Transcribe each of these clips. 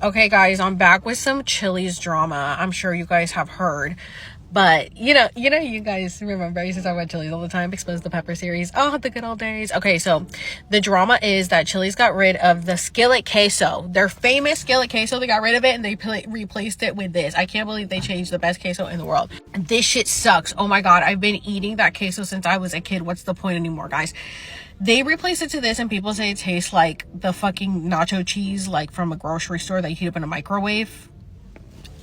Okay, guys, I'm back with some Chili's drama. I'm sure you guys have heard. But, you guys remember I used to talk about Chili's all the time, Expose the Pepper series. Oh, the good old days. Okay, so the drama is that Chili's got rid of the skillet queso. Their famous skillet queso, they got rid of it and they replaced it with this. I can't believe they changed the best queso in the world. This shit sucks. Oh my God, I've been eating that queso since I was a kid. What's the point anymore, guys? They replaced it to this and people say it tastes like the fucking nacho cheese, like from a grocery store that you heat up in a microwave.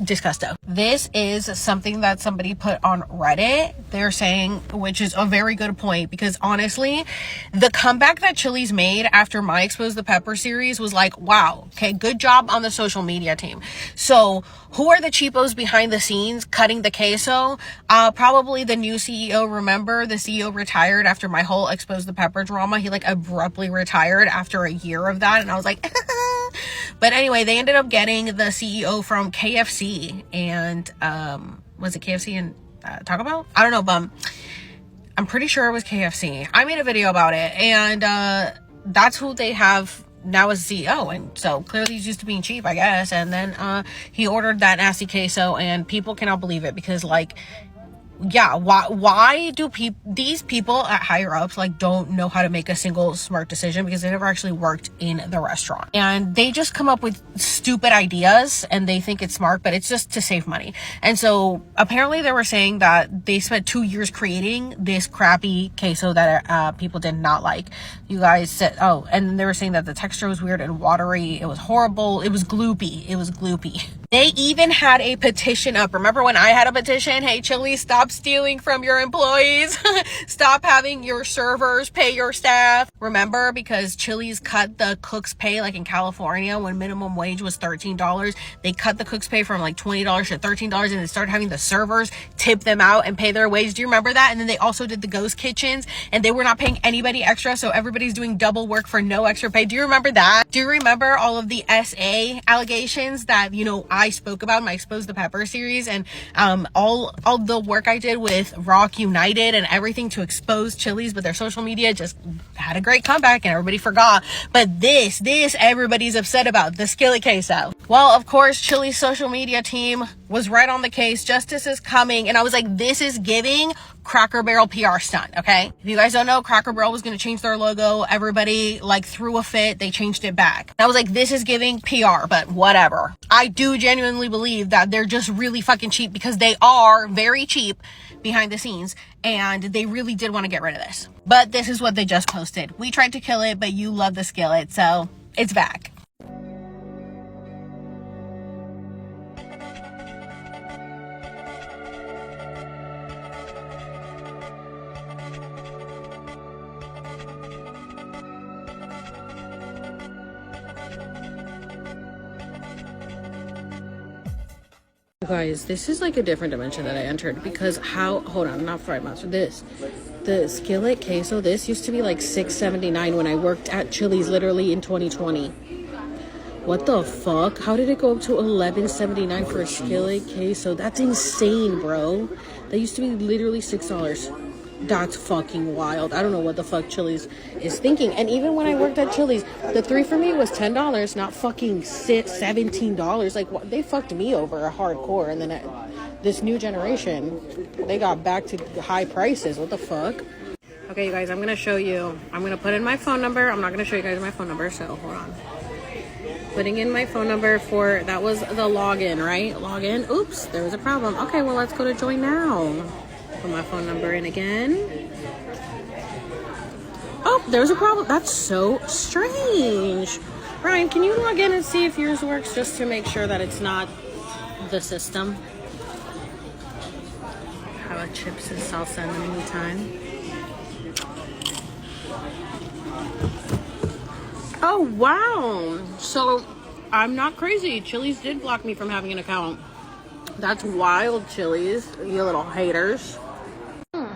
Disgusto. This is something that somebody put on Reddit. They're saying, which is a very good point, because honestly, the comeback that Chili's made after my Expose the Pepper series was like, wow, okay, good job on the social media team. So who are the cheapos behind the scenes cutting the queso? Probably the new CEO. Remember, the CEO retired after my whole Expose the Pepper drama. He like abruptly retired after a year of that, and I was like but anyway, they ended up getting the CEO from KFC and was it KFC and Taco Bell? I don't know, but I'm pretty sure it was KFC. I made a video about it, and that's who they have now as CEO. And so clearly he's used to being cheap, I guess. And then he ordered that nasty queso, and people cannot believe it because, like, yeah, why do these people at higher ups like don't know how to make a single smart decision, because they never actually worked in the restaurant, and they just come up with stupid ideas and they think it's smart, but it's just to save money. And so apparently they were saying that they spent 2 years creating this crappy queso that people did not like. You guys said, oh, and they were saying that the texture was weird and watery. It was horrible. It was gloopy. They even had a petition up. Remember when I had a petition? Hey, Chili's, stop stealing from your employees. Stop having your servers pay your staff. Remember, because Chili's cut the cook's pay, like in California when minimum wage was $13. They cut the cook's pay from like $20 to $13, and they started having the servers tip them out and pay their wage. Do you remember that? And then they also did the ghost kitchens, and they were not paying anybody extra, so everybody's doing double work for no extra pay. Do you remember that? Do you remember all of the SA allegations that, I spoke about in my Expose the Pepper series, and all the work I did with Rock United and everything to expose Chili's, but their social media just had a great comeback and everybody forgot. But this everybody's upset about, the skillet queso. Well, of course, Chili's social media team was right on the case. Justice is coming. And I was like, this is giving Cracker Barrel PR stunt, okay? If you guys don't know, Cracker Barrel was going to change their logo. Everybody like threw a fit. They changed it back. And I was like, this is giving PR, but whatever. I do genuinely believe that they're just really fucking cheap, because they are very cheap behind the scenes, and they really did want to get rid of this. But this is what they just posted. We tried to kill it, but you love the skillet, so it's back. Guys, this is like a different dimension that I entered, because hold on, not fried monster, the skillet queso, this used to be like $6.79 when I worked at Chili's literally in 2020. What the fuck? How did it go up to $11.79 for a skillet queso? That's insane, bro. That used to be literally $6. That's fucking wild. I don't know what the fuck Chili's is thinking. And even when I worked at Chili's, the 3 for me was $10, not fucking $17. Like, they fucked me over hardcore. And then this new generation, they got back to high prices. What the fuck? Okay, you guys, I'm gonna show you. I'm gonna put in my phone number. I'm not gonna show you guys my phone number, so hold on. Putting in my phone number for, that was the login, right? Login. Oops, there was a problem. Okay, well, let's go to join now. Put my phone number in again. Oh, there's a problem. That's so strange. Ryan, can you log in and see if yours works, just to make sure that it's not the system? How about chips and salsa in the meantime? Oh, wow. So I'm not crazy. Chili's did block me from having an account. That's wild, Chili's, you little haters.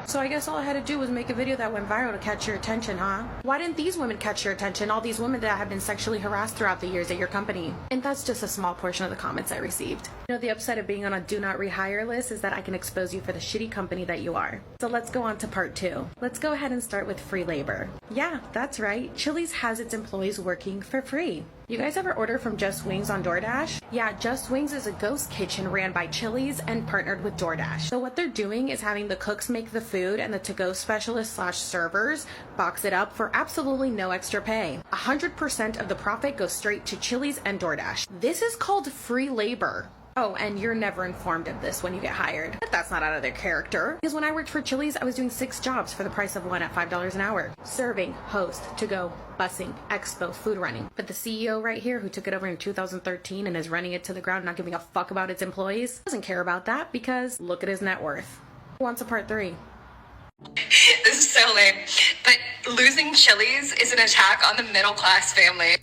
So I guess all I had to do was make a video that went viral to catch your attention, huh? Why didn't these women catch your attention? All these women that have been sexually harassed throughout the years at your company. And that's just a small portion of the comments I received. The upside of being on a do not rehire list is that I can expose you for the shitty company that you are. So let's go on to part 2. Let's go ahead and start with free labor. Yeah, that's right. Chili's has its employees working for free. You guys ever order from Just Wings on DoorDash? Yeah, Just Wings is a ghost kitchen ran by Chili's and partnered with DoorDash. So what they're doing is having the cooks make the food and the to-go specialists / servers box it up for absolutely no extra pay. 100% of the profit goes straight to Chili's and DoorDash. This is called free labor. Oh, and you're never informed of this when you get hired. But that's not out of their character. Because when I worked for Chili's, I was doing 6 jobs for the price of one at $5 an hour. Serving, host, to-go, busing, expo, food running. But the CEO right here, who took it over in 2013 and is running it to the ground, not giving a fuck about its employees, doesn't care about that because look at his net worth. Who wants a part 3? This is so lame, but losing Chili's is an attack on the middle class family.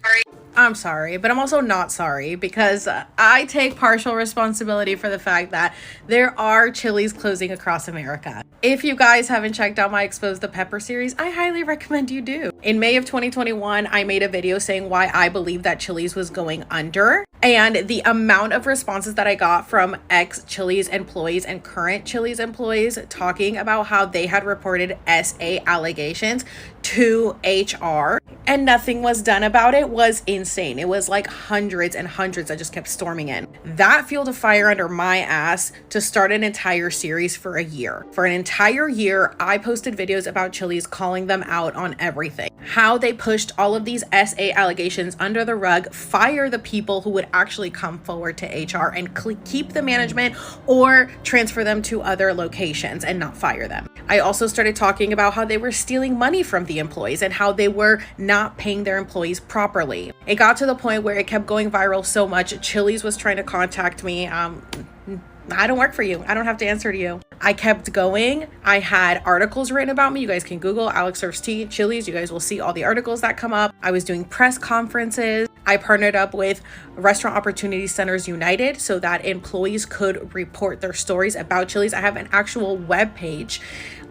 I'm sorry, but I'm also not sorry because I take partial responsibility for the fact that there are Chili's closing across America. If you guys haven't checked out my Expose the Pepper series, I highly recommend you do. In May of 2021, I made a video saying why I believe that Chili's was going under. And the amount of responses that I got from ex-Chili's employees and current Chili's employees talking about how they had reported SA allegations to HR and nothing was done about it was insane. It was like hundreds and hundreds that just kept storming in. That fueled a fire under my ass to start an entire series for a year. For an entire year, I posted videos about Chili's calling them out on everything. How they pushed all of these SA allegations under the rug, fire the people who would actually come forward to HR and keep the management or transfer them to other locations and not fire them. I also started talking about how they were stealing money from the employees and how they were not paying their employees properly. It got to the point where it kept going viral so much, Chili's was trying to contact me. I don't work for you. I don't have to answer to you. I kept going. I had articles written about me. You guys can Google Alex Serves Tea, Chili's. You guys will see all the articles that come up. I was doing press conferences. I partnered up with Restaurant Opportunity Centers United so that employees could report their stories about Chili's. I have an actual web page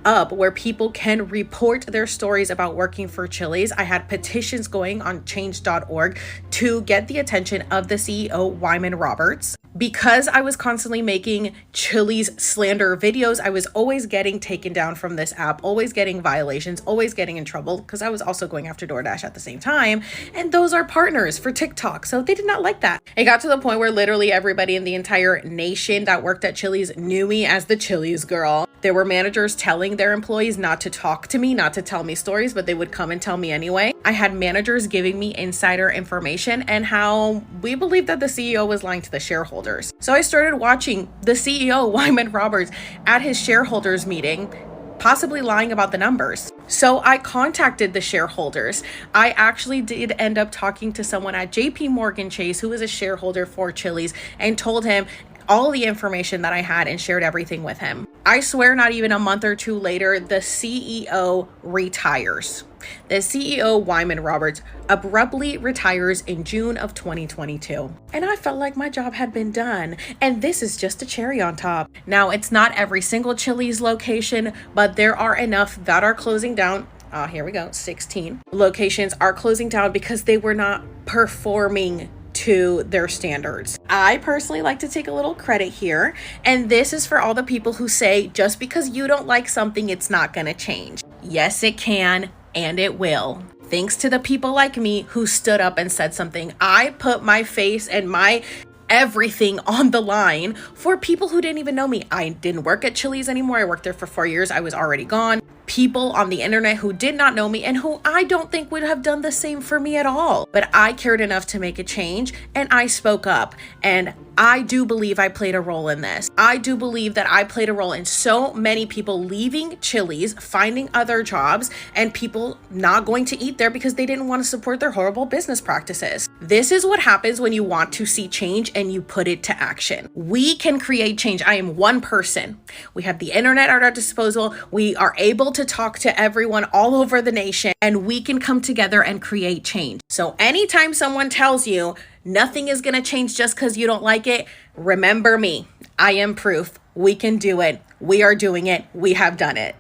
up where people can report their stories about working for Chili's. I had petitions going on change.org to get the attention of the CEO, Wyman Roberts. Because I was constantly making Chili's slander videos, I was always getting taken down from this app, always getting violations, always getting in trouble because I was also going after DoorDash at the same time. And those are partners for TikTok, so they did not like that. It got to the point where literally everybody in the entire nation that worked at Chili's knew me as the Chili's girl. There were managers telling their employees not to talk to me, not to tell me stories, but they would come and tell me anyway. I had managers giving me insider information and how we believed that the CEO was lying to the shareholders. So I started watching the CEO, Wyman Roberts, at his shareholders meeting, possibly lying about the numbers. So I contacted the shareholders. I actually did end up talking to someone at JP Morgan Chase, who was a shareholder for Chili's, and told him all the information that I had and shared everything with him. I swear not even a month or two later, the CEO retires. The CEO, Wyman Roberts, abruptly retires in June of 2022. And I felt like my job had been done. And this is just a cherry on top. Now, it's not every single Chili's location, but there are enough that are closing down. Here we go, 16 locations are closing down because they were not performing to their standards. I personally like to take a little credit here, and this is for all the people who say just because you don't like something, it's not gonna change. Yes, it can, and it will. Thanks to the people like me who stood up and said something. I put my face and my everything on the line for people who didn't even know me. I didn't work at Chili's anymore. I worked there for 4 years. I was already gone. People on the internet who did not know me and who I don't think would have done the same for me at all. But I cared enough to make a change and I spoke up. And I do believe I played a role in this. I do believe that I played a role in so many people leaving Chili's, finding other jobs, and people not going to eat there because they didn't want to support their horrible business practices. This is what happens when you want to see change and you put it to action. We can create change. I am one person. We have the internet at our disposal. We are able to talk to everyone all over the nation, and we can come together and create change. So anytime someone tells you nothing is going to change just because you don't like it, remember me. I am proof. We can do it. We are doing it. We have done it.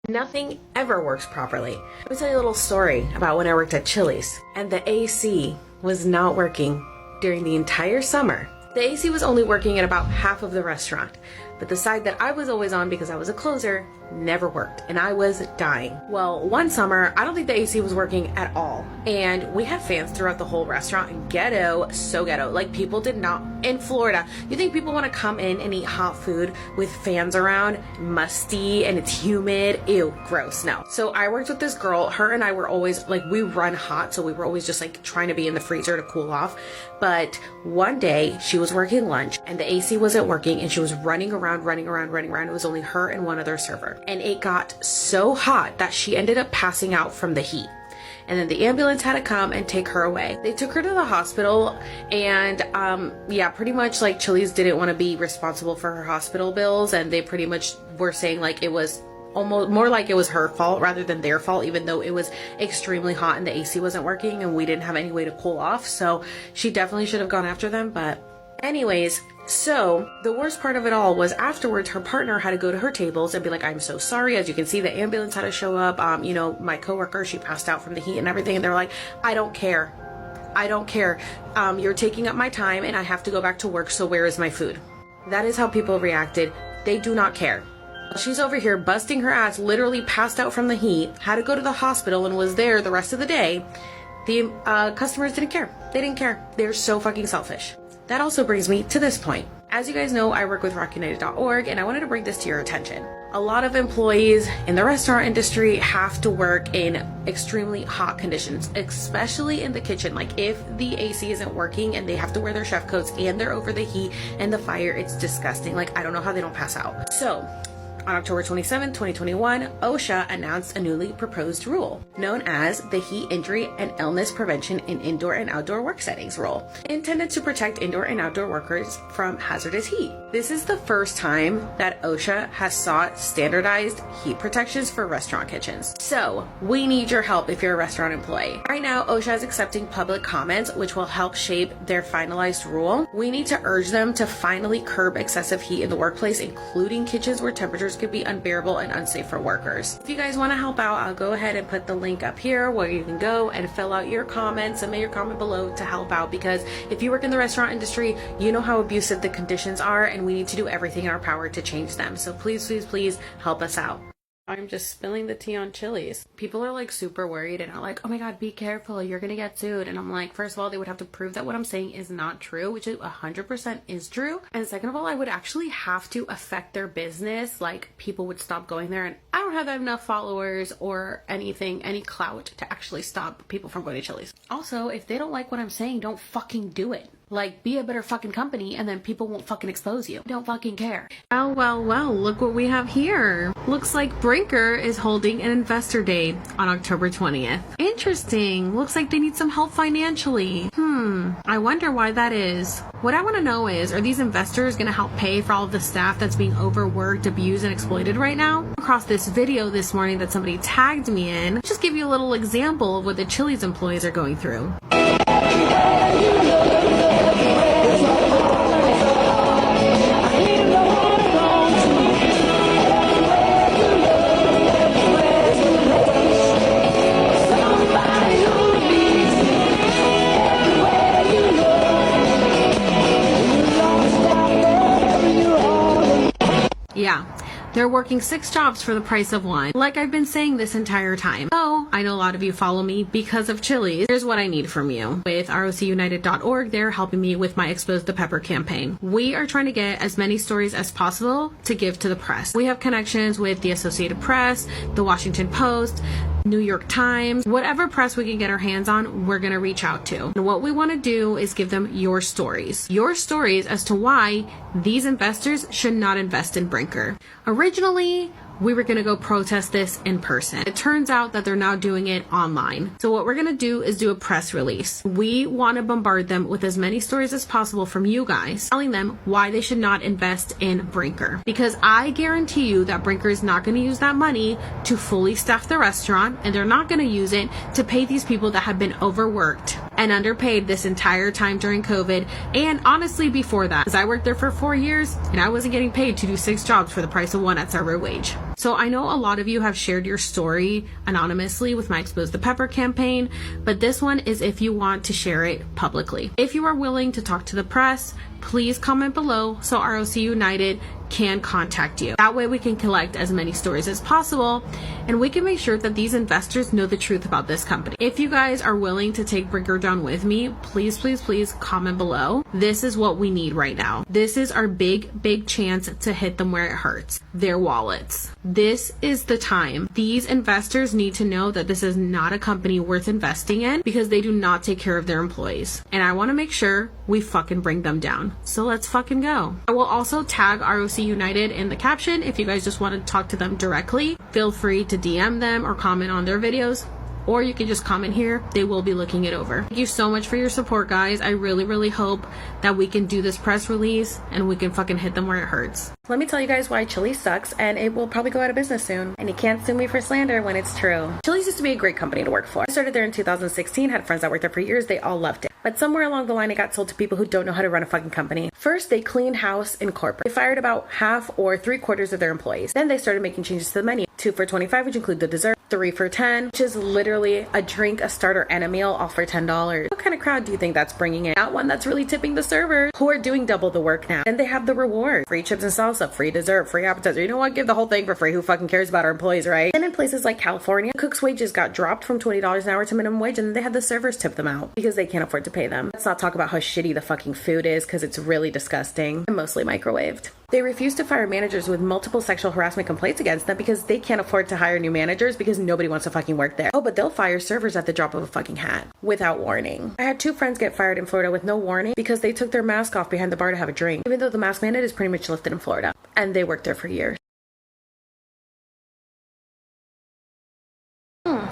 Nothing ever works properly. Let me tell you a little story about when I worked at Chili's and the AC was not working during the entire summer. The AC was only working at about half of the restaurant, but the side that I was always on because I was a closer never worked, and I was dying. Well, one summer, I don't think the AC was working at all, and we had fans throughout the whole restaurant, and ghetto, so ghetto. Like, people did not, in Florida, you think people want to come in and eat hot food with fans around, musty, and it's humid? Ew, gross, no. So I worked with this girl, her and I were always, like, we run hot, so we were always just, like, trying to be in the freezer to cool off, but one day, she was working lunch, and the AC wasn't working, and she was running around. It was only her and one other server. And it got so hot that she ended up passing out from the heat. And then the ambulance had to come and take her away. They took her to the hospital, and yeah, pretty much like Chili's didn't want to be responsible for her hospital bills, and they pretty much were saying like it was almost more like it was her fault rather than their fault, even though it was extremely hot and the AC wasn't working and we didn't have any way to cool off. So she definitely should have gone after them. But anyways, so the worst part of it all was afterwards her partner had to go to her tables and be like, I'm so sorry. As you can see, the ambulance had to show up. You know, my coworker, she passed out from the heat and everything. And they're like, I don't care. You're taking up my time and I have to go back to work. So where is my food? That is how people reacted. They do not care. She's over here busting her ass, literally passed out from the heat, had to go to the hospital and was there the rest of the day. The customers didn't care. They didn't care. They're so fucking selfish. That also brings me to this point. As you guys know, I work with rockunited.org, and I wanted to bring this to your attention. A lot of employees in the restaurant industry have to work in extremely hot conditions, especially in the kitchen. Like, if the AC isn't working and they have to wear their chef coats and they're over the heat and the fire, it's disgusting. Like, I don't know how they don't pass out. So on October 27, 2021, OSHA announced a newly proposed rule known as the Heat Injury and Illness Prevention in Indoor and Outdoor Work Settings Rule, intended to protect indoor and outdoor workers from hazardous heat. This is the first time that OSHA has sought standardized heat protections for restaurant kitchens. So we need your help if you're a restaurant employee. Right now, OSHA is accepting public comments, which will help shape their finalized rule. We need to urge them to finally curb excessive heat in the workplace, including kitchens where temperatures could be unbearable and unsafe for workers. If you guys want to help out, I'll go ahead and put the link up here where you can go and fill out your comments, submit your comment below to help out, because if you work in the restaurant industry, you know how abusive the conditions are, and we need to do everything in our power to change them. So please, please, please help us out. I'm just spilling the tea on Chili's. People are like super worried and are like, oh my god, be careful, you're gonna get sued. And I'm like, first of all, they would have to prove that what I'm saying is not true, which is 100% is true. And second of all, I would actually have to affect their business. Like, people would stop going there, and I don't have enough followers or anything, any clout to actually stop people from going to Chili's. Also, if they don't like what I'm saying, don't fucking do it. Like, be a better fucking company, and then people won't fucking expose you. Don't fucking care. Well, look what we have here. Looks like Brinker is holding an investor day on October 20th. Interesting. Looks like they need some help financially. I wonder why that is. What I want to know is, are these investors going to help pay for all of the staff that's being overworked, abused, and exploited right now? Across this video this morning that somebody tagged me in, just give you a little example of what the Chili's employees are going through. Yeah, they're working 6 jobs for the price of 1. Like I've been saying this entire time. Oh, I know a lot of you follow me because of Chili's. Here's what I need from you. With rocunited.org, they're helping me with my Expose the Pepper campaign. We are trying to get as many stories as possible to give to the press. We have connections with the Associated Press, the Washington Post, New York Times, whatever press we can get our hands on, we're going to reach out to. And what we want to do is give them your stories as to why these investors should not invest in Brinker. Originally, we were going to go protest this in person. It turns out that they're now doing it online. So what we're going to do is do a press release. We want to bombard them with as many stories as possible from you guys, telling them why they should not invest in Brinker. Because I guarantee you that Brinker is not going to use that money to fully staff the restaurant, and they're not going to use it to pay these people that have been overworked and underpaid this entire time during COVID, and honestly before that. Because I worked there for 4 years and I wasn't getting paid to do 6 jobs for the price of 1 at server wage. So I know a lot of you have shared your story anonymously with my Expose the Pepper campaign, but this one is if you want to share it publicly. If you are willing to talk to the press, please comment below so ROC United can contact you. That way we can collect as many stories as possible and we can make sure that these investors know the truth about this company. If you guys are willing to take Brinker down with me, please, please, please comment below. This is what we need right now. This is our big chance to hit them where it hurts, their wallets. This is the time. These investors need to know that this is not a company worth investing in because they do not take care of their employees. And I want to make sure we fucking bring them down. So let's fucking go. I will also tag ROC United in the caption if you guys just want to talk to them directly. Feel free to DM them or comment on their videos, or you can just comment here. They will be looking it over. Thank you so much for your support, guys. I really hope that we can do this press release and we can fucking hit them where it hurts. Let me tell you guys why Chili's sucks and it will probably go out of business soon. And you can't sue me for slander when it's true. Chili's used to be a great company to work for. I started there in 2016, had friends that worked there for years. They all loved it. But somewhere along the line, it got sold to people who don't know how to run a fucking company. First, they cleaned house in corporate. They fired about half or 3/4 of their employees. Then they started making changes to the menu. 2 for $25, which include the dessert. 3 for $10, which is literally a drink, a starter, and a meal, all for $10. What kind of crowd do you think that's bringing in? Not one that's really tipping the servers, who are doing double the work now. And they have the reward. Free chips and salsa, free dessert, free appetizer. You know what? Give the whole thing for free. Who fucking cares about our employees, right? And in places like California, cooks' wages got dropped from $20 an hour to minimum wage, and they had the servers tip them out because they can't afford to pay them. Let's not talk about how shitty the fucking food is because it's really disgusting and mostly microwaved. They refuse to fire managers with multiple sexual harassment complaints against them because they can't afford to hire new managers because nobody wants to fucking work there. Oh, but they'll fire servers at the drop of a fucking hat without warning. I had 2 friends get fired in Florida with no warning because they took their mask off behind the bar to have a drink, even though the mask mandate is pretty much lifted in Florida, and they worked there for years.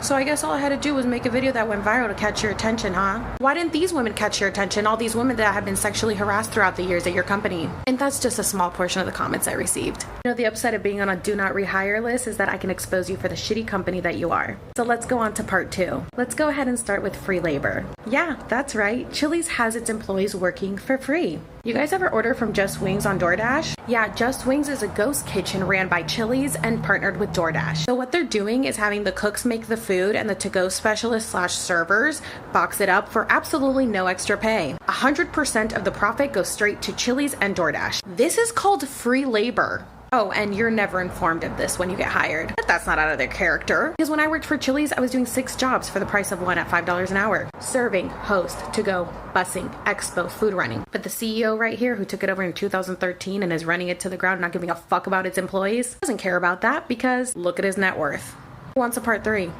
So I guess all I had to do was make a video that went viral to catch your attention, huh? Why didn't these women catch your attention? All these women that have been sexually harassed throughout the years at your company. And that's just a small portion of the comments I received. You know, the upside of being on a do not rehire list is that I can expose you for the shitty company that you are. So let's go on to part 2. Let's go ahead and start with free labor. Yeah, that's right. Chili's has its employees working for free. You guys ever order from Just Wings on DoorDash? Yeah, Just Wings is a ghost kitchen ran by Chili's and partnered with DoorDash. So what they're doing is having the cooks make the food and the to-go specialists / servers box it up for absolutely no extra pay. 100% of the profit goes straight to Chili's and DoorDash. This is called free labor. Oh, and you're never informed of this when you get hired. But that's not out of their character. Because when I worked for Chili's, I was doing 6 jobs for the price of 1 at $5 an hour. Serving, host, to-go, busing, expo, food running. But the CEO right here, who took it over in 2013 and is running it to the ground, not giving a fuck about its employees, doesn't care about that because look at his net worth. Who wants a part 3?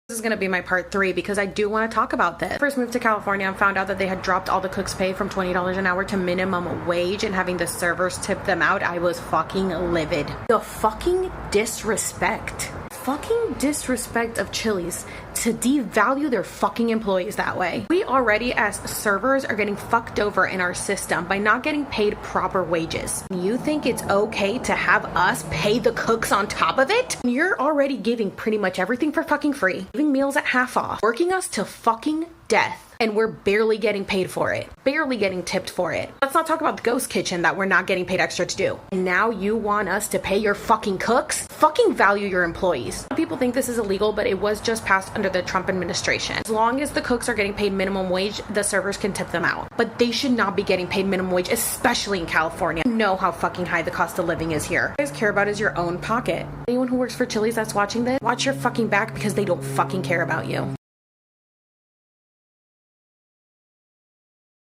This is going to be my part 3 because I do want to talk about this. First moved to California and found out that they had dropped all the cooks' pay from $20 an hour to minimum wage and having the servers tip them out. I was fucking livid. The fucking disrespect. Fucking disrespect of Chili's to devalue their fucking employees that way. We already as servers are getting fucked over in our system by not getting paid proper wages. You think it's okay to have us pay the cooks on top of it? You're already giving pretty much everything for fucking free, giving meals at half off, working us to fucking death. And we're barely getting paid for it. Barely getting tipped for it. Let's not talk about the ghost kitchen that we're not getting paid extra to do. And now you want us to pay your fucking cooks? Fucking value your employees. People think this is illegal, but it was just passed under the Trump administration. As long as the cooks are getting paid minimum wage, the servers can tip them out. But they should not be getting paid minimum wage, especially in California. You know how fucking high the cost of living is here. What you guys care about is your own pocket. Anyone who works for Chili's that's watching this, watch your fucking back because they don't fucking care about you.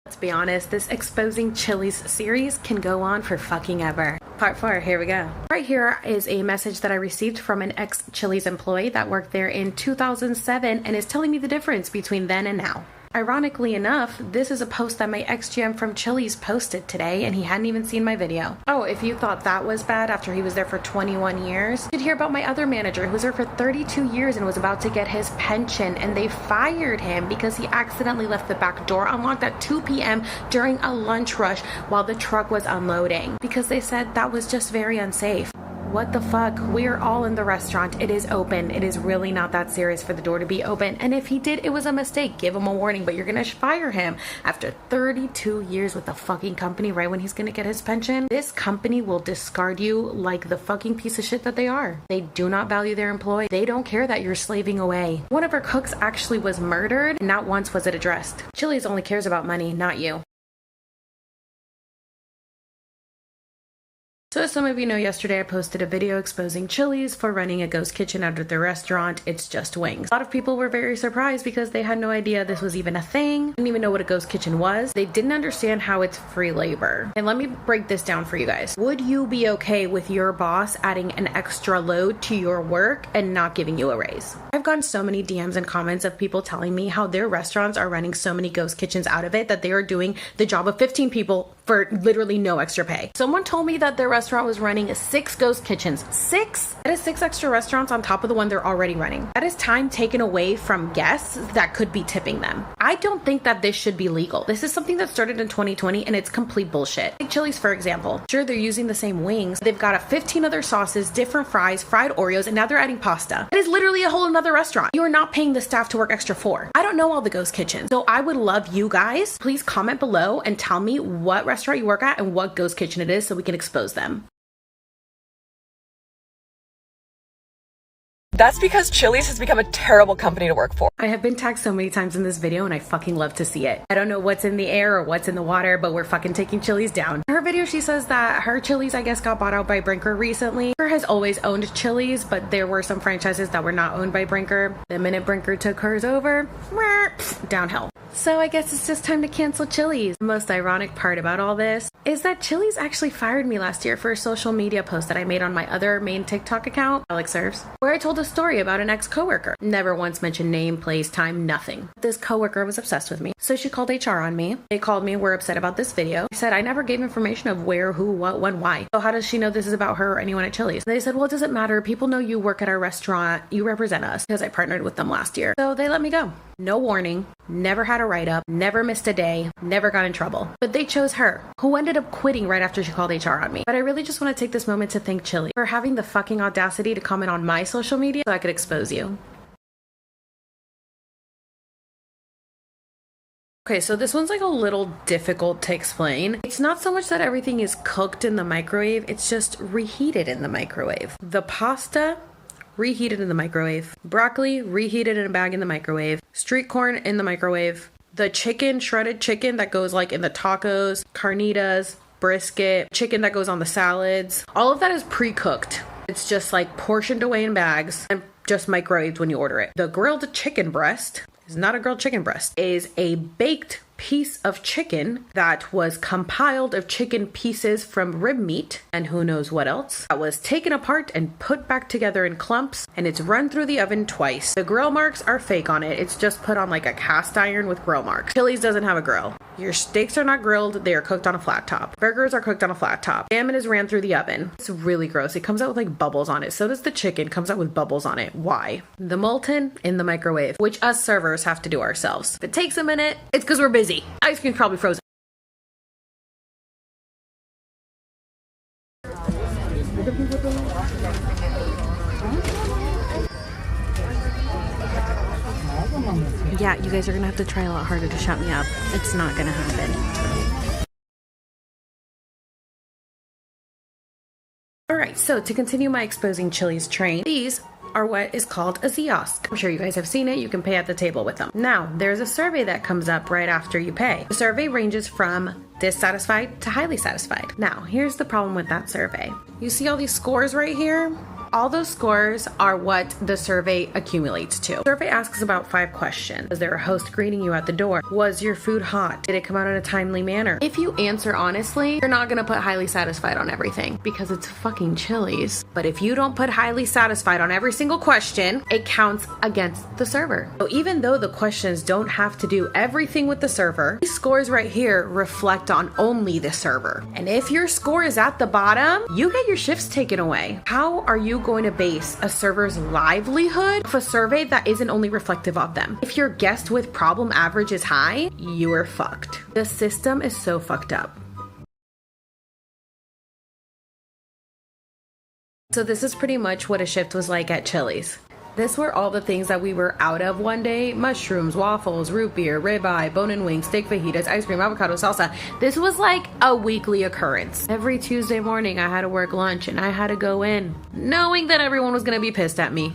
Let's be honest, this Exposing Chili's series can go on for fucking ever. Part 4, here we go. Right here is a message that I received from an ex-Chili's employee that worked there in 2007 and is telling me the difference between then and now. Ironically enough, this is a post that my ex-GM from Chili's posted today, and he hadn't even seen my video. Oh, if you thought that was bad after he was there for 21 years, you should hear about my other manager who was there for 32 years and was about to get his pension, and they fired him because he accidentally left the back door unlocked at 2 p.m. during a lunch rush while the truck was unloading because they said that was just very unsafe. what the fuck? We're all in the restaurant. It is open. It is really not that serious for the door to be open. And if he did, it was a mistake. Give him a warning, but you're gonna fire him after 32 years with the fucking company right when he's gonna get his pension. This company will discard you like the fucking piece of shit that they are. They do not value their employee. They don't care that you're slaving away. One of our cooks actually was murdered, and not once was it addressed. Chili's only cares about money, not you. So as some of you know, yesterday I posted a video exposing Chili's for running a ghost kitchen out of their restaurant, It's Just Wings. A lot of people were very surprised because they had no idea this was even a thing, didn't even know what a ghost kitchen was. They didn't understand how it's free labor. And let me break this down for you guys. Would you be okay with your boss adding an extra load to your work and not giving you a raise? I've gotten so many DMs and comments of people telling me how their restaurants are running so many ghost kitchens out of it that they are doing the job of 15 people for literally no extra pay. Someone told me that their restaurant was running 6 ghost kitchens. 6? That is 6 extra restaurants on top of the one they're already running. That is time taken away from guests that could be tipping them. I don't think that this should be legal. This is something that started in 2020 and it's complete bullshit. Take Chili's, for example. Sure, they're using the same wings. They've got 15 other sauces, different fries, fried Oreos, and now they're adding pasta. It is literally a whole another restaurant. You are not paying the staff to work extra for. I don't know all the ghost kitchens, so I would love you guys. Please comment below and tell me what restaurant you work at and what ghost kitchen it is so we can expose them. That's because Chili's has become a terrible company to work for. I have been tagged so many times in this video and I fucking love to see it. I don't know what's in the air or what's in the water, but we're fucking taking Chili's down. In her video, she says that her Chili's, I guess, got bought out by Brinker recently. Brinker has always owned Chili's, but there were some franchises that were not owned by Brinker. The minute Brinker took hers over, downhill. So I guess it's just time to cancel Chili's. The most ironic part about all this is that Chili's actually fired me last year for a social media post that I made on my other main TikTok account, Alex Serves, where I told a story about an ex-coworker. Never once mentioned name, place, time, nothing. This coworker was obsessed with me, so she called HR on me. They called me, were upset about this video. She said I never gave information of where, who, what, when, why. So how does she know this is about her or anyone at Chili's? And they said, well, it doesn't matter. People know you work at our restaurant. You represent us, because I partnered with them last year. So they let me go. No warning, never had a write-up, never missed a day, never got in trouble. But they chose her, who ended up quitting right after she called HR on me. But I really just want to take this moment to thank Chili for having the fucking audacity to comment on my social media so I could expose you. Okay, so this one's like a little difficult to explain. It's not so much that everything is cooked in the microwave, it's just reheated in the microwave. The pasta, reheated in the microwave. Broccoli, reheated in a bag in the microwave. Street corn in the microwave. The chicken, shredded chicken that goes like in the tacos, carnitas, brisket, chicken that goes on the salads. All of that is pre-cooked. It's just like portioned away in bags and just microwaved when you order it. The grilled chicken breast is not a grilled chicken breast, it is a baked piece of chicken that was compiled of chicken pieces from rib meat and who knows what else that was taken apart and put back together in clumps, and it's run through the oven twice. The grill marks are fake on it. It's just put on like a cast iron with grill marks. Chili's doesn't have a grill. Your steaks are not grilled, they are cooked on a flat top. Burgers are cooked on a flat top. Salmon is ran through the oven. It's really gross. It comes out with like bubbles on it. So does the chicken, comes out with bubbles on it. Why? The molten in the microwave, which us servers have to do ourselves. If it takes a minute, it's because we're busy. Ice cream's probably frozen. Yeah, you guys are gonna have to try a lot harder to shut me up. It's not gonna happen. Alright, so to continue my exposing Chili's train, these are what is called a kiosk. I'm sure you guys have seen it. You can pay at the table with them. Now, there's a survey that comes up right after you pay. The survey ranges from dissatisfied to highly satisfied. Now, here's the problem with that survey. You see all these scores right here? All those scores are what the survey accumulates to. The survey asks about 5 questions. Was there a host greeting you at the door? Was your food hot? Did it come out in a timely manner? If you answer honestly, you're not gonna put highly satisfied on everything because it's fucking Chili's. But if you don't put highly satisfied on every single question, it counts against the server. So even though the questions don't have to do everything with the server, these scores right here reflect on only the server. And if your score is at the bottom, you get your shifts taken away. How are you going to base a server's livelihood off a survey that isn't only reflective of them? If your guest with problem average is high, you are fucked. The system is so fucked up. So this is pretty much what a shift was like at Chili's. This were all the things that we were out of one day. Mushrooms, waffles, root beer, ribeye, bone-in wings, steak fajitas, ice cream, avocado salsa. This was like a weekly occurrence. Every Tuesday morning I had to work lunch and I had to go in knowing that everyone was gonna be pissed at me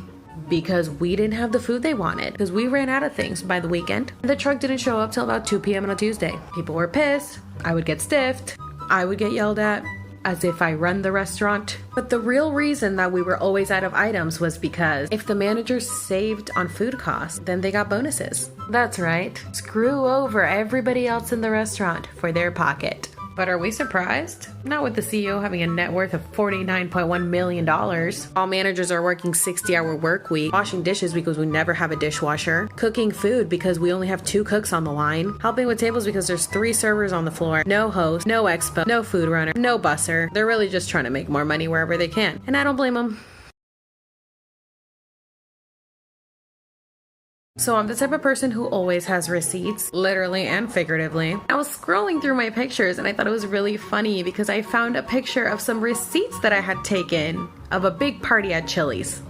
because we didn't have the food they wanted because we ran out of things by the weekend. The truck didn't show up till about 2 p.m. on a Tuesday. People were pissed. I would get stiffed. I would get yelled at as if I run the restaurant. But the real reason that we were always out of items was because if the managers saved on food costs, then they got bonuses. That's right. Screw over everybody else in the restaurant for their pocket. But are we surprised? Not with the CEO having a net worth of $49.1 million. All managers are working 60-hour work week, washing dishes because we never have a dishwasher, cooking food because we only have 2 cooks on the line, helping with tables because there's 3 servers on the floor, no host, no expo, no food runner, no busser. They're really just trying to make more money wherever they can. And I don't blame them. So I'm the type of person who always has receipts, literally and figuratively. I was scrolling through my pictures and I thought it was really funny because I found a picture of some receipts that I had taken of a big party at Chili's.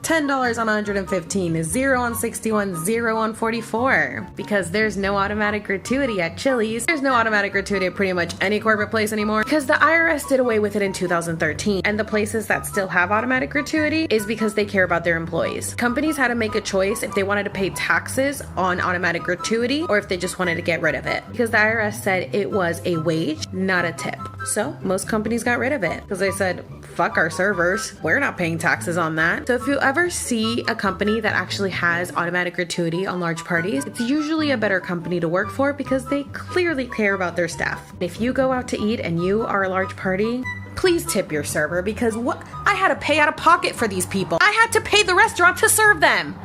$10 on 115, 0 on 61, 0 on 44. Because there's no automatic gratuity at Chili's. There's no automatic gratuity at pretty much any corporate place anymore because the IRS did away with it in 2013. And the places that still have automatic gratuity is because they care about their employees. Companies had to make a choice if they wanted to pay taxes on automatic gratuity or if they just wanted to get rid of it. Because the IRS said it was a wage, not a tip. So most companies got rid of it because they said, fuck our servers. We're not paying taxes on that. So if you ever see a company that actually has automatic gratuity on large parties, it's usually a better company to work for because they clearly care about their staff. If you go out to eat and you are a large party, please tip your server because what I had to pay out of pocket for these people. I had to pay the restaurant to serve them.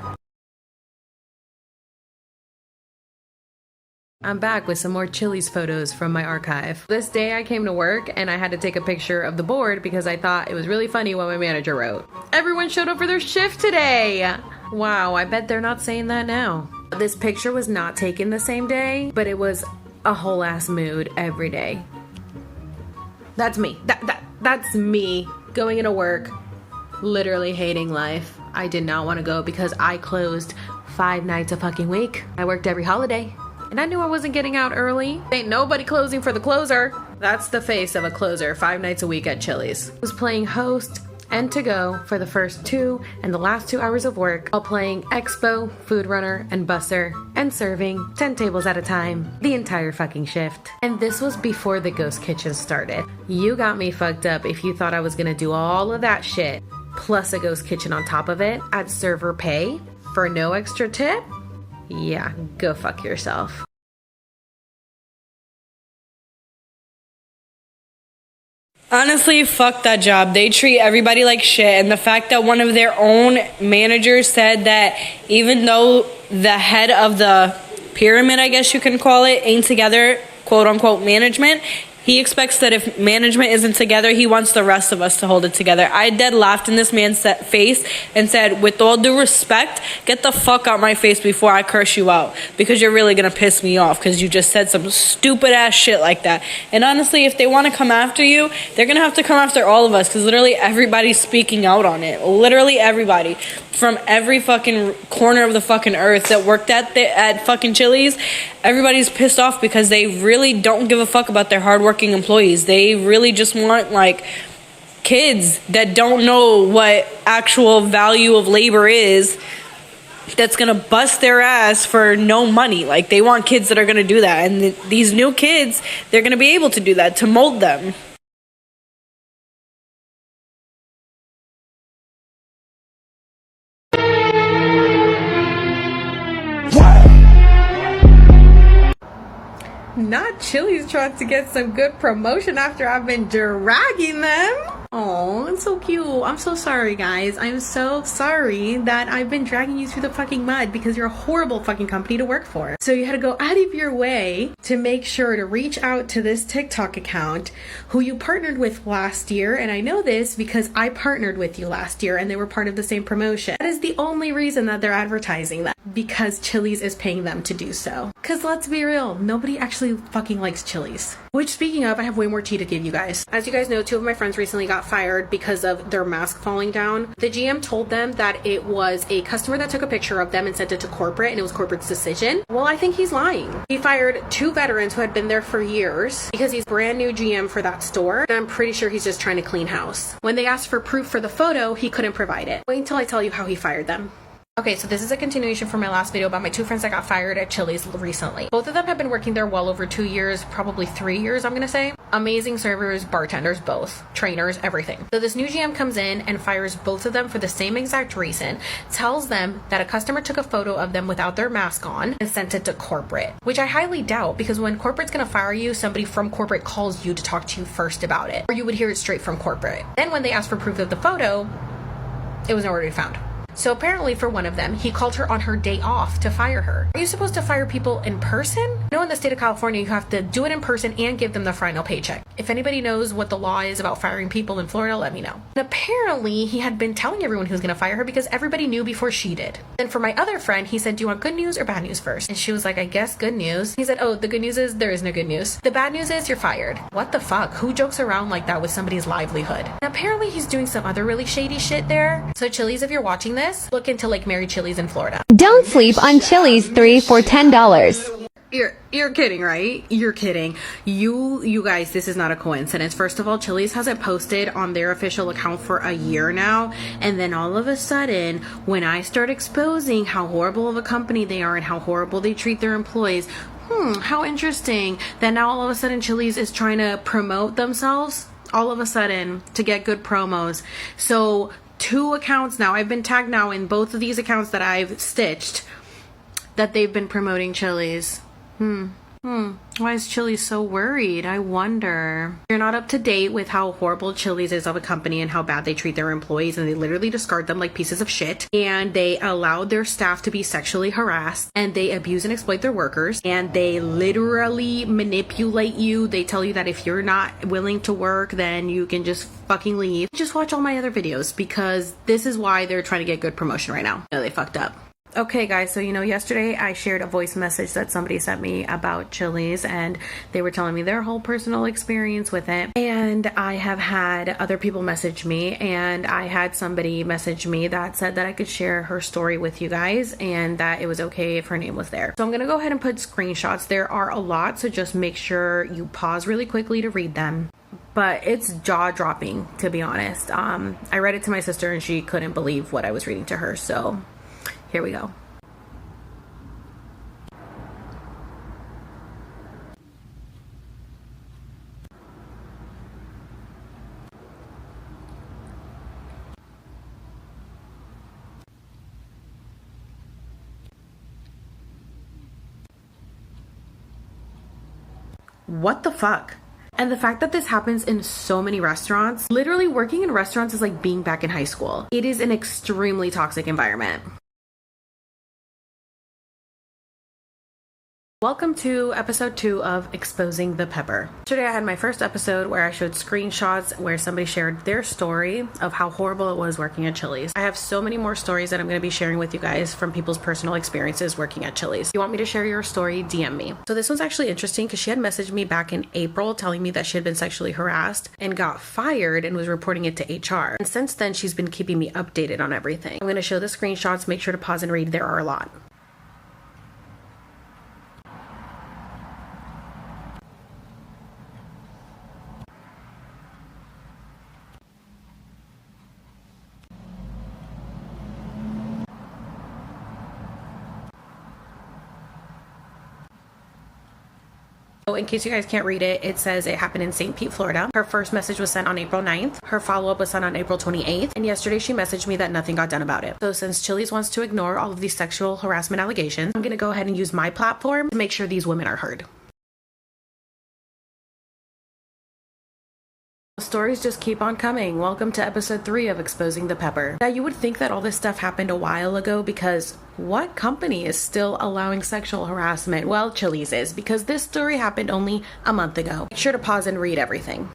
I'm back with some more Chili's photos from my archive. This day I came to work and I had to take a picture of the board because I thought it was really funny what my manager wrote. Everyone showed up for their shift today! Wow, I bet they're not saying that now. This picture was not taken the same day, but it was a whole ass mood every day. That's me. That's me going into work, literally hating life. I did not want to go because I closed 5 nights a fucking week. I worked every holiday. And I knew I wasn't getting out early. Ain't nobody closing for the closer. That's the face of a closer 5 nights a week at Chili's. I was playing host and to go for the first 2 and the last 2 hours of work while playing expo, food runner, and busser and serving 10 tables at a time the entire fucking shift. And this was before the ghost kitchen started. You got me fucked up if you thought I was gonna do all of that shit plus a ghost kitchen on top of it at server pay for no extra tip. Yeah, go fuck yourself. Honestly, fuck that job. They treat everybody like shit. And the fact that one of their own managers said that even though the head of the pyramid, I guess you can call it, ain't together, quote unquote, management, he expects that if management isn't together, he wants the rest of us to hold it together. I dead laughed in this man's face and said, with all due respect, get the fuck out my face before I curse you out. Because you're really going to piss me off because you just said some stupid ass shit like that. And honestly, if they want to come after you, they're going to have to come after all of us because literally everybody's speaking out on it. Literally everybody. From every fucking corner of the fucking earth that worked at fucking Chili's, everybody's pissed off because they really don't give a fuck about their hardworking employees. They really just want, like, kids that don't know what actual value of labor is that's gonna bust their ass for no money. Like, they want kids that are gonna do that. And these new kids, they're gonna be able to do that, to mold them. Not Chili's trying to get some good promotion after I've been dragging them. Oh, it's so cute. I'm so sorry, guys. I'm so sorry that I've been dragging you through the fucking mud because you're a horrible fucking company to work for. So you had to go out of your way to make sure to reach out to this TikTok account who you partnered with last year. And I know this because I partnered with you last year and they were part of the same promotion. That is the only reason that they're advertising that, because Chili's is paying them to do so. Because let's be real, nobody actually fucking likes Chili's. Which, speaking of, I have way more tea to give you guys. As you guys know, 2 of my friends recently got got fired because of their mask falling down. The GM told them that it was a customer that took a picture of them and sent it to corporate, and it was corporate's decision. Well, I think he's lying. He fired 2 veterans who had been there for years because he's brand new GM for that store, and I'm pretty sure he's just trying to clean house. When they asked for proof for the photo, he couldn't provide it. Wait until I tell you how he fired them. Okay, so this is a continuation from my last video about my 2 friends that got fired at Chili's recently. Both of them have been working there well over 2 years, probably 3 years, I'm gonna say. Amazing servers, bartenders, both. Trainers, everything. So this new GM comes in and fires both of them for the same exact reason. Tells them that a customer took a photo of them without their mask on and sent it to corporate. Which I highly doubt, because when corporate's gonna fire you, somebody from corporate calls you to talk to you first about it. Or you would hear it straight from corporate. Then when they asked for proof of the photo, it was nowhere to be found. So apparently for one of them, he called her on her day off to fire her. Are you supposed to fire people in person? I know in the state of California, you have to do it in person and give them the final paycheck. If anybody knows what the law is about firing people in Florida, let me know. And apparently he had been telling everyone he was going to fire her because everybody knew before she did. Then for my other friend, he said, do you want good news or bad news first? And she was like, I guess good news. He said, oh, the good news is there is no good news. The bad news is you're fired. What the fuck? Who jokes around like that with somebody's livelihood? And apparently he's doing some other really shady shit there. So Chili's, if you're watching this, look into like Mary Chili's in Florida. Don't sleep on Chili's 3 for $10. You're kidding, right? You're kidding. You guys, this is not a coincidence. First of all, Chili's hasn't posted on their official account for a year now. And then all of a sudden, when I start exposing how horrible of a company they are and how horrible they treat their employees, how interesting that now all of a sudden Chili's is trying to promote themselves all of a sudden to get good promos. So 2 accounts now, I've been tagged now in both of these accounts that I've stitched that they've been promoting Chili's. Why is Chili's so worried? I wonder. You're not up to date with how horrible Chili's is of a company and how bad they treat their employees, and they literally discard them like pieces of shit, and they allow their staff to be sexually harassed, and they abuse and exploit their workers, and they literally manipulate you. They tell you that if you're not willing to work, then you can just fucking leave. Just watch all my other videos, because this is why they're trying to get good promotion right now. No, they fucked up. Okay guys, so yesterday I shared a voice message that somebody sent me about Chili's, and they were telling me their whole personal experience with it. And I have had other people message me, and I had somebody message me that said that I could share her story with you guys and that it was okay if her name was there. So I'm gonna go ahead and put screenshots. There are a lot, so just make sure you pause really quickly to read them. But it's jaw-dropping, to be honest. I read it to my sister and she couldn't believe what I was reading to her, so here we go. What the fuck? And the fact that this happens in so many restaurants, literally working in restaurants is like being back in high school. It is an extremely toxic environment. Welcome to episode 2 of Exposing the Pepper. Today I had my first episode where I showed screenshots where somebody shared their story of how horrible it was working at Chili's. I have so many more stories that I'm going to be sharing with you guys from people's personal experiences working at Chili's. If you want me to share your story, DM me. So this one's actually interesting because she had messaged me back in April telling me that she had been sexually harassed and got fired and was reporting it to HR. And since then, she's been keeping me updated on everything. I'm going to show the screenshots. Make sure to pause and read. There are a lot. In case you guys can't read it, it says it happened in St. Pete, Florida. Her first message was sent on April 9th. Her follow-up was sent on April 28th. And yesterday she messaged me that nothing got done about it. So since Chili's wants to ignore all of these sexual harassment allegations, I'm going to go ahead and use my platform to make sure these women are heard. Stories just keep on coming. Welcome to episode 3 of Exposing the Pepper. Now you would think that all this stuff happened a while ago, because what company is still allowing sexual harassment? Well, Chili's is, because this story happened only a month ago. Make sure to pause and read everything.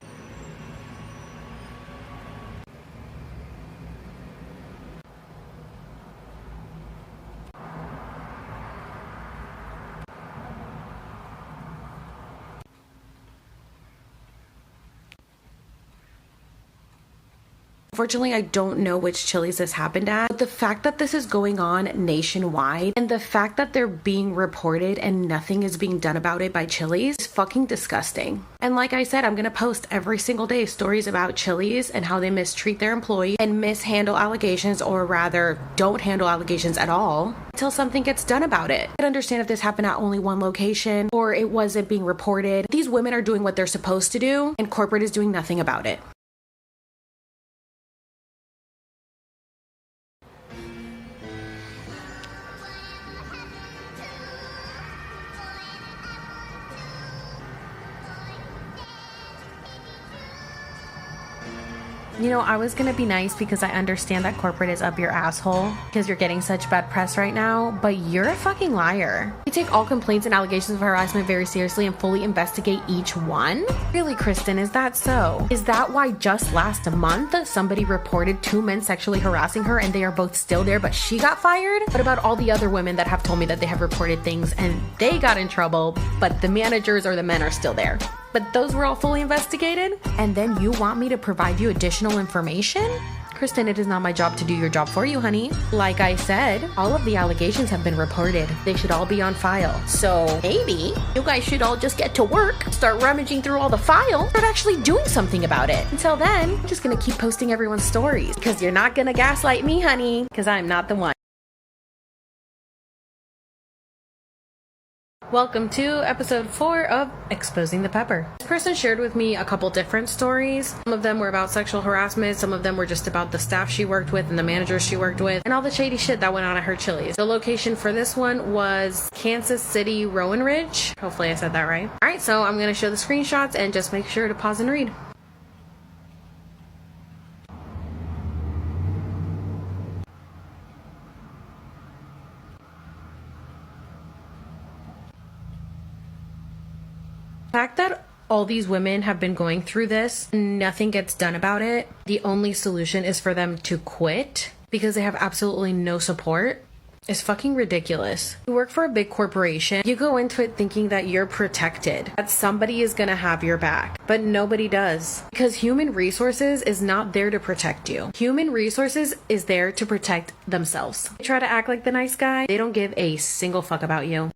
Unfortunately, I don't know which Chili's this happened at, but the fact that this is going on nationwide and the fact that they're being reported and nothing is being done about it by Chili's is fucking disgusting. And like I said, I'm gonna post every single day stories about Chili's and how they mistreat their employees and mishandle allegations, or rather don't handle allegations at all until something gets done about it. I can understand if this happened at only one location or it wasn't being reported. These women are doing what they're supposed to do and corporate is doing nothing about it. You know, I was gonna be nice because I understand that corporate is up your asshole because you're getting such bad press right now, but you're a fucking liar. You take all complaints and allegations of harassment very seriously and fully investigate each one? Really, Kristen, is that so? Is that why just last month somebody reported 2 men sexually harassing her and they are both still there, but she got fired? What about all the other women that have told me that they have reported things and they got in trouble, but the managers or the men are still there? But those were all fully investigated? And then you want me to provide you additional information? Kristen, it is not my job to do your job for you, honey. Like I said, all of the allegations have been reported. They should all be on file. So maybe you guys should all just get to work, start rummaging through all the files, start actually doing something about it. Until then, I'm just gonna keep posting everyone's stories because you're not gonna gaslight me, honey, because I'm not the one. Welcome to episode 4 of Exposing the Pepper. This person shared with me a couple different stories. Some of them were about sexual harassment, some of them were just about the staff she worked with and the managers she worked with, and all the shady shit that went on at her Chili's. The location for this one was Kansas City, Rowan Ridge. Hopefully I said that right. Alright, so I'm gonna show the screenshots and just make sure to pause and read. The fact that all these women have been going through this, nothing gets done about it. The only solution is for them to quit because they have absolutely no support is fucking ridiculous. You work for a big corporation, you go into it thinking that you're protected, that somebody is gonna have your back, but nobody does. Because human resources is not there to protect you. Human resources is there to protect themselves. They try to act like the nice guy, they don't give a single fuck about you.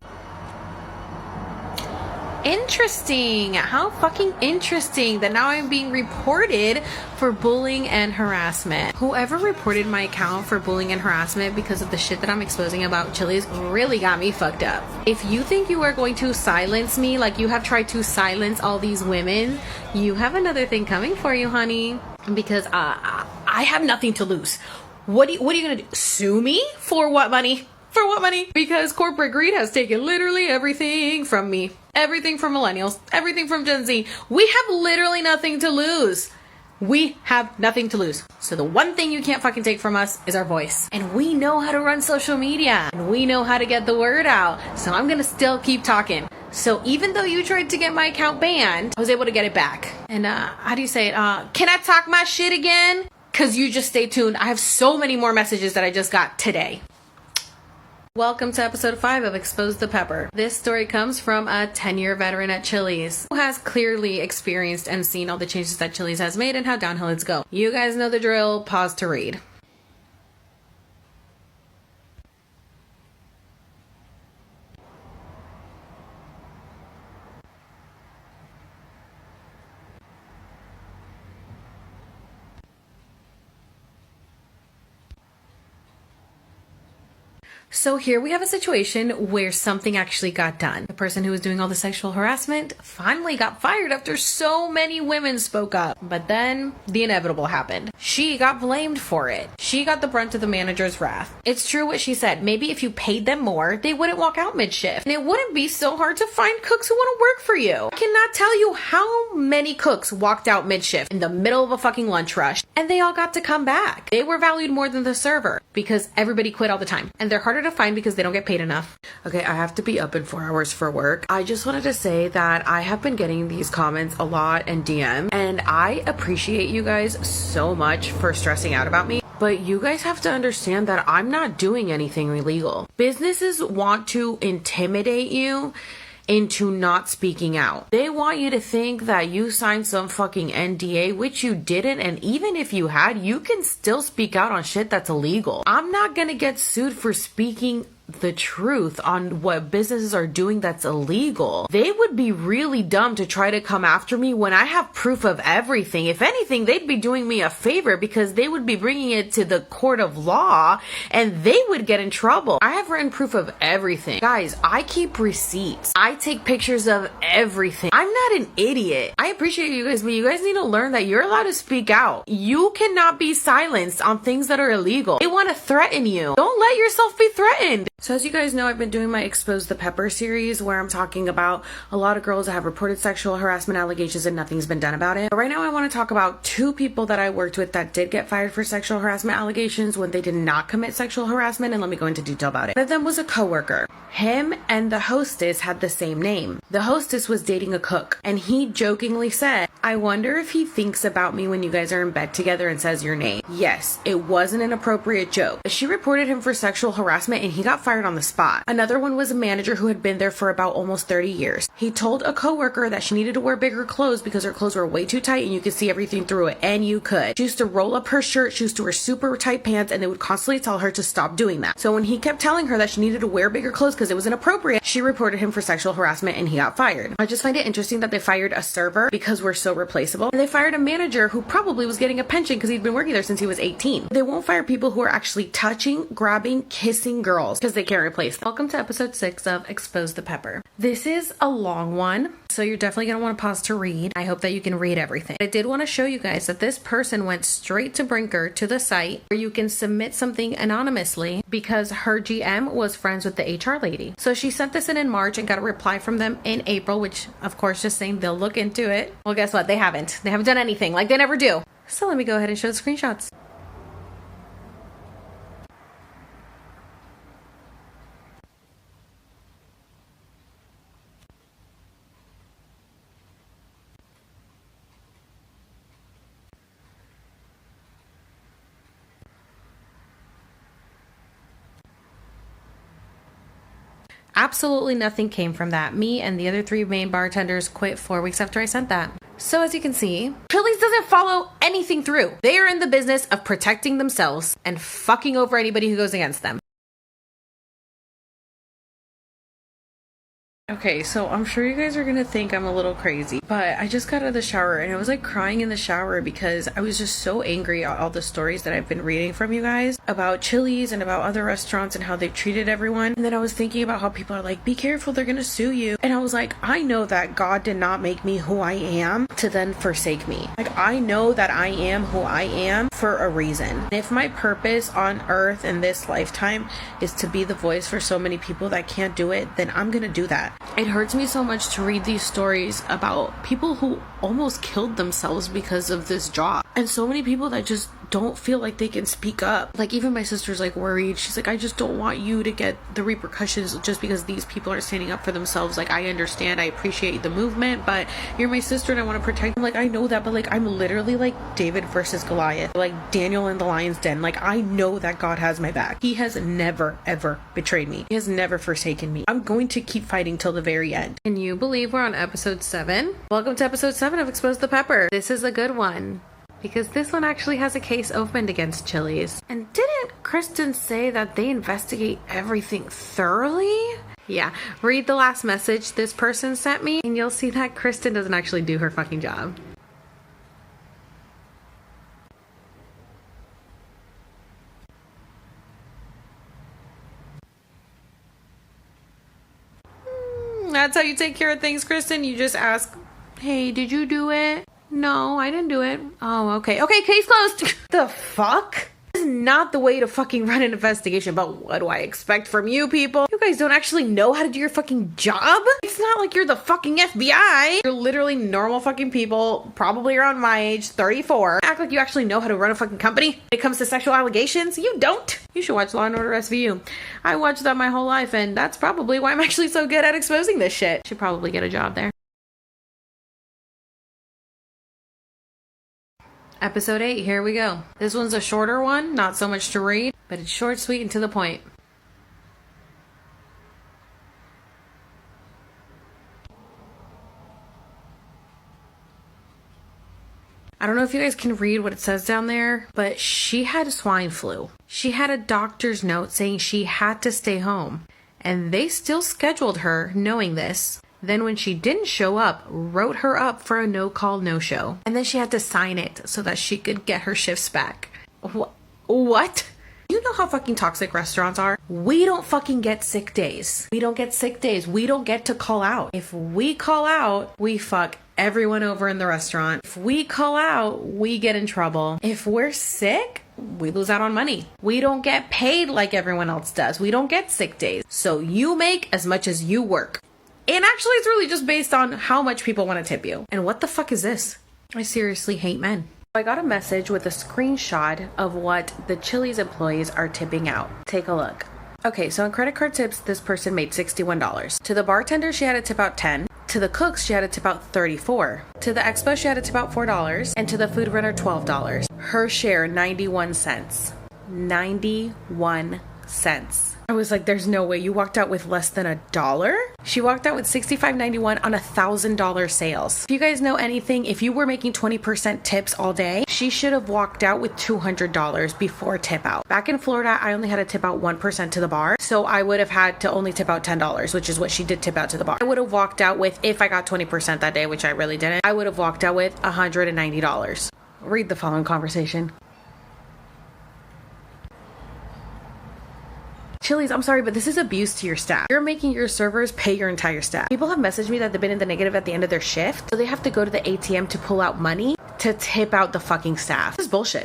Interesting. How fucking interesting that now I'm being reported for bullying and harassment. Whoever reported my account for bullying and harassment because of the shit that I'm exposing about Chili's really got me fucked up. If you think you are going to silence me like you have tried to silence all these women, you have another thing coming for you, honey. Because I have nothing to lose. What are you gonna do? Sue me? For what money? For what money? Because corporate greed has taken literally everything from me. Everything from millennials. Everything from Gen Z. We have literally nothing to lose. We have nothing to lose. So the one thing you can't fucking take from us is our voice. And we know how to run social media. And we know how to get the word out. So I'm gonna still keep talking. So even though you tried to get my account banned, I was able to get it back. And how do you say it? Can I talk my shit again? Cause you just stay tuned. I have so many more messages that I just got today. Welcome to episode 5 of Expose the Pepper. This story comes from a 10-year veteran at Chili's who has clearly experienced and seen all the changes that Chili's has made and how downhill it's go. You guys know the drill. Pause to read. So here we have a situation where something actually got done. The person who was doing all the sexual harassment finally got fired after so many women spoke up. But then the inevitable happened. She got blamed for it. She got the brunt of the manager's wrath. It's true what she said. Maybe if you paid them more, they wouldn't walk out mid-shift. And it wouldn't be so hard to find cooks who want to work for you. I cannot tell you how many cooks walked out mid-shift in the middle of a fucking lunch rush. And they all got to come back. They were valued more than the server because everybody quit all the time. And they're harder to find because they don't get paid enough. Okay, I have to be up in 4 hours for work. I just wanted to say that I have been getting these comments a lot and DM, and I appreciate you guys so much for stressing out about me. But you guys have to understand that I'm not doing anything illegal. Businesses want to intimidate you into not speaking out. They want you to think that you signed some fucking NDA, which you didn't, and even if you had, you can still speak out on shit that's illegal. I'm not gonna get sued for speaking the truth on what businesses are doing that's illegal. They would be really dumb to try to come after me when I have proof of everything. If anything, they'd be doing me a favor because they would be bringing it to the court of law and they would get in trouble. I have written proof of everything. Guys, I keep receipts. I take pictures of everything. I'm not an idiot. I appreciate you guys, but you guys need to learn that you're allowed to speak out. You cannot be silenced on things that are illegal. They want to threaten you. Don't let yourself be threatened. So as you guys know, I've been doing my Expose the Pepper series where I'm talking about a lot of girls that have reported sexual harassment allegations and nothing's been done about it. But right now I want to talk about 2 people that I worked with that did get fired for sexual harassment allegations when they did not commit sexual harassment, and let me go into detail about it. One of them was a coworker. Him and the hostess had the same name. The hostess was dating a cook, and he jokingly said, "I wonder if he thinks about me when you guys are in bed together and says your name." Yes, it was an inappropriate joke. She reported him for sexual harassment and he got fired on the spot. Another one was a manager who had been there for about almost 30 years. He told a coworker that she needed to wear bigger clothes because her clothes were way too tight and you could see everything through it, and you could. She used to roll up her shirt, she used to wear super tight pants, and they would constantly tell her to stop doing that. So when he kept telling her that she needed to wear bigger clothes because it was inappropriate, she reported him for sexual harassment and he got fired. I just find it interesting that they fired a server because we're so replaceable, and they fired a manager who probably was getting a pension because he'd been working there since he was 18. They won't fire people who are actually touching, grabbing, kissing girls because they can't replace them. Welcome to episode 6 of Expose the Pepper. This is a long one, so you're definitely going to want to pause to read. I hope that you can read everything. I did want to show you guys that this person went straight to Brinker, to the site where you can submit something anonymously because her GM was friends with the HR lady. So she sent this in March and got a reply from them in April, which of course just saying they'll look into it. Well, guess what? They haven't. They haven't done anything, like they never do. So let me go ahead and show the screenshots. Absolutely nothing came from that. Me and the other 3 main bartenders quit 4 weeks after I sent that. So as you can see, Chili's doesn't follow anything through. They are in the business of protecting themselves and fucking over anybody who goes against them. Okay, so I'm sure you guys are gonna think I'm a little crazy, but I just got out of the shower and I was like crying in the shower because I was just so angry at all the stories that I've been reading from you guys about Chili's and about other restaurants and how they've treated everyone. And then I was thinking about how people are like, be careful, they're gonna sue you. And I was like, I know that God did not make me who I am to then forsake me. Like, I know that I am who I am for a reason. And if my purpose on earth in this lifetime is to be the voice for so many people that can't do it, then I'm gonna do that. It hurts me so much to read these stories about people who almost killed themselves because of this job. And so many people that just don't feel like they can speak up. Like, even my sister's like worried. She's like, I just don't want you to get the repercussions just because these people are standing up for themselves. Like, I understand, I appreciate the movement, but you're my sister and I want to protect. I'm like, I know that, but like, I'm literally like David versus Goliath, like Daniel in the lion's den. Like, I know that God has my back. He has never ever betrayed me. He has never forsaken me. I'm going to keep fighting till the very end. Can you believe we're on episode 7? Welcome to episode 7 of Expose the Pepper. This is a good one, because this one actually has a case opened against Chili's. And didn't Kristen say that they investigate everything thoroughly? Yeah, read the last message this person sent me and you'll see that Kristen doesn't actually do her fucking job. That's how you take care of things, Kristen. You just ask, hey, did you do it? No, I didn't do it. Oh, okay. Okay, case closed. The fuck? This is not the way to fucking run an investigation, but what do I expect from you people? You guys don't actually know how to do your fucking job? It's not like you're the fucking FBI. You're literally normal fucking people, probably around my age, 34. Act like you actually know how to run a fucking company. When it comes to sexual allegations, you don't. You should watch Law & Order SVU. I watched that my whole life, and that's probably why I'm actually so good at exposing this shit. Should probably get a job there. Episode 8, here we go. This one's a shorter one, not so much to read, but it's short, sweet, and to the point. I don't know if you guys can read what it says down there, but she had swine flu. She had a doctor's note saying she had to stay home, and they still scheduled her knowing this. Then when she didn't show up, wrote her up for a no-call, no-show. And then she had to sign it so that she could get her shifts back. What? You know how fucking toxic restaurants are? We don't fucking get sick days. We don't get sick days. We don't get to call out. If we call out, we fuck everyone over in the restaurant. If we call out, we get in trouble. If we're sick, we lose out on money. We don't get paid like everyone else does. We don't get sick days. So you make as much as you work. And actually, it's really just based on how much people want to tip you. And what the fuck is this? I seriously hate men. I got a message with a screenshot of what the Chili's employees are tipping out. Take a look. Okay, so on credit card tips, this person made $61. To the bartender, she had to tip out $10. To the cooks, she had to tip out $34. To the expo, she had to tip out $4. And to the food runner, $12. Her share, 91 cents. 91 cents. I was like, there's no way you walked out with less than $1. She walked out with $65.91 on $1,000 sales. If you guys know anything, if you were making 20% tips all day, she should have walked out with $200 before tip out. Back in Florida, I only had to tip out 1% to the bar. So I would have had to only tip out $10, which is what she did tip out to the bar. I would have walked out with, if I got 20% that day, which I really didn't, I would have walked out with $190. Read the following conversation. Chili's, I'm sorry, but this is abuse to your staff. You're making your servers pay your entire staff. People have messaged me that they've been in the negative at the end of their shift, so they have to go to the ATM to pull out money to tip out the fucking staff. This is bullshit.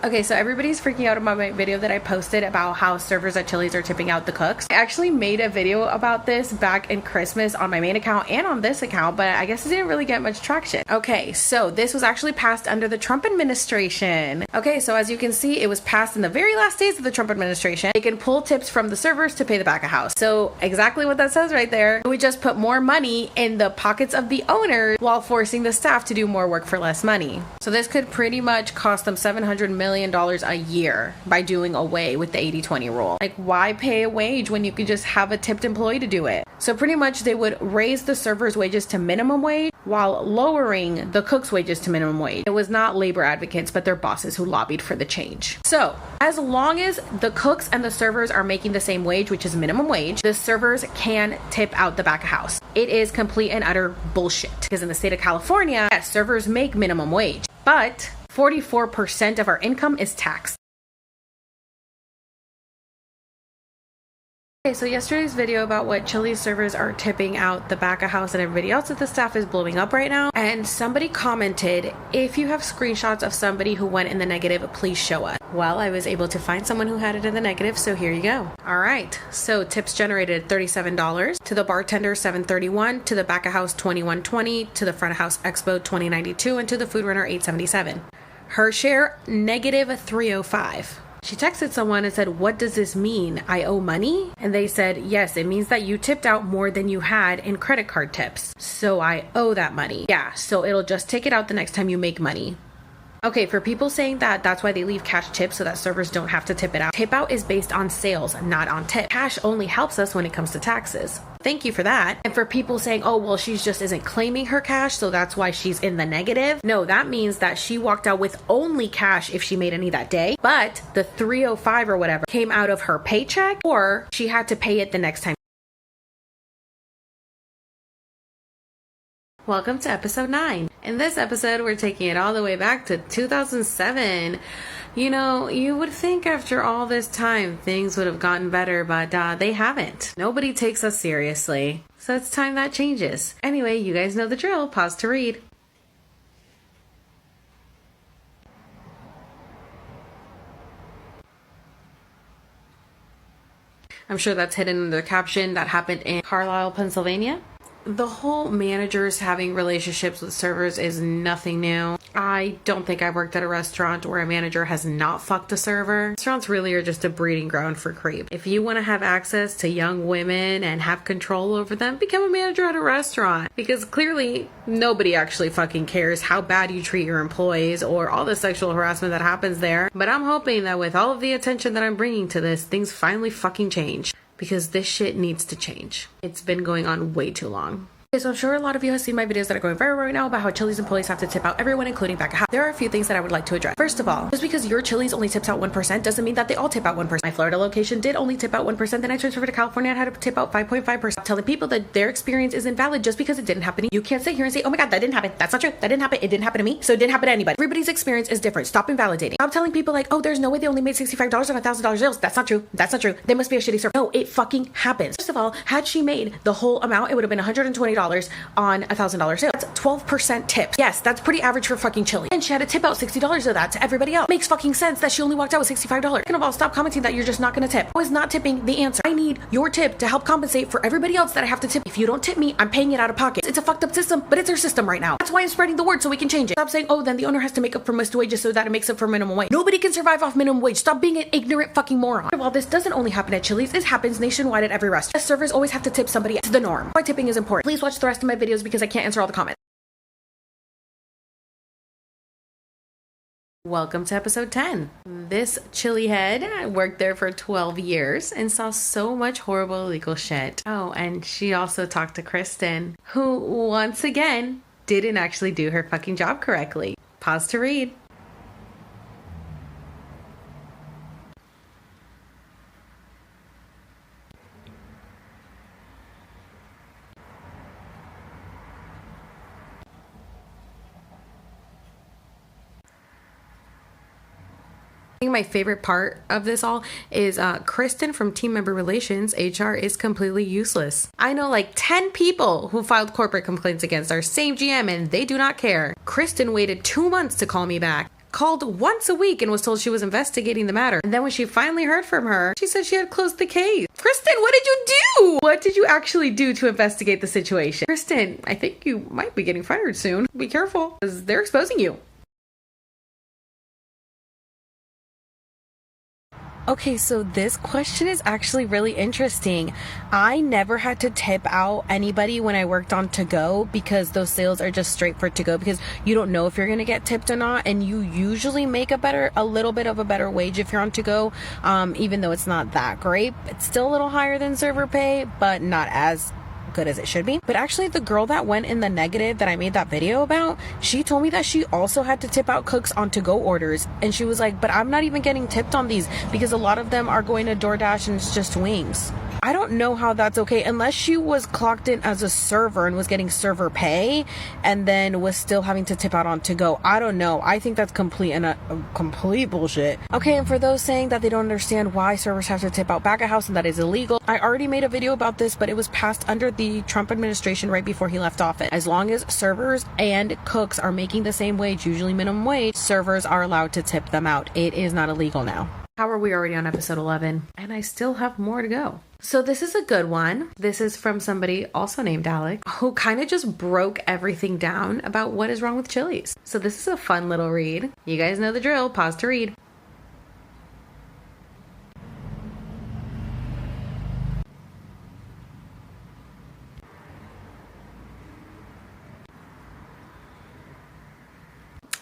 Okay, so everybody's freaking out about my video that I posted about how servers at Chili's are tipping out the cooks. I actually made a video about this back in Christmas on my main account and on this account, but I guess it didn't really get much traction. Okay, so this was actually passed under the Trump administration. Okay, so as you can see, it was passed in the very last days of the Trump administration. They can pull tips from the servers to pay the back of house. So exactly what that says right there. We just put more money in the pockets of the owners while forcing the staff to do more work for less money. So this could pretty much cost them $700 million a year by doing away with the 80-20 rule. Like, why pay a wage when you could just have a tipped employee to do it? So pretty much they would raise the servers' wages to minimum wage while lowering the cooks' wages to minimum wage. It was not labor advocates, but their bosses who lobbied for the change. So as long as the cooks and the servers are making the same wage, which is minimum wage, the servers can tip out the back of house. It is complete and utter bullshit, because in the state of California, servers make minimum wage, but 44% of our income is taxed. Okay, so yesterday's video about what Chili's servers are tipping out the back of house and everybody else at the staff is blowing up right now. And somebody commented, if you have screenshots of somebody who went in the negative, please show us. Well, I was able to find someone who had it in the negative, so here you go. All right, so tips generated $37, to the bartender $731, to the back of house $21.20, to the front of house expo $20.92, and to the food runner $877. Her share, negative $305. She texted someone and said, what does this mean? I owe money? And they said, yes, it means that you tipped out more than you had in credit card tips. So I owe that money. Yeah, so it'll just take it out the next time you make money. Okay, for people saying that that's why they leave cash tips so that servers don't have to tip it out. Tip out is based on sales, not on tip. Cash only helps us when it comes to taxes. Thank you for that. And for people saying, oh, well, she just isn't claiming her cash, so that's why she's in the negative. No, that means that she walked out with only cash if she made any that day, but the $305 or whatever came out of her paycheck, or she had to pay it the next time. Welcome to episode 9. In this episode, we're taking it all the way back to 2007. You know, you would think after all this time, things would have gotten better, but they haven't. Nobody takes us seriously. So it's time that changes. Anyway, you guys know the drill. Pause to read. I'm sure that's hidden in the caption that happened in Carlisle, Pennsylvania. The whole managers having relationships with servers is nothing new. I don't think I've worked at a restaurant where a manager has not fucked a server. Restaurants really are just a breeding ground for creep. If you want to have access to young women and have control over them, become a manager at a restaurant. Because clearly nobody actually fucking cares how bad you treat your employees or all the sexual harassment that happens there. But I'm hoping that with all of the attention that I'm bringing to this, things finally fucking change. Because this shit needs to change. It's been going on way too long. Okay, so I'm sure a lot of you have seen my videos that are going viral right now about how Chili's employees have to tip out everyone, including back of house. There are a few things that I would like to address. First of all, just because your Chili's only tips out 1% doesn't mean that they all tip out 1%. My Florida location did only tip out 1%. Then I transferred to California and had to tip out 5.5%. Telling people that their experience isn't valid just because it didn't happen to you. You can't sit here and say, oh my God, that didn't happen. That's not true. That didn't happen. It didn't happen to me. So it didn't happen to anybody. Everybody's experience is different. Stop invalidating. Stop telling people like, oh, there's no way they only made $65 on $1,000 sales. That's not true. That's not true. They must be a shitty server. No, it fucking happens. First of all, had she made the whole amount, it would have been $120 on $1,000 sale. That's 12% tip. Yes, that's pretty average for fucking Chili. And she had to tip out $60 of that to everybody else. Makes fucking sense that she only walked out with $65. Second of all, stop commenting that you're just not gonna tip. I was not tipping the answer. I need your tip to help compensate for everybody else that I have to tip. If you don't tip me, I'm paying it out of pocket. It's a fucked up system, but it's our system right now. That's why I'm spreading the word so we can change it. Stop saying, oh, then the owner has to make up for missed wages so that it makes up for minimum wage. Nobody can survive off minimum wage. Stop being an ignorant fucking moron. While this doesn't only happen at Chili's, it happens nationwide at every restaurant. Servers always have to tip somebody. It's the norm. Why tipping is important. Please watch the rest of my videos because I can't answer all the comments. Welcome to episode 10. This chili head worked there for 12 years and saw so much horrible illegal shit. Oh, and she also talked to Kristen, who once again didn't actually do her fucking job correctly. Pause to read. My favorite part of this all is Kristen from Team Member Relations HR is completely useless. I know like 10 people who filed corporate complaints against our same GM and they do not care. Kristen waited 2 months to call me back. Called once a week and was told she was investigating the matter. And then when she finally heard from her, she said she had closed the case. Kristen, what did you do? What did you actually do to investigate the situation? Kristen, I think you might be getting fired soon. Be careful, because they're exposing you. Okay, so this question is actually really interesting. I never had to tip out anybody when I worked on to go because those sales are just straight for to go because you don't know if you're gonna get tipped or not, and you usually make a little bit of a better wage if you're on to go, even though it's not that great. It's still a little higher than server pay, but not as good as it should be. But actually the girl that went in the negative that I made that video about, she told me that she also had to tip out cooks on to-go orders, and she was like, but I'm not even getting tipped on these because a lot of them are going to DoorDash and it's just wings. I don't know how that's okay unless she was clocked in as a server and was getting server pay and then was still having to tip out on to go. I don't know. I think that's complete bullshit. Okay, and for those saying that they don't understand why servers have to tip out back of house and that is illegal, I already made a video about this, but it was passed under the Trump administration right before he left office. As long as servers and cooks are making the same wage, usually minimum wage, servers are allowed to tip them out. It is not illegal now. How are we already on episode 11? And I still have more to go. So this is a good one. This is from somebody also named Alex who kind of just broke everything down about what is wrong with Chili's. So this is a fun little read. You guys know the drill. Pause to read.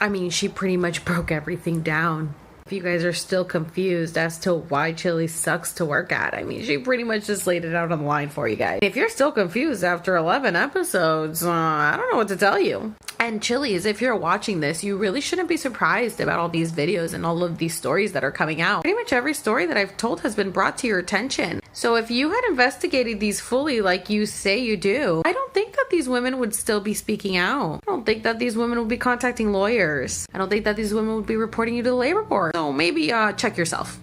I mean, she pretty much broke everything down. If you guys are still confused as to why Chili sucks to work at, I mean, she pretty much just laid it out on the line for you guys. If you're still confused after 11 episodes, I don't know what to tell you. And Chili's, if you're watching this, you really shouldn't be surprised about all these videos and all of these stories that are coming out. Pretty much every story that I've told has been brought to your attention. So if you had investigated these fully like you say you do, I don't think that these women would still be speaking out. I don't think that these women would be contacting lawyers. I don't think that these women would be reporting you to the labor board. So maybe check yourself.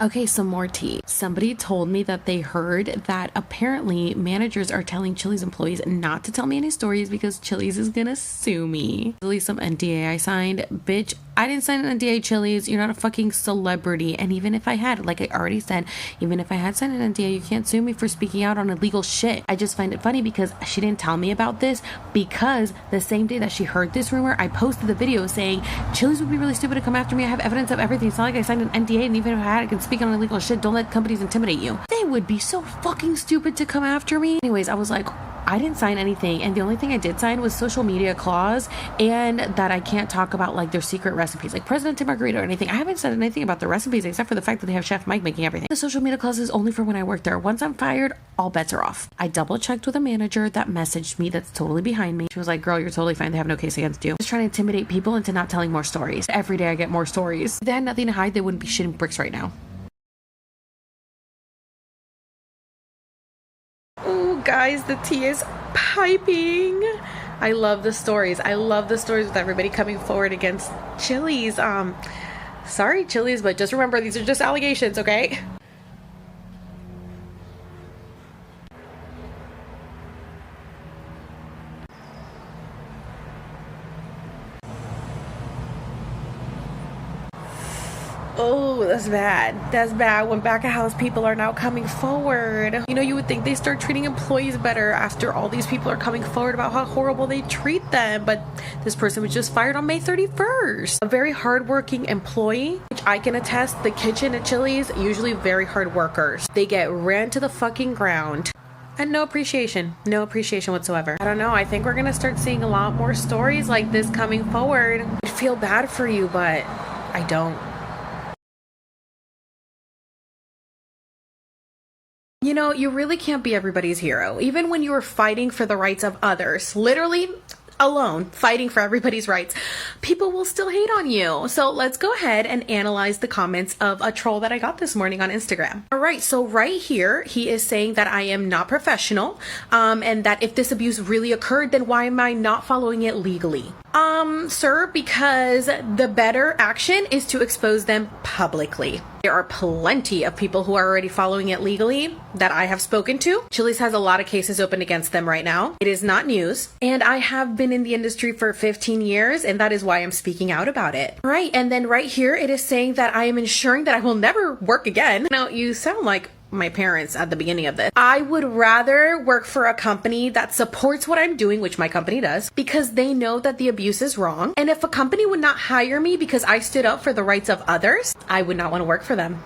Okay, some more tea. Somebody told me that they heard that apparently managers are telling Chili's employees not to tell me any stories because Chili's is gonna sue me. At least some NDA I signed. Bitch, I didn't sign an NDA, Chili's. You're not a fucking celebrity. And even if I had, like I already said, even if I had signed an NDA, you can't sue me for speaking out on illegal shit. I just find it funny because she didn't tell me about this because the same day that she heard this rumor, I posted the video saying Chili's would be really stupid to come after me. I have evidence of everything. It's not like I signed an NDA, and even if I had, I can speak on illegal shit. Don't let companies intimidate you. They would be so fucking stupid to come after me. Anyways, I was like, I didn't sign anything, and the only thing I did sign was social media clause and that I can't talk about like their secret recipes, like Presidente Margarita or anything. I haven't said anything about the recipes except for the fact that they have Chef Mike making everything. The social media clause is only for when I work there. Once I'm fired, all bets are off. I double checked with a manager that messaged me that's totally behind me. She was like, girl, you're totally fine. They have no case against you. Just trying to intimidate people into not telling more stories. Every day I get more stories. If they had nothing to hide, they wouldn't be shitting bricks right now. Oh, guys, the tea is piping. I love the stories. I love the stories with everybody coming forward against Chili's. Sorry, Chili's, but just remember, these are just allegations, okay? Oh, that's bad. That's bad when back of house people are now coming forward. You know, you would think they start treating employees better after all these people are coming forward about how horrible they treat them. But this person was just fired on May 31st. A very hardworking employee, which I can attest, the kitchen at Chili's, usually very hard workers. They get ran to the fucking ground. And no appreciation whatsoever. I don't know. I think we're going to start seeing a lot more stories like this coming forward. I feel bad for you, but I don't. You know, you really can't be everybody's hero. Even when you are fighting for the rights of others, literally alone, fighting for everybody's rights, people will still hate on you. So let's go ahead and analyze the comments of a troll that I got this morning on Instagram. All right, so right here, he is saying that I am not professional, and that if this abuse really occurred, then why am I not following it legally? Sir, because the better action is to expose them publicly. There are plenty of people who are already following it legally that I have spoken to. Chili's has a lot of cases open against them right now. It is not news. And I have been in the industry for 15 years, and that is why I'm speaking out about it. Right, and then right here, it is saying that I am ensuring that I will never work again. Now, you sound like my parents at the beginning of this. I would rather work for a company that supports what I'm doing, which my company does, because they know that the abuse is wrong. And if a company would not hire me because I stood up for the rights of others, I would not want to work for them.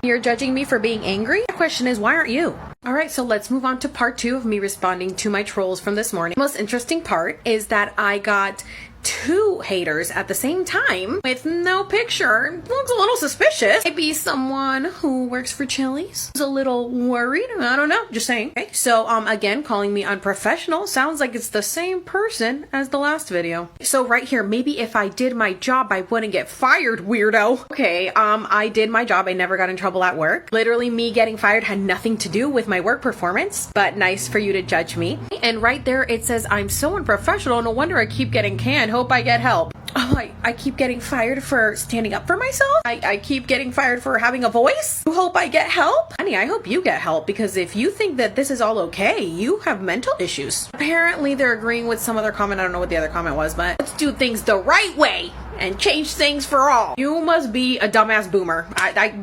You're judging me for being angry? The question is, why aren't you? All right, so let's move on to part 2 of me responding to my trolls from this morning. The most interesting part is that I got 2 haters at the same time with no picture. Looks a little suspicious. Maybe someone who works for Chili's is a little worried. I don't know. Just saying. Okay. So again, calling me unprofessional sounds like it's the same person as the last video. So right here, maybe if I did my job, I wouldn't get fired, weirdo. Okay. I did my job. I never got in trouble at work. Literally, me getting fired had nothing to do with my work performance, but nice for you to judge me. And right there, it says I'm so unprofessional. No wonder I keep getting canned. Hope I get help. Oh, I keep getting fired for standing up for myself. I keep getting fired for having a voice. You hope I get help? Honey, I hope you get help, because if you think that this is all okay, you have mental issues. Apparently, they're agreeing with some other comment. I don't know what the other comment was, but let's do things the right way and change things for all. You must be a dumbass boomer.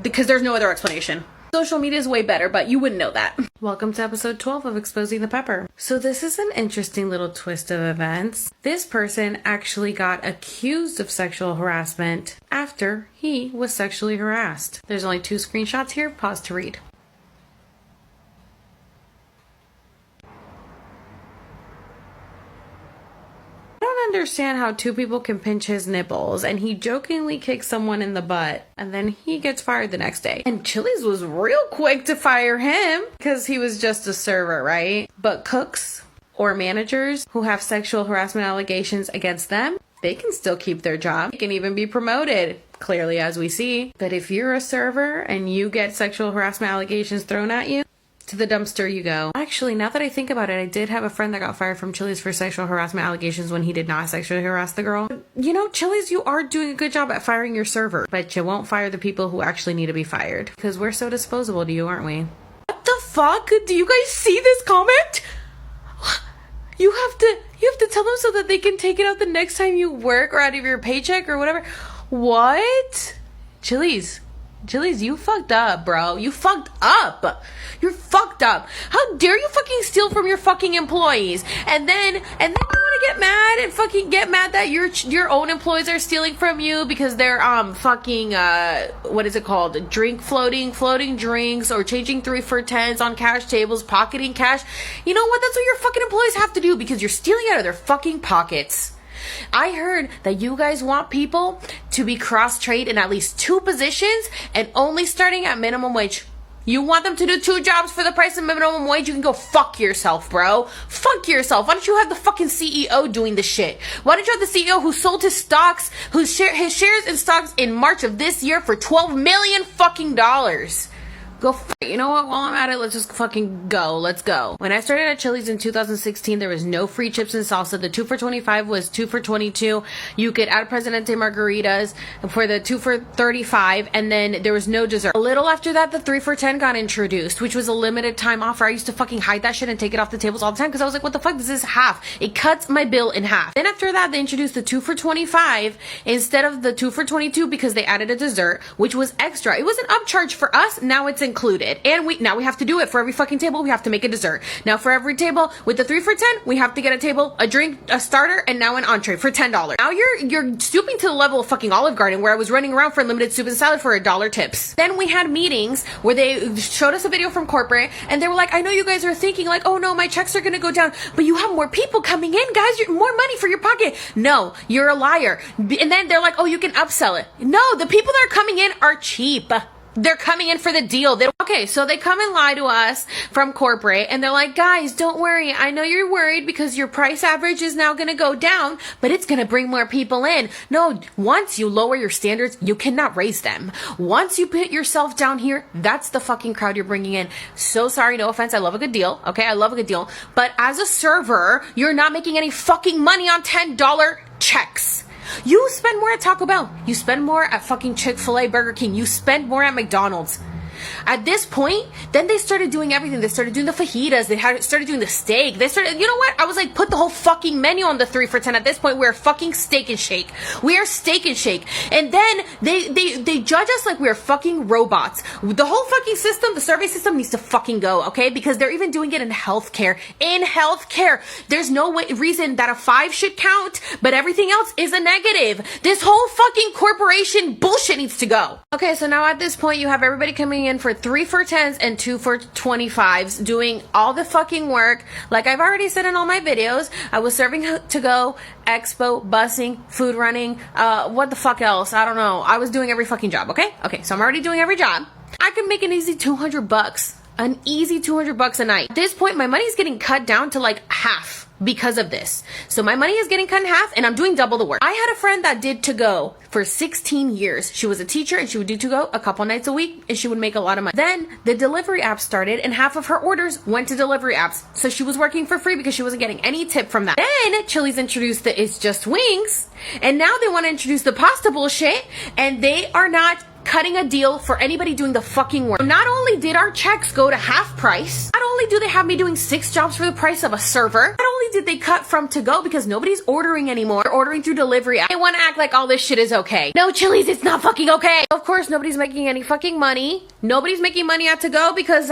Because there's no other explanation. Social media is way better, but you wouldn't know that. Welcome to episode 12 of Exposing the Pepper. So this is an interesting little twist of events. This person actually got accused of sexual harassment after he was sexually harassed. There's only 2 screenshots here. Pause to read. I don't understand how 2 people can pinch his nipples and he jokingly kicks someone in the butt and then he gets fired the next day. And Chili's was real quick to fire him because he was just a server, right? But cooks or managers who have sexual harassment allegations against them, they can still keep their job. They can even be promoted, clearly, as we see. But if you're a server and you get sexual harassment allegations thrown at you, to the dumpster you go. Actually, now that I think about it, I did have a friend that got fired from Chili's for sexual harassment allegations when he did not sexually harass the girl. You know, Chili's, you are doing a good job at firing your server, but you won't fire the people who actually need to be fired. Because we're so disposable to you, aren't we? What the fuck? Do you guys see this comment? You have to tell them so that they can take it out the next time you work or out of your paycheck or whatever. What? Chili's, Chili's, you fucked up, bro. You fucked up. You're fucked up. How dare you fucking steal from your fucking employees? And then you want to get mad and fucking get mad that your own employees are stealing from you because they're fucking what is it called? Floating drinks, or changing 3 for 10s on cash tables, pocketing cash. You know what? That's what your fucking employees have to do because you're stealing out of their fucking pockets. I heard that you guys want people to be cross-trained in at least 2 positions and only starting at minimum wage. You want them to do 2 jobs for the price of minimum wage? You can go fuck yourself, bro. Fuck yourself. Why don't you have the fucking CEO doing the shit? Why don't you have the CEO who sold his stocks, his shares in stocks in March of this year for $12 million fucking dollars? You know what? While I'm at it, let's just fucking go. Let's go. When I started at Chili's in 2016, there was no free chips and salsa. The 2 for $25 was 2 for $22. You could add Presidente margaritas for the 2 for $35, and then there was no dessert. A little after that, the 3 for $10 got introduced, which was a limited time offer. I used to fucking hide that shit and take it off the tables all the time because I was like, what the fuck? This is half. It cuts my bill in half. Then after that, they introduced the 2 for $25 instead of the 2 for $22 because they added a dessert, which was extra. It was an upcharge for us. Now it's included, and now we have to do it for every fucking table. We have to make a dessert. Now for every table with the 3 for $10, we have to get a table, a drink, a starter, and now an entree for $10. Now you're stooping to the level of fucking Olive Garden, where I was running around for limited soup and salad for $1 tips. Then we had meetings where they showed us a video from corporate, and they were like, I know you guys are thinking like, oh no, my checks are gonna go down, but you have more people coming in, guys. You're more money for your pocket. No, you're a liar. And then they're like, oh, you can upsell it. No, the people that are coming in are cheap. They're coming in for the deal. Okay, so they come and lie to us from corporate, and they're like, guys, don't worry. I know you're worried because your price average is now going to go down, but it's going to bring more people in. No, once you lower your standards, you cannot raise them. Once you put yourself down here, that's the fucking crowd you're bringing in. So sorry, no offense. I love a good deal. Okay, I love a good deal. But as a server, you're not making any fucking money on $10 checks. You spend more at Taco Bell. You spend more at fucking Chick-fil-A, Burger King. You spend more at McDonald's. At this point, then they started doing everything. They started doing the fajitas. They started doing the steak. They started, you know what? I was like, put the whole fucking menu on the 3 for $10. At this point, we're fucking Steak and Shake. We are Steak and Shake. And then they judge us like we're fucking robots. The whole fucking system, the survey system needs to fucking go, okay? Because they're even doing it in healthcare. In healthcare, there's no reason that a 5 should count, but everything else is a negative. This whole fucking corporation bullshit needs to go. Okay, so now at this point, you have everybody coming in for 3 for $10s and 2 for $25s, doing all the fucking work. Like I've already said in all my videos, I was serving to go, expo, busing, food running, what the fuck else? I don't know. I was doing every fucking job, okay? Okay, so I'm already doing every job. I can make an easy $200. An easy $200 a night. At this point, my money's getting cut down to like half because of this. So my money is getting cut in half, and I'm doing double the work. I had a friend that did to-go for 16 years. She was a teacher, and she would do to-go a couple nights a week, and she would make a lot of money. Then the delivery app started, and half of her orders went to delivery apps. So she was working for free because she wasn't getting any tip from that. Then Chili's introduced the It's Just Wings, and now they want to introduce the pasta bullshit, and they are not cutting a deal for anybody doing the fucking work. Not only did our checks go to half price, not only do they have me doing 6 jobs for the price of a server, not only did they cut from to go because nobody's ordering anymore, they're ordering through delivery. They want to act like all this shit is okay. No, Chili's, it's not fucking okay. Of course, nobody's making any fucking money. Nobody's making money at to go because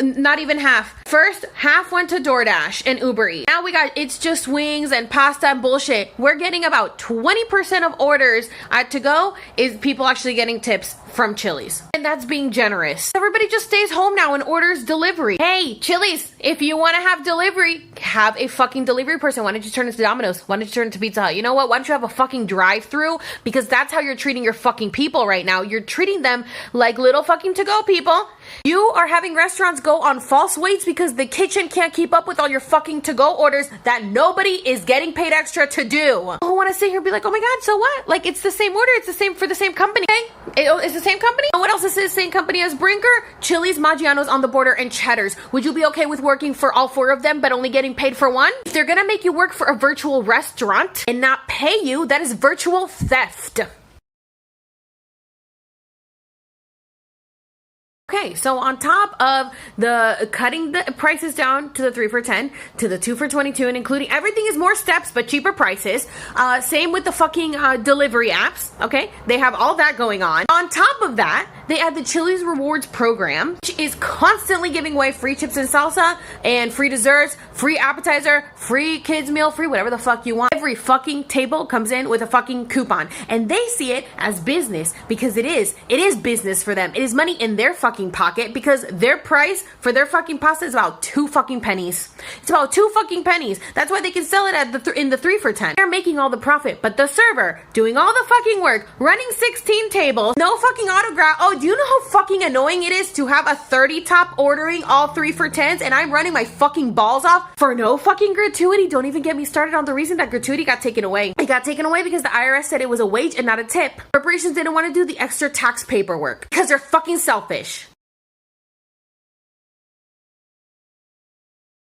not even half. First, half went to DoorDash and Uber Eats. Now we got It's Just Wings and pasta and bullshit. We're getting about 20% of orders at to go is people actually getting tips from Chili's. And that's being generous. Everybody just stays home now and orders delivery. Hey, Chili's, if you want to have delivery, have a fucking delivery person. Why don't you turn it to Domino's? Why don't you turn it to Pizza Hut? You know what? Why don't you have a fucking drive-through? Because that's how you're treating your fucking people right now. You're treating them like little fucking to-go people. You are having restaurants go on false waits because the kitchen can't keep up with all your fucking to-go orders that nobody is getting paid extra to do. I want to sit here and be like, oh my God, so what? Like, it's the same order. It's the same for the same company. Okay? It's the same company. And what else is the same company as Brinker? Chili's, Maggiano's on the border, and Cheddar's. Would you be okay with working for all 4 of them but only getting paid for one? If they're gonna make you work for a virtual restaurant and not pay you, that is virtual theft. Okay, so on top of the cutting the prices down to the 3 for 10, to the 2 for 22, and including everything is more steps but cheaper prices. Same with the fucking delivery apps, okay? They have all that going on. On top of that, they add the Chili's Rewards program, which is constantly giving away free chips and salsa, and free desserts, free appetizer, free kids meal, free whatever the fuck you want. Every fucking table comes in with a fucking coupon, and they see it as business because it is business for them. It is money in their fucking pocket because their price for their fucking pasta is about 2 fucking pennies. It's about 2 fucking pennies. That's why they can sell it at in the 3 for 10. They're making all the profit, but the server doing all the fucking work, running 16 tables, no fucking autograph. Oh, do you know how fucking annoying it is to have a 30 top ordering all 3 for 10s and I'm running my fucking balls off for no fucking gratuity? Don't even get me started on the reason that gratuity got taken away. It got taken away because the IRS said it was a wage and not a tip. Corporations didn't want to do the extra tax paperwork because they're fucking selfish.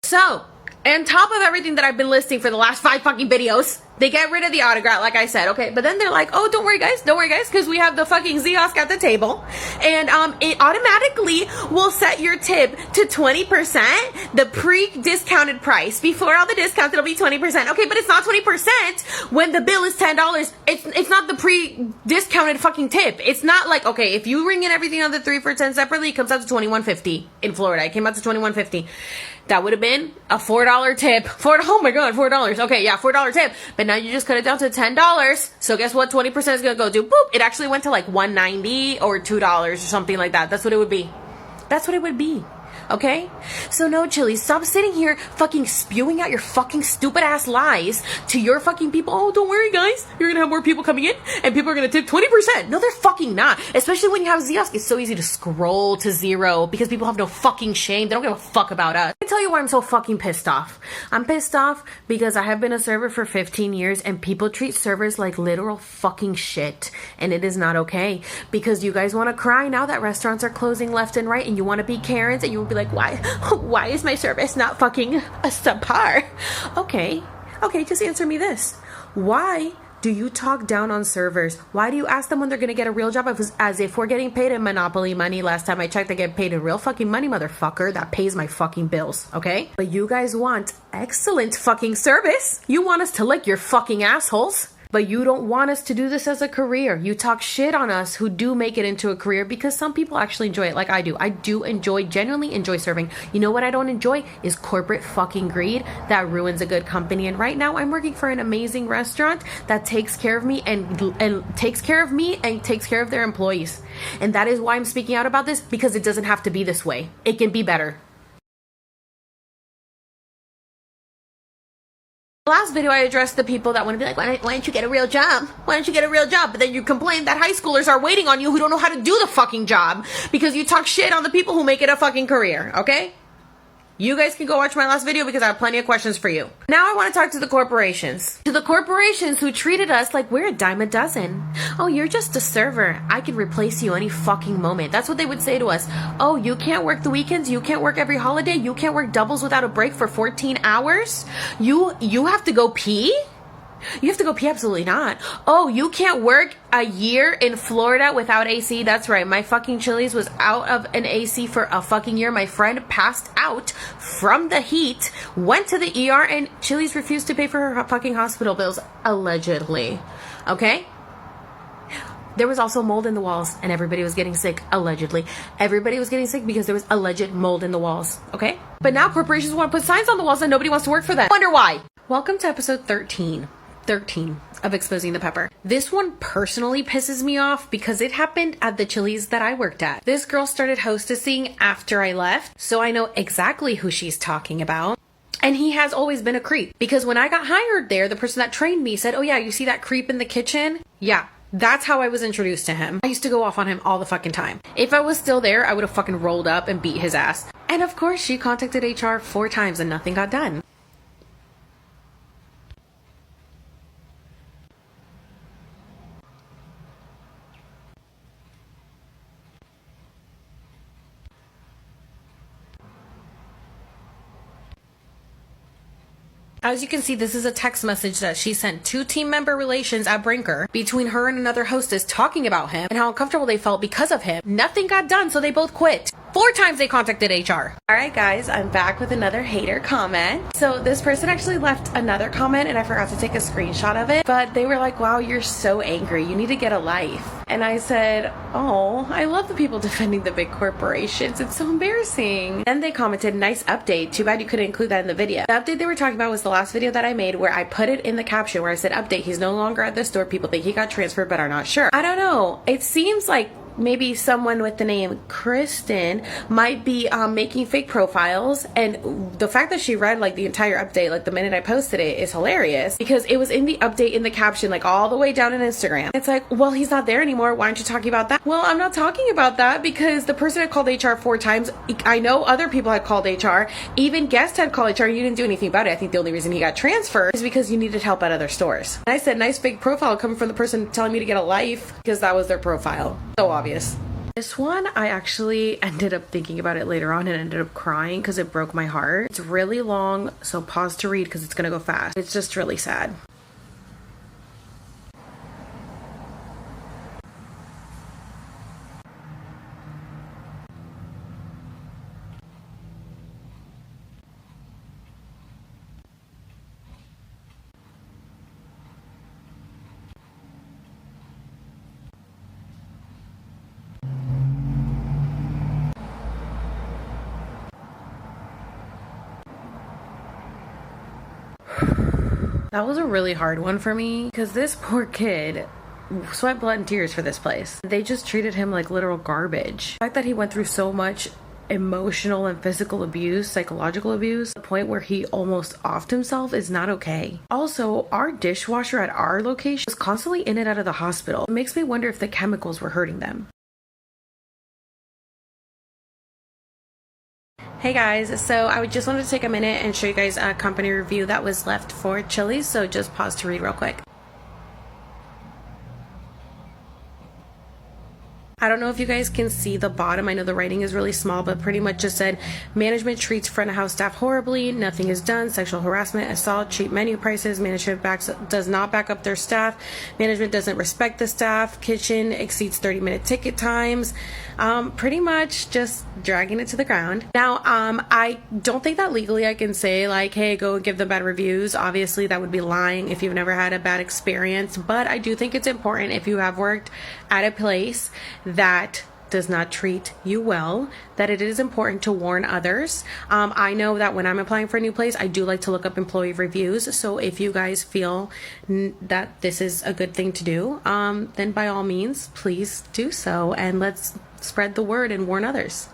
So, on top of everything that I've been listing for the last 5 fucking videos, they get rid of the autograph, like I said, okay? But then they're like, oh, don't worry, guys, because we have the fucking Ziosk at the table. And it automatically will set your tip to 20%, the pre-discounted price. Before all the discounts, it'll be 20%. Okay, but it's not 20% when the bill is $10. It's not the pre-discounted fucking tip. It's not like, okay, if you ring in everything on the 3 for 10 separately, it comes out to $21.50 in Florida. It came out to $21.50. That would have been a $4 tip. Oh my god, $4. Okay, yeah, $4 tip. But now you just cut it down to $10. So guess what? 20% is gonna go do? Boop. It actually went to like $1.90 or $2 or something like that. That's what it would be. That's what it would be. Okay? So no, Chili's, stop sitting here fucking spewing out your fucking stupid ass lies to your fucking people. Oh, don't worry, guys. You're gonna have more people coming in and people are gonna tip 20%. No, they're fucking not. Especially when you have Ziosk. It's so easy to scroll to 0 because people have no fucking shame. They don't give a fuck about us. Let me tell you why I'm so fucking pissed off. I'm pissed off because I have been a server for 15 years and people treat servers like literal fucking shit. And it is not okay. Because you guys want to cry now that restaurants are closing left and right and you want to be Karens and you will be like, why is my service not fucking a subpar? Okay, just answer me this. Why do you talk down on servers? Why do you ask them when they're gonna get a real job as if we're getting paid in Monopoly money? Last time I checked, I get paid in real fucking money, motherfucker. That pays my fucking bills, okay? But you guys want excellent fucking service. You want us to lick your fucking assholes. But you don't want us to do this as a career. You talk shit on us who do make it into a career because some people actually enjoy it like I do. I do genuinely enjoy serving. You know what I don't enjoy is corporate fucking greed that ruins a good company. And right now I'm working for an amazing restaurant that takes care of me and takes care of their employees. And that is why I'm speaking out about this, because it doesn't have to be this way. It can be better. Last video, I addressed the people that want to be like, why don't you get a real job? Why don't you get a real job? But then you complain that high schoolers are waiting on you who don't know how to do the fucking job because you talk shit on the people who make it a fucking career, okay? You guys can go watch my last video because I have plenty of questions for you. Now I want to talk to the corporations. To the corporations who treated us like we're a dime a dozen. Oh, you're just a server. I can replace you any fucking moment. That's what they would say to us. Oh, you can't work the weekends. You can't work every holiday. You can't work doubles without a break for 14 hours. You have to go pee? You have to go pee? Absolutely not. Oh, you can't work a year in Florida without AC? That's right. My fucking Chili's was out of an AC for a fucking year. My friend passed out from the heat, went to the ER, and Chili's refused to pay for her fucking hospital bills, allegedly. Okay? There was also mold in the walls, and everybody was getting sick, allegedly. Everybody was getting sick because there was alleged mold in the walls, okay? But now corporations want to put signs on the walls and nobody wants to work for them. Wonder why? Welcome to episode 13 of Exposing the Pepper. This one personally pisses me off because it happened at the Chili's that I worked at. This girl started hostessing after I left, so I know exactly who she's talking about. And he has always been a creep because when I got hired there, the person that trained me said, oh yeah, you see that creep in the kitchen? Yeah. That's how I was introduced to him. I used to go off on him all the fucking time. If I was still there, I would have fucking rolled up and beat his ass. And of course, she contacted HR 4 times and nothing got done. As you can see, this is a text message that she sent to team member relations at Brinker between her and another hostess talking about him and how uncomfortable they felt because of him. Nothing got done, so they both quit. 4 times they contacted HR. Alright guys, I'm back with another hater comment. So this person actually left another comment and I forgot to take a screenshot of it, but they were like, wow, you're so angry. You need to get a life. And I said, oh, I love the people defending the big corporations. It's so embarrassing. Then they commented, nice update. Too bad you couldn't include that in the video. The update they were talking about was the last video that I made where I put it in the caption where I said, update, he's no longer at the store. People think he got transferred but are not sure. I don't know. It seems like maybe someone with the name Kristen might be making fake profiles, and the fact that she read like the entire update like the minute I posted it is hilarious because it was in the update in the caption like all the way down in Instagram. It's like, well, he's not there anymore, why aren't you talking about that? Well, I'm not talking about that because the person had called HR 4 times. I know other people had called HR, even guests had called HR. You didn't do anything about it. I think the only reason he got transferred is because you needed help at other stores. And I said, nice fake profile coming from the person telling me to get a life because that was their profile. So obvious. This one, I actually ended up thinking about it later on and ended up crying because it broke my heart. It's really long, so pause to read because it's gonna go fast. It's just really sad. That was a really hard one for me because this poor kid sweat, blood, and tears for this place. They just treated him like literal garbage. The fact that he went through so much emotional and physical abuse, psychological abuse, to the point where he almost offed himself is not okay. Also, our dishwasher at our location was constantly in and out of the hospital. It makes me wonder if the chemicals were hurting them. Hey guys, so I just wanted to take a minute and show you guys a company review that was left for Chili's, so just pause to read real quick. I don't know if you guys can see the bottom. I know the writing is really small, but pretty much just said, management treats front of house staff horribly, nothing is done, sexual harassment, assault, cheap menu prices, management does not back up their staff, management doesn't respect the staff, kitchen exceeds 30-minute ticket times, pretty much just dragging it to the ground. Now, I don't think that legally I can say like, hey, go give them bad reviews. Obviously, that would be lying if you've never had a bad experience, but I do think it's important if you have worked at a place that does not treat you well, that it is important to warn others. I know that when I'm applying for a new place, I do like to look up employee reviews. So if you guys feel that this is a good thing to do, then by all means, please do so. And let's spread the word and warn others.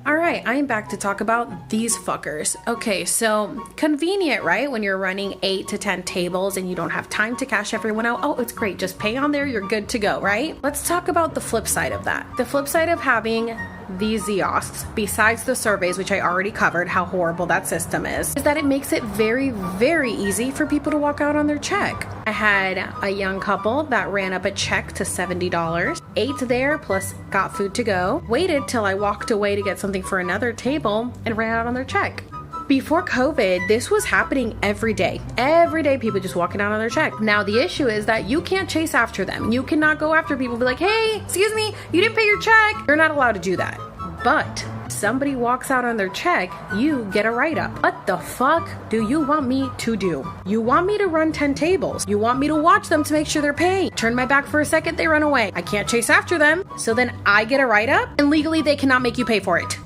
Alright, I am back to talk about these fuckers. Okay, so convenient, right? When you're running 8 to 10 tables and you don't have time to cash everyone out. Oh, it's great. Just pay on there, you're good to go, right? Let's talk about the flip side of that. The flip side of having these kiosks, besides the surveys, which I already covered how horrible that system is that it makes it very, very easy for people to walk out on their check. I had a young couple that ran up a check to $70, ate there plus got food to go, waited till I walked away to get something for another table, and ran out on their check. Before COVID, this was happening every day. Every day, people just walking out on their check. Now, the issue is that you can't chase after them. You cannot go after people and be like, hey, excuse me, you didn't pay your check. You're not allowed to do that. But somebody walks out on their check, you get a write-up. What the fuck do you want me to do? You want me to run 10 tables. You want me to watch them to make sure they're paying. Turn my back for a second, they run away. I can't chase after them. So then I get a write-up, and legally they cannot make you pay for it.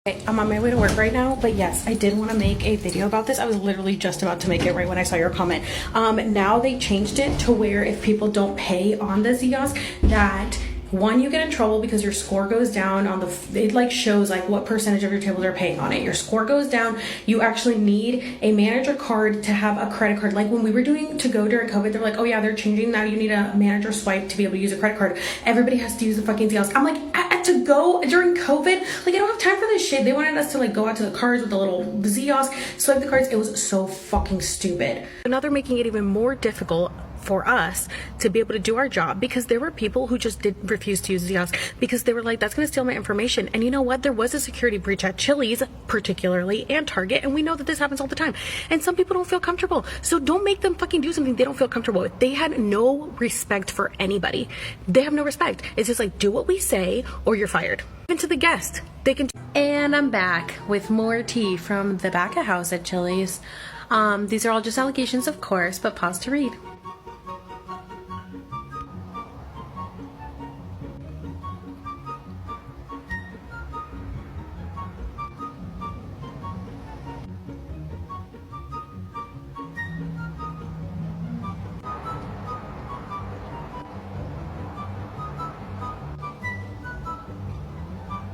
Okay, I'm on my way to work right now, but yes, I did want to make a video about this. I was literally just about to make it right when I saw your comment. Now they changed it to where if people don't pay on the Zios, that one, you get in trouble because your score goes down on it like shows like what percentage of your tables are paying on it. Your score goes down. You actually need a manager card to have a credit card. Like when we were doing to go during COVID, they're like, oh yeah, they're changing now. You need a manager swipe to be able to use a credit card. Everybody has to use the fucking Zios. I'm like, to go during COVID, like I don't have time for this shit. They wanted us to like go out to the cards with the little Zios, swipe the cards. It was so fucking stupid. Now they're making it even more difficult for us to be able to do our job, because there were people who just did refuse to use the kiosk because they were like, that's going to steal my information. And you know what? There was a security breach at Chili's particularly, and Target, and we know that this happens all the time. And some people don't feel comfortable. So don't make them fucking do something they don't feel comfortable with. They had no respect for anybody. They have no respect. It's just like, do what we say or you're fired. Even to the guest, they can. And I'm back with more tea from the back of house at Chili's. These are all just allegations, of course, but pause to read.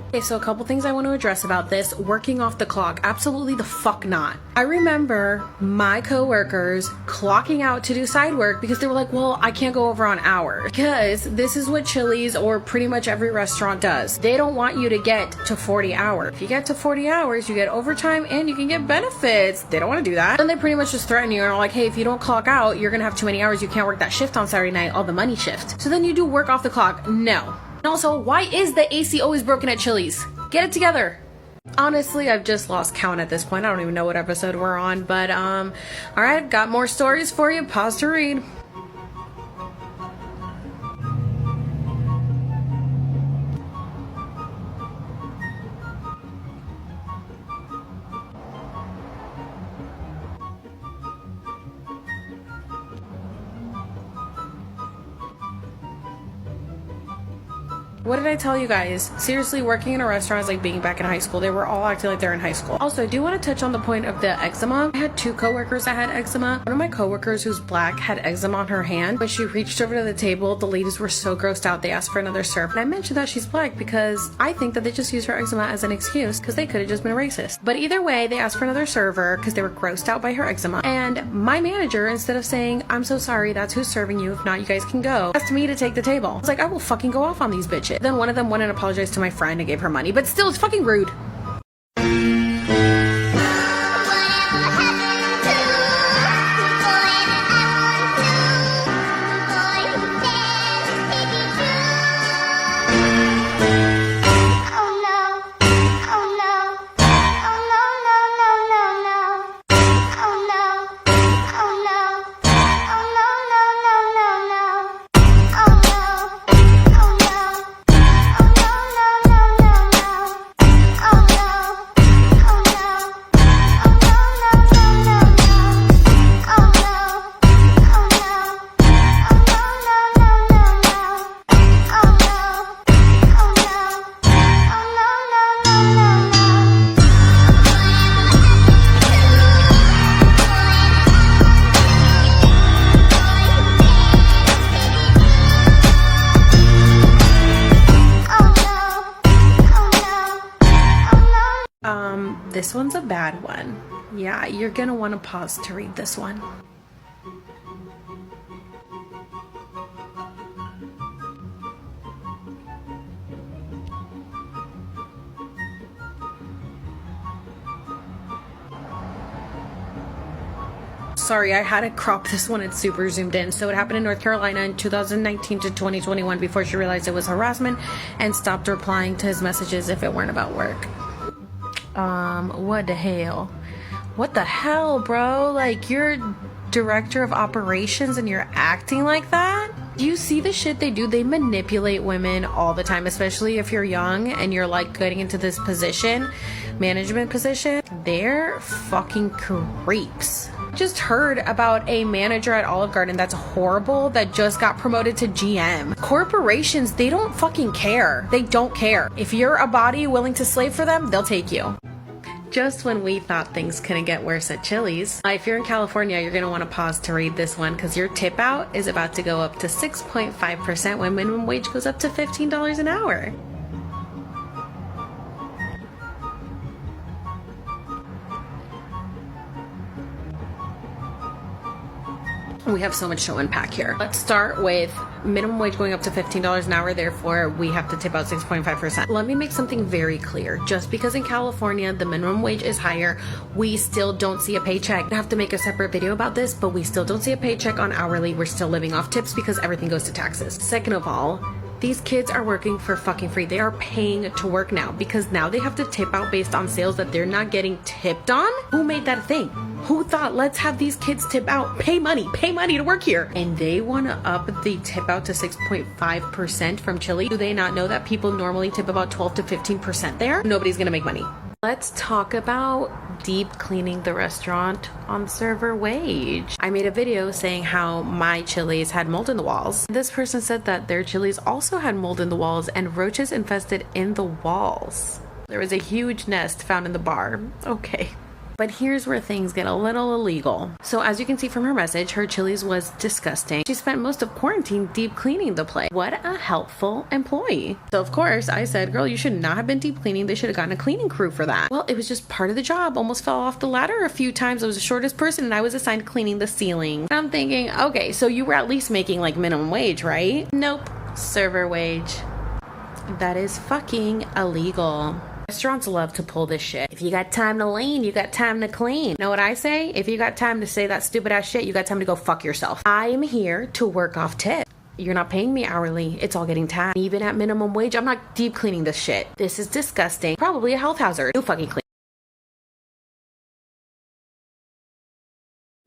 Okay, so a couple things I want to address about this. Working off the clock. Absolutely the fuck not. I remember my coworkers clocking out to do side work because they were like, well, I can't go over on hours. Because this is what Chili's or pretty much every restaurant does. They don't want you to get to 40 hours. If you get to 40 hours, you get overtime and you can get benefits. They don't want to do that. And they pretty much just threaten you and are like, hey, if you don't clock out, you're going to have too many hours. You can't work that shift on Saturday night, all the money shift. So then you do work off the clock. No. And also, why is the AC always broken at Chili's? Get it together. Honestly, I've just lost count at this point. I don't even know what episode we're on, but all right, got more stories for you. Pause to read. What did I tell you guys? Seriously, working in a restaurant is like being back in high school. They were all acting like they're in high school. Also, I do want to touch on the point of the eczema. I had two coworkers that had eczema. One of my coworkers who's black had eczema on her hand. When she reached over to the table, the ladies were so grossed out they asked for another serve. And I mentioned that she's black because I think that they just use her eczema as an excuse because they could have just been racist. But either way, they asked for another server because they were grossed out by her eczema. And my manager, instead of saying, I'm so sorry, that's who's serving you, if not, you guys can go, asked me to take the table. I was like, I will fucking go off on these bitches. Then one of them went and apologized to my friend and gave her money, but still, it's fucking rude. This one's a bad one. Yeah, you're gonna want to pause to read this one. Sorry, I had to crop this one. It's super zoomed in. So it happened in North Carolina in 2019 to 2021 before she realized it was harassment and stopped replying to his messages if it weren't about work. What the hell? What the hell, bro? Like, you're director of operations and you're acting like that? Do you see the shit they do? They manipulate women all the time, especially if you're young and you're like getting into this position, management position. They're fucking creeps. Just heard about a manager at Olive Garden that's horrible that just got promoted to GM. Corporations, they don't fucking care. They don't care. If you're a body willing to slave for them, they'll take you. Just when we thought things couldn't get worse at Chili's. If you're in California, you're going to want to pause to read this one because your tip out is about to go up to 6.5% when minimum wage goes up to $15 an hour. We have so much to unpack here. Let's start with minimum wage going up to $15 an hour, therefore we have to tip out 6.5%. Let me make something very clear. Just because in California the minimum wage is higher, we still don't see a paycheck. I have to make a separate video about this, but we still don't see a paycheck on hourly. We're still living off tips because everything goes to taxes. Second of all, these kids are working for fucking free. They are paying to work now because now they have to tip out based on sales that they're not getting tipped on. Who made that a thing? Who thought, let's have these kids tip out, pay money to work here? And they want to up the tip out to 6.5% from Chili. Do they not know that people normally tip about 12 to 15% there? Nobody's gonna make money. Let's talk about deep cleaning the restaurant on server wage. I made a video saying how my Chili's had mold in the walls. This person said that their Chili's also had mold in the walls and roaches infested in the walls. There was a huge nest found in the bar. Okay. But here's where things get a little illegal. So as you can see from her message, her Chili's was disgusting. She spent most of quarantine deep cleaning the place. What a helpful employee. So of course I said, girl, you should not have been deep cleaning. They should have gotten a cleaning crew for that. Well, it was just part of the job. Almost fell off the ladder a few times. I was the shortest person and I was assigned cleaning the ceiling. And I'm thinking, okay, so you were at least making like minimum wage, right? Nope, server wage. That is fucking illegal. Restaurants love to pull this shit. If you got time to lean, you got time to clean. Know what I say? If you got time to say that stupid ass shit, you got time to go fuck yourself. I am here to work off tip. You're not paying me hourly. It's all getting taxed. Even at minimum wage, I'm not deep cleaning this shit. This is disgusting. Probably a health hazard. You fucking clean.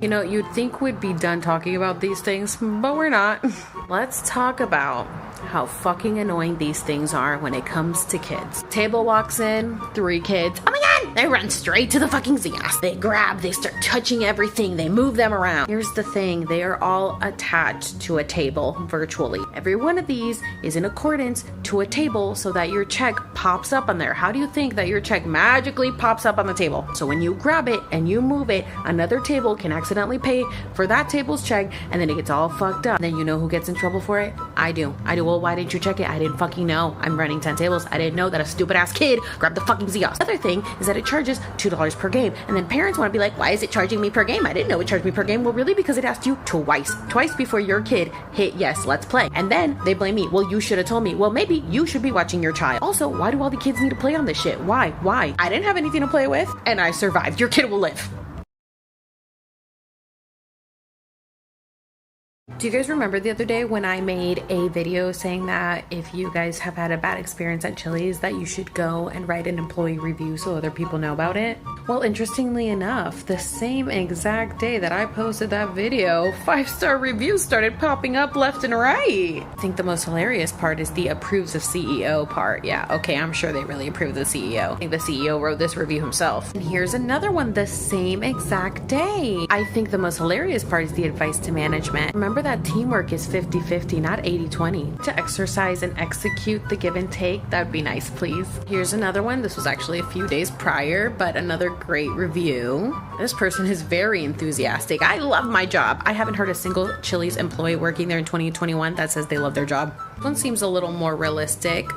You know, you'd think we'd be done talking about these things, but we're not. Let's talk about how fucking annoying these things are when it comes to kids. Table walks in, 3 kids. Oh my god! They run straight to the fucking Zios. They grab, they start touching everything, they move them around. Here's the thing, they are all attached to a table virtually. Every one of these is in accordance to a table so that your check pops up on there. How do you think that your check magically pops up on the table? So when you grab it and you move it, another table can accidentally pay for that table's check and then it gets all fucked up. Then you know who gets in trouble for it? I do. Well, why didn't you check it? I didn't fucking know. I'm running 10 tables. I didn't know that a stupid ass kid grabbed the fucking Zios. The other thing is that it charges $2 per game. And then parents want to be like, why is it charging me per game? I didn't know it charged me per game. Well, really, because it asked you twice before your kid hit yes, let's play. And then they blame me. Well, you should have told me. Well, maybe you should be watching your child. Also, why do all the kids need to play on this shit? Why? I didn't have anything to play with and I survived. Your kid will live. Do you guys remember the other day when I made a video saying that if you guys have had a bad experience at Chili's that you should go and write an employee review so other people know about it? Well, interestingly enough, the same exact day that I posted that video, 5-star reviews started popping up left and right. I think the most hilarious part is the approves of CEO part. Yeah, okay, I'm sure they really approve the CEO. I think the CEO wrote this review himself. And here's another one the same exact day. I think the most hilarious part is the advice to management. Remember that teamwork is 50-50, not 80-20. To exercise and execute the give and take, that'd be nice, please. Here's another one. This was actually a few days prior, but another great review. This person is very enthusiastic. I love my job. I haven't heard a single Chili's employee working there in 2021 that says they love their job. This one seems a little more realistic.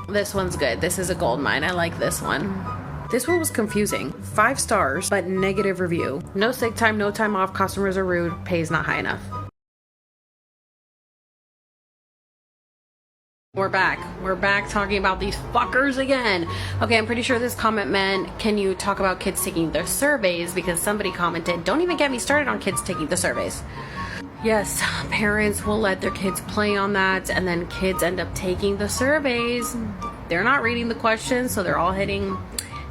This one's good. This is a gold mine. I like this one. This one was confusing. 5 stars, but negative review. No sick time, no time off, customers are rude, pay is not high enough. We're back talking about these fuckers again. Okay, I'm pretty sure this comment meant, can you talk about kids taking their surveys? Because somebody commented, don't even get me started on kids taking the surveys. Yes, parents will let their kids play on that, and then kids end up taking the surveys. They're not reading the questions, so they're all hitting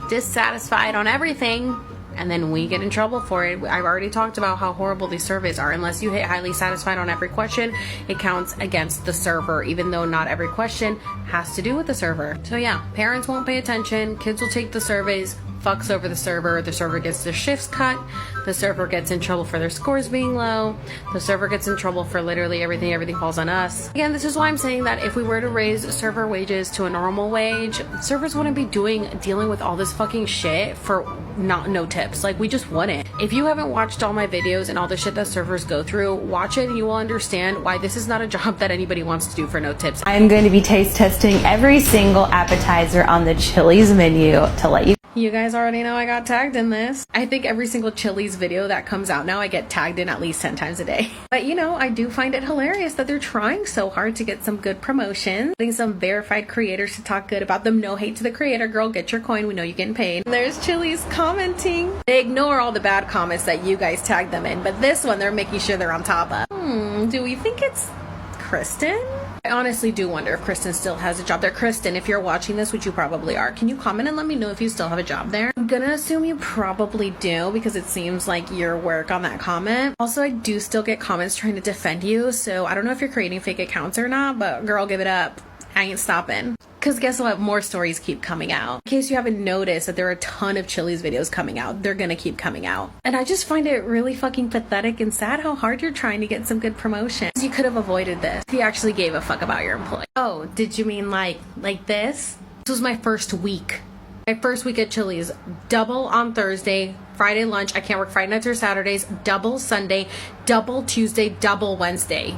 dissatisfied on everything, and then we get in trouble for it. I've already talked about how horrible these surveys are. Unless you hit highly satisfied on every question, it counts against the server, even though not every question has to do with the server. So yeah, parents won't pay attention, kids will take the surveys, fucks over the server gets their shifts cut, the server gets in trouble for their scores being low, the server gets in trouble for literally everything falls on us. Again, this is why I'm saying that if we were to raise server wages to a normal wage, servers wouldn't be dealing with all this fucking shit for no tips. Like, we just wouldn't. If you haven't watched all my videos and all the shit that servers go through, watch it and you will understand why this is not a job that anybody wants to do for no tips. I'm going to be taste testing every single appetizer on the Chili's menu to let you You guys already know I got tagged in this. I think every single Chili's video that comes out now, I get tagged in at least 10 times a day. But you know, I do find it hilarious that they're trying so hard to get some good promotion, getting some verified creators to talk good about them. No hate to the creator, girl, get your coin, we know you're getting paid. And there's Chili's commenting. They ignore all the bad comments that you guys tag them in, but this one they're making sure they're on top of. Do we think it's Kristen? I honestly do wonder if Kristen still has a job there. Kristen, if you're watching this, which you probably are, can you comment and let me know if you still have a job there? I'm gonna assume you probably do because it seems like your work on that comment. Also, I do still get comments trying to defend you, so I don't know if you're creating fake accounts or not, but girl, give it up. I ain't stopping. Because guess what? More stories keep coming out. In case you haven't noticed that there are a ton of Chili's videos coming out, they're gonna keep coming out. And I just find it really fucking pathetic and sad how hard you're trying to get some good promotion. You could have avoided this if you actually gave a fuck about your employee. Oh, did you mean like this? This was my first week. My first week at Chili's. Double on Thursday, Friday lunch. I can't work Friday nights or Saturdays. Double Sunday, double Tuesday, double Wednesday.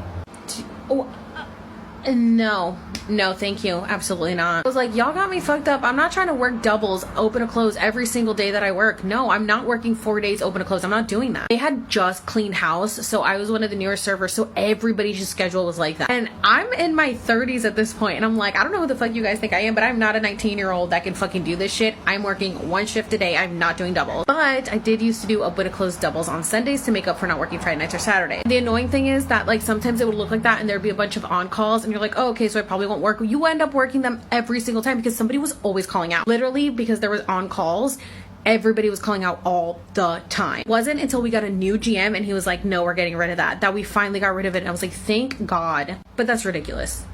No, thank you. Absolutely not. I was like, y'all got me fucked up. I'm not trying to work doubles, open to close every single day that I work. No, I'm not working 4 days open to close. I'm not doing that. They had just cleaned house, so I was one of the newer servers, so everybody's schedule was like that. And I'm in my 30s at this point, and I'm like, I don't know who the fuck you guys think I am, but I'm not a 19-year-old that can fucking do this shit. I'm working one shift a day. I'm not doing doubles. But I did used to do open to close doubles on Sundays to make up for not working Friday nights or Saturday. The annoying thing is that like sometimes it would look like that and there'd be a bunch of on-calls and you're like, oh, okay, so I probably won't work. You end up working them every single time because somebody was always calling out. Literally, because there was on calls, everybody was calling out all the time. It wasn't until we got a new GM and he was like, no, we're getting rid of that we finally got rid of it. And I was like, thank God. But that's ridiculous.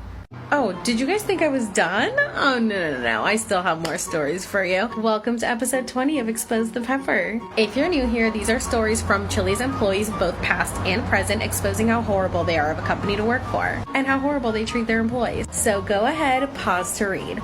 Oh, did you guys think I was done? Oh, no. I still have more stories for you. Welcome to episode 20 of Expose the Pepper. If you're new here, these are stories from Chili's employees, both past and present, exposing how horrible they are of a company to work for and how horrible they treat their employees. So go ahead, pause to read.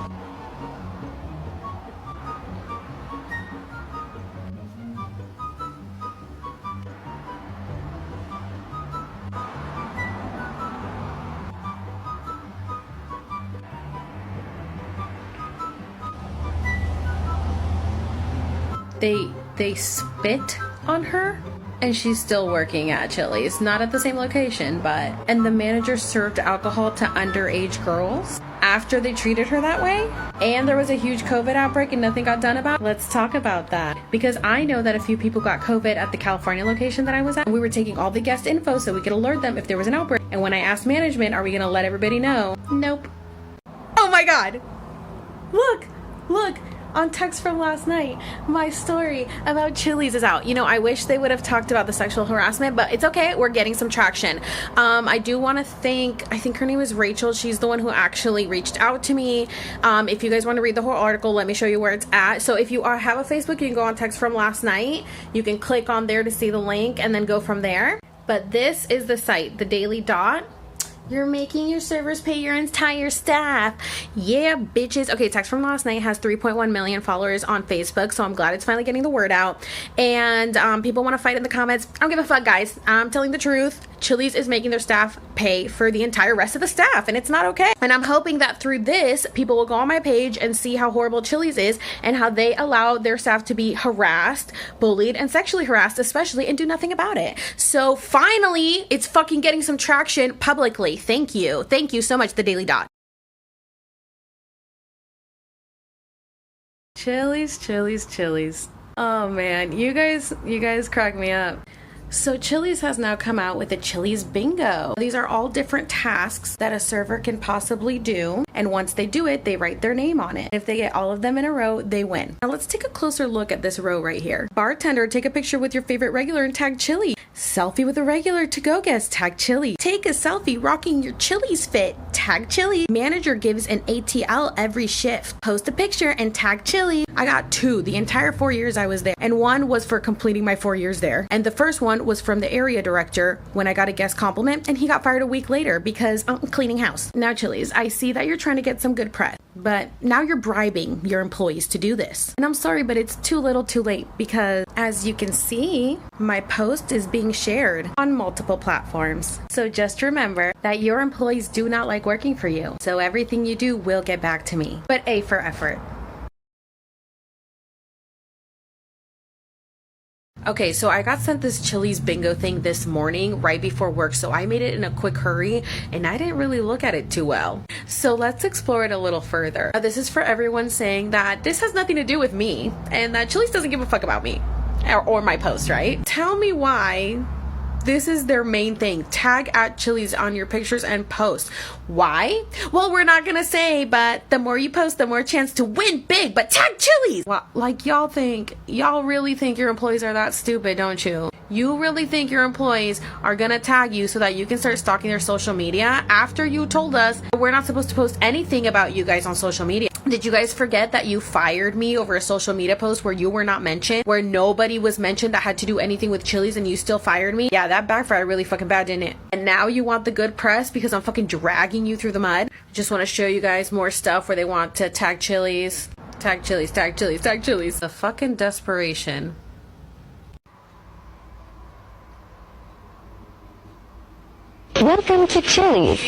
They spit on her and she's still working at Chili's, not at the same location, but and the manager served alcohol to underage girls after they treated her that way, and there was a huge COVID outbreak and nothing got done about it. Let's talk about that, because I know that a few people got COVID at the California location that I was at, and we were taking all the guest info so we could alert them if there was an outbreak. And when I asked management, are we gonna let everybody know? Nope. Oh my God, look on text from last night, my story about Chili's is out. You know, I wish they would have talked about the sexual harassment, but it's okay. We're getting some traction. I do want to thank, I think her name is Rachel. She's the one who actually reached out to me. If you guys want to read the whole article, let me show you where it's at. So if you have a Facebook, you can go on text from last night. You can click on there to see the link and then go from there. But this is the site, the Daily Dot. You're making your servers pay your entire staff. Yeah, bitches. Okay, text from last night has 3.1 million followers on Facebook, so I'm glad it's finally getting the word out. And people want to fight in the comments. I don't give a fuck, guys. I'm telling the truth. Chili's is making their staff pay for the entire rest of the staff, and it's not okay. And I'm hoping that through this, people will go on my page and see how horrible Chili's is and how they allow their staff to be harassed, bullied, and sexually harassed, especially, and do nothing about it. So finally, it's fucking getting some traction publicly. Thank you. Thank you so much, the Daily Dot. Chili's. Oh man, you guys crack me up. So Chili's has now come out with a Chili's bingo. These are all different tasks that a server can possibly do, and once they do it, they write their name on it. If they get all of them in a row, they win. Now let's take a closer look at this row right here. Bartender, take a picture with your favorite regular and tag Chili. Selfie with a regular to-go guest, tag Chili. Take a selfie rocking your Chili's fit, tag Chili. Manager gives an ATL every shift. Post a picture and tag Chili. I got 2 the entire 4 years I was there, and 1 was for completing my 4 years there. And the first one was from the area director when I got a guest compliment, and he got fired a week later because I'm cleaning house. Now Chili's, I see that you're trying to get some good press, but now you're bribing your employees to do this. And I'm sorry, but it's too little too late, because as you can see, my post is being shared on multiple platforms. So just remember that your employees do not like working for you. So everything you do will get back to me. But A for effort. Okay, so I got sent this Chili's bingo thing this morning right before work, so I made it in a quick hurry and I didn't really look at it too well. So let's explore it a little further. This is for everyone saying that this has nothing to do with me and that Chili's doesn't give a fuck about me or my post, right? Tell me why this is their main thing. Tag at Chili's on your pictures and post. Why? Well, we're not gonna say, but the more you post, the more chance to win big, but tag Chili's. Well, like y'all really think your employees are that stupid, don't you? You really think your employees are gonna tag you so that you can start stalking their social media after you told us we're not supposed to post anything about you guys on social media? Did you guys forget that you fired me over a social media post where you were not mentioned, where nobody was mentioned that had to do anything with Chili's, and you still fired me? Yeah, that backfired really fucking bad, didn't it? And now you want the good press because I'm fucking dragging you through the mud? Just want to show you guys more stuff where they want to tag Chili's. Tag Chili's, tag Chili's, tag Chili's. The fucking desperation. Welcome to Chili's.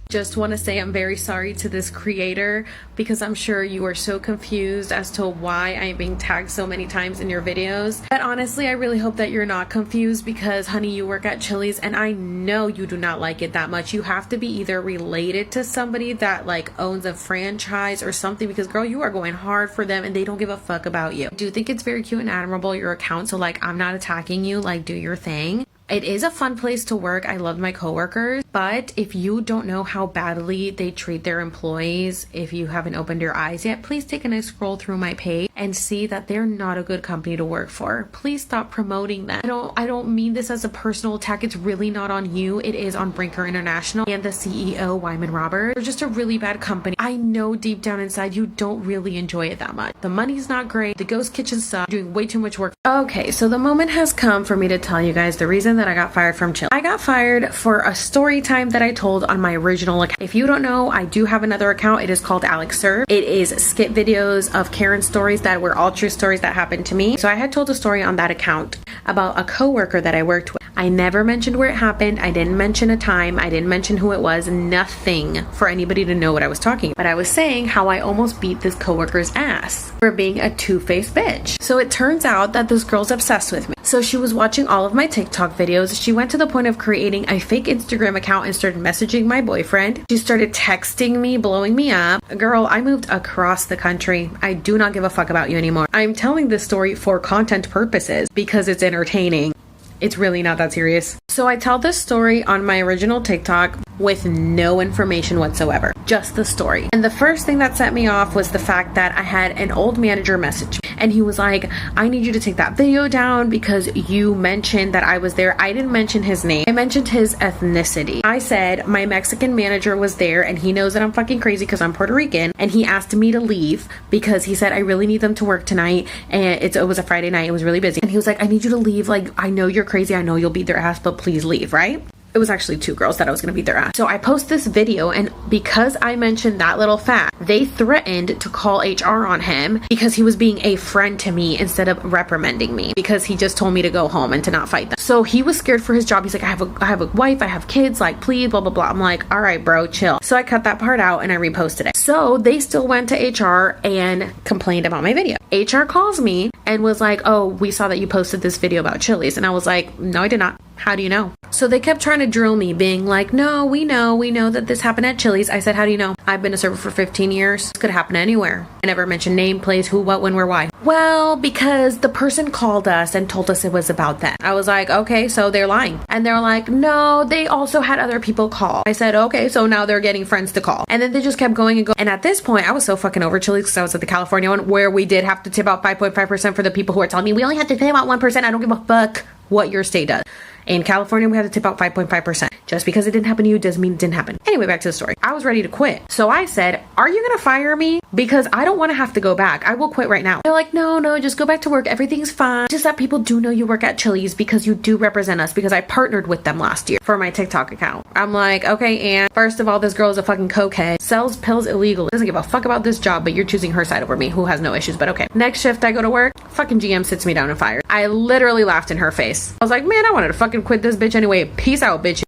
Just want to say I'm very sorry to this creator because I'm sure you are so confused as to why I'm being tagged so many times in your videos. But honestly, I really hope that you're not confused because, honey, you work at Chili's and I know you do not like it that much. You have to be either related to somebody that like owns a franchise or something because, girl, you are going hard for them and they don't give a fuck about you. I do think it's very cute and admirable, your account, so like I'm not attacking you, like do your thing. It is a fun place to work. I love my coworkers, but if you don't know how badly they treat their employees, if you haven't opened your eyes yet, please take a nice scroll through my page and see that they're not a good company to work for. Please stop promoting them. I don't mean this as a personal attack. It's really not on you. It is on Brinker International and the CEO, Wyman Roberts. They're just a really bad company. I know deep down inside you don't really enjoy it that much. The money's not great. The ghost kitchen sucks. You're doing way too much work. Okay, so the moment has come for me to tell you guys the reason that I got fired from Chill. I got fired for a story time that I told on my original account. If you don't know, I do have another account. It is called Alex Serve. It is skit videos of Karen stories that were all true stories that happened to me. So I had told a story on that account about a coworker that I worked with. I never mentioned where it happened. I didn't mention a time. I didn't mention who it was. Nothing for anybody to know what I was talking. But I was saying how I almost beat this coworker's ass for being a two-faced bitch. So it turns out that this girl's obsessed with me. So she was watching all of my TikTok videos. She went to the point of creating a fake Instagram account and started messaging my boyfriend. She started texting me, blowing me up. Girl, I moved across the country. I do not give a fuck about you anymore. I'm telling this story for content purposes because it's entertaining. It's really not that serious. So I tell this story on my original TikTok with no information whatsoever, just the story. And the first thing that set me off was the fact that I had an old manager message me and he was like, I need you to take that video down because you mentioned that I was there. I didn't mention his name. I mentioned his ethnicity. I said my Mexican manager was there and he knows that I'm fucking crazy because I'm Puerto Rican, and he asked me to leave because he said I really need them to work tonight, and it was a Friday night. It was really busy, and he was like, I need you to leave. Like, I know you're crazy. I know you'll beat their ass, but please leave, right? It was actually two girls that I was gonna beat their ass. So I post this video, and because I mentioned that little fact, they threatened to call HR on him because he was being a friend to me instead of reprimanding me because he just told me to go home and to not fight them. So he was scared for his job. He's like, I have a wife, I have kids, like, please, blah, blah, blah. I'm like, all right, bro, chill. So I cut that part out and I reposted it. So they still went to HR and complained about my video. HR calls me and was like, oh, we saw that you posted this video about Chili's. And I was like, no, I did not. How do you know? So they kept trying to drill me, being like, no, we know that this happened at Chili's. I said, how do you know? I've been a server for 15 years. This could happen anywhere. I never mentioned name, place, who, what, when, where, why. Well, because the person called us and told us it was about them. I was like, okay, so they're lying. And they're like, no, they also had other people call. I said, okay, so now they're getting friends to call. And then they just kept going and going. And at this point, I was so fucking over Chili's because I was at the California one where we did have to tip out 5.5% for the people who are telling me we only have to tip out 1%. I don't give a fuck what your state does. In California, we had to tip out 5.5%. Just because it didn't happen to you doesn't mean it didn't happen. Anyway, back to the story. I was ready to quit. So I said, are you gonna fire me? Because I don't want to have to go back. I will quit right now. They're like, no, just go back to work. Everything's fine. Just that people do know you work at Chili's because you do represent us, because I partnered with them last year for my TikTok account. I'm like, okay, and first of all, this girl is a fucking cokehead, sells pills illegally, doesn't give a fuck about this job, but you're choosing her side over me, who has no issues, but okay. Next shift, I go to work, fucking GM sits me down and fires. I literally laughed in her face. I was like, man, I wanted to fucking quit this bitch anyway. Peace out, bitch.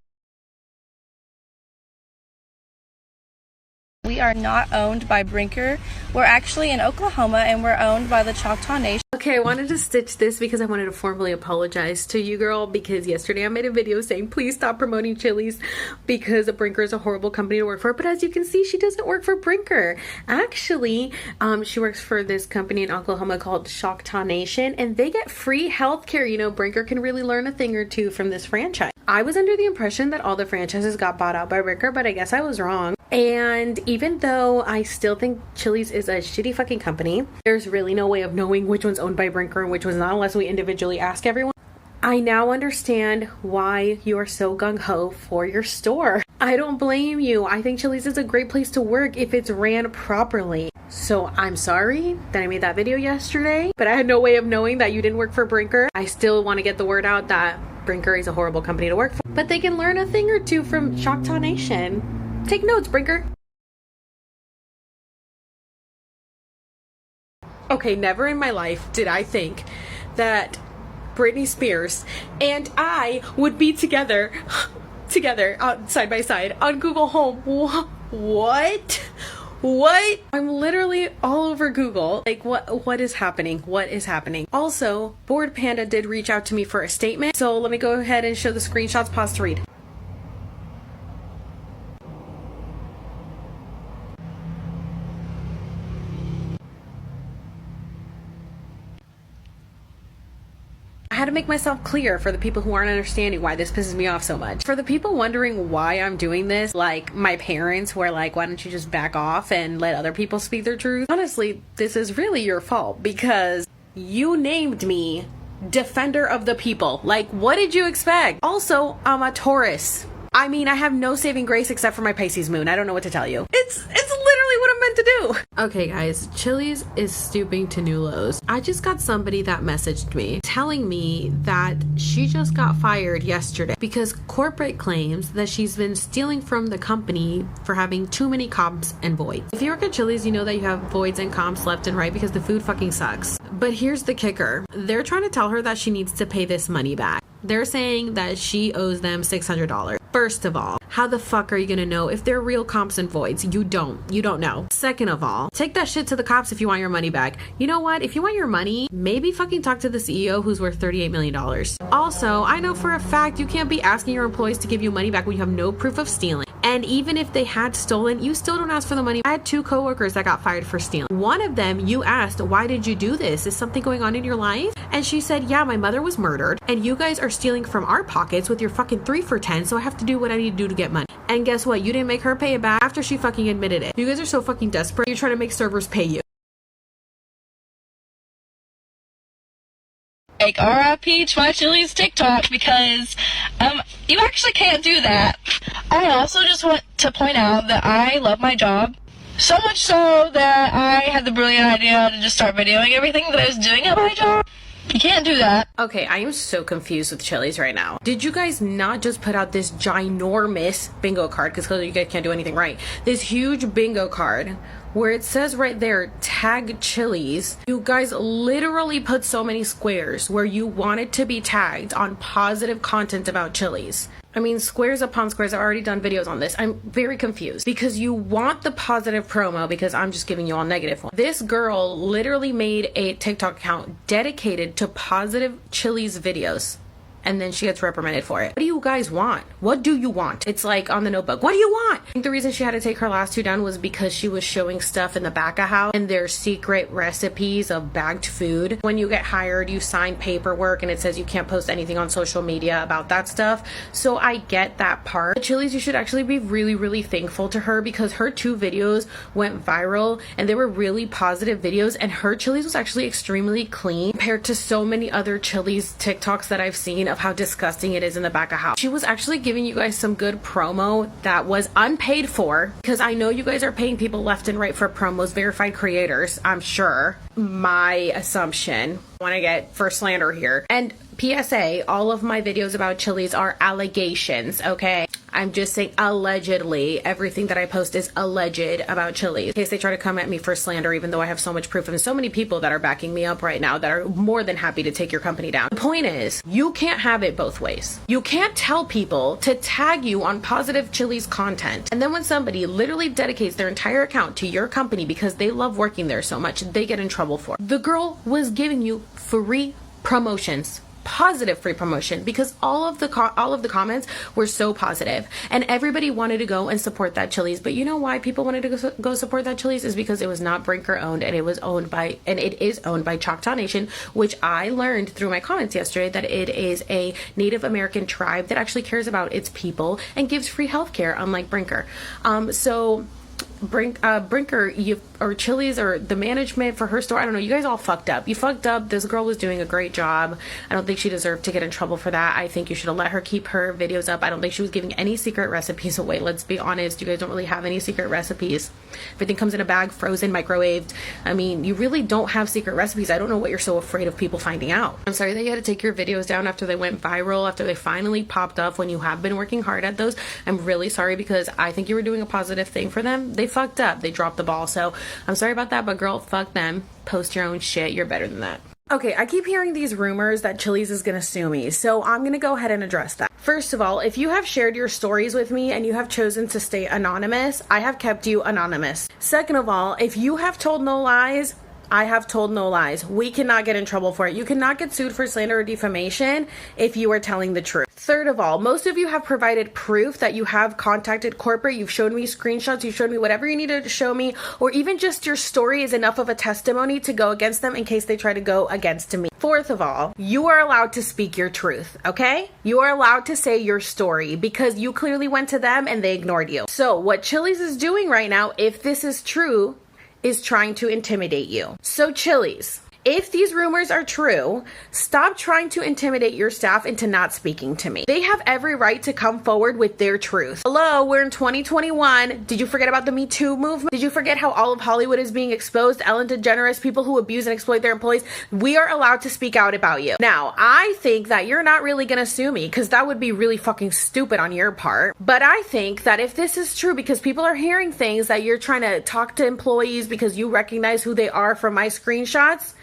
We are not owned by Brinker. We're actually in Oklahoma and we're owned by the Choctaw Nation. Okay, I wanted to stitch this because I wanted to formally apologize to you, girl, because yesterday I made a video saying please stop promoting Chili's because Brinker is a horrible company to work for. But as you can see, she doesn't work for Brinker. Actually, she works for this company in Oklahoma called Choctaw Nation, and they get free healthcare. You know, Brinker can really learn a thing or two from this franchise. I was under the impression that all the franchises got bought out by Brinker, but I guess I was wrong. And even though I still think Chili's is a shitty fucking company, there's really no way of knowing which one's owned by Brinker and which one's not unless we individually ask everyone. I now understand why you are so gung-ho for your store. I don't blame you. I think Chili's is a great place to work if it's ran properly. So I'm sorry that I made that video yesterday, but I had no way of knowing that you didn't work for Brinker. I still want to get the word out that Brinker is a horrible company to work for, but they can learn a thing or two from Choctaw Nation. Take notes, Brinker. Okay, never in my life did I think that Britney Spears and I would be together side by side on Google Home. What? I'm literally all over Google. Like, what is happening? What is happening? Also, Bored Panda did reach out to me for a statement, so let me go ahead and show the screenshots. Pause to read. I had to make myself clear for the people who aren't understanding why this pisses me off so much. For the people wondering why I'm doing this, like my parents who are like, why don't you just back off and let other people speak their truth? Honestly, this is really your fault because you named me Defender of the People. Like, what did you expect? Also, I'm a Taurus. I mean, I have no saving grace except for my Pisces moon. I don't know what to tell you. It's literally what I'm meant to do. Okay, guys, Chili's is stooping to new lows. I just got somebody that messaged me telling me that she just got fired yesterday because corporate claims that she's been stealing from the company for having too many comps and voids. If you work at Chili's, you know that you have voids and comps left and right because the food fucking sucks. But here's the kicker. They're trying to tell her that she needs to pay this money back. They're saying that she owes them $600. First of all, how the fuck are you gonna know if they're real comps and voids? You don't know. Second of all, take that shit to the cops if you want your money back. You know what? If you want your money, maybe fucking talk to the CEO who's worth $38 million. Also, I know for a fact you can't be asking your employees to give you money back when you have no proof of stealing. And even if they had stolen, you still don't ask for the money. I had 2 coworkers that got fired for stealing. One of them, you asked, why did you do this? Is something going on in your life? And she said, yeah, my mother was murdered and you guys are stealing from our pockets with your fucking 3 for 10, so I have to do what I need to do to get money. And guess what? You didn't make her pay it back after she fucking admitted it. You guys are so fucking desperate. You're trying to make servers pay you. Like, RIP to my Chili's TikTok because you actually can't do that. I also just want to point out that I love my job so much so that I had the brilliant idea to just start videoing everything that I was doing at my job. You can't do that. Okay, I am so confused with Chili's right now. Did you guys not just put out this ginormous bingo card, because clearly you guys can't do anything right, this huge bingo card where it says right there, tag Chili's? You guys literally put so many squares where you wanted to be tagged on positive content about Chili's. I mean, squares upon squares. I've already done videos on this. I'm very confused because you want the positive promo because I'm just giving you all negative one. This girl literally made a TikTok account dedicated to positive Chili's videos. And then she gets reprimanded for it. What do you guys want? What do you want? It's like on the Notebook. What do you want? I think the reason she had to take her last 2 down was because she was showing stuff in the back of house and their secret recipes of bagged food. When you get hired, you sign paperwork and it says you can't post anything on social media about that stuff. So I get that part. But Chili's, you should actually be really, really thankful to her because her 2 videos went viral and they were really positive videos, and her Chili's was actually extremely clean compared to so many other Chili's TikToks that I've seen of how disgusting it is in the back of house. She was actually giving you guys some good promo that was unpaid for, because I know you guys are paying people left and right for promos, verified creators, I'm sure. My assumption. I want to get for slander here. And PSA, all of my videos about Chili's are allegations, okay? I'm just saying allegedly. Everything that I post is alleged about Chili's. In case they try to come at me for slander, even though I have so much proof and so many people that are backing me up right now that are more than happy to take your company down. The point is, you can't have it both ways. You can't tell people to tag you on positive Chili's content, and then when somebody literally dedicates their entire account to your company because they love working there so much, they get in trouble for it. The girl was giving you free promotions, positive free promotion, because all of the comments were so positive and everybody wanted to go and support that Chili's. But you know why people wanted to go support that Chili's is because it was not Brinker owned, and it is owned by Choctaw Nation, which I learned through my comments yesterday that it is a Native American tribe that actually cares about its people and gives free healthcare, unlike Brinker. Brinker, or Chili's, or the management for her store, I don't know, you guys all fucked up. You fucked up. This girl was doing a great job. I don't think she deserved to get in trouble for that. I think you should have let her keep her videos up. I don't think she was giving any secret recipes away. Let's be honest, you guys don't really have any secret recipes. Everything comes in a bag, frozen, microwaved. I mean, you really don't have secret recipes. I don't know what you're so afraid of people finding out. I'm sorry that you had to take your videos down after they went viral, after they finally popped up, when you have been working hard at those. I'm really sorry, because I think you were doing a positive thing for them. They fucked up. They dropped the ball. So I'm sorry about that, but girl, fuck them. Post your own shit. You're better than that. Okay, I keep hearing these rumors that Chili's is gonna sue me, so I'm gonna go ahead and address that. First of all, if you have shared your stories with me and you have chosen to stay anonymous, I have kept you anonymous. Second of all, if you have told no lies, I have told no lies. We cannot get in trouble for it. You cannot get sued for slander or defamation if you are telling the truth. Third of all, most of you have provided proof that you have contacted corporate. You've showed me screenshots. You've showed me whatever you needed to show me, or even just your story is enough of a testimony to go against them in case they try to go against me. Fourth of all, you are allowed to speak your truth, okay? You are allowed to say your story because you clearly went to them and they ignored you. So what Chili's is doing right now, if this is true, is trying to intimidate you. So Chili's, if these rumors are true, stop trying to intimidate your staff into not speaking to me. They have every right to come forward with their truth. Hello, we're in 2021. Did you forget about the Me Too movement? Did you forget how all of Hollywood is being exposed? Ellen DeGeneres, people who abuse and exploit their employees. We are allowed to speak out about you. Now, I think that you're not really gonna sue me, because that would be really fucking stupid on your part. But I think that if this is true, because people are hearing things that you're trying to talk to employees because you recognize who they are from my screenshots,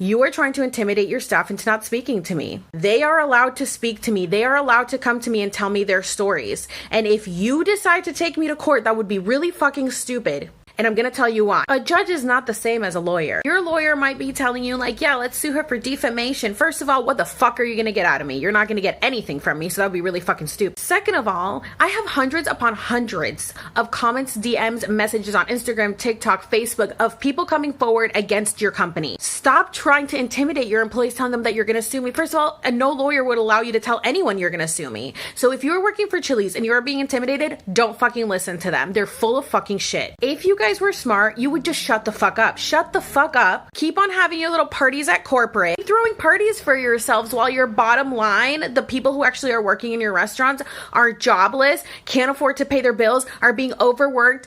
you are trying to intimidate your staff into not speaking to me. They are allowed to speak to me. They are allowed to come to me and tell me their stories. And if you decide to take me to court, that would be really fucking stupid. And I'm gonna tell you why. A judge is not the same as a lawyer. Your lawyer might be telling you like, yeah, let's sue her for defamation. First of all, what the fuck are you gonna get out of me? You're not gonna get anything from me, so that would be really fucking stupid. Second of all, I have hundreds upon hundreds of comments, DMs, messages on Instagram, TikTok, Facebook of people coming forward against your company. Stop trying to intimidate your employees, telling them that you're gonna sue me. First of all, no lawyer would allow you to tell anyone you're gonna sue me. So if you're working for Chili's and you're being intimidated, don't fucking listen to them. They're full of fucking shit. If you guys were smart, you would just shut the fuck up. Shut the fuck up. Keep on having your little parties at corporate. Keep throwing parties for yourselves while your bottom line, the people who actually are working in your restaurants, are jobless, can't afford to pay their bills, are being overworked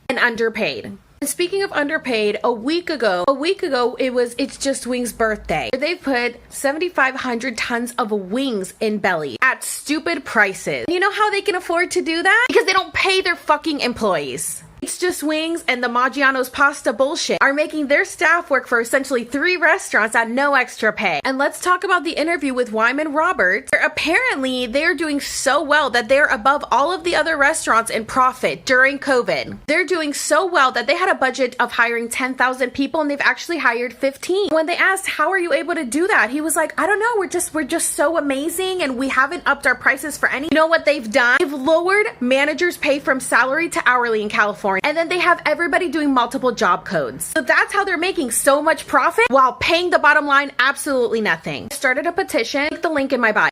and underpaid. And speaking of underpaid, a week ago, It's Just Wings' birthday. They put 7,500 tons of wings in Belly at stupid prices. And you know how they can afford to do that? Because they don't pay their fucking employees. It's Just Wings and the Maggiano's pasta bullshit are making their staff work for essentially 3 restaurants at no extra pay. And let's talk about the interview with Wyman Roberts. Apparently, they're doing so well that they're above all of the other restaurants in profit during COVID. They're doing so well that they had a budget of hiring 10,000 people and they've actually hired 15. When they asked, how are you able to do that? He was like, I don't know, we're just so amazing and we haven't upped our prices for any. You know what they've done? They've lowered managers' pay from salary to hourly in California. And then they have everybody doing multiple job codes. So that's how they're making so much profit while paying the bottom line absolutely nothing. I started a petition. Click the link in my bio.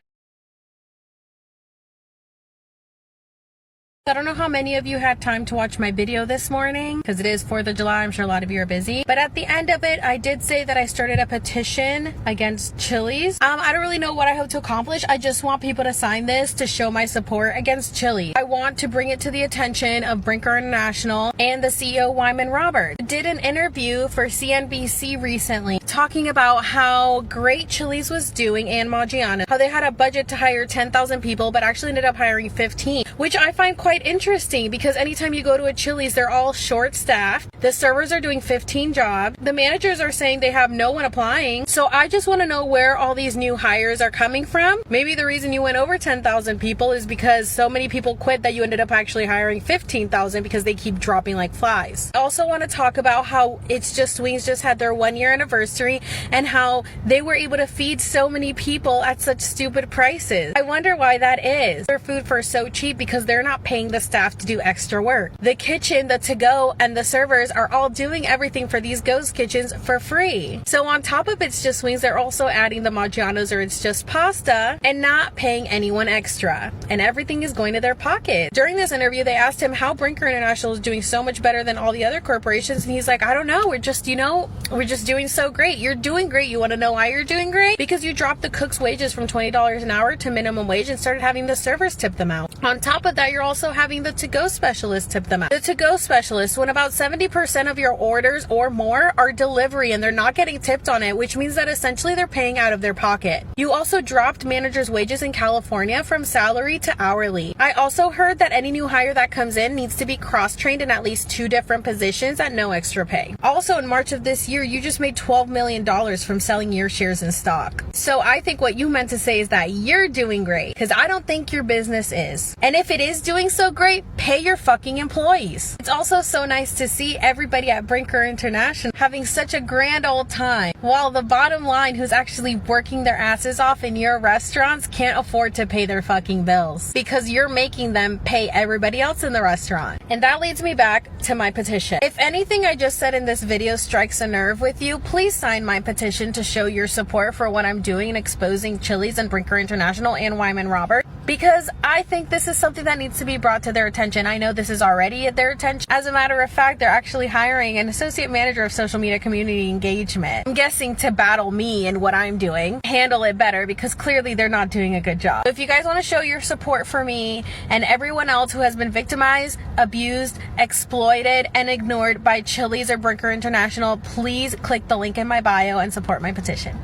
I don't know how many of you had time to watch my video this morning because it is 4th of July. I'm sure a lot of you are busy. But at the end of it, I did say that I started a petition against Chili's. I don't really know what I hope to accomplish. I just want people to sign this to show my support against Chili's. I want to bring it to the attention of Brinker International and the CEO Wyman Roberts. I did an interview for CNBC recently talking about how great Chili's was doing and Maggiano's, how they had a budget to hire 10,000 people but actually ended up hiring 15, which I find quite interesting because anytime you go to a Chili's, they're all short-staffed. The servers are doing 15 jobs. The managers are saying they have no one applying. So I just want to know where all these new hires are coming from. Maybe the reason you went over 10,000 people is because so many people quit that you ended up actually hiring 15,000 because they keep dropping like flies. I also want to talk about how It's Just Wings just had their 1-year anniversary and how they were able to feed so many people at such stupid prices. I wonder why that is. Their food for so cheap because they're not paying the staff to do extra work. The kitchen, the to-go, and the servers are all doing everything for these ghost kitchens for free. So on top of It's Just Wings, they're also adding the Maggiano's or It's Just Pasta and not paying anyone extra. And everything is going to their pocket. During this interview, they asked him how Brinker International is doing so much better than all the other corporations. And he's like, I don't know. We're just doing so great. You're doing great. You want to know why you're doing great? Because you dropped the cook's wages from $20 an hour to minimum wage and started having the servers tip them out. On top of that, you're also having the to-go specialists tip them out. The to-go specialists, when about 70% of your orders or more are delivery and they're not getting tipped on it, which means that essentially they're paying out of their pocket. You also dropped managers' wages in California from salary to hourly. I also heard that any new hire that comes in needs to be cross-trained in at least 2 different positions at no extra pay. Also, in March of this year, you just made $12 million from selling your shares in stock. So I think what you meant to say is that you're doing great, because I don't think your business is. And if it is doing so great, pay your fucking employees. It's also so nice to see everybody at Brinker International having such a grand old time, while the bottom line, who's actually working their asses off in your restaurants, can't afford to pay their fucking bills because you're making them pay everybody else in the restaurant. And that leads me back to my petition. If anything I just said in this video strikes a nerve with you, please sign my petition to show your support for what I'm doing in exposing Chili's and Brinker International and Wyman Robert, because I think this is something that needs to be brought to their attention. I know this is already at their attention. As a matter of fact, they're actually hiring an associate manager of social media community engagement. I'm guessing to battle me and what I'm doing, handle it better, because clearly they're not doing a good job. So if you guys want to show your support for me and everyone else who has been victimized, abused, exploited, and ignored by Chili's or Brinker International, please click the link in my bio and support my petition.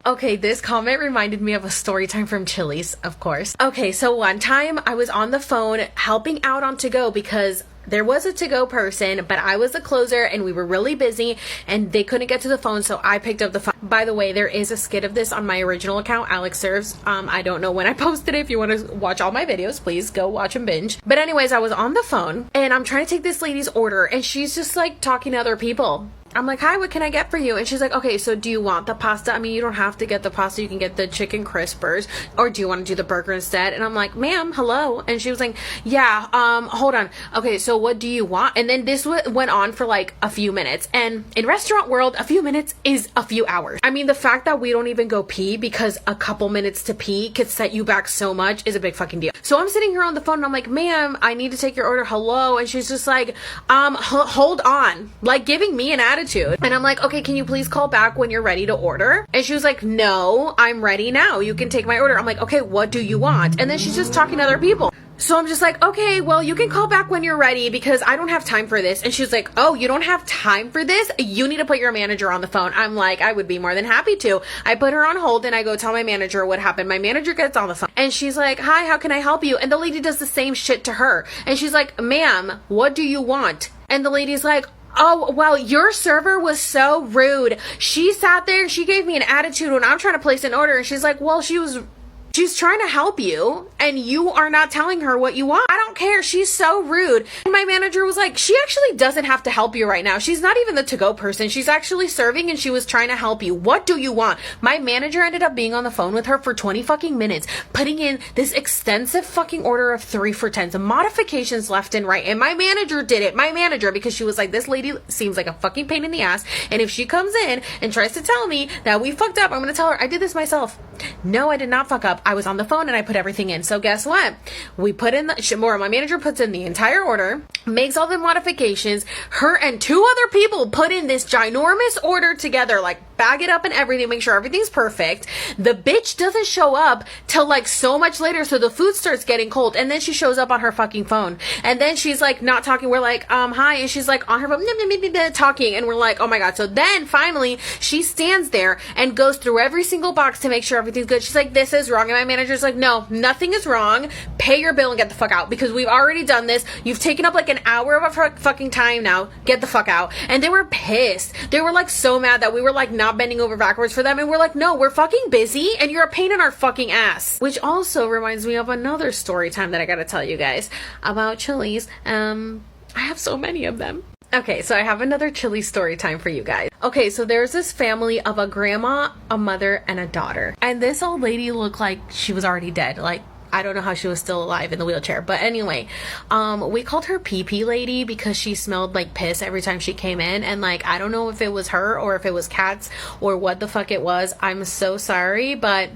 Okay, this comment reminded me of a story time from Chili's, of course. Okay, so one time I was on the phone helping out on to-go because there was a to-go person, but I was the closer and we were really busy and they couldn't get to the phone, so I picked up the phone. By the way, there is a skit of this on my original account, Alex Serves. I don't know when I posted it. If you want to watch all my videos, please go watch and binge. But anyways, I was on the phone and I'm trying to take this lady's order and she's just like talking to other people. I'm like, hi, what can I get for you? And she's like, okay, so do you want the pasta? I mean, you don't have to get the pasta. You can get the chicken crispers, or do you want to do the burger instead? And I'm like, ma'am, hello. And she was like, yeah, hold on. Okay, so what do you want? And then this went on for like a few minutes. And in restaurant world, a few minutes is a few hours. I mean, the fact that we don't even go pee because a couple minutes to pee could set you back so much is a big fucking deal. So I'm sitting here on the phone and I'm like, ma'am, I need to take your order. Hello. And she's just like, hold on, like giving me an attitude. And I'm like, okay, can you please call back when you're ready to order? And she was like, no, I'm ready now. You can take my order. I'm like, okay, what do you want? And then she's just talking to other people. So I'm just like, okay, well, you can call back when you're ready because I don't have time for this. And she's like, oh, you don't have time for this? You need to put your manager on the phone. I'm like, I would be more than happy to. I put her on hold and I go tell my manager what happened. My manager gets on the phone and she's like, hi, how can I help you? And the lady does the same shit to her. And she's like, ma'am, what do you want? And the lady's like, oh, well, your server was so rude. She sat there, she gave me an attitude when I'm trying to place an order. And she's like, well, she's trying to help you and you are not telling her what you want. I don't care. She's so rude. And my manager was like, she actually doesn't have to help you right now. She's not even the to-go person. She's actually serving and she was trying to help you. What do you want? My manager ended up being on the phone with her for 20 fucking minutes, putting in this extensive fucking order of 3 for 10s, modifications left and right. And my manager did it. My manager, because she was like, this lady seems like a fucking pain in the ass. And if she comes in and tries to tell me that we fucked up, I'm going to tell her I did this myself. No, I did not fuck up. I was on the phone and I put everything in. So guess what? We put in my manager puts in the entire order, makes all the modifications. Her and two other people put in this ginormous order together, like bag it up and everything, make sure everything's perfect. The bitch doesn't show up till like so much later, so the food starts getting cold, and then she shows up on her fucking phone, and then she's like not talking. We're like, hi, and she's like on her phone talking, and we're like, oh my god. So then finally she stands there and goes through every single box to make sure everything's good. She's like, this is wrong, and my manager's like, no, nothing is wrong. Pay your bill and get the fuck out, because we've already done this. You've taken up like an hour of our fucking time now. Get the fuck out. And they were pissed. They were like so mad that we were like not bending over backwards for them, and we're like, no, we're fucking busy and you're a pain in our fucking ass. Which also reminds me of another story time that I gotta tell you guys about Chili's. I have so many of them. Okay, so I have another Chili's story time for you guys. Okay, so there's this family of a grandma, a mother, and a daughter. And this old lady looked like she was already dead. Like, I don't know how she was still alive in the wheelchair. But anyway, we called her pee-pee lady because she smelled like piss every time she came in. And like, I don't know if it was her or if it was cats or what the fuck it was. I'm so sorry, but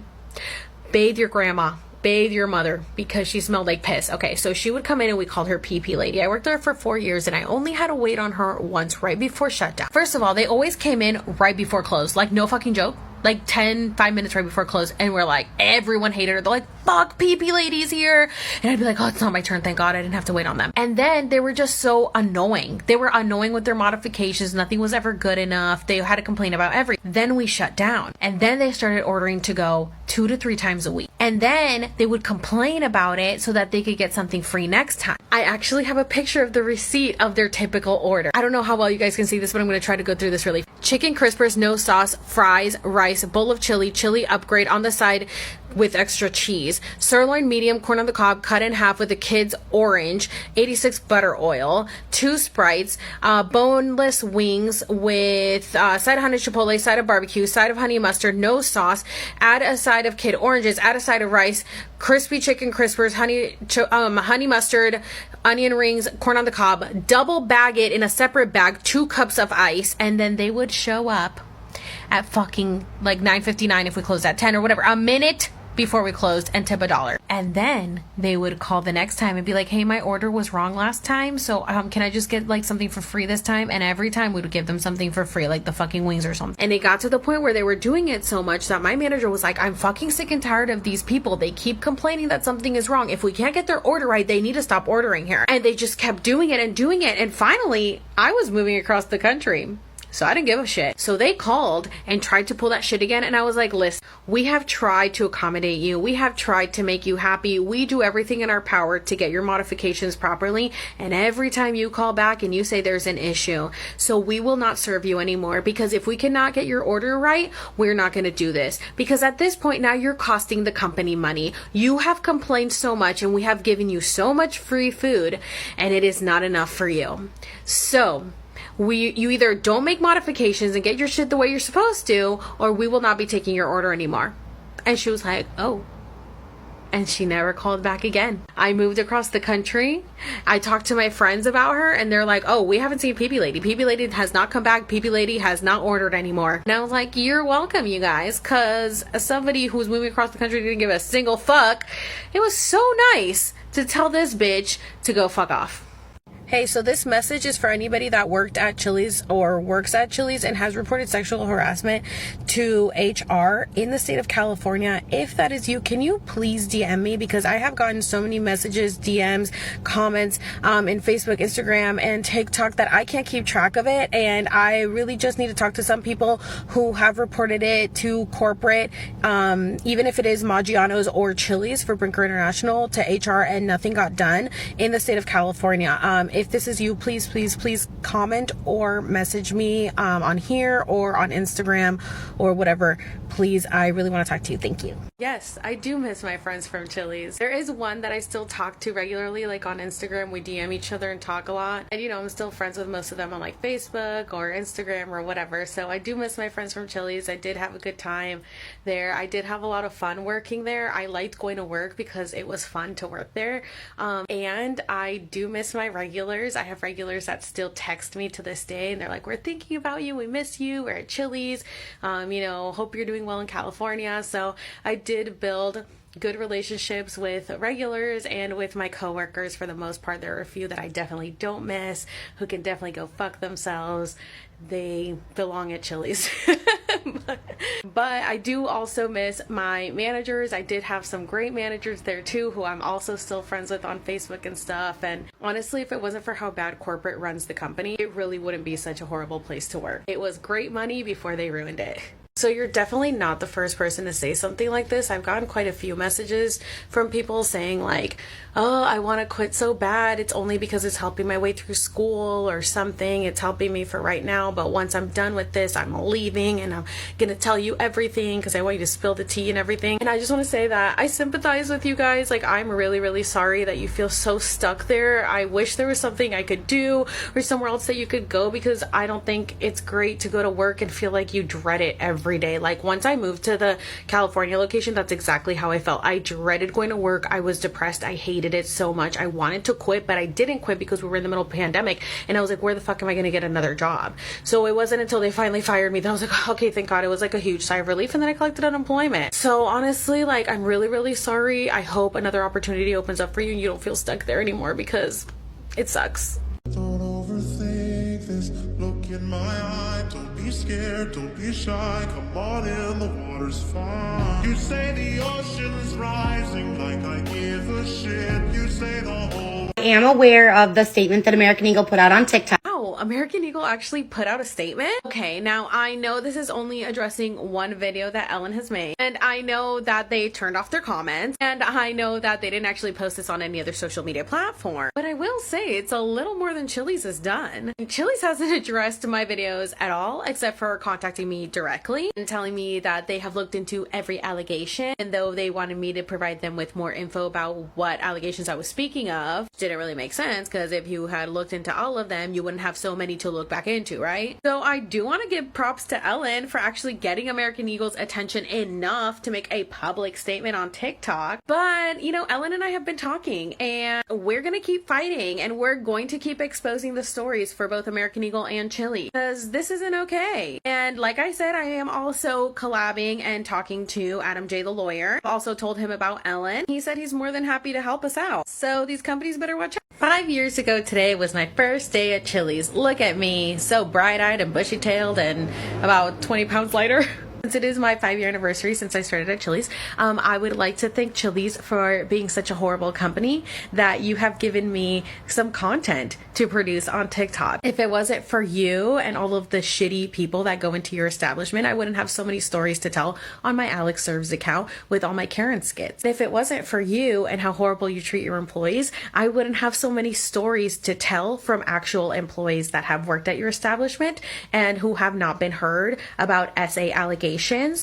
bathe your grandma. Bathe your mother, because she smelled like piss. Okay, so she would come in and we called her pee-pee lady. I worked there for 4 years and I only had to wait on her once right before shutdown. First of all, they always came in right before close. Like, no fucking joke. Like 5 minutes right before close, and we're like, everyone hated her. They're like, fuck, pee-pee lady's here. And I'd be like, oh, it's not my turn, thank god I didn't have to wait on them. And then they were just so annoying. They were annoying with their modifications. Nothing was ever good enough. They had to complain about everything. Then we shut down, and then they started ordering to go 2 to 3 times a week, and then they would complain about it so that they could get something free next time. I actually have a picture of the receipt of their typical order. I don't know how well you guys can see this, but I'm going to try to go through this really. Chicken crispers, no sauce, fries, rice, bowl of chili upgrade on the side with extra cheese, sirloin medium, corn on the cob cut in half with a kid's orange, 86 butter oil, 2 Sprites, boneless wings with side of honey chipotle, side of barbecue, side of honey mustard, no sauce, add a side of kid oranges, add a side of rice, crispy chicken crispers, honey mustard, onion rings, corn on the cob, double bag it in a separate bag, 2 cups of ice, and then they would show up at fucking like 9:59 if we closed at 10 or whatever, a minute before we closed, and tip $1. And then they would call the next time and be like, hey, my order was wrong last time, so can I just get like something for free this time? And every time we would give them something for free, like the fucking wings or something. And it got to the point where they were doing it so much that my manager was like, I'm fucking sick and tired of these people. They keep complaining that something is wrong. If we can't get their order right, they need to stop ordering here. And they just kept doing it and doing it. And finally, I was moving across the country, so I didn't give a shit. So they called and tried to pull that shit again. And I was like, listen, we have tried to accommodate you. We have tried to make you happy. We do everything in our power to get your modifications properly. And every time you call back and you say there's an issue, so we will not serve you anymore, because if we cannot get your order right, we're not going to do this. Because at this point now you're costing the company money. You have complained so much and we have given you so much free food, and it is not enough for you. So you either don't make modifications and get your shit the way you're supposed to, or we will not be taking your order anymore. And she was like, oh. And she never called back again. I moved across the country. I talked to my friends about her, and they're like, oh, we haven't seen Pee-Pee Lady. Pee-Pee Lady has not come back. Pee-Pee Lady has not ordered anymore. And I was like, you're welcome, you guys, because as somebody who was moving across the country didn't give a single fuck, it was so nice to tell this bitch to go fuck off. Hey, so this message is for anybody that worked at Chili's or works at Chili's and has reported sexual harassment to HR in the state of California. If that is you, can you please DM me? Because I have gotten so many messages, DMs, comments in Facebook, Instagram, and TikTok that I can't keep track of it. And I really just need to talk to some people who have reported it to corporate, even if it is Maggiano's or Chili's for Brinker International, to HR, and nothing got done in the state of California. If this is you, please comment or message me on here or on Instagram or whatever. Please, I really want to talk to you. Thank you. Yes, I do miss my friends from Chili's. There is one that I still talk to regularly, like on Instagram. We DM each other and talk a lot. And, you know, I'm still friends with most of them on like Facebook or Instagram or whatever. So I do miss my friends from Chili's. I did have a good time there. I did have a lot of fun working there. I liked going to work because it was fun to work there. And I do miss my regular regulars. I have regulars that still text me to this day, and they're like, we're thinking about you, we miss you, we're at Chili's, hope you're doing well in California. So I did build good relationships with regulars and with my coworkers for the most part. There are a few that I definitely don't miss, who can definitely go fuck themselves. They belong at Chili's. But I do also miss my managers. I did have some great managers there too, who I'm also still friends with on Facebook and stuff. And honestly, if it wasn't for how bad corporate runs the company, it really wouldn't be such a horrible place to work. It was great money before they ruined it. So you're definitely not the first person to say something like this. I've gotten quite a few messages from people saying like, oh, I want to quit so bad. It's only because it's helping my way through school or something. It's helping me for right now. But once I'm done with this, I'm leaving and I'm going to tell you everything because I want you to spill the tea and everything. And I just want to say that I sympathize with you guys. Like, I'm really, really sorry that you feel so stuck there. I wish there was something I could do or somewhere else that you could go, because I don't think it's great to go to work and feel like you dread it every day. Like, once I moved to the California location, that's exactly how I felt. I dreaded going to work. I was depressed. I hated it so much. I wanted to quit, but I didn't quit because we were in the middle of a pandemic, and I was like, where the fuck am I going to get another job? So it wasn't until they finally fired me that I was like, okay, thank God. It was like a huge sigh of relief, and then I collected unemployment. So honestly, like, I'm really, really sorry. I hope another opportunity opens up for you and you don't feel stuck there anymore, because it sucks. Don't overthink this. Look in my eye. Don't be scared. Don't be shy. Come on in. The water's fine. You say the ocean's rising like I give a shit. You say the whole. I am aware of the statement that American Eagle put out on TikTok. Wow, American Eagle actually put out a statement? Okay, now I know this is only addressing one video that Ellen has made, and I know that they turned off their comments, and I know that they didn't actually post this on any other social media platform, but I will say it's a little more than Chili's has done. Chili's hasn't addressed my videos at all, except for contacting me directly and telling me that they have looked into every allegation, and though they wanted me to provide them with more info about what allegations I was speaking of, didn't really make sense, because if you had looked into all of them, you wouldn't have so many to look back into, right? So I do want to give props to Ellen for actually getting American Eagle's attention enough to make a public statement on TikTok. But, Ellen and I have been talking, and we're going to keep fighting, and we're going to keep exposing the stories for both American Eagle and Chili, because this isn't okay. And like I said, I am also collabing and talking to Adam J, the lawyer. I've also told him about Ellen. He said he's more than happy to help us out. So these companies better watch out. 5 years ago today was my first day at Chili's. Look at me, so bright-eyed and bushy-tailed and about 20 pounds lighter. Since it is my 5-year anniversary since I started at Chili's, I would like to thank Chili's for being such a horrible company that you have given me some content to produce on TikTok. If it wasn't for you and all of the shitty people that go into your establishment, I wouldn't have so many stories to tell on my Alex Serves account with all my Karen skits. If it wasn't for you and how horrible you treat your employees, I wouldn't have so many stories to tell from actual employees that have worked at your establishment and who have not been heard about SA allegations,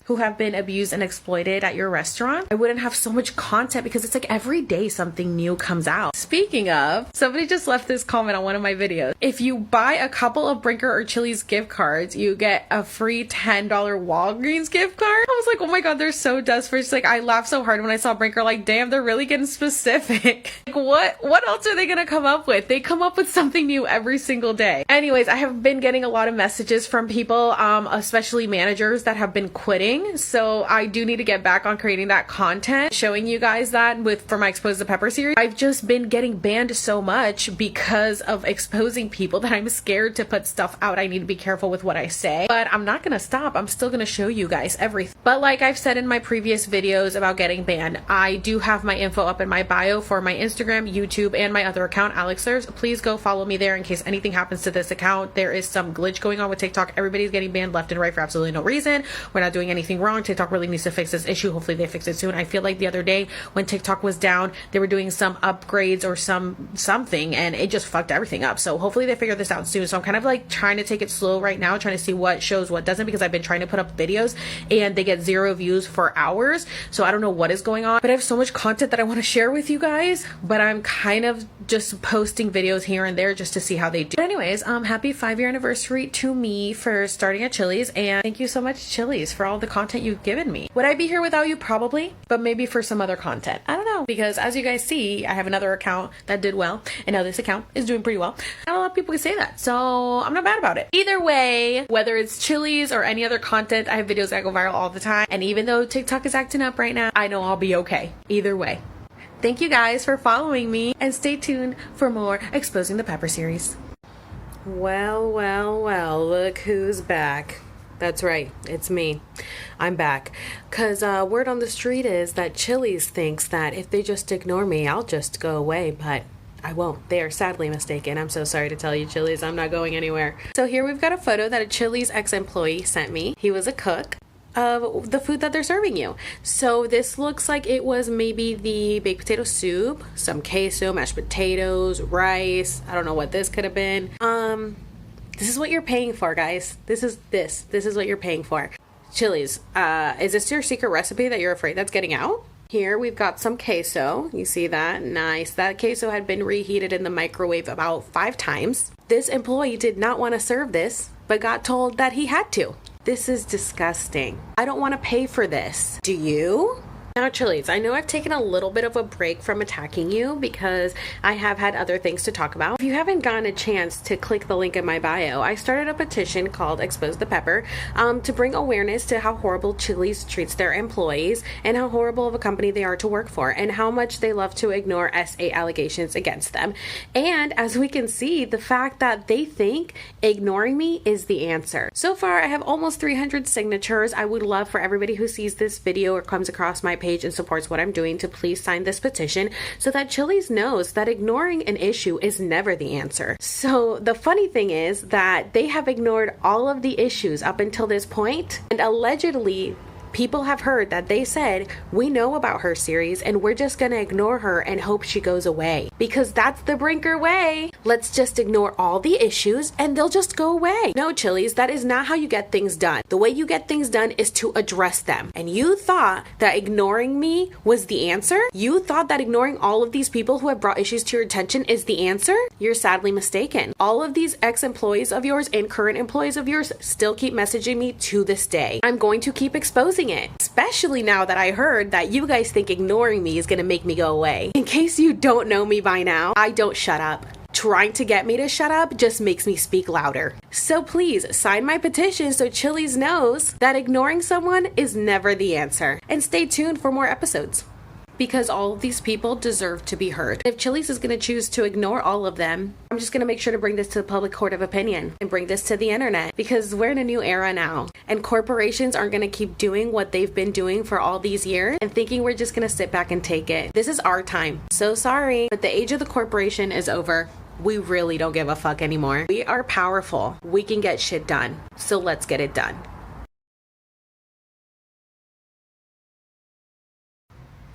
who have been abused and exploited at your restaurant. I wouldn't have so much content, because it's like every day something new comes out. Speaking of, somebody just left this comment on one of my videos. If you buy a couple of Brinker or Chili's gift cards, you get a free $10 Walgreens gift card. I was like, oh my God, they're so desperate. It's like, I laughed so hard when I saw Brinker, like, damn, they're really getting specific. Like, what else are they gonna come up with? They come up with something new every single day. Anyways, I have been getting a lot of messages from people, especially managers that have been quitting. So I do need to get back on creating that content, showing you guys that for my Expose the Pepper series. I've just been getting banned so much because of exposing people that I'm scared to put stuff out. I need to be careful with what I say, but I'm not gonna stop. I'm still gonna show you guys everything. But like I've said in my previous videos about getting banned, I do have my info up in my bio for my Instagram, YouTube, and my other account, Alex Serves. Please go follow me there in case anything happens to this account. There is some glitch going on with TikTok. Everybody's getting banned left and right for absolutely no reason. We're not doing anything wrong. TikTok really needs to fix this issue. Hopefully they fix it soon. I feel like the other day when TikTok was down, they were doing some upgrades or something, and it just fucked everything up. So hopefully they figure this out soon. So I'm kind of like trying to take it slow right now, trying to see what shows, what doesn't, because I've been trying to put up videos and they get 0 views for hours. So I don't know what is going on, but I have so much content that I want to share with you guys, but I'm kind of just posting videos here and there just to see how they do. But anyways, happy 5-year anniversary to me for starting at Chili's, and thank you so much, Chili's. Chili's for all the content you've given me. Would I be here without you? Probably, but maybe for some other content. I don't know, because as you guys see, I have another account that did well, and now this account is doing pretty well. Not a lot of people can say that, so I'm not mad about it. Either way, whether it's Chili's or any other content, I have videos that go viral all the time, and even though TikTok is acting up right now, I know I'll be okay. Either way. Thank you guys for following me, and stay tuned for more Exposing the Pepper series. Well, look who's back. That's right, it's me. I'm back. Because word on the street is that Chili's thinks that if they just ignore me, I'll just go away, but I won't. They are sadly mistaken. I'm so sorry to tell you, Chili's, I'm not going anywhere. So here we've got a photo that a Chili's ex-employee sent me. He was a cook of the food that they're serving you. So this looks like it was maybe the baked potato soup, some queso, mashed potatoes, rice. I don't know what this could have been. This is what you're paying for, guys. This is what you're paying for. Chili's, is this your secret recipe that you're afraid that's getting out? Here we've got some queso. You see that? Nice. That queso had been reheated in the microwave about 5 times. This employee did not want to serve this, but got told that he had to. This is disgusting. I don't want to pay for this. Do you? Now, Chili's, I know I've taken a little bit of a break from attacking you because I have had other things to talk about. If you haven't gotten a chance to click the link in my bio, I started a petition called Expose the Pepper to bring awareness to how horrible Chili's treats their employees and how horrible of a company they are to work for and how much they love to ignore SA allegations against them. And as we can see, the fact that they think ignoring me is the answer. So far, I have almost 300 signatures. I would love for everybody who sees this video or comes across my page and supports what I'm doing to please sign this petition so that Chili's knows that ignoring an issue is never the answer. So the funny thing is that they have ignored all of the issues up until this point, and allegedly people have heard that they said, we know about her series and we're just gonna ignore her and hope she goes away. Because that's the Brinker way. Let's just ignore all the issues and they'll just go away. No, Chili's, that is not how you get things done. The way you get things done is to address them. And you thought that ignoring me was the answer? You thought that ignoring all of these people who have brought issues to your attention is the answer? You're sadly mistaken. All of these ex-employees of yours and current employees of yours still keep messaging me to this day. I'm going to keep exposing it, especially now that I heard that you guys think ignoring me is gonna make me go away. In case you don't know me by now, I don't shut up. Trying to get me to shut up just makes me speak louder. So please sign my petition so Chili's knows that ignoring someone is never the answer. And stay tuned for more episodes, because all of these people deserve to be heard. If Chili's is going to choose to ignore all of them, I'm just going to make sure to bring this to the public court of opinion and bring this to the internet, because we're in a new era now and corporations aren't going to keep doing what they've been doing for all these years and thinking we're just going to sit back and take it. This is our time. So sorry, but the age of the corporation is over. We really don't give a fuck anymore. We are powerful. We can get shit done. So let's get it done.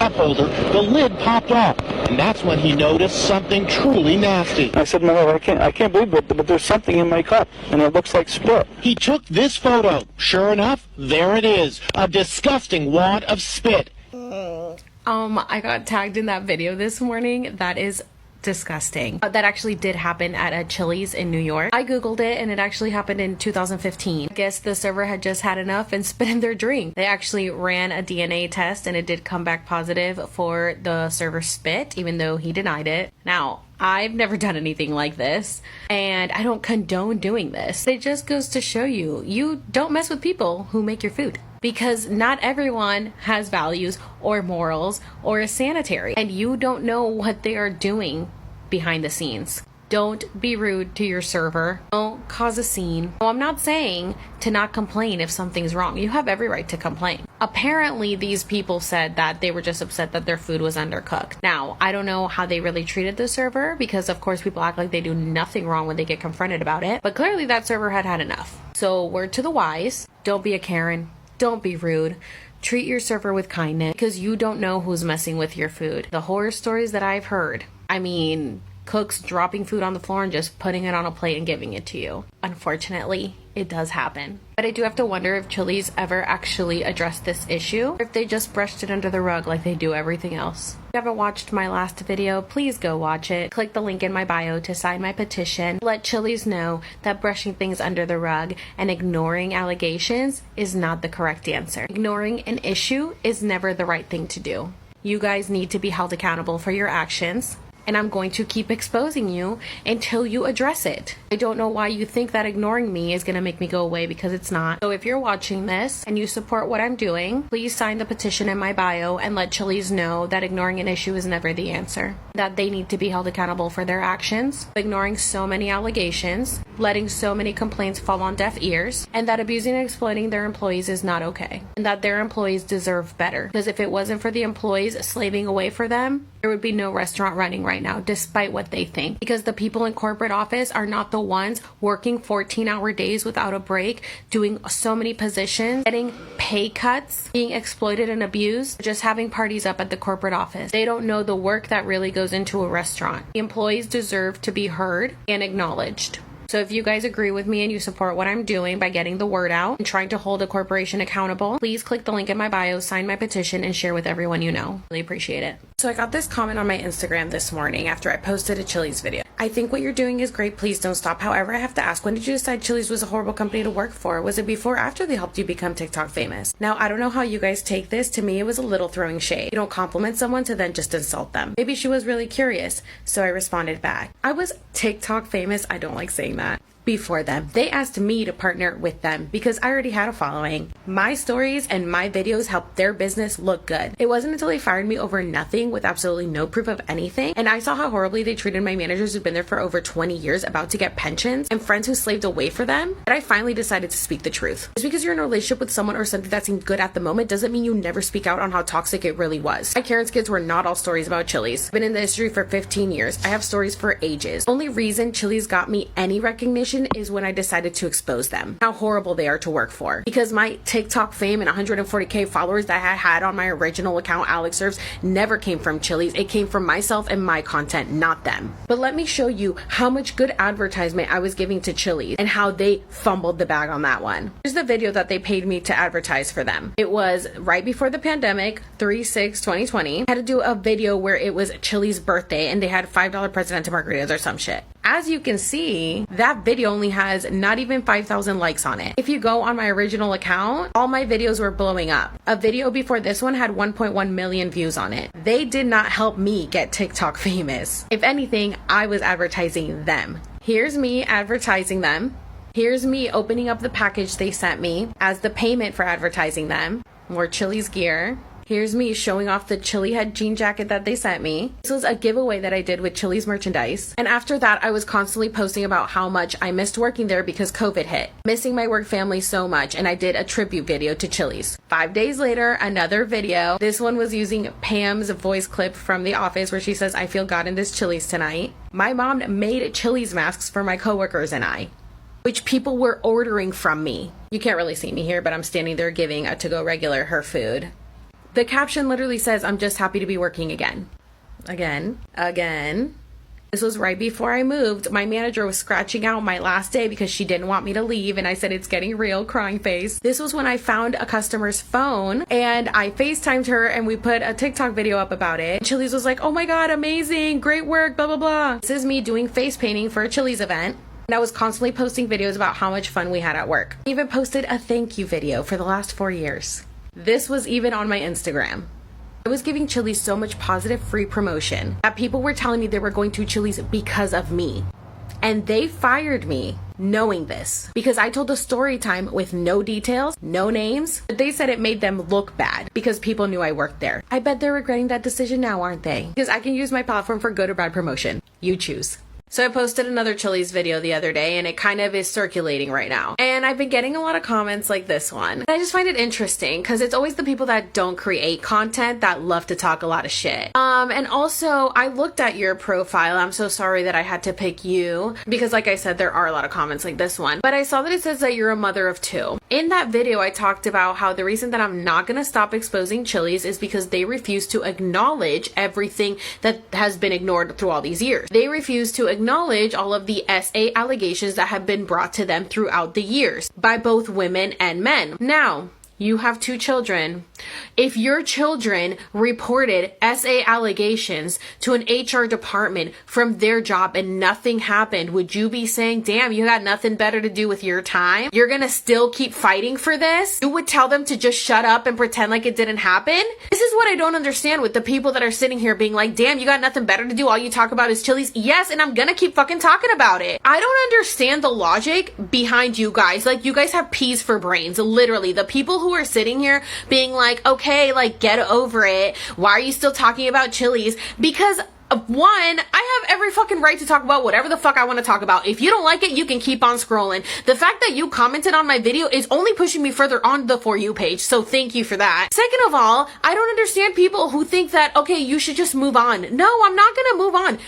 Cup holder, the lid popped off, and that's when he noticed something truly nasty. I said, no, I can't believe it, but there's something in my cup, and it looks like spit. He took this photo. Sure enough, there it is, a disgusting wad of spit. I got tagged in that video this morning. That is disgusting. That actually did happen at a Chili's in New York. I googled it and it actually happened in 2015. I guess the server had just had enough and spit in their drink. They actually ran a DNA test and it did come back positive for the server's spit, even though he denied it. Now, I've never done anything like this and I don't condone doing this. It just goes to show you, you don't mess with people who make your food. Because not everyone has values or morals or is sanitary, and you don't know what they are doing behind the scenes. Don't be rude to your server. Don't cause a scene. No, I'm not saying to not complain if something's wrong. You have every right to complain. Apparently, these people said that they were just upset that their food was undercooked. Now, I don't know how they really treated the server, because of course people act like they do nothing wrong when they get confronted about it. But clearly that server had had enough. So word to the wise, don't be a Karen. Don't be rude. Treat your server with kindness, because you don't know who's messing with your food. The horror stories that I've heard, I mean, cooks dropping food on the floor and just putting it on a plate and giving it to you. Unfortunately, It does happen. But I do have to wonder if Chili's ever actually addressed this issue, or if they just brushed it under the rug like they do everything else. If you haven't watched my last video, please go watch it. Click the link in my bio to sign my petition. Let Chili's know that brushing things under the rug and ignoring allegations is not the correct answer. Ignoring an issue is never the right thing to do. You guys need to be held accountable for your actions, and I'm going to keep exposing you until you address it. I don't know why you think that ignoring me is gonna make me go away, because it's not. So if you're watching this and you support what I'm doing, please sign the petition in my bio and let Chili's know that ignoring an issue is never the answer. That they need to be held accountable for their actions, ignoring so many allegations, letting so many complaints fall on deaf ears, and that abusing and exploiting their employees is not okay. And that their employees deserve better. Because if it wasn't for the employees slaving away for them, there would be no restaurant running right now, despite what they think. Because the people in corporate office are not the ones working 14-hour days without a break, doing so many positions, getting pay cuts, being exploited and abused, just having parties up at the corporate office. They don't know the work that really goes into a restaurant. The employees deserve to be heard and acknowledged. So if you guys agree with me and you support what I'm doing by getting the word out and trying to hold a corporation accountable, please click the link in my bio, sign my petition, and share with everyone you know. Really appreciate it. So I got this comment on my Instagram this morning after I posted a Chili's video. I think what you're doing is great. Please don't stop. However, I have to ask, when did you decide Chili's was a horrible company to work for? Was it before or after they helped you become TikTok famous? Now, I don't know how you guys take this. To me, it was a little throwing shade. You don't compliment someone to then just insult them. Maybe she was really curious, so I responded back. I was TikTok famous. I don't like saying that. Before them. They asked me to partner with them because I already had a following. My stories and my videos helped their business look good. It wasn't until they fired me over nothing with absolutely no proof of anything, and I saw how horribly they treated my managers who'd been there for over 20 years about to get pensions and friends who slaved away for them, that I finally decided to speak the truth. Just because you're in a relationship with someone or something that seemed good at the moment doesn't mean you never speak out on how toxic it really was. My Karen's kids were not all stories about Chili's. I've been in the industry for 15 years. I have stories for ages. The only reason Chili's got me any recognition is when I decided to expose them, how horrible they are to work for. Because my TikTok fame and 140k followers that I had on my original account, Alex Serves, never came from Chili's. It came from myself and my content, not them. But let me show you how much good advertisement I was giving to Chili's and how they fumbled the bag on that one. Here's the video that they paid me to advertise for them. It was right before the pandemic, 3/6/2020. I had to do a video where it was Chili's birthday and they had $5 Presidente margaritas or some shit. As you can see, that video only has not even 5,000 likes on it. If you go on my original account, all my videos were blowing up. A video before this one had 1.1 million views on it. They did not help me get TikTok famous. If anything, I was advertising them. Here's me advertising them. Here's me opening up the package they sent me as the payment for advertising them. More Chili's gear. Here's me showing off the Chili Head jean jacket that they sent me. This was a giveaway that I did with Chili's merchandise. And after that, I was constantly posting about how much I missed working there because COVID hit. Missing my work family so much, and I did a tribute video to Chili's. 5 days later, another video. This one was using Pam's voice clip from The Office where she says, "I feel God in this Chili's tonight." My mom made Chili's masks for my coworkers and I, which people were ordering from me. You can't really see me here, but I'm standing there giving a to-go regular her food. The caption literally says, "I'm just happy to be working again." Again. This was right before I moved. My manager was scratching out my last day because she didn't want me to leave, and I said, "It's getting real," crying face. This was when I found a customer's phone and I FaceTimed her and we put a TikTok video up about it. Chili's was like, "Oh my God, amazing, great work, blah, blah, blah." This is me doing face painting for a Chili's event. And I was constantly posting videos about how much fun we had at work. I even posted a thank you video for the last 4 years. This was even on my Instagram. I was giving Chili's so much positive free promotion that people were telling me they were going to Chili's because of me. And they fired me knowing this because I told a story time with no details, no names, but they said it made them look bad because people knew I worked there. I bet they're regretting that decision now, aren't they? Because I can use my platform for good or bad promotion. You choose. So I posted another Chili's video the other day and it kind of is circulating right now. And I've been getting a lot of comments like this one. I just find it interesting because it's always the people that don't create content that love to talk a lot of shit. And also I looked at your profile. I'm so sorry that I had to pick you because like I said, there are a lot of comments like this one. But I saw that it says that you're a mother of 2. In that video, I talked about how the reason that I'm not going to stop exposing Chili's is because they refuse to acknowledge everything that has been ignored through all these years. They refuse to acknowledge all of the SA allegations that have been brought to them throughout the years by both women and men. Now, you have 2 children. If your children reported SA allegations to an HR department from their job and nothing happened, would you be saying, damn, you got nothing better to do with your time? You're gonna still keep fighting for this? You would tell them to just shut up and pretend like it didn't happen? This is what I don't understand with the people that are sitting here being like, damn, you got nothing better to do. All you talk about is Chili's. Yes, and I'm gonna keep fucking talking about it. I don't understand the logic behind you guys. Like, you guys have peas for brains. Literally, the people who are sitting here being like, okay, like, get over it. Why are you still talking about Chili's? Because one, I have every fucking right to talk about whatever the fuck I want to talk about. If you don't like it, you can keep on scrolling. The fact that you commented on my video is only pushing me further on the For You page, so thank you for that. Second of all, I don't understand people who think that, okay, you should just move on. No, I'm not gonna move on.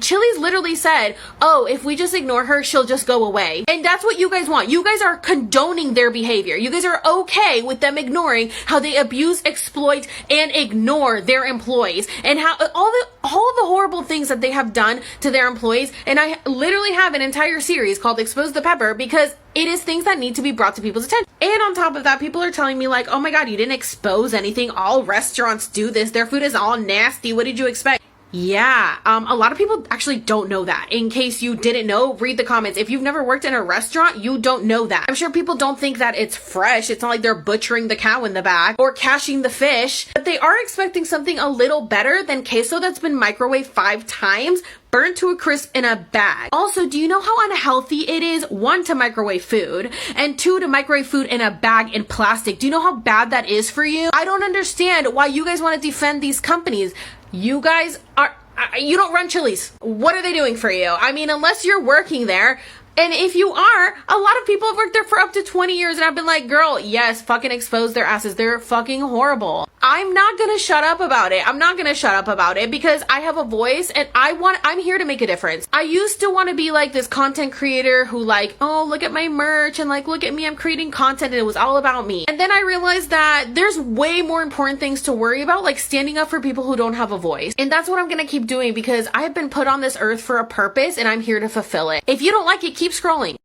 Chili's literally said, oh, if we just ignore her, she'll just go away. And that's what you guys want. You guys are condoning their behavior. You guys are okay with them ignoring how they abuse, exploit, and ignore their employees, and how all of the horrible things that they have done to their employees. And I literally have an entire series called Expose the Pepper because it is things that need to be brought to people's attention. And on top of that, people are telling me like, oh my god, you didn't expose anything. All restaurants do this. Their food is all nasty. What did you expect? Yeah, a lot of people actually don't know that. In case you didn't know, read the comments. If you've never worked in a restaurant, you don't know that. I'm sure people don't think that it's fresh. It's not like they're butchering the cow in the back or cashing the fish, but they are expecting something a little better than queso that's been microwaved 5 times, burnt to a crisp in a bag. Also, do you know how unhealthy it is, 1, to microwave food, and 2, to microwave food in a bag in plastic? Do you know how bad that is for you? I don't understand why you guys want to defend these companies. You guys you don't run Chili's. What are they doing for you? I mean, unless you're working there. And if you are, a lot of people have worked there for up to 20 years and I've been like, girl, yes, fucking expose their asses. They're fucking horrible. I'm not gonna shut up about it. I'm not gonna shut up about it because I have a voice and I'm here to make a difference. I used to want to be like this content creator who like, oh, look at my merch and like, look at me, I'm creating content and it was all about me. And then I realized that there's way more important things to worry about, like standing up for people who don't have a voice. And that's what I'm gonna keep doing because I have been put on this earth for a purpose and I'm here to fulfill it. If you don't like it, keep scrolling.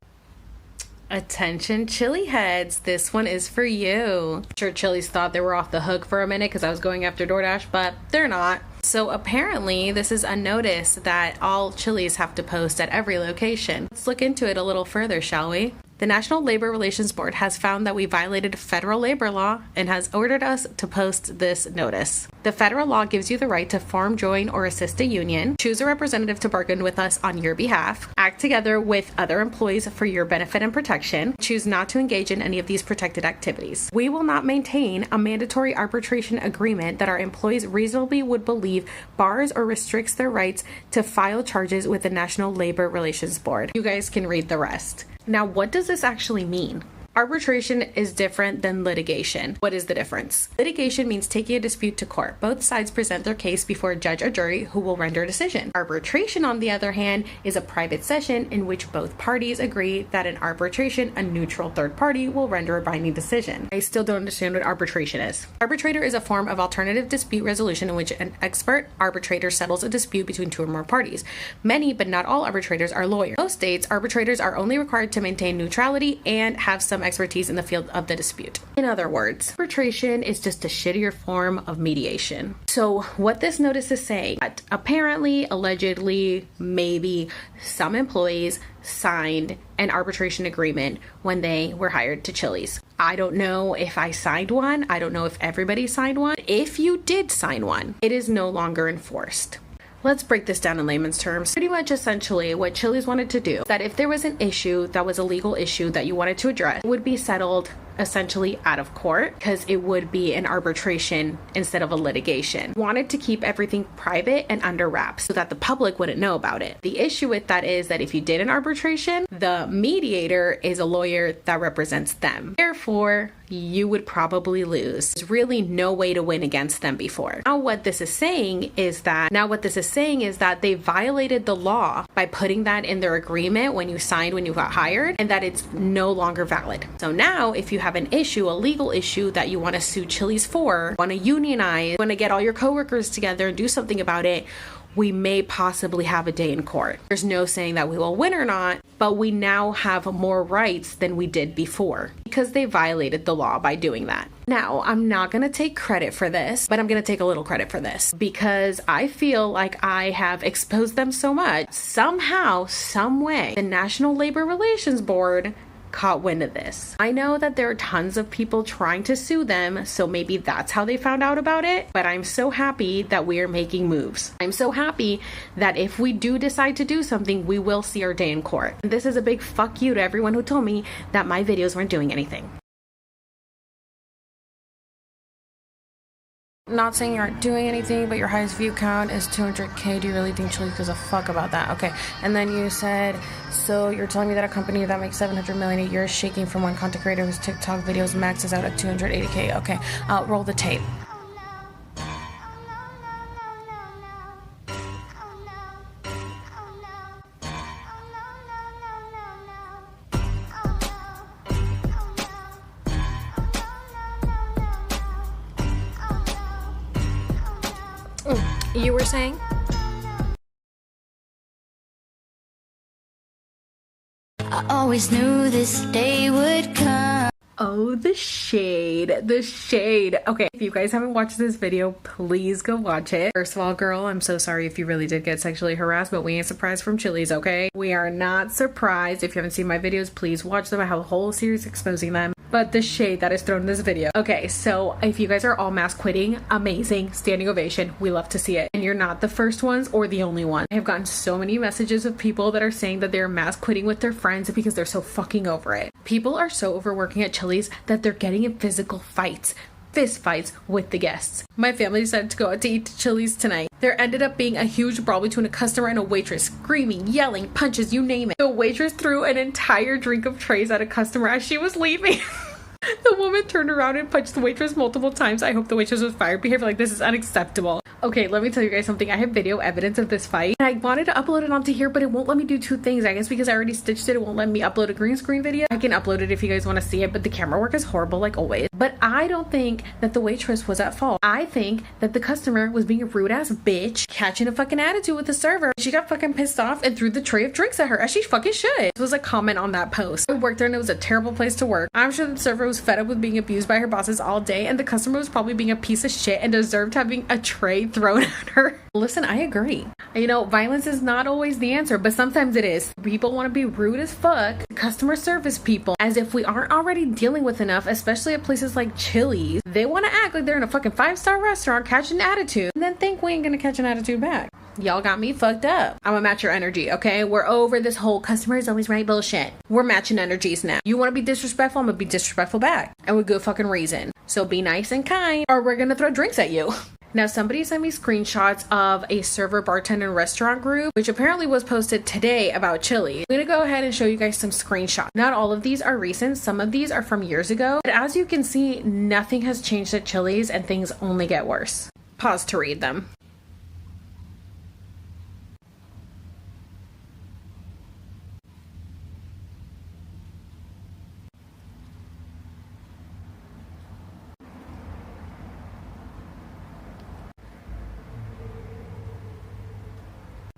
Attention Chili heads, this one is for you. I'm sure Chili's thought they were off the hook for a minute because I was going after DoorDash, but they're not. So apparently this is a notice that all Chili's have to post at every location. Let's look into it a little further, shall we? The National Labor Relations Board has found that we violated federal labor law and has ordered us to post this notice. The federal law gives you the right to form, join, or assist a union, choose a representative to bargain with us on your behalf, act together with other employees for your benefit and protection, choose not to engage in any of these protected activities. We will not maintain a mandatory arbitration agreement that our employees reasonably would believe bars or restricts their rights to file charges with the National Labor Relations Board. You guys can read the rest. Now, what does this actually mean? Arbitration is different than litigation. What is the difference? Litigation means taking a dispute to court. Both sides present their case before a judge or jury who will render a decision. Arbitration, on the other hand, is a private session in which both parties agree that in arbitration, a neutral third party will render a binding decision. I still don't understand what arbitration is. Arbitrator is a form of alternative dispute resolution in which an expert arbitrator settles a dispute between 2 or more parties. Many, but not all arbitrators are lawyers. In most states, arbitrators are only required to maintain neutrality and have some expertise in the field of the dispute. In other words, arbitration is just a shittier form of mediation. So what this notice is saying, that apparently, allegedly, maybe some employees signed an arbitration agreement when they were hired to Chili's. I don't know if I signed one. I don't know if everybody signed one. If you did sign one, it is no longer enforced. Let's break this down in layman's terms. Pretty much essentially what Chili's wanted to do, that if there was an issue that was a legal issue that you wanted to address, it would be settled essentially out of court because it would be an arbitration instead of a litigation. Wanted to keep everything private and under wraps so that the public wouldn't know about it. The issue with that is that if you did an arbitration, the mediator is a lawyer that represents them. Therefore, you would probably lose. There's really no way to win against them before. Now what this is saying is that they violated the law by putting that in their agreement when you signed, when you got hired, and that it's no longer valid. So now if you have an issue, a legal issue that you want to sue Chili's for, want to unionize, want to get all your coworkers together and do something about it, we may possibly have a day in court. There's no saying that we will win or not, but we now have more rights than we did before because they violated the law by doing that. Now, I'm not going to take credit for this, but I'm going to take a little credit for this because I feel like I have exposed them so much. Somehow, some way, the National Labor Relations Board caught wind of this. I know that there are tons of people trying to sue them, so maybe that's how they found out about it, but I'm so happy that we are making moves. I'm so happy that if we do decide to do something, we will see our day in court. And this is a big fuck you to everyone who told me that my videos weren't doing anything. Not saying you aren't doing anything, but your highest view count is 200K. Do you really think Chili's gives a fuck about that? Okay. And then you said, so you're telling me that a company that makes 700 million a year is shaking from one content creator whose TikTok videos maxes out at 280K. Okay. Roll the tape. You were saying? I always knew this day would come. Oh, the shade, the shade. Okay, if you guys haven't watched this video, please go watch it. First of all, girl, I'm so sorry if you really did get sexually harassed, but we ain't surprised from Chili's, okay? We are not surprised. If you haven't seen my videos, please watch them. I have a whole series exposing them. But the shade that is thrown in this video. Okay, so if you guys are all mass quitting, amazing, standing ovation. We love to see it. And you're not the first ones or the only one. I have gotten so many messages of people that are saying that they're mass quitting with their friends because they're so fucking over it. People are so overworking at Chili's that they're getting in physical fights. Fist fights with the guests. My family decided to go out to eat to Chili's tonight. There ended up being a huge brawl between a customer and a waitress, screaming, yelling, punches, you name it. The waitress threw an entire drink of trays at a customer as she was leaving. The woman turned around and punched the waitress multiple times. I hope the waitress was fired. Behavior like this is unacceptable. Okay, let me tell you guys something. I have video evidence of this fight. And I wanted to upload it onto here, but it won't let me do two things. I guess because I already stitched it, it won't let me upload a green screen video. I can upload it if you guys want to see it, but the camera work is horrible like always. But I don't think that the waitress was at fault. I think that the customer was being a rude ass bitch, catching a fucking attitude with the server. She got fucking pissed off and threw the tray of drinks at her, as she fucking should. This was a comment on that post. I worked there and it was a terrible place to work. I'm sure the server was fed up with being abused by her bosses all day, and the customer was probably being a piece of shit and deserved having a tray thrown at her. Listen, I agree. You know, violence is not always the answer, but sometimes it is. People want to be rude as fuck to customer service people, as if we aren't already dealing with enough, especially at places like Chili's. They want to act like they're in a fucking 5-star restaurant, catch an attitude, and then think we ain't gonna catch an attitude back. Y'all got me fucked up. I'm gonna match your energy, okay? We're over this whole customer is always right bullshit. We're matching energies now. You want to be disrespectful? I'm gonna be disrespectful back, and with good fucking reason. So be nice and kind, or we're gonna throw drinks at you. Now, somebody sent me screenshots of a server, bartender, and restaurant group, which apparently was posted today about Chili. I'm gonna go ahead and show you guys some screenshots. Not all of these are recent. Some of these are from years ago. But as you can see, nothing has changed at Chili's, and things only get worse. Pause to read them.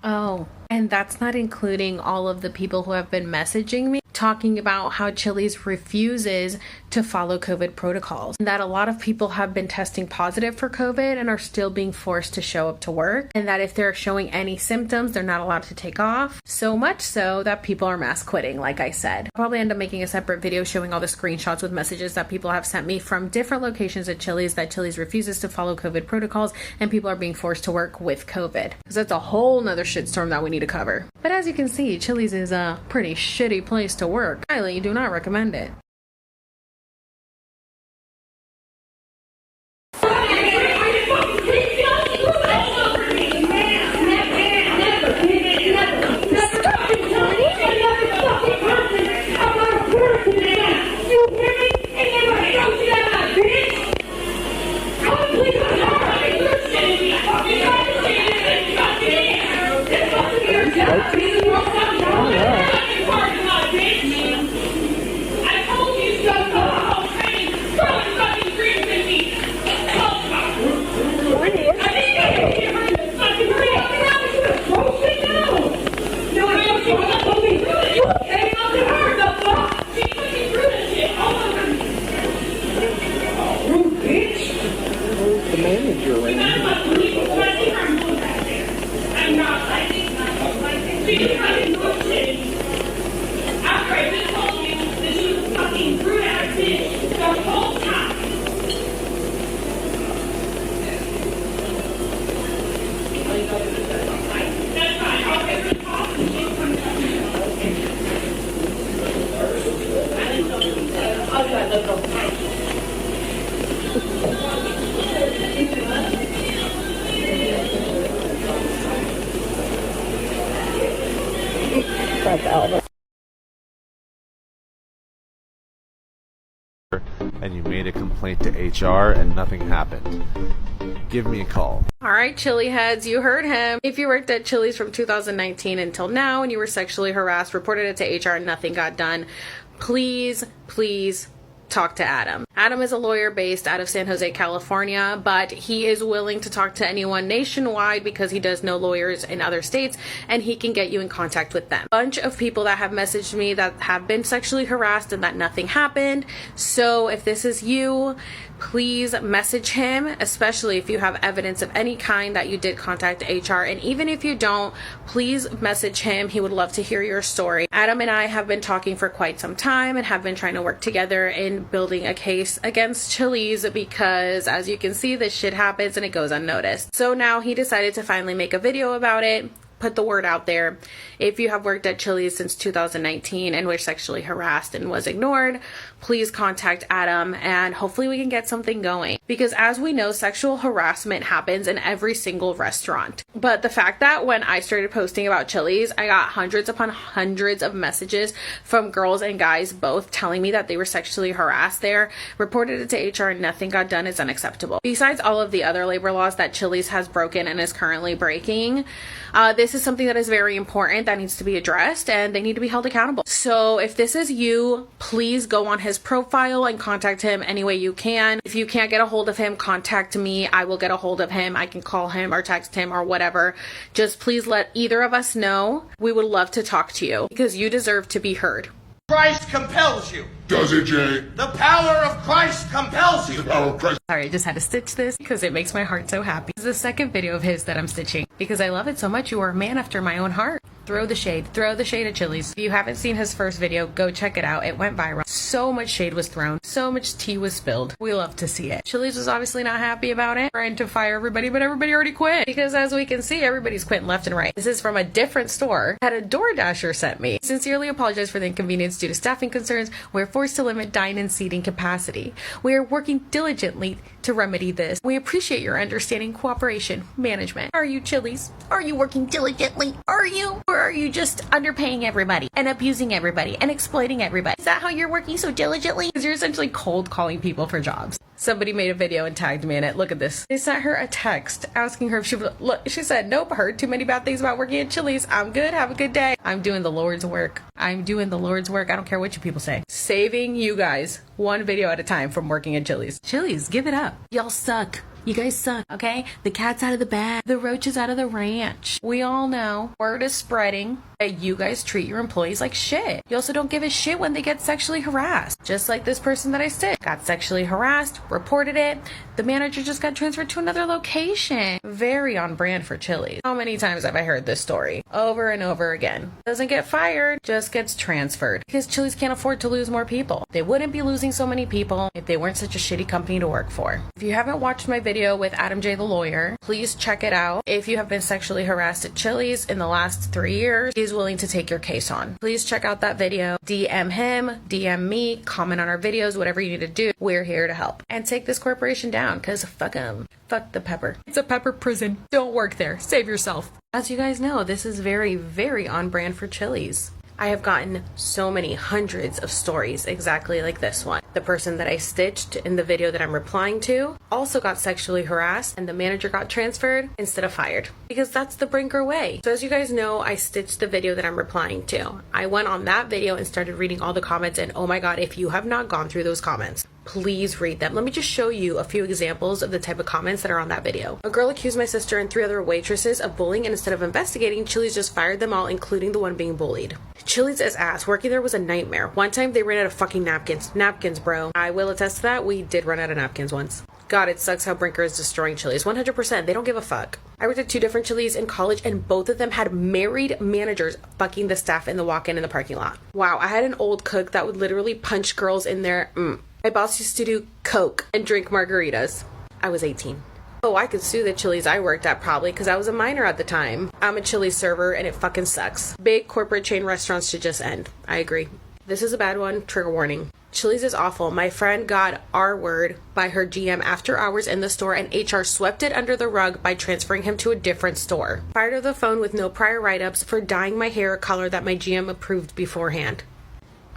Oh, and that's not including all of the people who have been messaging me talking about how Chili's refuses to follow COVID protocols. That a lot of people have been testing positive for COVID and are still being forced to show up to work. And that if they're showing any symptoms, they're not allowed to take off. So much so that people are mass quitting, like I said. I'll probably end up making a separate video showing all the screenshots with messages that people have sent me from different locations at Chili's that Chili's refuses to follow COVID protocols and people are being forced to work with COVID. Because that's a whole nother shitstorm that we need to cover. But as you can see, Chili's is a pretty shitty place to work. Highly do not recommend it. manager and you made a complaint to HR and nothing happened, give me a call. All right, Chili heads, you heard him. If you worked at Chili's from 2019 until now and you were sexually harassed, reported it to HR and nothing got done, please talk to Adam. Adam is a lawyer based out of San Jose, California, but he is willing to talk to anyone nationwide because he does know lawyers in other states and he can get you in contact with them. Bunch of people that have messaged me that have been sexually harassed and that nothing happened. So if this is you, please message him, especially if you have evidence of any kind that you did contact HR. And even if you don't, please message him. He would love to hear your story. Adam and I have been talking for quite some time and have been trying to work together in building a case against Chili's because, as you can see, this shit happens and it goes unnoticed. So now he decided to finally make a video about it. Put the word out there. If you have worked at Chili's since 2019 and were sexually harassed and was ignored, please contact Adam and hopefully we can get something going. Because as we know, sexual harassment happens in every single restaurant. But the fact that when I started posting about Chili's, I got hundreds upon hundreds of messages from girls and guys both telling me that they were sexually harassed there, reported it to HR and nothing got done is unacceptable. Besides all of the other labor laws that Chili's has broken and is currently breaking, this is something that is very important that needs to be addressed and they need to be held accountable. So if this is you, please go on his profile and contact him any way you can. If you can't get a hold of him, contact me. I will get a hold of him. I can call him or text him or whatever. Just please let either of us know. We would love to talk to you because you deserve to be heard. Christ compels you. Does it, Jay? The power of Christ compels you. The power of Christ. Sorry, I just had to stitch this because it makes my heart so happy. This is the second video of his that I'm stitching because I love it so much. You are a man after my own heart. Throw the shade at Chili's. If you haven't seen his first video, go check it out. It went viral. So much shade was thrown. So much tea was spilled. We love to see it. Chili's was obviously not happy about it. Trying to fire everybody, but everybody already quit. Because as we can see, everybody's quitting left and right. This is from a different store that a DoorDasher sent me. Sincerely apologize for the inconvenience due to staffing concerns. We're forced to limit dine-in seating capacity. We are working diligently to remedy this. We appreciate your understanding, cooperation, management. Are you Chili's? Are you working diligently? Are you? Or are you just underpaying everybody and abusing everybody and exploiting everybody? Is that how you're working so diligently? Because you're essentially cold calling people for jobs. Somebody made a video and tagged me in it. Look at this. They sent her a text asking her if she would look. She said, nope, heard too many bad things about working at Chili's. I'm good. Have a good day. I'm doing the Lord's work. I'm doing the Lord's work. I don't care what you people say. Saving you guys one video at a time from working at Chili's. Chili's, give it up. Y'all suck. You guys suck, okay? The cat's out of the bag. The roach is out of the ranch. We all know. Word is spreading that you guys treat your employees like shit. You also don't give a shit when they get sexually harassed. Just like this person that I stitched. Got sexually harassed, reported it. The manager just got transferred to another location. Very on brand for Chili's. How many times have I heard this story? Over and over again. Doesn't get fired, just gets transferred. Because Chili's can't afford to lose more people. They wouldn't be losing so many people if they weren't such a shitty company to work for. If you haven't watched my video with Adam J. the lawyer, please check it out. If you have been sexually harassed at Chili's in the last 3 years, he's willing to take your case on. Please check out that video. DM him, DM me, comment on our videos, whatever you need to do. We're here to help. And take this corporation down, because fuck them. Fuck the pepper. It's a pepper prison. Don't work there. Save yourself. As you guys know, this is very, very on brand for Chili's. I have gotten so many hundreds of stories exactly like this one. The person that I stitched in the video that I'm replying to also got sexually harassed and the manager got transferred instead of fired. Because that's the Brinker way. So as you guys know, I stitched the video that I'm replying to. I went on that video and started reading all the comments, and oh my god, if you have not gone through those comments, please read them. Let me just show you a few examples of the type of comments that are on that video. A girl accused my sister and 3 other waitresses of bullying, and instead of investigating, Chili's just fired them all, including the one being bullied. Chili's is ass. Working there was a nightmare. One time they ran out of fucking napkins. Napkins, bro. I will attest to that. We did run out of napkins once. God, it sucks how Brinker is destroying Chili's. 100%. They don't give a fuck. I worked at 2 different Chili's in college, and both of them had married managers fucking the staff in the walk-in in the parking lot. Wow, I had an old cook that would literally punch girls in their My boss used to do coke and drink margaritas. I was 18. Oh, I could sue the Chili's I worked at probably because I was a minor at the time. I'm a Chili's server and it fucking sucks. Big corporate chain restaurants should just end. I agree. This is a bad one. Trigger warning. Chili's is awful. My friend got R-word by her GM after hours in the store, and HR swept it under the rug by transferring him to a different store. Fired her the phone with no prior write-ups for dyeing my hair a color that my GM approved beforehand.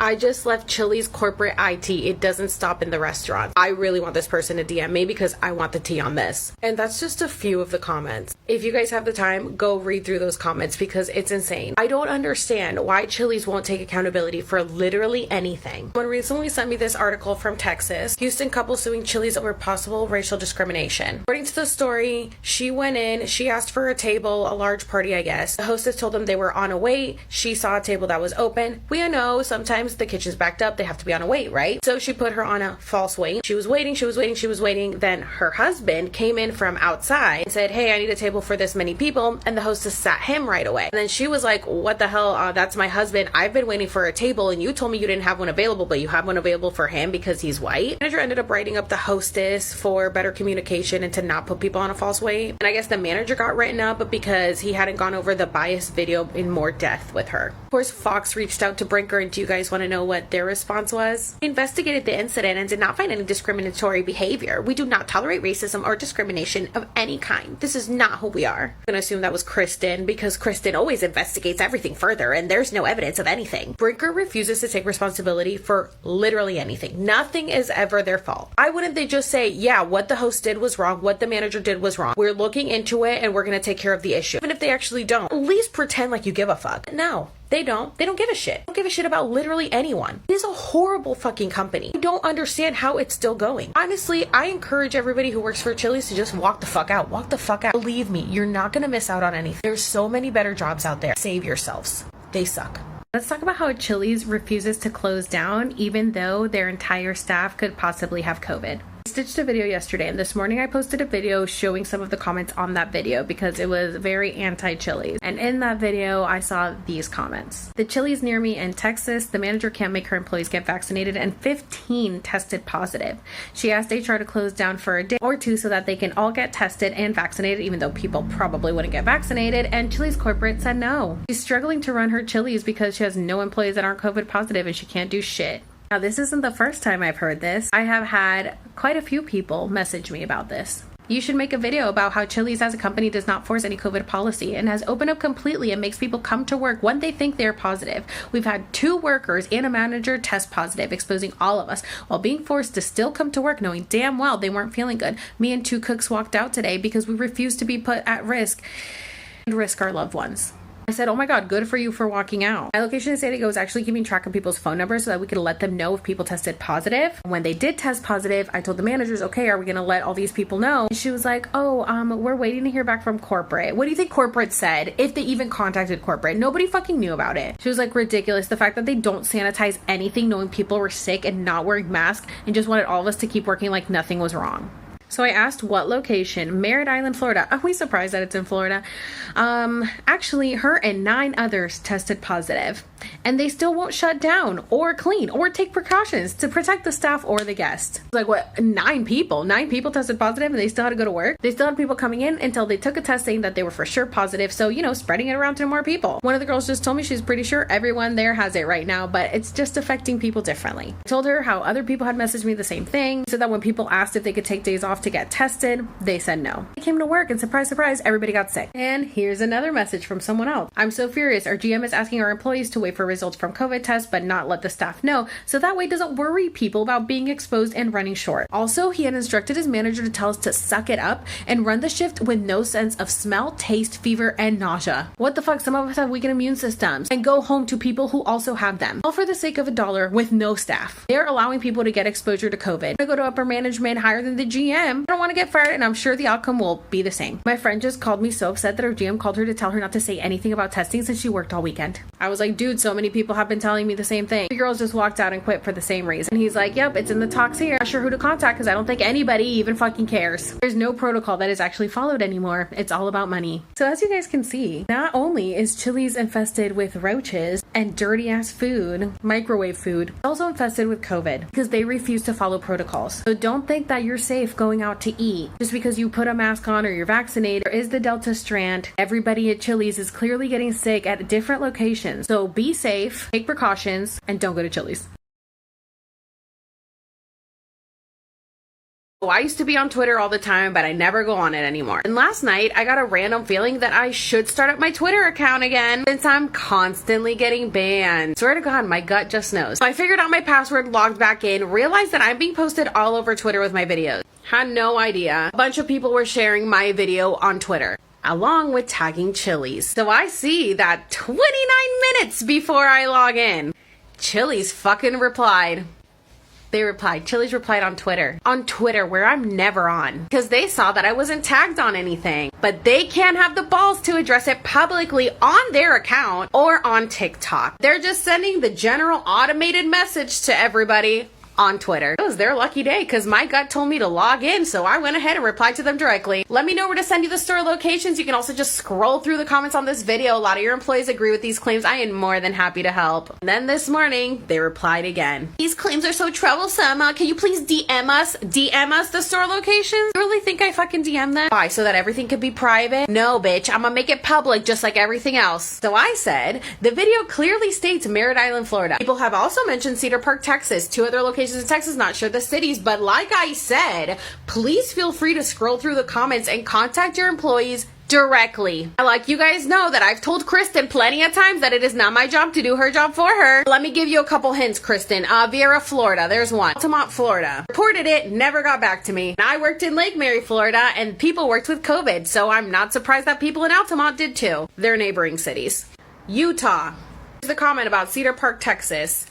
I just left Chili's corporate IT. It doesn't stop in the restaurant. I really want this person to DM me because I want the tea on this. And that's just a few of the comments. If you guys have the time, go read through those comments because it's insane. I don't understand why Chili's won't take accountability for literally anything. Someone recently sent me this article from Texas. Houston couple suing Chili's over possible racial discrimination. According to the story, she went in, she asked for a table, a large party I guess. The hostess told them they were on a wait. She saw a table that was open. We know sometimes the kitchen's backed up, they have to be on a wait, right? So she put her on a false wait. She was waiting. Then her husband came in from outside and said, hey, I need a table for this many people, and the hostess sat him right away. And then she was like, what the hell, that's my husband. I've been waiting for a table and you told me you didn't have one available, but you have one available for him because he's white. The manager ended up writing up the hostess for better communication and to not put people on a false wait. And I guess the manager got written up because he hadn't gone over the biased video in more depth with her. Of course, Fox reached out to Brinker, and do you guys want to know what their response was? We investigated the incident and did not find any discriminatory behavior. We do not tolerate racism or discrimination of any kind. This is not who we are. I'm gonna assume that was Kristen because Kristen always investigates everything further and there's no evidence of anything. Brinker refuses to take responsibility for literally anything. Nothing is ever their fault. Why wouldn't they just say, yeah, what the host did was wrong, what the manager did was wrong. We're looking into it and we're gonna take care of the issue. Even if they actually don't, at least pretend like you give a fuck. No. They don't. They don't give a shit. They don't give a shit about literally anyone. It is a horrible fucking company. I don't understand how it's still going. Honestly, I encourage everybody who works for Chili's to just walk the fuck out. Walk the fuck out. Believe me, you're not gonna miss out on anything. There's so many better jobs out there. Save yourselves. They suck. Let's talk about how Chili's refuses to close down even though their entire staff could possibly have COVID. I stitched a video yesterday, and this morning I posted a video showing some of the comments on that video because it was very anti-Chili's. And in that video, I saw these comments. The Chili's near me in Texas, the manager can't make her employees get vaccinated, and 15 tested positive. She asked HR to close down for a day or two so that they can all get tested and vaccinated, even though people probably wouldn't get vaccinated, and Chili's corporate said no. She's struggling to run her Chili's because she has no employees that aren't COVID positive and she can't do shit. Now, this isn't the first time I've heard this. I have had quite a few people message me about this. You should make a video about how Chili's as a company does not force any COVID policy and has opened up completely and makes people come to work when they think they're positive. We've had 2 workers and a manager test positive, exposing all of us while being forced to still come to work knowing damn well they weren't feeling good. Me and 2 cooks walked out today because we refused to be put at risk and risk our loved ones. I said, oh my God, good for you for walking out. My location in San Diego was actually keeping track of people's phone numbers so that we could let them know if people tested positive. When they did test positive, I told the managers, okay, are we gonna let all these people know? And she was like, oh, we're waiting to hear back from corporate. What do you think corporate said? If they even contacted corporate, nobody fucking knew about it. She was like, ridiculous. The fact that they don't sanitize anything knowing people were sick and not wearing masks and just wanted all of us to keep working like nothing was wrong. So I asked what location. Merritt Island, Florida. Are we surprised that it's in Florida? Actually, her and 9 others tested positive. And they still won't shut down or clean or take precautions to protect the staff or the guests. Like what? 9 people? 9 people tested positive and they still had to go to work? They still had people coming in until they took a test saying that they were for sure positive. So, you know, spreading it around to more people. One of the girls just told me she's pretty sure everyone there has it right now, but it's just affecting people differently. I told her how other people had messaged me the same thing. So that when people asked if they could take days off to get tested, they said no. I came to work and surprise, surprise, everybody got sick. And here's another message from someone else. I'm so furious. Our GM is asking our employees to wait for results from COVID tests, but not let the staff know, so that way it doesn't worry people about being exposed and running short. Also, he had instructed his manager to tell us to suck it up and run the shift with no sense of smell, taste, fever, and nausea. What the fuck? Some of us have weakened immune systems and go home to people who also have them. All for the sake of $1 with no staff. They're allowing people to get exposure to COVID. I go to upper management higher than the GM him. I don't want to get fired, and I'm sure the outcome will be the same. My friend just called me so upset that her GM called her to tell her not to say anything about testing since she worked all weekend. I was like, dude, so many people have been telling me the same thing. The girls just walked out and quit for the same reason. And he's like, yep, it's in the talks here. I'm not sure who to contact because I don't think anybody even fucking cares. There's no protocol that is actually followed anymore. It's all about money. So as you guys can see, not only is Chili's infested with roaches and dirty ass food, microwave food, it's also infested with COVID because they refuse to follow protocols. So don't think that you're safe going out to eat just because you put a mask on or you're vaccinated. There is the Delta strand. Everybody at Chili's is clearly getting sick at different locations. So be safe, take precautions, and don't go to Chili's. Oh, I used to be on Twitter all the time, but I never go on it anymore. And last night, I got a random feeling that I should start up my Twitter account again since I'm constantly getting banned. Swear to God, my gut just knows. So I figured out my password, logged back in, realized that I'm being posted all over Twitter with my videos. Had no idea. A bunch of people were sharing my video on Twitter, along with tagging Chili's. So I see that 29 minutes before I log in, Chili's fucking replied. Chili's replied on Twitter. On Twitter, where I'm never on. Because they saw that I wasn't tagged on anything. But they can't have the balls to address it publicly on their account or on TikTok. They're just sending the general automated message to everybody on Twitter. It was their lucky day because my gut told me to log in, so I went ahead and replied to them directly. Let me know where to send you the store locations. You can also just scroll through the comments on this video. A lot of your employees agree with these claims. I am more than happy to help. And then this morning, they replied again. These claims are so troublesome. Can you please DM us the store locations? You really think I fucking DM them? Why, so that everything could be private? No, bitch, I'm gonna make it public just like everything else. So I said, the video clearly states Merritt Island, Florida. People have also mentioned Cedar Park, Texas, 2 other locations in Texas, not sure the cities, but like I said, please feel free to scroll through the comments and contact your employees directly. Like you guys know that I've told Kristen plenty of times that it is not my job to do her job for her. Let me give you a couple hints, Kristen. Viera, Florida, there's one. Altamont, Florida. Reported it, never got back to me. I worked in Lake Mary, Florida, and people worked with COVID, so I'm not surprised that people in Altamont did too. They're neighboring cities. Utah. Here's the comment about Cedar Park, Texas.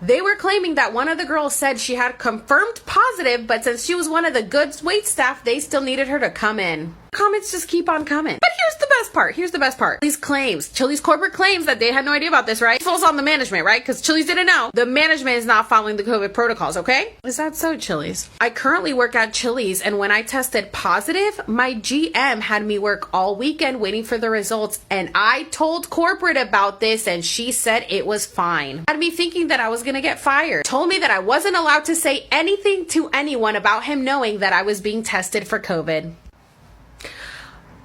They were claiming that one of the girls said she had confirmed positive, but since she was one of the good wait staff, they still needed her to come in. Comments just keep on coming. But here's the best part. These claims, Chili's corporate claims that they had no idea about this, right? It falls on the management, right? Because Chili's didn't know. The management is not following the COVID protocols, okay? Is that so, Chili's? I currently work at Chili's, and when I tested positive, my GM had me work all weekend waiting for the results, and I told corporate about this, and she said it was fine. Had me thinking that I was gonna get fired. Told me that I wasn't allowed to say anything to anyone about him knowing that I was being tested for COVID.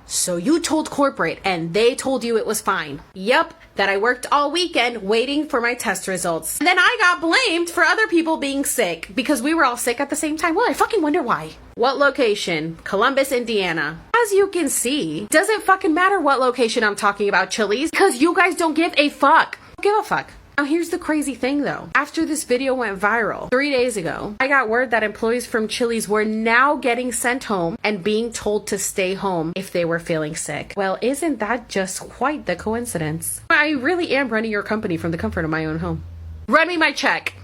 So you told corporate and they told you it was fine. Yep, that I worked all weekend waiting for my test results. And then I got blamed for other people being sick because we were all sick at the same time. Well, I fucking wonder why. What location? Columbus, Indiana. As you can see, doesn't fucking matter what location I'm talking about, Chili's, because you guys don't give a fuck. Don't give a fuck. Now here's the crazy thing though. After this video went viral 3 days ago, I got word that employees from Chili's were now getting sent home and being told to stay home if they were feeling sick. Well, isn't that just quite the coincidence? I really am running your company from the comfort of my own home. Run me my check.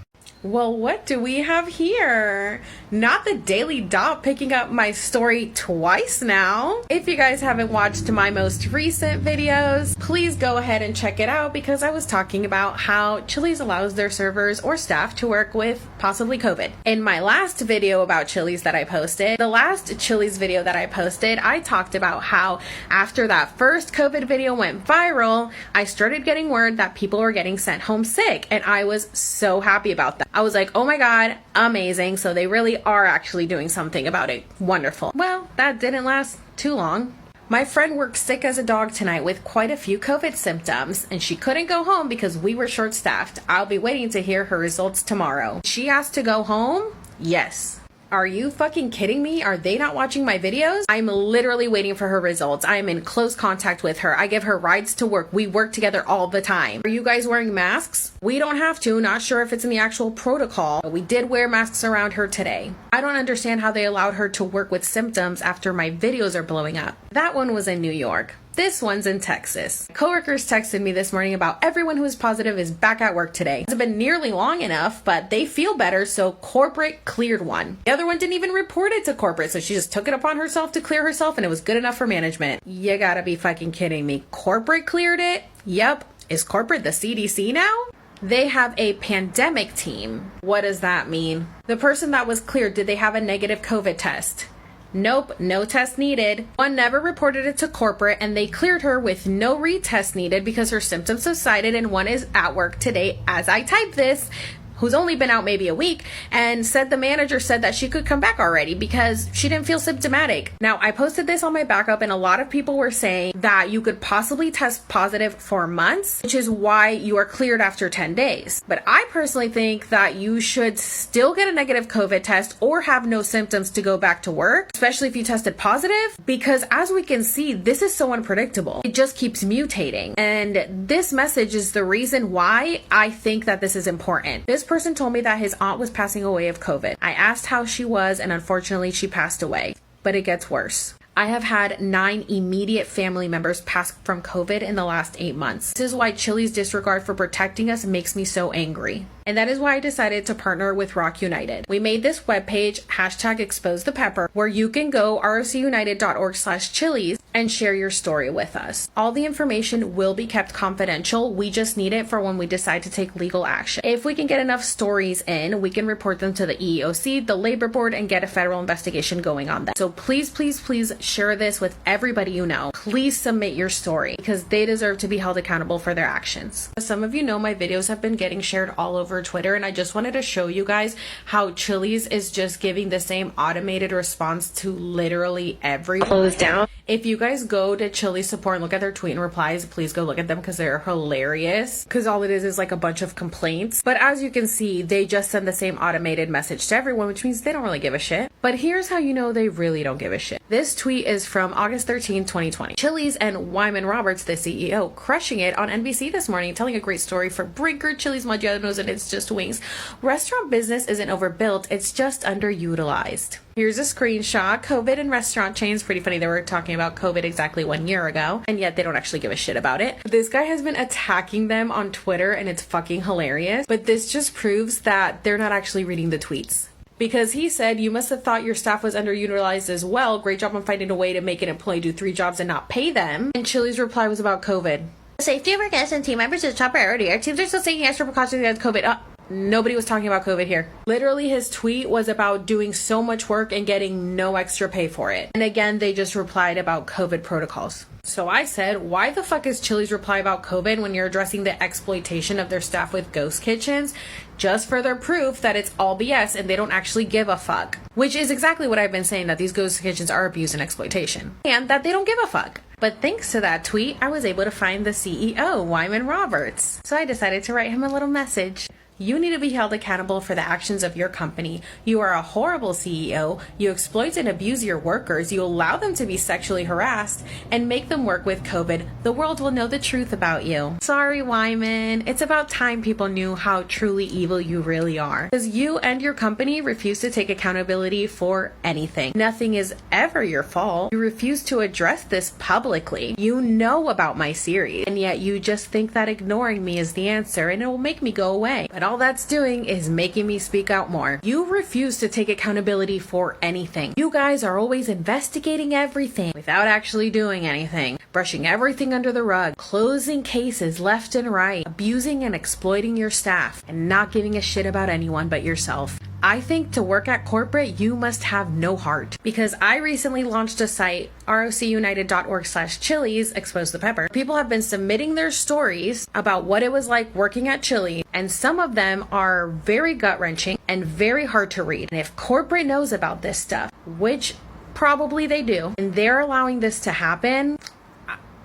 Well, what do we have here? Not the Daily Dot picking up my story twice now. If you guys haven't watched my most recent videos, please go ahead and check it out because I was talking about how Chili's allows their servers or staff to work with possibly COVID. In my last video about Chili's that I posted, the last Chili's video that I posted, I talked about how after that first COVID video went viral, I started getting word that people were getting sent home sick, and I was so happy about that. I was like, oh my God, amazing. So they really are actually doing something about it. Wonderful. Well, that didn't last too long. My friend worked sick as a dog tonight with quite a few COVID symptoms, and she couldn't go home because we were short-staffed. I'll be waiting to hear her results tomorrow. She asked to go home? Yes. Are you fucking kidding me? Are they not watching my videos? I'm literally waiting for her results. I am in close contact with her. I give her rides to work. We work together all the time. Are you guys wearing masks? We don't have to. Not sure if it's in the actual protocol, but we did wear masks around her today. I don't understand how they allowed her to work with symptoms after my videos are blowing up. That one was in New York. This one's in Texas. Coworkers texted me this morning about everyone who is positive is back at work today. It's been nearly long enough, but they feel better, so corporate cleared one. The other one didn't even report it to corporate, so she just took it upon herself to clear herself, and it was good enough for management. You gotta be fucking kidding me. Corporate cleared it? Yep. Is corporate the CDC now? They have a pandemic team. What does that mean? The person that was cleared, did they have a negative COVID test? Nope, no test needed. One never reported it to corporate, and they cleared her with no retest needed because her symptoms subsided, and one is at work today as I type this, who's only been out maybe a week, and said the manager said that she could come back already because she didn't feel symptomatic. Now, I posted this on my backup, and a lot of people were saying that you could possibly test positive for months, which is why you are cleared after 10 days. But I personally think that you should still get a negative COVID test or have no symptoms to go back to work, especially if you tested positive, because as we can see, this is so unpredictable. It just keeps mutating. And this message is the reason why I think that this is important. This person told me that his aunt was passing away of COVID. I asked how she was, and unfortunately she passed away. But it gets worse. I have had 9 immediate family members pass from COVID in the last 8 months. This is why Chili's disregard for protecting us makes me so angry. And that is why I decided to partner with Rock United. We made this webpage, #ExposeThePepper, where you can go rocunited.org/Chili's and share your story with us. All the information will be kept confidential. We just need it for when we decide to take legal action. If we can get enough stories in, we can report them to the EEOC, the Labor Board, and get a federal investigation going on them. So please, please, please share this with everybody you know. Please submit your story because they deserve to be held accountable for their actions. As some of you know, my videos have been getting shared all over Twitter, and I just wanted to show you guys how Chili's is just giving the same automated response to literally every close down. If you guys go to Chili's support and look at their tweet and replies, please go look at them because they're hilarious. Because all it is like a bunch of complaints. But as you can see, they just send the same automated message to everyone, which means they don't really give a shit. But here's how you know they really don't give a shit. This tweet is from August 13, 2020. Chili's and Wyman Roberts, the CEO, crushing it on NBC this morning, telling a great story for Brinker, Chili's Maggiano's, and It's Just Wings. Restaurant business isn't overbuilt, it's just underutilized. Here's a screenshot. COVID and restaurant chains. Pretty funny. They were talking about COVID exactly 1 year ago, and yet they don't actually give a shit about it. This guy has been attacking them on Twitter, and it's fucking hilarious. But this just proves that they're not actually reading the tweets. Because he said, you must have thought your staff was underutilized as well. Great job on finding a way to make an employee do 3 jobs and not pay them. And Chili's reply was about COVID. The safety of our guests and team members is top priority. Our teams are still taking extra precautions against COVID. Nobody was talking about COVID here. Literally, his tweet was about doing so much work and getting no extra pay for it. And again, they just replied about COVID protocols. So I said, why the fuck is Chili's reply about COVID when you're addressing the exploitation of their staff with ghost kitchens? Just further proof that it's all BS and they don't actually give a fuck. Which is exactly what I've been saying, that these ghost kitchens are abuse and exploitation. And that they don't give a fuck. But thanks to that tweet, I was able to find the CEO, Wyman Roberts. So I decided to write him a little message. You need to be held accountable for the actions of your company. You are a horrible CEO. You exploit and abuse your workers. You allow them to be sexually harassed and make them work with COVID. The world will know the truth about you. Sorry, Wyman. It's about time people knew how truly evil you really are. Because you and your company refuse to take accountability for anything. Nothing is ever your fault. You refuse to address this publicly. You know about my series, and yet you just think that ignoring me is the answer and it will make me go away. But all that's doing is making me speak out more. You refuse to take accountability for anything. You guys are always investigating everything without actually doing anything, brushing everything under the rug, closing cases left and right, abusing and exploiting your staff, and not giving a shit about anyone but yourself. I think to work at corporate, you must have no heart. Because I recently launched a site, rocunited.org/Chili's, Expose the Pepper. People have been submitting their stories about what it was like working at Chili's, and some of them are very gut-wrenching and very hard to read. And if corporate knows about this stuff, which probably they do, and they're allowing this to happen,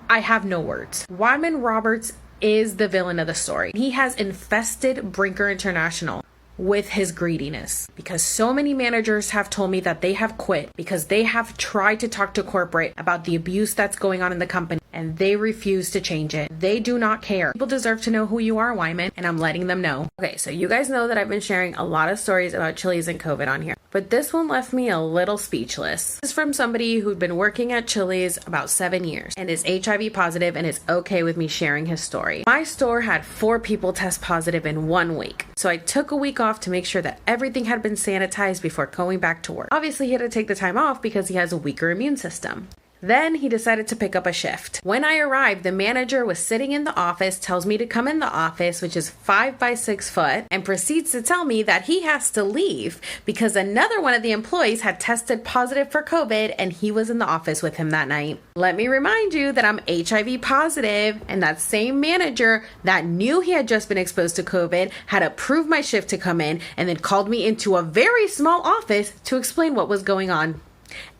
I have no words. Wyman Roberts is the villain of the story. He has infested Brinker International with his greediness, because so many managers have told me that they have quit because they have tried to talk to corporate about the abuse that's going on in the company, and they refuse to change it. They do not care. People deserve to know who you are, Wyman, and I'm letting them know. Okay, so you guys know that I've been sharing a lot of stories about Chili's and COVID on here, but this one left me a little speechless. This is from somebody who'd been working at Chili's about 7 years and is HIV positive and is okay with me sharing his story. My store had 4 people test positive in 1 week, so I took a week off to make sure that everything had been sanitized before going back to work. Obviously, he had to take the time off because he has a weaker immune system. Then he decided to pick up a shift. When I arrived, the manager was sitting in the office, tells me to come in the office, which is 5 by 6 foot, and proceeds to tell me that he has to leave because another one of the employees had tested positive for COVID and he was in the office with him that night. Let me remind you that I'm HIV positive, and that same manager that knew he had just been exposed to COVID had approved my shift to come in and then called me into a very small office to explain what was going on.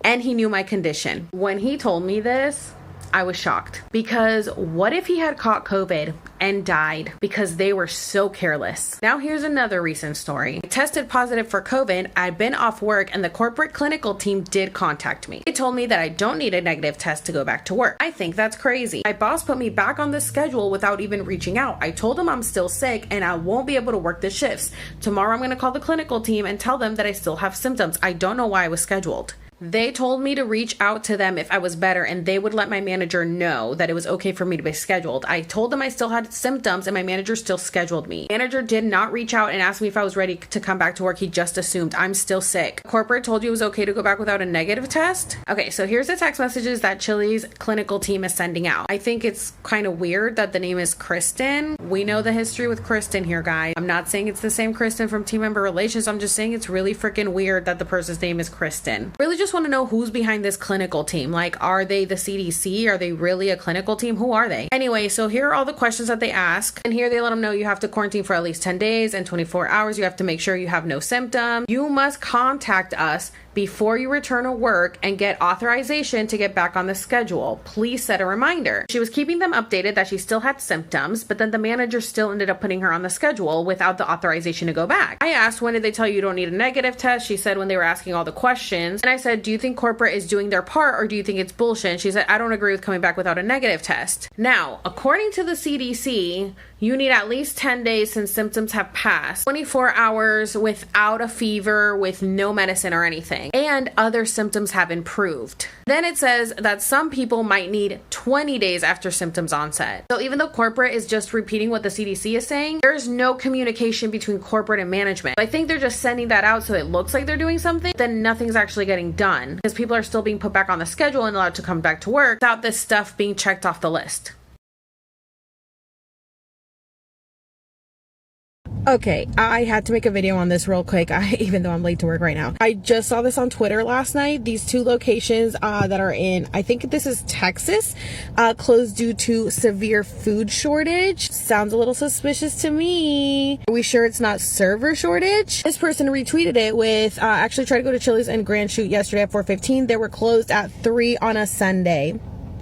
And he knew my condition. When he told me this, I was shocked, because what if he had caught COVID and died because they were so careless? Now here's another recent story. I tested positive for COVID. I'd been off work and the corporate clinical team did contact me. They told me that I don't need a negative test to go back to work. I think that's crazy. My boss put me back on the schedule without even reaching out. I told him I'm still sick and I won't be able to work the shifts. Tomorrow I'm going to call the clinical team and tell them that I still have symptoms. I don't know why I was scheduled. They told me to reach out to them if I was better, and they would let my manager know that it was okay for me to be scheduled. I told them I still had symptoms and my manager still scheduled me. Manager did not reach out and ask me if I was ready to come back to work. He just assumed I'm still sick. Corporate told you it was okay to go back without a negative test? Okay, so here's the text messages that Chili's clinical team is sending out. I think it's kind of weird that the name is Kristen. We know the history with Kristen here, guys. I'm not saying it's the same Kristen from Team Member Relations. I'm just saying it's really freaking weird that the person's name is Kristen. Really just want to know who's behind this clinical team. Like, are they the CDC? Are they really a clinical team? Who are they? Anyway, so here are all the questions that they ask. And here they let them know you have to quarantine for at least 10 days and 24 hours. You have to make sure you have no symptoms. You must contact us before you return to work and get authorization to get back on the schedule. Please set a reminder. She was keeping them updated that she still had symptoms, but then the manager still ended up putting her on the schedule without the authorization to go back. I asked, when did they tell you you don't need a negative test? She said when they were asking all the questions. And I said, do you think corporate is doing their part or do you think it's bullshit? And she said, I don't agree with coming back without a negative test. Now, according to the CDC, you need at least 10 days since symptoms have passed, 24 hours without a fever, with no medicine or anything, and other symptoms have improved. Then it says that some people might need 20 days after symptoms onset. So even though corporate is just repeating what the CDC is saying, there's no communication between corporate and management. I think they're just sending that out so it looks like they're doing something, then nothing's actually getting done because people are still being put back on the schedule and allowed to come back to work without this stuff being checked off the list. Okay, I had to make a video on this real quick, even though I'm late to work right now. I just saw this on Twitter last night. These 2 locations that are in, I think this is Texas, closed due to severe food shortage. Sounds a little suspicious to me. Are we sure it's not server shortage? This person retweeted it with, actually tried to go to Chili's and Grand Shoot yesterday at 4:15. They were closed at 3 on a Sunday.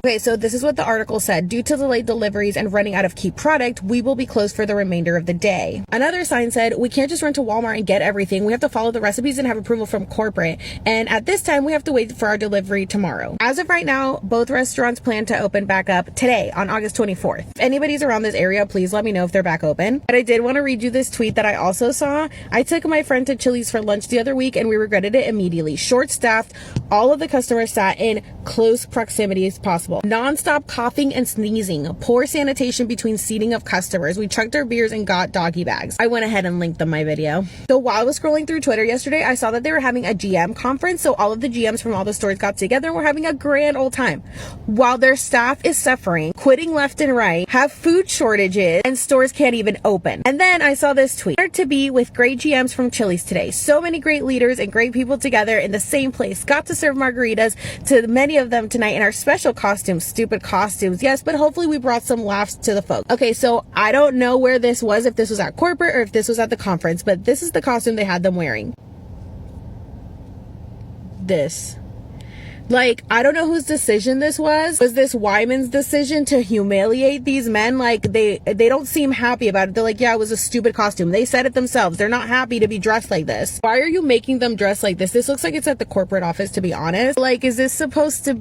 Okay, so this is what the article said. Due to delayed deliveries and running out of key product, we will be closed for the remainder of the day. Another sign said, we can't just run to Walmart and get everything. We have to follow the recipes and have approval from corporate. And at this time, we have to wait for our delivery tomorrow. As of right now, both restaurants plan to open back up today on August 24th. If anybody's around this area, please let me know if they're back open. But I did want to read you this tweet that I also saw. I took my friend to Chili's for lunch the other week and we regretted it immediately. Short-staffed, all of the customers sat in close proximity as possible. Non-stop coughing and sneezing, poor sanitation between seating of customers. We chugged our beers and got doggy bags. I went ahead and linked them my video. So while I was scrolling through Twitter yesterday, I saw that they were having a GM conference. So all of the GMs from all the stores got together and were having a grand old time. While their staff is suffering, quitting left and right, have food shortages, and stores can't even open. And then I saw this tweet. Honored to be with great GMs from Chili's today. So many great leaders and great people together in the same place. Got to serve margaritas to many of them tonight in our special costumes. Stupid costumes, yes, but hopefully we brought some laughs to the folks. Okay, so I don't know where this was, if this was at corporate or if this was at the conference, but this is the costume they had them wearing. This. Like, I don't know whose decision this was. Was this Wyman's decision to humiliate these men? Like, they don't seem happy about it. They're like, yeah, it was a stupid costume. They said it themselves. They're not happy to be dressed like this. Why are you making them dress like this? This looks like it's at the corporate office, to be honest. Like, is this supposed to...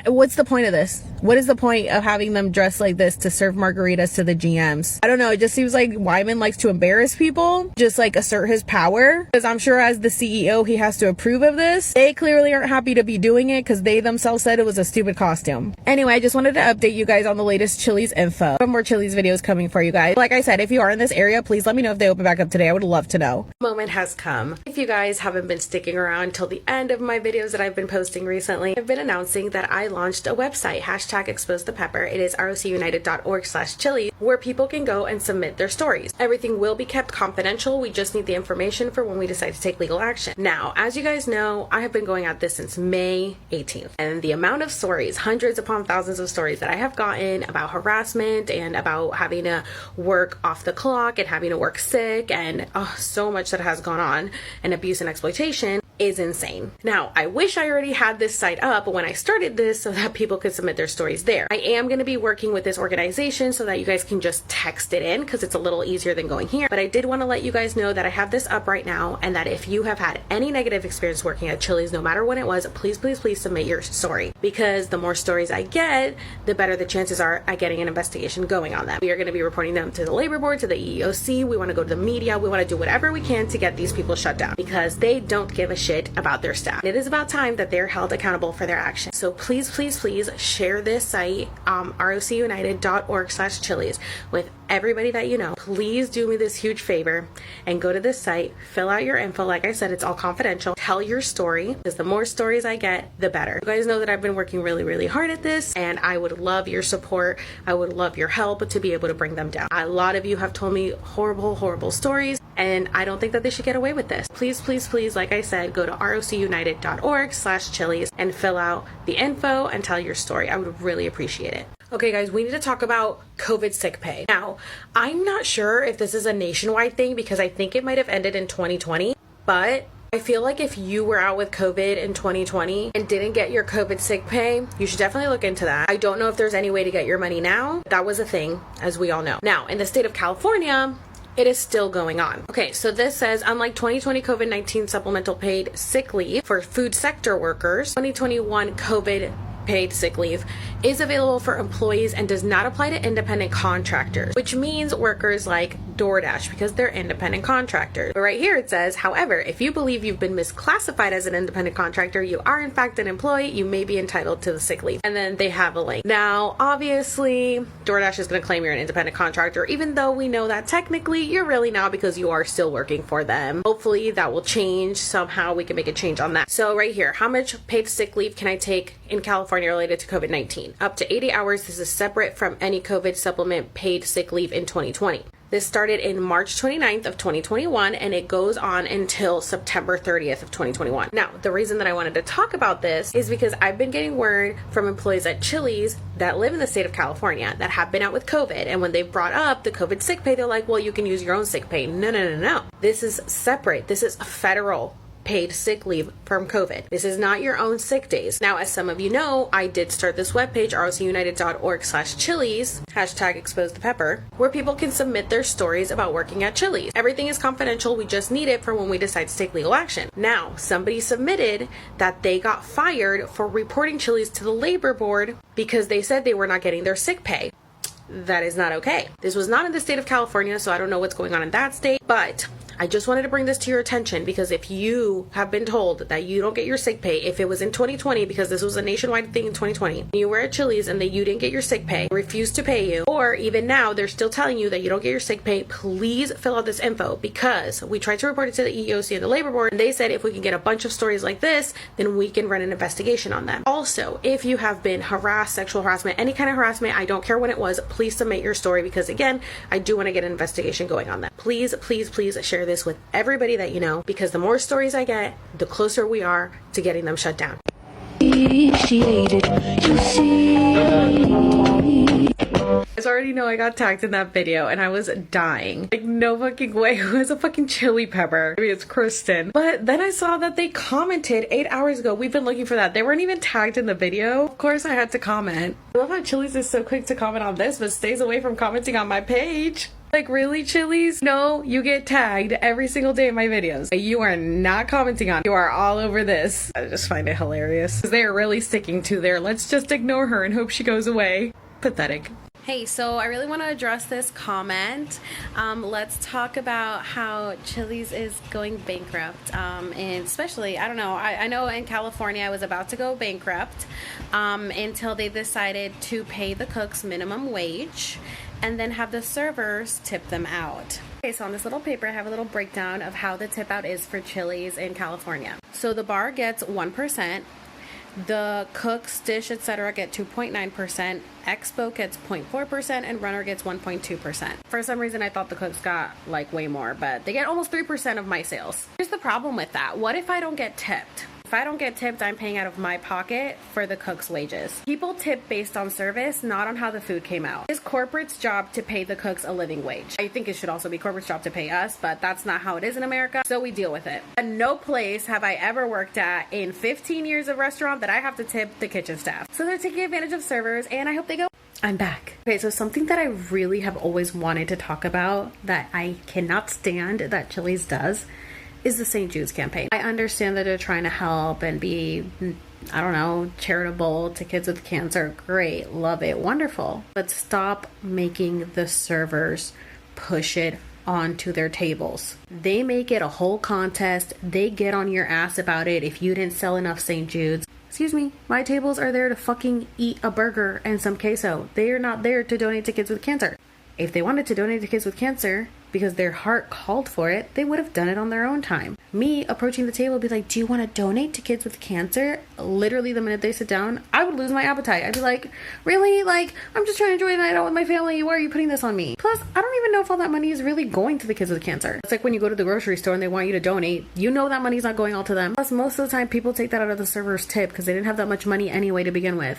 what's the point of this? What is the point of having them dressed like this to serve margaritas to the GMs? I don't know. It just seems like Wyman likes to embarrass people, just like assert his power. Because I'm sure as the CEO, he has to approve of this. They clearly aren't happy to be doing it because they themselves said it was a stupid costume. Anyway, I just wanted to update you guys on the latest Chili's info. Some more Chili's videos coming for you guys. Like I said, if you are in this area, please let me know if they open back up today. I would love to know. Moment has come. If you guys haven't been sticking around till the end of my videos that I've been posting recently, I've been announcing that I launched a website, #ExposeThePepper. It is rocunited.org/Chili's, where people can go and submit their stories. Everything will be kept confidential. We just need the information for when we decide to take legal action. Now, as you guys know, I have been going at this since May 18th, and the amount of stories, hundreds upon thousands of stories that I have gotten about harassment and about having to work off the clock and having to work sick and so much that has gone on, and abuse and exploitation, is insane. Now, I wish I already had this site up when I started this so that people could submit their stories there. I am going to be working with this organization so that you guys can just text it in because it's a little easier than going here. But I did want to let you guys know that I have this up right now, and that if you have had any negative experience working at Chili's, no matter when it was, please, please, please submit your story, because the more stories I get, the better the chances are at getting an investigation going on them. We are going to be reporting them to the labor board, to the EEOC. We want to go to the media. We want to do whatever we can to get these people shut down because they don't give a shit about their staff. It is about time that they're held accountable for their actions. So please, please, please share this site, rocunited.org/Chili's, with everybody that you know. Please do me this huge favor and go to this site, fill out your info. Like I said, it's all confidential. Tell your story, because the more stories I get, the better. You guys know that I've been working really, really hard at this, and I would love your support. I would love your help to be able to bring them down. A lot of you have told me horrible, horrible stories, and I don't think that they should get away with this. Please, please, please, like I said, go to rocunited.org/Chili's and fill out the info and tell your story. I would really appreciate it. Okay, guys, we need to talk about COVID sick pay. Now, I'm not sure if this is a nationwide thing because I think it might have ended in 2020, but I feel like if you were out with COVID in 2020 and didn't get your COVID sick pay, you should definitely look into that. I don't know if there's any way to get your money now. That was a thing, as we all know. Now, in the state of California, it is still going on. Okay, so this says, unlike 2020 COVID-19 supplemental paid sick leave for food sector workers, 2021 COVID paid sick leave is available for employees and does not apply to independent contractors, which means workers like DoorDash, because they're independent contractors. But right here it says, however, if you believe you've been misclassified as an independent contractor, you are in fact an employee, you may be entitled to the sick leave. And then they have a link. Now, obviously, DoorDash is going to claim you're an independent contractor, even though we know that technically you're really not, because you are still working for them. Hopefully that will change. Somehow we can make a change on that. So right here, how much paid sick leave can I take in California related to COVID-19? Up to 80 hours. This is separate from any COVID supplement paid sick leave in 2020. This started in March 29th of 2021, and it goes on until September 30th of 2021. Now, the reason that I wanted to talk about this is because I've been getting word from employees at Chili's that live in the state of California that have been out with COVID, and when they brought up the COVID sick pay, they're like, well, you can use your own sick pay. No, no, no, no. This is separate. This is federal paid sick leave from COVID. This is not your own sick days. Now, as some of you know, I did start this webpage, rocunited.org/Chili's, #ExposeThePepper, where people can submit their stories about working at Chili's. Everything is confidential. We just need it for when we decide to take legal action. Now, somebody submitted that they got fired for reporting Chili's to the labor board because they said they were not getting their sick pay. That is not okay. This was not in the state of California, so I don't know what's going on in that state, but I just wanted to bring this to your attention because if you have been told that you don't get your sick pay, if it was in 2020, because this was a nationwide thing in 2020, you were at Chili's and that you didn't get your sick pay, refused to pay you, or even now they're still telling you that you don't get your sick pay, please fill out this info, because we tried to report it to the EEOC and the labor board, and they said if we can get a bunch of stories like this, then we can run an investigation on them. Also, if you have been harassed, sexual harassment, any kind of harassment, I don't care when it was, please submit your story, because again, I do want to get an investigation going on that. Please, please, please share this with everybody that you know, because the more stories I get, the closer we are to getting them shut down. You guys already know I got tagged in that video and I was dying. Like, no fucking way. Who is a fucking chili pepper? Maybe it's Kristen. But then I saw that they commented 8 hours ago. We've been looking for that. They weren't even tagged in the video. Of course I had to comment. I love how Chili's is so quick to comment on this, but stays away from commenting on my page. Like, really, Chili's? No, you get tagged every single day in my videos. You are not commenting on it. You are all over this. I just find it hilarious. They are really sticking to their let's just ignore her and hope she goes away. Pathetic. Hey, so I really want to address this comment. Let's talk about how Chili's is going bankrupt. And especially, I don't know, I know in California I was about to go bankrupt until they decided to pay the cooks minimum wage and then have the servers tip them out. Okay, so on this little paper I have a little breakdown of how the tip out is for Chili's in California. So the bar gets 1%. The cooks, dish, etc. get 2.9%, expo gets 0.4%, and runner gets 1.2%. For some reason, I thought the cooks got like way more, but they get almost 3% of my sales. Here's the problem with that. What if I don't get tipped? If I don't get tipped, I'm paying out of my pocket for the cook's wages. People tip based on service, not on how the food came out. It's corporate's job to pay the cooks a living wage. I think it should also be corporate's job to pay us, but that's not how it is in America, so we deal with it. And no place have I ever worked at in 15 years of restaurant that I have to tip the kitchen staff. So they're taking advantage of servers, and I hope they go. I'm back. Okay, so something that I really have always wanted to talk about that I cannot stand that Chili's does is the St. Jude's campaign. I understand that they're trying to help and be, I don't know, charitable to kids with cancer. Great, love it, wonderful. But stop making the servers push it onto their tables. They make it a whole contest. They get on your ass about it if you didn't sell enough St. Jude's. Excuse me, my tables are there to fucking eat a burger and some queso. They are not there to donate to kids with cancer. If they wanted to donate to kids with cancer because their heart called for it, they would have done it on their own time. Me approaching the table would be like, do you want to donate to kids with cancer? Literally the minute they sit down, I would lose my appetite. I'd be like, really? Like, I'm just trying to enjoy the night out with my family. Why are you putting this on me? Plus, I don't even know if all that money is really going to the kids with cancer. It's like when you go to the grocery store and they want you to donate, you know that money's not going all to them. Plus, most of the time, people take that out of the server's tip because they didn't have that much money anyway to begin with.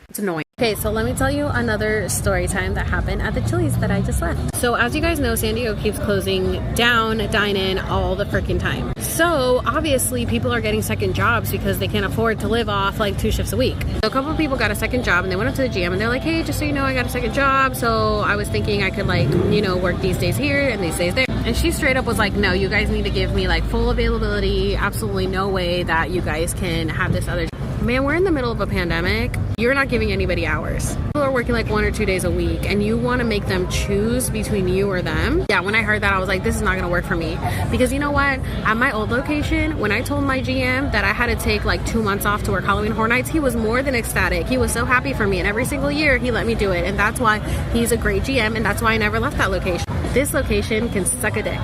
It's annoying. Okay, so let me tell you another story time that happened at the Chili's that I just left. So as you guys know, San Diego keeps closing down, dine-in all the freaking time. So obviously people are getting second jobs because they can't afford to live off like 2 shifts a week. So a couple of people got a second job and they went up to the GM and they're like, hey, just so you know, I got a second job. So I was thinking I could like, you know, work these days here and these days there. And she straight up was like, no, you guys need to give me like full availability. Absolutely no way that you guys can have this other job. Man, we're in the middle of a pandemic. You're not giving anybody hours. People are working like 1 or 2 days a week and you want to make them choose between you or them. Yeah, when I heard that, I was like, this is not going to work for me. Because you know what? At my old location, when I told my GM that I had to take like 2 months off to work Halloween Horror Nights, he was more than ecstatic. He was so happy for me. And every single year, he let me do it. And that's why he's a great GM. And that's why I never left that location. This location can suck a dick.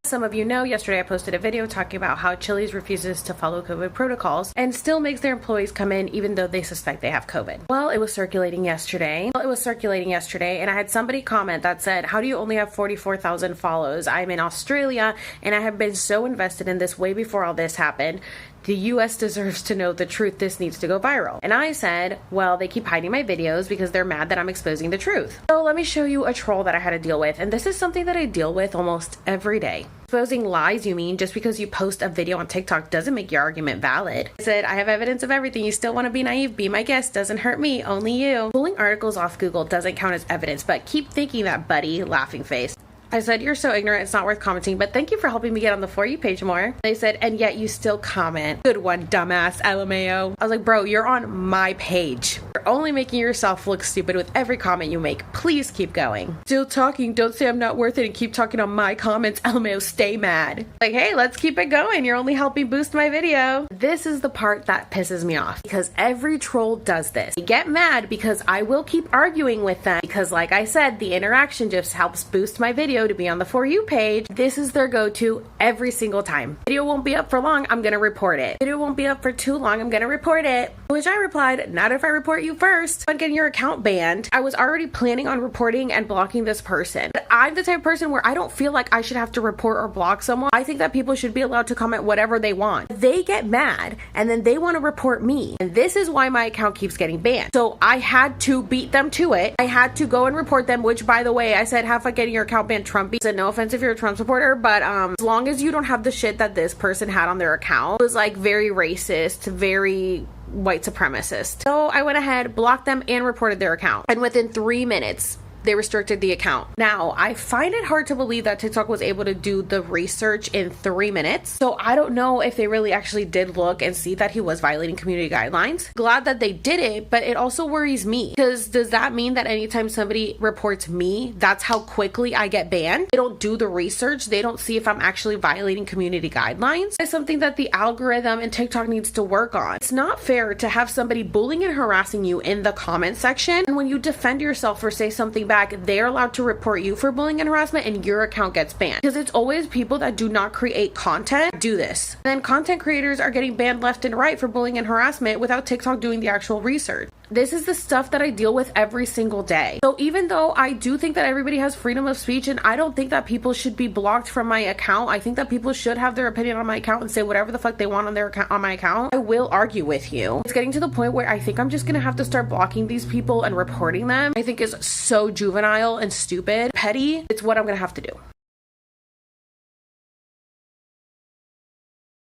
Some of you know, yesterday I posted a video talking about how Chili's refuses to follow COVID protocols and still makes their employees come in even though they suspect they have COVID. Well, it was circulating yesterday. And I had somebody comment that said, how do you only have 44,000 follows? I'm in Australia and I have been so invested in this way before all this happened. The US deserves to know the truth. This needs to go viral. And I said, well, they keep hiding my videos because they're mad that I'm exposing the truth. So let me show you a troll that I had to deal with. And this is something that I deal with almost every day. Exposing lies, you mean? Just because you post a video on TikTok doesn't make your argument valid. I said, I have evidence of everything. You still want to be naive? Be my guest. Doesn't hurt me. Only you. Pulling articles off Google doesn't count as evidence, but keep thinking that, buddy. Laughing face. I said, you're so ignorant, it's not worth commenting, but thank you for helping me get on the For You page more. They said, and yet you still comment. Good one, dumbass, LMAO. I was like, bro, you're on my page. You're only making yourself look stupid with every comment you make. Please keep going. Still talking, don't say I'm not worth it and keep talking on my comments. LMAO, stay mad. Like, hey, let's keep it going. You're only helping boost my video. This is the part that pisses me off because every troll does this. They get mad because I will keep arguing with them because like I said, the interaction just helps boost my video to be on the For You page. This is their go-to every single time. Video won't be up for long, I'm gonna report it. Video won't be up for too long, I'm gonna report it. Which I replied, not if I report you first. I'm getting your account banned. I was already planning on reporting and blocking this person. But I'm the type of person where I don't feel like I should have to report or block someone. I think that people should be allowed to comment whatever they want. They get mad and then they want to report me. And this is why my account keeps getting banned. So I had to beat them to it. I had to go and report them, which by the way, I said, have fun getting your account banned, Trumpy. Said no offense if you're a Trump supporter, but as long as you don't have the shit that this person had on their account, it was like very racist, very white supremacist. So I went ahead, blocked them, and reported their account. And within 3 minutes, they restricted the account. Now, I find it hard to believe that TikTok was able to do the research in 3 minutes. So I don't know if they really actually did look and see that he was violating community guidelines. Glad that they did it, but it also worries me, because does that mean that anytime somebody reports me, that's how quickly I get banned? They don't do the research. They don't see if I'm actually violating community guidelines. It's something that the algorithm and TikTok needs to work on. It's not fair to have somebody bullying and harassing you in the comment section, and when you defend yourself or say something back, they're allowed to report you for bullying and harassment and your account gets banned. Because it's always people that do not create content do this. And then content creators are getting banned left and right for bullying and harassment without TikTok doing the actual research. This is the stuff that I deal with every single day. So even though I do think that everybody has freedom of speech, and I don't think that people should be blocked from my account, I think that people should have their opinion on my account and say whatever the fuck they want on their account, on my account. I will argue with you. It's getting to the point where I think I'm just gonna have to start blocking these people and reporting them. I think is so juvenile and stupid, petty. It's what I'm gonna have to do.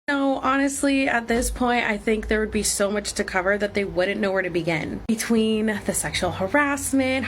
No, honestly, at this point, I think there would be so much to cover that they wouldn't know where to begin. Between the sexual harassment,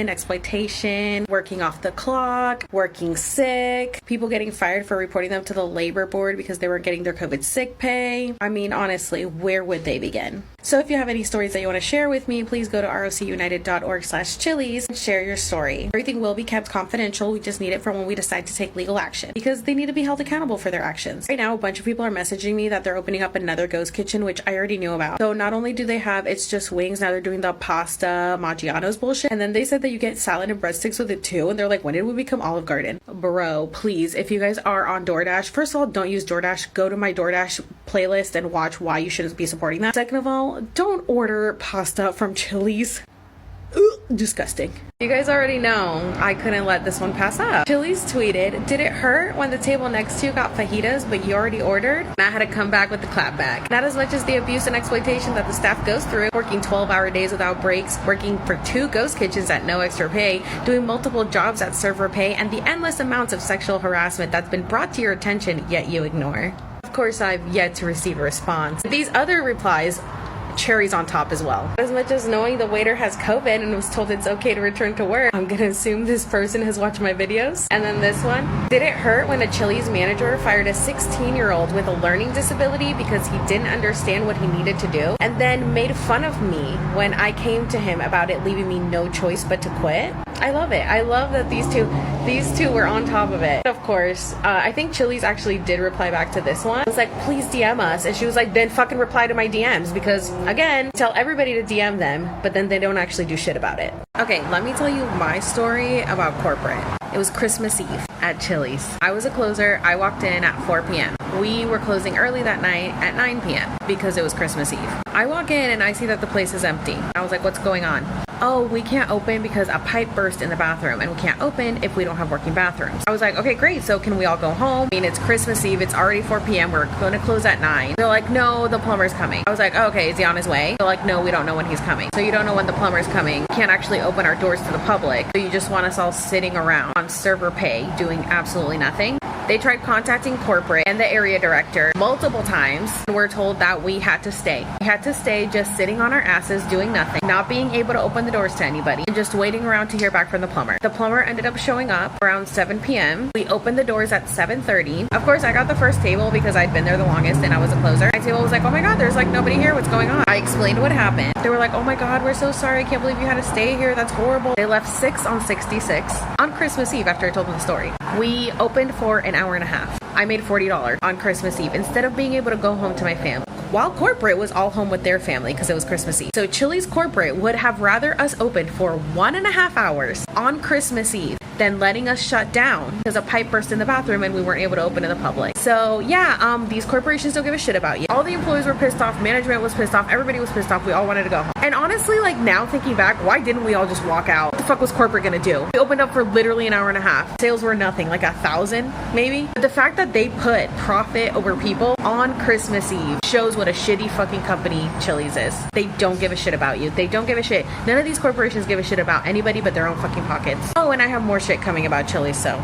exploitation, working off the clock, working sick, people getting fired for reporting them to the labor board because they weren't getting their COVID sick pay. I mean, honestly, where would they begin? So if you have any stories that you want to share with me, please go to rocunited.org/chilies and share your story. Everything will be kept confidential. We just need it for when we decide to take legal action, because they need to be held accountable for their actions. Right now, a bunch of people are messaging me that they're opening up another ghost kitchen, which I already knew about. So not only do they have It's Just Wings, now they're doing the pasta Maggiano's bullshit. And then they said that you get salad and breadsticks with it too. And they're like, when did we become Olive Garden? Bro, please, if you guys are on DoorDash, first of all, don't use DoorDash. Go to my DoorDash playlist and watch why you shouldn't be supporting that. Second of all, don't order pasta from Chili's. Ugh, disgusting. You guys already know I couldn't let this one pass up. Chili's tweeted, "Did it hurt when the table next to you got fajitas but you already ordered?" And I had to come back with the clap back. Not as much as the abuse and exploitation that the staff goes through, working 12-hour days without breaks, working for 2 ghost kitchens at no extra pay, doing multiple jobs at server pay, and the endless amounts of sexual harassment that's been brought to your attention yet you ignore. Of course, I've yet to receive a response. These other replies, cherries on top as well. As much as knowing the waiter has COVID and was told it's okay to return to work, I'm gonna assume this person has watched my videos. And then this one, "Did it hurt when a Chili's manager fired a 16-year-old with a learning disability because he didn't understand what he needed to do, and then made fun of me when I came to him about it, leaving me no choice but to quit?" I love it. I love that these two were on top of it. Of course, I think Chili's actually did reply back to this one. I was like, "Please DM us," and she was like, "Then fucking reply to my DMs," because again, tell everybody to DM them, but then they don't actually do shit about it. Okay, let me tell you my story about corporate. It was Christmas Eve at Chili's. I was a closer. I walked in at 4 p.m. We were closing early that night at 9 p.m. because it was Christmas Eve. I walk in and I see that the place is empty. I was like, "What's going on?" "Oh, we can't open because a pipe burst in the bathroom, and we can't open if we don't have working bathrooms." I was like, "Okay, great. So can we all go home? I mean, it's Christmas Eve. It's already 4 p.m. We're going to close at 9. They're like, "No, the plumber's coming." I was like, "Oh, okay, is he on his way?" They're like, "No, we don't know when he's coming." So you don't know when the plumber's coming. Can't actually open our doors to the public. So you just want us all sitting around on server pay doing absolutely nothing. They tried contacting corporate and the area director multiple times, and we're told that we had to stay. We had to stay just sitting on our asses doing nothing, not being able to open the doors to anybody, and just waiting around to hear back from the plumber. The plumber ended up showing up around 7 p.m. We opened the doors at 7:30. Of course, I got the first table because I'd been there the longest and I was a closer. My table was like, "Oh my god, there's like nobody here. What's going on?" I explained what happened. They were like, "Oh my god, we're so sorry. I can't believe you had to stay here. That's horrible." They left 6 on 66 on Christmas Eve after I told them the story. We opened for an hour and a half. I made $40 on Christmas Eve instead of being able to go home to my family, while corporate was all home with their family because it was Christmas Eve. So Chili's corporate would have rather us open for 1.5 hours on Christmas Eve than letting us shut down because a pipe burst in the bathroom and we weren't able to open to the public. So yeah, these corporations don't give a shit about you. All the employees were pissed off, management was pissed off, everybody was pissed off, we all wanted to go home. And honestly, like now thinking back, why didn't we all just walk out? What the fuck was corporate gonna do? We opened up for literally an hour and a half. Sales were nothing, like 1,000 maybe. But the fact that they put profit over people on Christmas Eve shows what a shitty fucking company Chili's is. They don't give a shit about you. They don't give a shit. None of these corporations give a shit about anybody but their own fucking pockets. Oh, and I have more shit coming about Chili's, so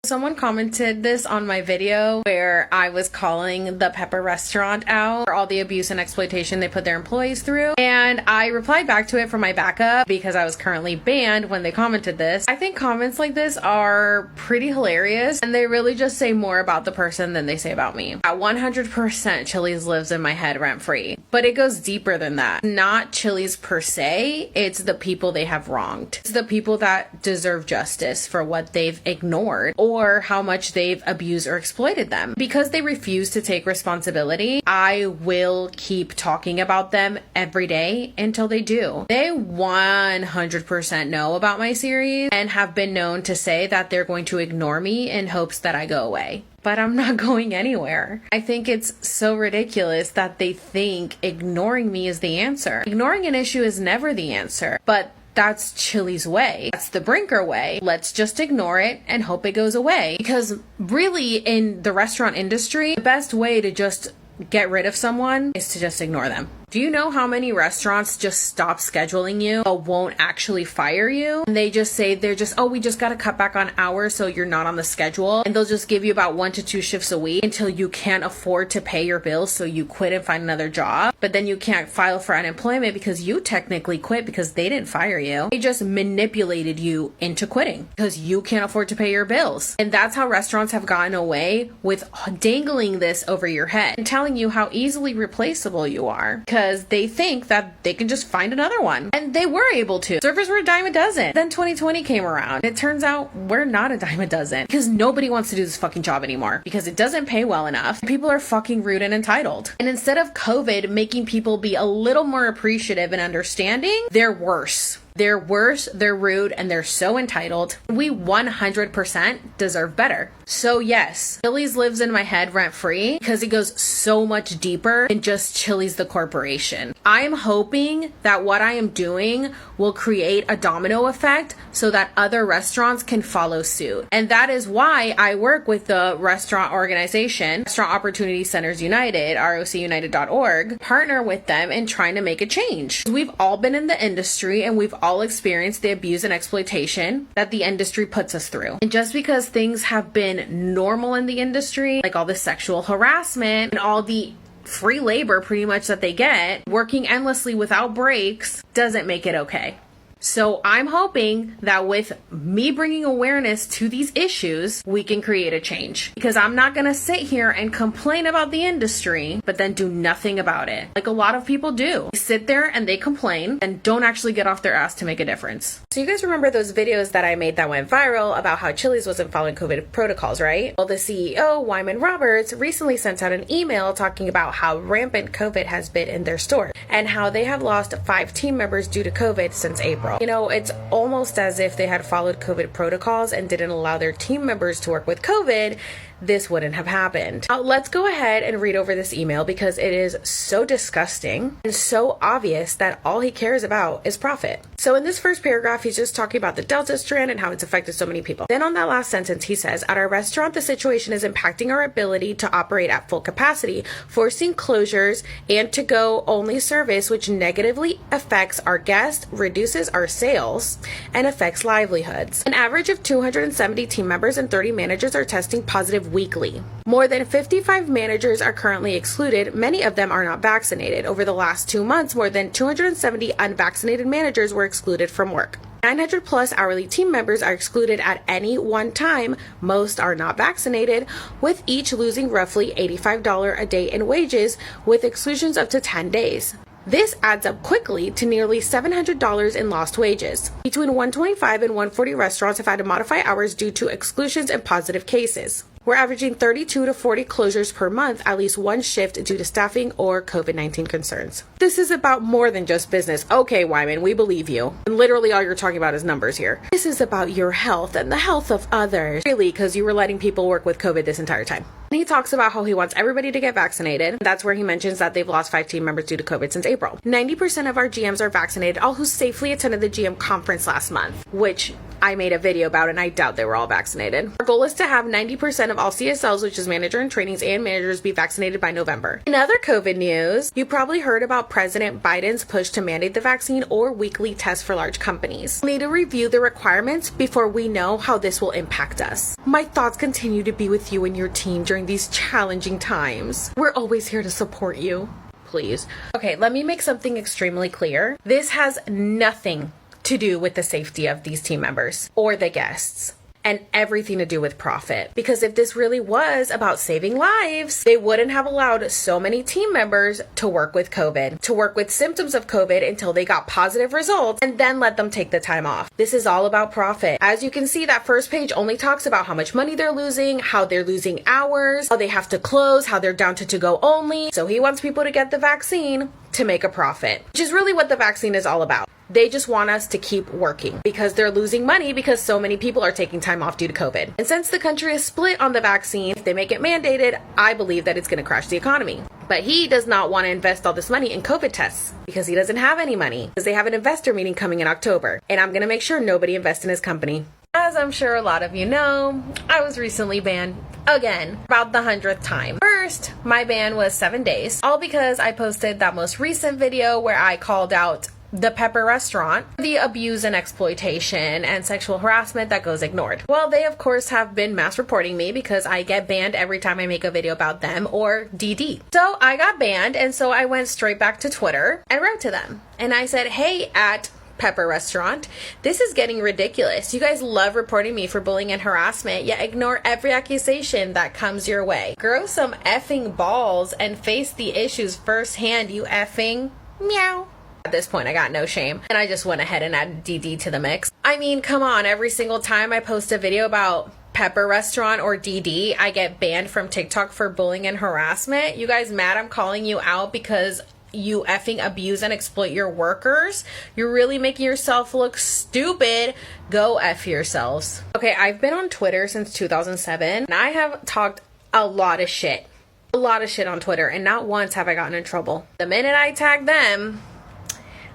Someone commented this on my video where I was calling the Pepper restaurant out for all the abuse and exploitation they put their employees through. And I replied back to it for my backup because I was currently banned when they commented this. I think comments like this are pretty hilarious and they really just say more about the person than they say about me. At 100%, Chili's lives in my head rent free, but it goes deeper than that. Not Chili's per se, it's the people they have wronged. It's the people that deserve justice for what they've ignored or how much they've abused or exploited them. Because they refuse to take responsibility, I will keep talking about them every day until they do. They 100% know about my series and have been known to say that they're going to ignore me in hopes that I go away. But I'm not going anywhere. I think it's so ridiculous that they think ignoring me is the answer. Ignoring an issue is never the answer, but that's Chili's way. That's the Brinker way. Let's just ignore it and hope it goes away. Because really, in the restaurant industry, the best way to just get rid of someone is to just ignore them. Do you know how many restaurants just stop scheduling you but won't actually fire you? And they just say we just got to cut back on hours so you're not on the schedule. And they'll just give you about 1 to 2 shifts a week until you can't afford to pay your bills, so you quit and find another job. But then you can't file for unemployment because you technically quit because they didn't fire you. They just manipulated you into quitting because you can't afford to pay your bills. And that's how restaurants have gotten away with dangling this over your head and telling you how easily replaceable you are. Because they think that they can just find another one. And they were able to. Servers were a dime a dozen. Then 2020 came around. It turns out we're not a dime a dozen because nobody wants to do this fucking job anymore because it doesn't pay well enough. People are fucking rude and entitled. And instead of COVID making people be a little more appreciative and understanding, they're worse. They're worse, they're rude, and they're so entitled. We 100% deserve better. So yes, Chili's lives in my head rent free because it goes so much deeper than just Chili's the corporation. I'm hoping that what I am doing will create a domino effect so that other restaurants can follow suit. And that is why I work with the restaurant organization, Restaurant Opportunity Centers United, rocunited.org, partner with them in trying to make a change. We've all been in the industry and we've all experienced the abuse and exploitation that the industry puts us through. And just because things have been normal in the industry, like all the sexual harassment and all the free labor pretty much that they get, working endlessly without breaks, doesn't make it okay. So I'm hoping that with me bringing awareness to these issues, we can create a change. Because I'm not going to sit here and complain about the industry, but then do nothing about it. Like a lot of people do. They sit there and they complain and don't actually get off their ass to make a difference. So you guys remember those videos that I made that went viral about how Chili's wasn't following COVID protocols, right? Well, the CEO, Wyman Roberts, recently sent out an email talking about how rampant COVID has been in their store and how they have lost 5 team members due to COVID since April. You know, it's almost as if they had followed COVID protocols and didn't allow their team members to work with COVID. This wouldn't have happened. Now, let's go ahead and read over this email because it is so disgusting and so obvious that all he cares about is profit. So in this first paragraph, he's just talking about the Delta strand and how it's affected so many people. Then on that last sentence, he says, at our restaurant, the situation is impacting our ability to operate at full capacity, forcing closures and to-go only service, which negatively affects our guests, reduces our sales, and affects livelihoods. An average of 270 team members and 30 managers are testing positive weekly. More than 55 managers are currently excluded. Many of them are not vaccinated. Over the last 2 months, more than 270 unvaccinated managers were excluded from work. 900 plus hourly team members are excluded at any one time. Most are not vaccinated, with each losing roughly $85 a day in wages, with exclusions up to 10 days. This adds up quickly to nearly $700 in lost wages. Between 125 and 140 restaurants have had to modify hours due to exclusions and positive cases. We're averaging 32 to 40 closures per month, at least one shift due to staffing or COVID-19 concerns. This is about more than just business. Okay, Wyman, we believe you. And literally all you're talking about is numbers here. This is about your health and the health of others. Really, because you were letting people work with COVID this entire time. He talks about how he wants everybody to get vaccinated. That's where he mentions that they've lost 5 team members due to COVID since April. 90% of our GMs are vaccinated, all who safely attended the GM conference last month, which I made a video about, and I doubt they were all vaccinated. Our goal is to have 90% of all CSLs, which is manager and trainings and managers, be vaccinated by November. In other COVID news, you probably heard about President Biden's push to mandate the vaccine or weekly tests for large companies. We need to review the requirements before we know how this will impact us. My thoughts continue to be with you and your team during these challenging times. We're always here to support you. Please. Okay, let me make something extremely clear. This has nothing to do with the safety of these team members or the guests, and everything to do with profit. Because if this really was about saving lives, they wouldn't have allowed so many team members to work with COVID, to work with symptoms of COVID until they got positive results, and then let them take the time off. This is all about profit. As you can see, that first page only talks about how much money they're losing, how they're losing hours, how they have to close, how they're down to go only. So he wants people to get the vaccine to make a profit, which is really what the vaccine is all about. They just want us to keep working because they're losing money because so many people are taking time off due to COVID. And since the country is split on the vaccine, if they make it mandated, I believe that it's going to crash the economy. But he does not want to invest all this money in COVID tests because he doesn't have any money, because they have an investor meeting coming in October. And I'm going to make sure nobody invests in his company. As I'm sure a lot of you know, I was recently banned again, about the 100th time. First, my ban was 7 days, all because I posted that most recent video where I called out the Pepper restaurant, the abuse and exploitation and sexual harassment that goes ignored. Well, they of course have been mass reporting me because I get banned every time I make a video about them or DD. So I got banned, and so I went straight back to Twitter and wrote to them. And I said, hey, at Pepper restaurant, this is getting ridiculous. You guys love reporting me for bullying and harassment, yet ignore every accusation that comes your way. Grow some effing balls and face the issues firsthand, you effing meow. At this point, I got no shame, and I just went ahead and added DD to the mix. I mean, come on, every single time I post a video about Pepper restaurant or DD, I get banned from TikTok for bullying and harassment. You guys mad I'm calling you out because you effing abuse and exploit your workers? You're really making yourself look stupid. Go F yourselves. Okay, I've been on Twitter since 2007, and I have talked a lot of shit. A lot of shit on Twitter, and not once have I gotten in trouble. The minute I tagged them,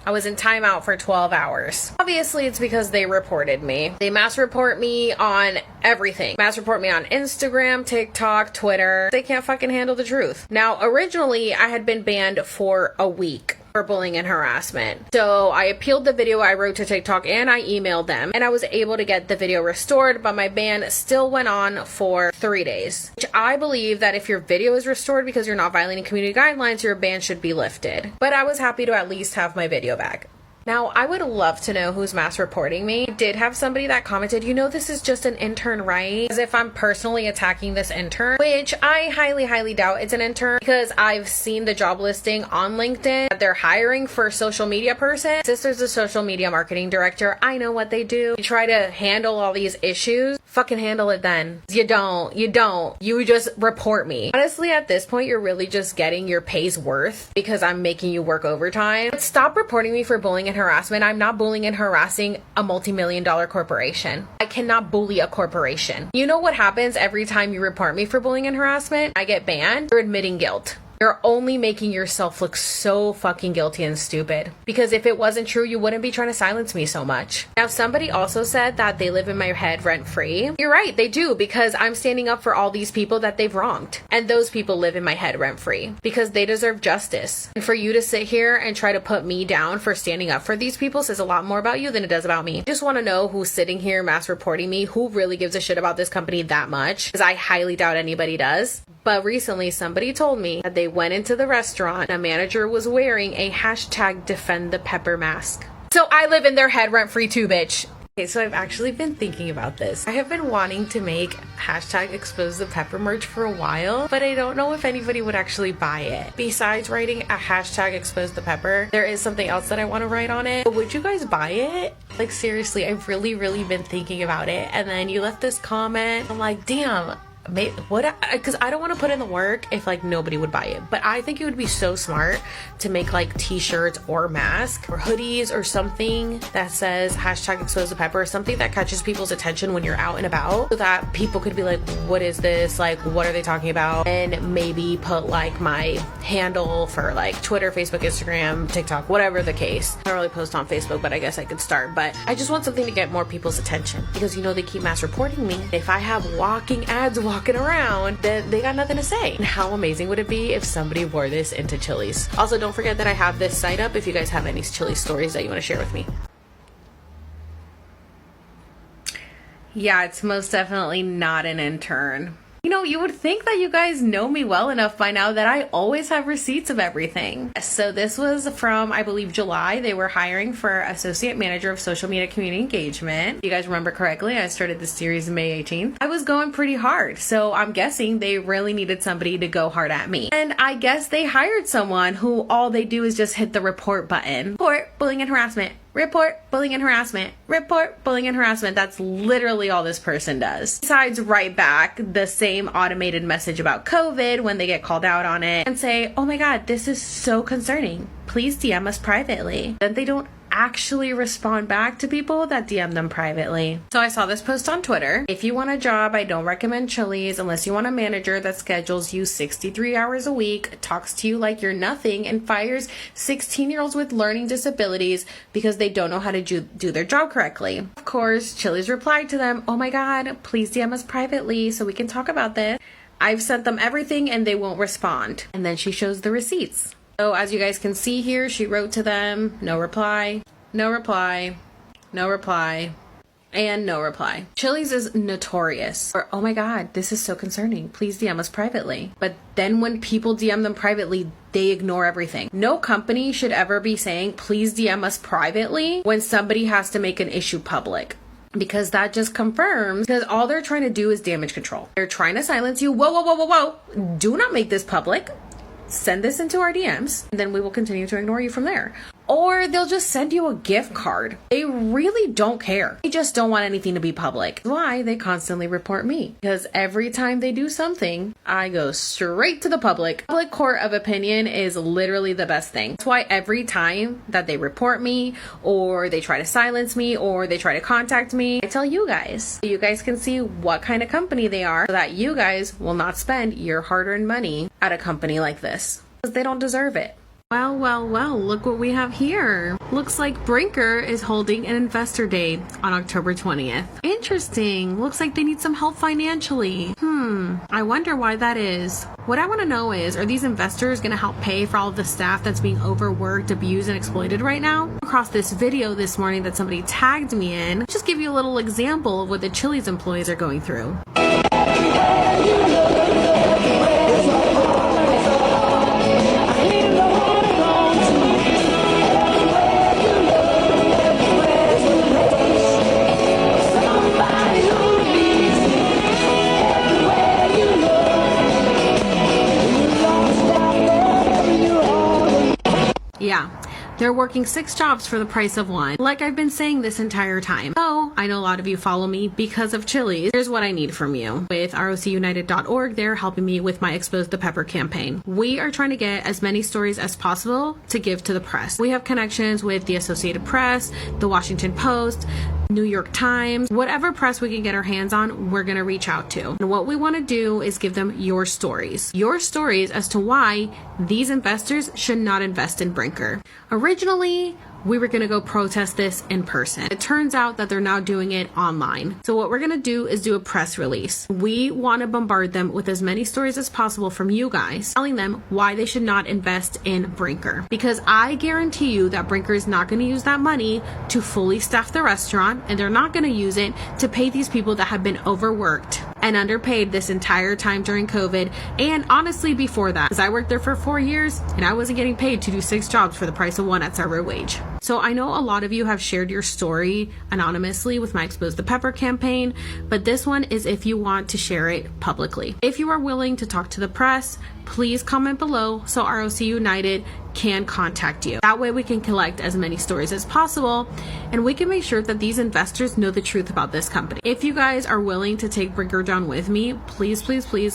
I was in timeout for 12 hours. Obviously, it's because they reported me. They mass report me on everything. Mass report me on Instagram, TikTok, Twitter. They can't fucking handle the truth. Now, originally, I had been banned for a week for bullying and harassment. So I appealed the video I wrote to TikTok and I emailed them, and I was able to get the video restored, but my ban still went on for 3 days. Which I believe that if your video is restored because you're not violating community guidelines, your ban should be lifted. But I was happy to at least have my video back. Now, I would love to know who's mass reporting me. I did have somebody that commented, you know, this is just an intern, right? As if I'm personally attacking this intern, which I highly, highly doubt it's an intern, because I've seen the job listing on LinkedIn that they're hiring for a social media person. Sister's a social media marketing director. I know what they do. You try to handle all these issues, fucking handle it then. You don't. You just report me. Honestly, at this point, you're really just getting your pay's worth because I'm making you work overtime. But stop reporting me for bullying and harassment. I'm not bullying and harassing a multi-million-dollar corporation. I cannot bully a corporation. You know what happens every time you report me for bullying and harassment? I get banned. You're admitting guilt. You're only making yourself look so fucking guilty and stupid. Because if it wasn't true, you wouldn't be trying to silence me so much. Now, somebody also said that they live in my head rent-free. You're right, they do, because I'm standing up for all these people that they've wronged. And those people live in my head rent-free because they deserve justice. And for you to sit here and try to put me down for standing up for these people says a lot more about you than it does about me. Just want to know who's sitting here mass reporting me, who really gives a shit about this company that much, because I highly doubt anybody does. But recently, somebody told me that they went into the restaurant and a manager was wearing a hashtag defend the pepper mask. So I live in their head rent-free too, bitch. Okay, so I've actually been thinking about this. I have been wanting to make hashtag expose the pepper merch for a while, but I don't know if anybody would actually buy it. Besides writing a hashtag expose the pepper, there is something else that I want to write on it. But would you guys buy it? Like, seriously, I've really been thinking about it. And then you left this comment. I'm like, damn, Because I don't want to put in the work if like nobody would buy it, but I think it would be so smart to make like t-shirts or masks or hoodies or something that says #ExposeThePepper, or something that catches people's attention when you're out and about, so that people could be like, what is this, like what are they talking about, and maybe put like my handle for like Twitter, Facebook, Instagram, TikTok, whatever the case. I don't really post on Facebook, but I guess I could start. But I just want something to get more people's attention, because you know they keep mass reporting me. If I have walking ads walking around, then they got nothing to say. And how amazing would it be if somebody wore this into Chili's? Also, don't forget that I have this site up if you guys have any Chili's stories that you want to share with me. Yeah, it's most definitely not an intern. You know, you would think that you guys know me well enough by now that I always have receipts of everything. So this was from, I believe, July. They were hiring for Associate Manager of Social Media Community Engagement. If you guys remember correctly, I started this series May 18th. I was going pretty hard, so I'm guessing they really needed somebody to go hard at me. And I guess they hired someone who all they do is just hit the report button. Report bullying and harassment. Report bullying and harassment. Report bullying and harassment. That's literally all this person does. Besides write back the same automated message about COVID when they get called out on it and say, oh my God, this is so concerning. Please DM us privately. Then they don't actually respond back to people that DM them privately. So I saw this post on Twitter. If you want a job, I don't recommend Chili's unless you want a manager that schedules you 63 hours a week, talks to you like you're nothing, and fires 16-year-olds with learning disabilities because they don't know how to do their job correctly. Of course, Chili's replied to them, oh my God, please DM us privately so we can talk about this. I've sent them everything and they won't respond. And then she shows the receipts. So as you guys can see here, she wrote to them, no reply, no reply, no reply, and no reply. Chili's is notorious for, oh my God, this is so concerning. Please DM us privately. But then when people DM them privately, they ignore everything. No company should ever be saying, please DM us privately when somebody has to make an issue public. Because that just confirms, because all they're trying to do is damage control. They're trying to silence you. Whoa, whoa, whoa, whoa, whoa. Do not make this public. Send this into our DMs, and then we will continue to ignore you from there. Or they'll just send you a gift card. They really don't care. They just don't want anything to be public. That's why they constantly report me. Because every time they do something, I go straight to the public. Public court of opinion is literally the best thing. That's why every time that they report me, or they try to silence me, or they try to contact me, I tell you guys. So you guys can see what kind of company they are, so that you guys will not spend your hard-earned money at a company like this. Because they don't deserve it. Well, well, well, look what we have here. Looks like Brinker is holding an investor day on October 20th. Interesting. Looks like they need some help financially. I wonder why that is. What I want to know is, are these investors going to help pay for all of the staff that's being overworked, abused, and exploited right now? Across this video this morning that somebody tagged me in, just give you a little example of what the Chili's employees are going through. Yeah, they're working 6 jobs for the price of 1, like I've been saying this entire time. So, I know a lot of you follow me because of Chili's. Here's what I need from you. With rocunited.org, they're helping me with my Expose the Pepper campaign. We are trying to get as many stories as possible to give to the press. We have connections with the Associated Press, the Washington Post, New York Times, whatever press we can get our hands on, we're going to reach out to. And what we want to do is give them your stories as to why these investors should not invest in Brinker. Originally, we were going to go protest this in person. It turns out that they're now doing it online. So what we're going to do is do a press release. We want to bombard them with as many stories as possible from you guys, telling them why they should not invest in Brinker. Because I guarantee you that Brinker is not going to use that money to fully staff the restaurant, and they're not going to use it to pay these people that have been overworked and underpaid this entire time during COVID, and honestly before that, because I worked there for 4 years and I wasn't getting paid to do 6 jobs for the price of 1 at server wage. So I know a lot of you have shared your story anonymously with my Expose the Pepper campaign, but this one is if you want to share it publicly. If you are willing to talk to the press, please comment below so ROC United can contact you. That way we can collect as many stories as possible and we can make sure that these investors know the truth about this company. If you guys are willing to take Brinker down with me, please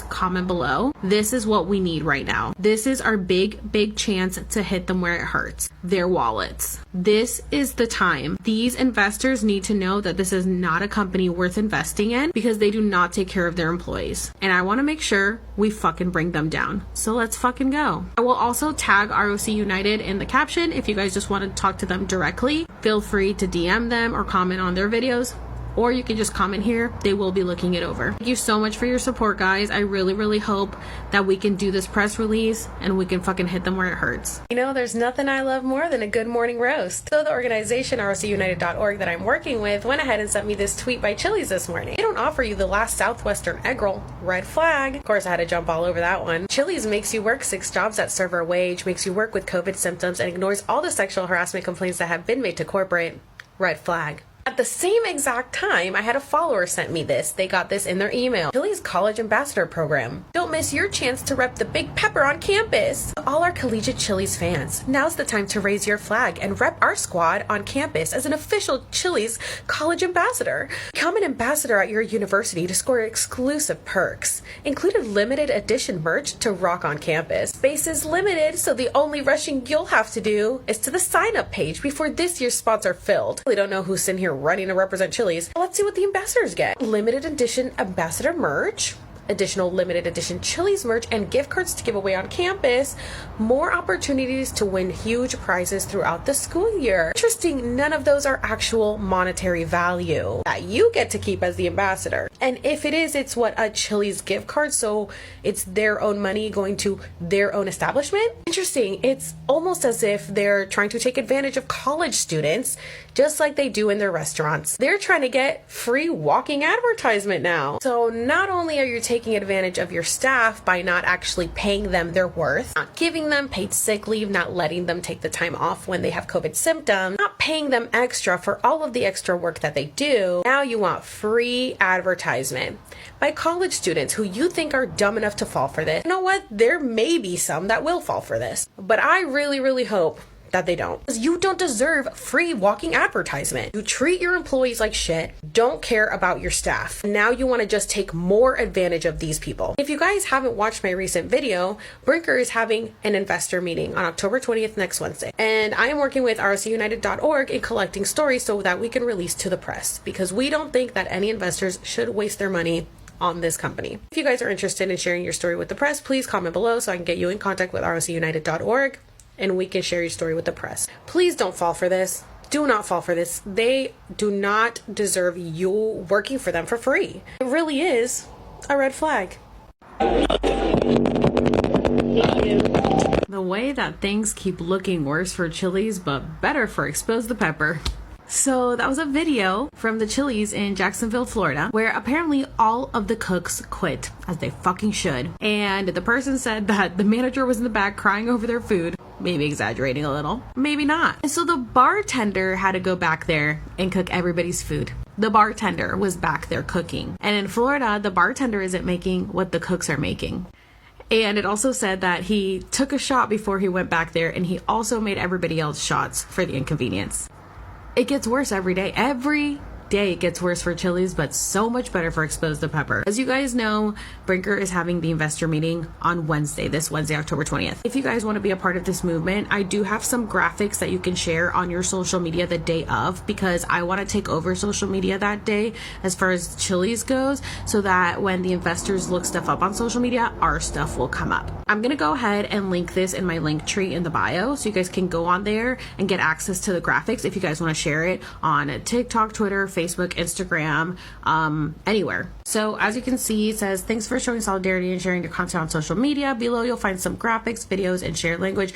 comment below. This is what we need right now. This is our big chance to hit them where it hurts, their wallets. This is the time. These investors need to know that this is not a company worth investing in because they do not take care of their employees. And I want to make sure we fucking bring them down. So let's fucking go. I will also tag ROC United in the caption. If you guys just want to talk to them directly, feel free to DM them or comment on their videos, or you can just comment here. They will be looking it over. Thank you so much for your support, guys. I really hope that we can do this press release and we can fucking hit them where it hurts. You know, there's nothing I love more than a good morning roast. So the organization rocunited.org that I'm working with went ahead and sent me this tweet by Chili's this morning. They don't offer you the last Southwestern egg roll. Red flag. Of course, I had to jump all over that one. Chili's makes you work 6 jobs at server wage, makes you work with COVID symptoms, and ignores all the sexual harassment complaints that have been made to corporate. Red flag. At the same exact time, I had a follower sent me this. They got this in their email. Chili's College Ambassador Program. Don't miss your chance to rep the Big Pepper on campus. All our collegiate Chili's fans, now's the time to raise your flag and rep our squad on campus as an official Chili's College Ambassador. Become an ambassador at your university to score exclusive perks, included limited edition merch to rock on campus. Space is limited, so the only rushing you'll have to do is to the sign-up page before this year's spots are filled. I really don't know who's in here running to represent Chili's. Let's see what the ambassadors get. Limited edition ambassador merch, additional limited edition Chili's merch, and gift cards to give away on campus. More opportunities to win huge prizes throughout the school year. Interesting, none of those are actual monetary value that you get to keep as the ambassador. And if it is, it's what, a Chili's gift card, so it's their own money going to their own establishment. Interesting. It's almost as if they're trying to take advantage of college students, just like they do in their restaurants. They're trying to get free walking advertisement now. So not only are you taking advantage of your staff by not actually paying them their worth, not giving them paid sick leave, not letting them take the time off when they have COVID symptoms, not paying them extra for all of the extra work that they do, now you want free advertisement by college students who you think are dumb enough to fall for this. You know what? There may be some that will fall for this, but I really hope that they don't. Because you don't deserve free walking advertisement. You treat your employees like shit, don't care about your staff. Now you want to just take more advantage of these people. If you guys haven't watched my recent video, Brinker is having an investor meeting on October 20th next Wednesday. And I am working with rocunited.org in collecting stories so that we can release to the press, because we don't think that any investors should waste their money on this company. If you guys are interested in sharing your story with the press, please comment below so I can get you in contact with rocunited.org. and we can share your story with the press. Please don't fall for this. Do not fall for this. They do not deserve you working for them for free. It really is a red flag. The way that things keep looking worse for Chili's, but better for Expose the Pepper. So that was a video from the Chili's in Jacksonville, Florida, where apparently all of the cooks quit, as they fucking should. And the person said that the manager was in the back crying over their food. Maybe exaggerating a little, maybe not. And so the bartender had to go back there and cook everybody's food. The bartender was back there cooking. And in Florida, the bartender isn't making what the cooks are making. And it also said that he took a shot before he went back there, and he also made everybody else shots for the inconvenience. It gets worse every day. Every day it gets worse for Chili's, but so much better for Expose the Pepper. As you guys know, Brinker is having the investor meeting on Wednesday, this Wednesday, October 20th. If you guys want to be a part of this movement, I do have some graphics that you can share on your social media the day of, because I want to take over social media that day as far as Chili's goes, so that when the investors look stuff up on social media, our stuff will come up. I'm going to go ahead and link this in my link tree in the bio, so you guys can go on there and get access to the graphics if you guys want to share it on TikTok, Twitter, Facebook, Instagram, anywhere. So as you can see, it says, thanks for showing solidarity and sharing your content on social media. Below you'll find some graphics, videos, and shared language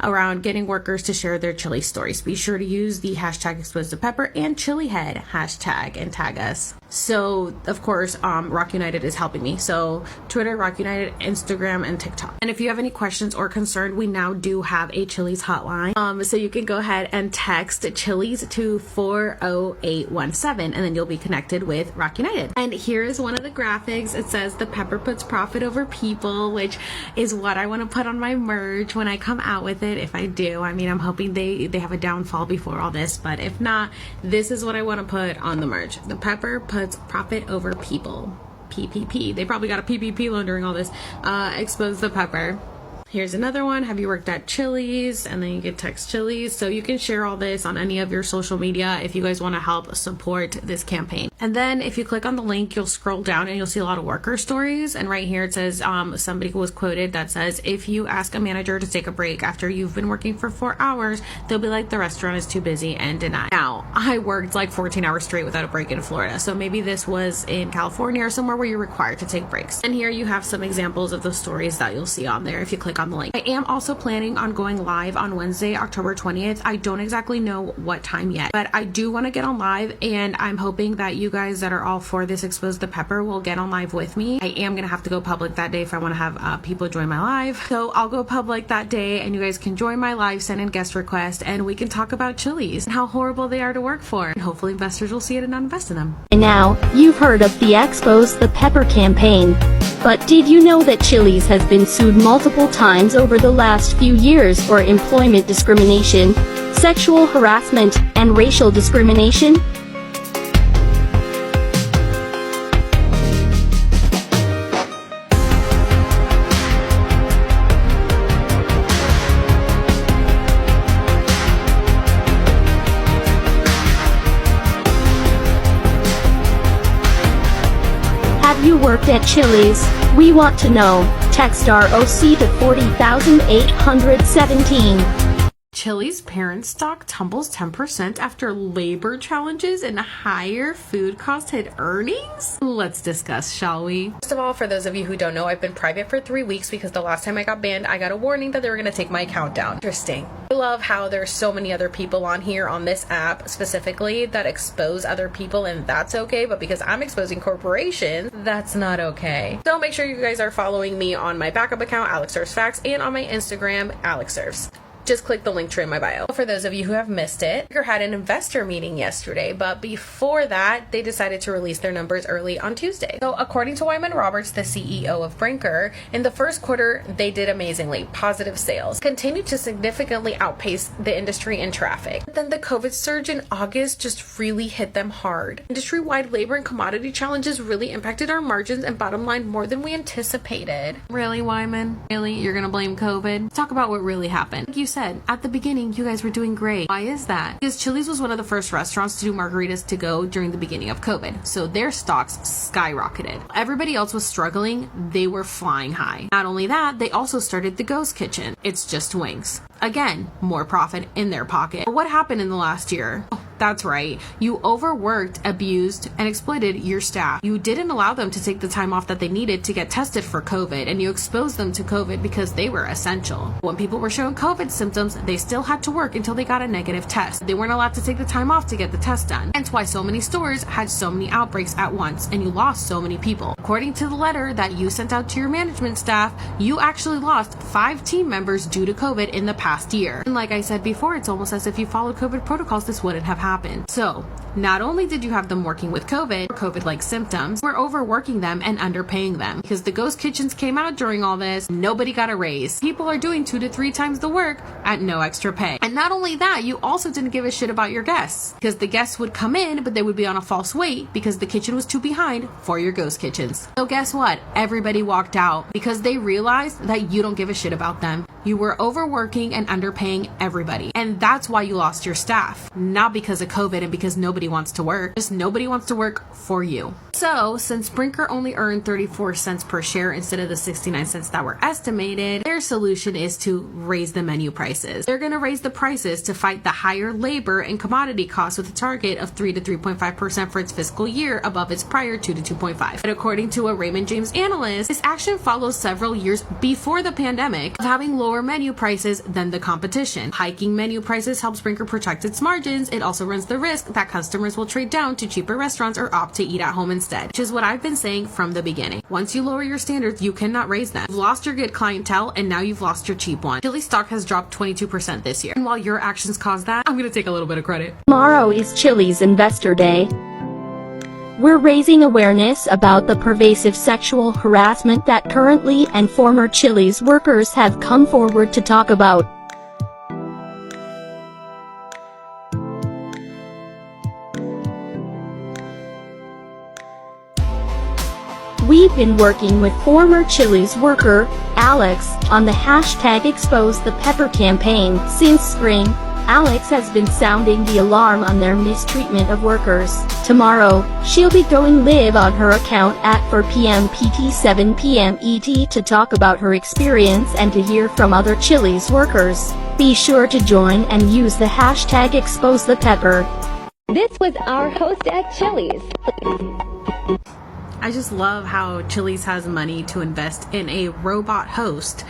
around getting workers to share their Chili stories. Be sure to use the hashtag Expose the Pepper and ChiliHead hashtag and tag us. So of course, Rock United is helping me. So Twitter, Rock United, Instagram, and TikTok. And if you have any questions or concern, we now do have a Chili's hotline. So you can go ahead and text Chili's to 40817, and then you'll be connected with Rock United. And here's is one of the graphics. It says the pepper puts profit over people, which is what I want to put on my merch when I come out with it. If I do, I mean, I'm hoping they have a downfall before all this, but if not, this is what I want to put on the merch. The pepper puts profit over people. PPP. They probably got a PPP loan during all this. Expose the pepper. Here's another one. Have you worked at Chili's? And then you get text Chili's. So you can share all this on any of your social media if you guys want to help support this campaign. And then if you click on the link, you'll scroll down and you'll see a lot of worker stories. And right here it says somebody was quoted that says, if you ask a manager to take a break after you've been working for 4 hours, they'll be like, the restaurant is too busy and deny. Now, I worked like 14 hours straight without a break in Florida. So maybe this was in California or somewhere where you're required to take breaks. And here you have some examples of the stories that you'll see on there if you click on the link. I am also planning on going live on Wednesday, October 20th. I don't exactly know what time yet, but I do want to get on live, and I'm hoping that you guys that are all for this Expose the Pepper will get on live with me. I am going to have to go public that day if I want to have people join my live. So I'll go public that day, and you guys can join my live, send in guest requests, and we can talk about Chili's and how horrible they are to work for. And hopefully investors will see it and not invest in them. And now, you've heard of the Expose the Pepper campaign. But did you know that Chili's has been sued multiple times over the last few years for employment discrimination, sexual harassment, and racial discrimination? Have you worked at Chili's? We want to know. Text ROC to 40,817. Chili's parent stock tumbles 10% after labor challenges and higher food costs hit earnings? Let's discuss, shall we? First of all, for those of you who don't know, I've been private for 3 weeks because the last time I got banned, I got a warning that they were going to take my account down. Interesting. I love how there's so many other people on here on this app specifically that expose other people, and that's okay, but because I'm exposing corporations, that's not okay. So make sure you guys are following me on my backup account, Alex Surfs Facts, and on my Instagram, Alex Surfs. Just click the link tree in my bio. For those of you who have missed it, Brinker had an investor meeting yesterday, but before that, they decided to release their numbers early on Tuesday. So according to Wyman Roberts, the CEO of Brinker, in the first quarter, they did amazingly. Positive sales continued to significantly outpace the industry in traffic. But then the COVID surge in August just really hit them hard. Industry-wide labor and commodity challenges really impacted our margins and bottom line more than we anticipated. Really, Wyman? Really? You're gonna blame COVID? Let's talk about what really happened. Like you said, at the beginning, you guys were doing great. Why is that? Because Chili's was one of the first restaurants to do margaritas to go during the beginning of COVID. So their stocks skyrocketed. Everybody else was struggling. They were flying high. Not only that, they also started the Ghost Kitchen. It's just wings. Again, more profit in their pocket. But what happened in the last year? Oh, that's right. You overworked, abused, and exploited your staff. You didn't allow them to take the time off that they needed to get tested for COVID, and you exposed them to COVID because they were essential. When people were showing COVID symptoms, they still had to work until they got a negative test. They weren't allowed to take the time off to get the test done. Hence why so many stores had so many outbreaks at once, and you lost so many people. According to the letter that you sent out to your management staff, you actually lost 5 team members due to COVID in the past year. And like I said before, it's almost as if you followed COVID protocols, this wouldn't have happened. So, not only did you have them working with COVID-like symptoms, we're overworking them and underpaying them. Because the ghost kitchens came out during all this, nobody got a raise. People are doing 2 to 3 times the work at no extra pay. And not only that, you also didn't give a shit about your guests. Because the guests would come in, but they would be on a false wait because the kitchen was too behind for your ghost kitchens. So guess what? Everybody walked out because they realized that you don't give a shit about them. You were overworking and underpaying everybody. And that's why you lost your staff. Not because of COVID and because nobody wants to work. Just nobody wants to work for you. So, since Brinker only earned 34 cents per share instead of the 69 cents that were estimated, their solution is to raise the menu prices. They're going to raise the prices to fight the higher labor and commodity costs with a target of 3 to 3.5% for its fiscal year above its prior 2 to 2.5. But according to a Raymond James analyst, this action follows several years before the pandemic of having lower menu prices than the competition. Hiking menu prices helps Brinker protect its margins. It also runs the risk that customers will trade down to cheaper restaurants or opt to eat at home instead, which is what I've been saying from the beginning. Once you lower your standards, you cannot raise them. You've lost your good clientele and now you've lost your cheap one. Chili's stock has dropped 22% this year. And while your actions caused that, I'm going to take a little bit of credit. Tomorrow is Chili's Investor Day. We're raising awareness about the pervasive sexual harassment that currently and former Chili's workers have come forward to talk about. We've been working with former Chili's worker, Alex, on the hashtag Expose the Pepper campaign since spring. Alex has been sounding the alarm on their mistreatment of workers. Tomorrow, she'll be going live on her account at 4 p.m. PT 7 p.m. ET to talk about her experience and to hear from other Chili's workers. Be sure to join and use the hashtag Expose the Pepper. This was our host at Chili's. I just love how Chili's has money to invest in a robot host,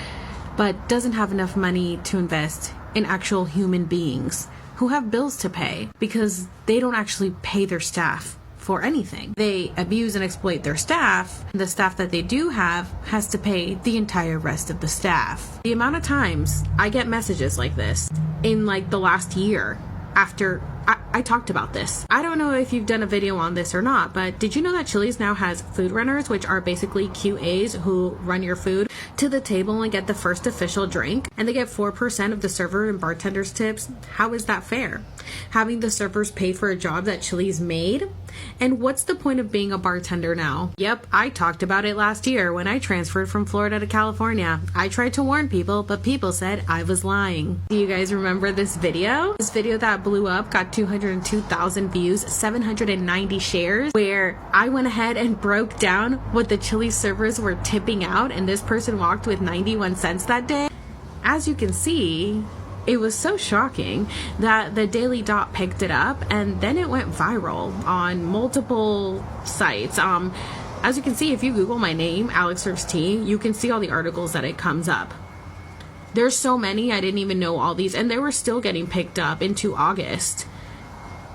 but doesn't have enough money to invest in actual human beings who have bills to pay because they don't actually pay their staff for anything. They abuse and exploit their staff. The staff that they do have has to pay the entire rest of the staff. The amount of times I get messages like this in like the last year after I talked about this. I don't know if you've done a video on this or not, but did you know that Chili's now has food runners, which are basically QAs who run your food to the table and get the first official drink, and they get 4% of the server and bartender's tips? How is that fair? Having the servers pay for a job that Chili's made? And what's the point of being a bartender now? Yep, I talked about it last year when I transferred from Florida to California. I tried to warn people, but people said I was lying. Do you guys remember this video? This video that blew up, got 202,000 views, 790 shares, where I went ahead and broke down what the Chili's servers were tipping out, and this person walked with 91 cents that day. As you can see, it was so shocking that the Daily Dot picked it up, and then it went viral on multiple sites. As you can see, if you Google my name, Alex Serves Tea, you can see all the articles that it comes up. There's so many, I didn't even know all these, and they were still getting picked up into August.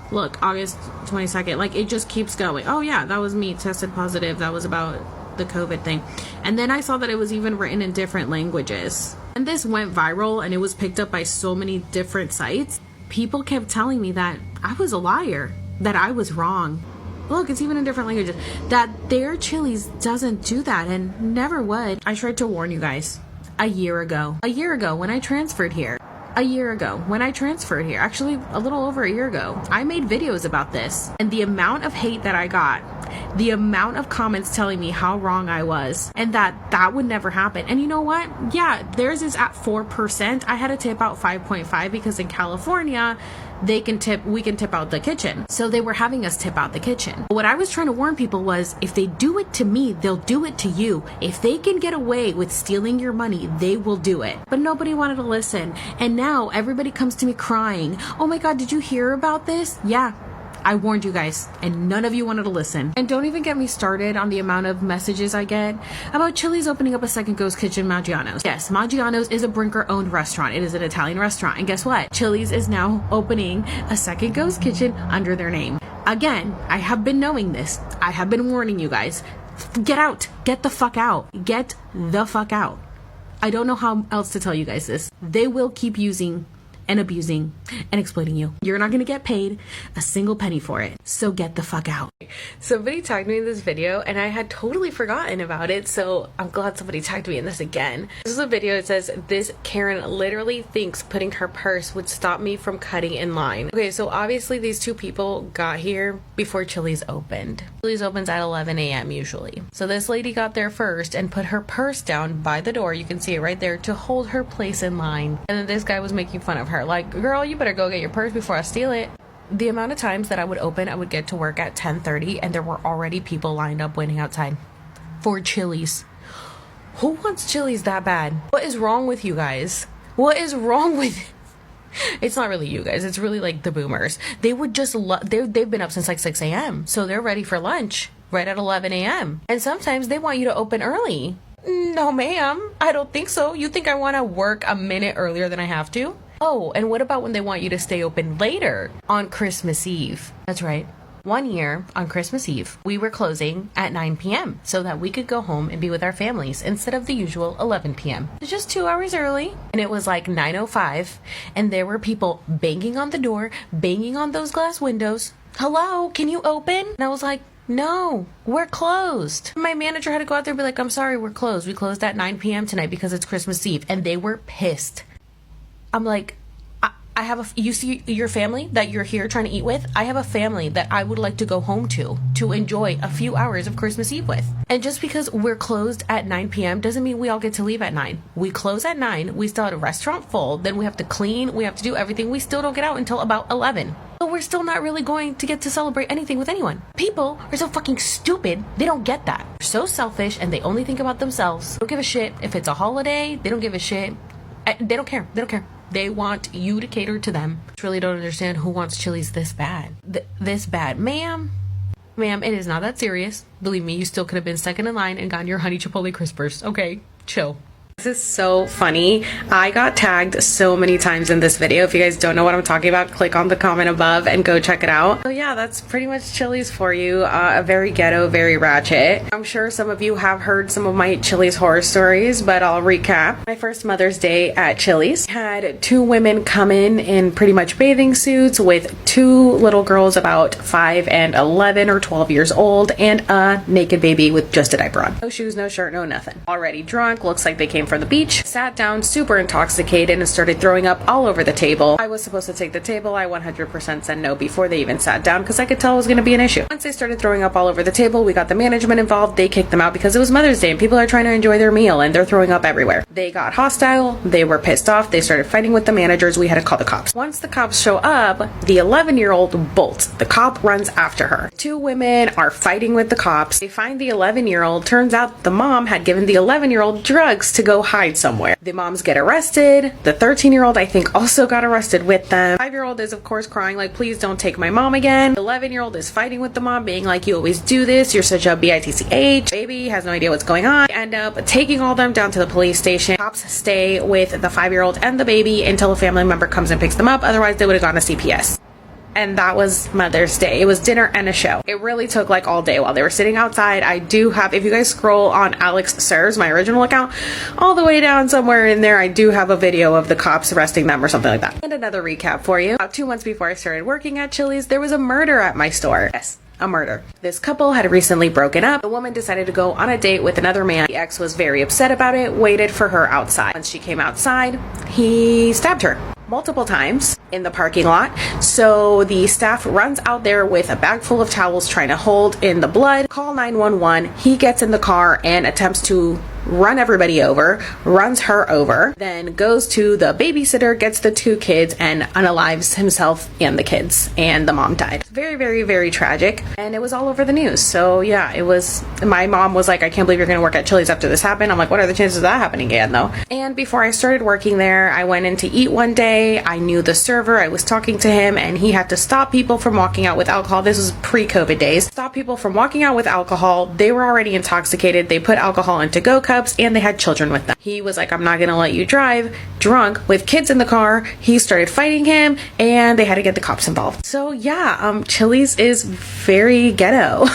Look, August 22nd, like it just keeps going. Oh yeah, that was me, tested positive. That was about the COVID thing. And then I saw that it was even written in different languages. And this went viral and it was picked up by so many different sites. People kept telling me that I was a liar, that I was wrong. Look, it's even in different languages. That their Chili's doesn't do that and never would. I tried to warn you guys a year ago when I transferred here. Actually a little over a year ago, I made videos about this, and the amount of hate that I got, the amount of comments telling me how wrong I was and that would never happen. And you know what? Yeah, theirs is at 4%. I had to tip out 5.5 because in California, we can tip out the kitchen. So they were having us tip out the kitchen. What I was trying to warn people was, if they do it to me, they'll do it to you. If they can get away with stealing your money, they will do it. But nobody wanted to listen. And now everybody comes to me crying, oh my God, did you hear about this? Yeah, I warned you guys, and none of you wanted to listen. And don't even get me started on the amount of messages I get about Chili's opening up a second ghost kitchen, Maggiano's. Yes, Maggiano's is a Brinker-owned restaurant. It is an Italian restaurant. And guess what? Chili's is now opening a second ghost kitchen under their name. Again, I have been knowing this. I have been warning you guys. Get out. Get the fuck out. Get the fuck out. I don't know how else to tell you guys this. They will keep using and abusing and exploiting you. You're not gonna get paid a single penny for it, so get the fuck out. Somebody tagged me in this video and I had totally forgotten about it, so I'm glad somebody tagged me in this again. This is a video that says, this Karen literally thinks putting her purse would stop me from cutting in line. Okay, so obviously these two people got here before Chili's opened. Chili's opens at 11 a.m. usually. So this lady got there first and put her purse down by the door, you can see it right there, to hold her place in line. And then this guy was making fun of her, like, girl, you better go get your purse before I steal it. The amount of times that I would get to work at 10:30 and there were already people lined up waiting outside for Chili's. Who wants Chili's that bad? What is wrong with you guys? What is wrong with it? It's not really you guys, it's really like the boomers. They would just they've been up since like 6 a.m. so they're ready for lunch right at 11 a.m. and sometimes they want you to open early. No ma'am, I don't think so. You think I want to work a minute earlier than I have to? Oh, and what about when they want you to stay open later on Christmas Eve? That's right. One year on Christmas Eve, we were closing at 9 p.m. so that we could go home and be with our families instead of the usual 11 p.m. It's just 2 hours early. And it was like 9:05 and there were people banging on the door, banging on those glass windows. Hello, can you open? And I was like, no, we're closed. My manager had to go out there and be like, I'm sorry, we're closed. We closed at 9 p.m. tonight because it's Christmas Eve. And they were pissed. I'm like, I have you see your family that you're here trying to eat with? I have a family that I would like to go home to enjoy a few hours of Christmas Eve with. And just because we're closed at 9 p.m. doesn't mean we all get to leave at 9. We close at 9. We still have a restaurant full. Then we have to clean. We have to do everything. We still don't get out until about 11. So we're still not really going to get to celebrate anything with anyone. People are so fucking stupid. They don't get that. They're so selfish and they only think about themselves. They don't give a shit if it's a holiday. They don't give a shit. They don't care. They don't care. They want you to cater to them. I really don't understand who wants Chili's this bad. This bad. Ma'am, it is not that serious. Believe me, you still could have been second in line and gotten your honey chipotle crispers. Okay, chill. This is so funny. I got tagged so many times in this video. If you guys don't know what I'm talking about, click on the comment above and go check it out. So yeah, that's pretty much Chili's for you. A very ghetto, very ratchet. I'm sure some of you have heard some of my Chili's horror stories, but I'll recap. My first Mother's Day at Chili's. I had 2 women come in pretty much bathing suits with 2 little girls about 5 and 11 or 12 years old and a naked baby with just a diaper on. No shoes, no shirt, no nothing. Already drunk, looks like they came from the beach, sat down super intoxicated and started throwing up all over the table. I was supposed to take the table. I 100% said no before they even sat down because I could tell it was going to be an issue. Once they started throwing up all over the table, we got the management involved. They kicked them out because it was Mother's Day and people are trying to enjoy their meal and they're throwing up everywhere. They got hostile. They were pissed off. They started fighting with the managers. We had to call the cops. Once the cops show up, the 11-year-old bolts. The cop runs after her. 2 women are fighting with the cops. They find the 11-year-old. Turns out the mom had given the 11-year-old drugs to go hide somewhere. The moms get arrested. The 13-year-old, I think, also got arrested with them. 5-year-old is, of course, crying like, please don't take my mom again. The 11-year-old is fighting with the mom, being like, you always do this. You're such a bitch. Baby has no idea what's going on. They end up taking all of them down to the police station. Cops stay with the 5-year-old and the baby until a family member comes and picks them up. Otherwise, they would have gone to CPS. And that was Mother's Day. It was dinner and a show. It really took like all day while they were sitting outside. I do have, if you guys scroll on Alex Serves, my original account, all the way down somewhere in there, I do have a video of the cops arresting them or something like that. And another recap for you. About 2 months before I started working at Chili's, there was a murder at my store. Yes, a murder. This couple had recently broken up. The woman decided to go on a date with another man. The ex was very upset about it, waited for her outside. Once she came outside, he stabbed her multiple times in the parking lot. So the staff runs out there with a bag full of towels trying to hold in the blood. Call 911. He gets in the car and attempts to run everybody over, runs her over, then goes to the babysitter, gets the 2 kids, and unalives himself and the kids, and the mom died. Very, very, very tragic, and it was all over the news. So yeah, it was, my mom was like, I can't believe you're gonna work at Chili's after this happened. I'm like, what are the chances of that happening again though? And before I started working there, I went in to eat one day. I knew the server. I was talking to him, and he had to stop people from walking out with alcohol. This was pre-COVID days. Stop people from walking out with alcohol. They were already intoxicated. They put alcohol into go cups, and they had children with them. He was like, I'm not gonna let you drive drunk with kids in the car. He started fighting him, and they had to get the cops involved. So yeah, Chili's is very ghetto.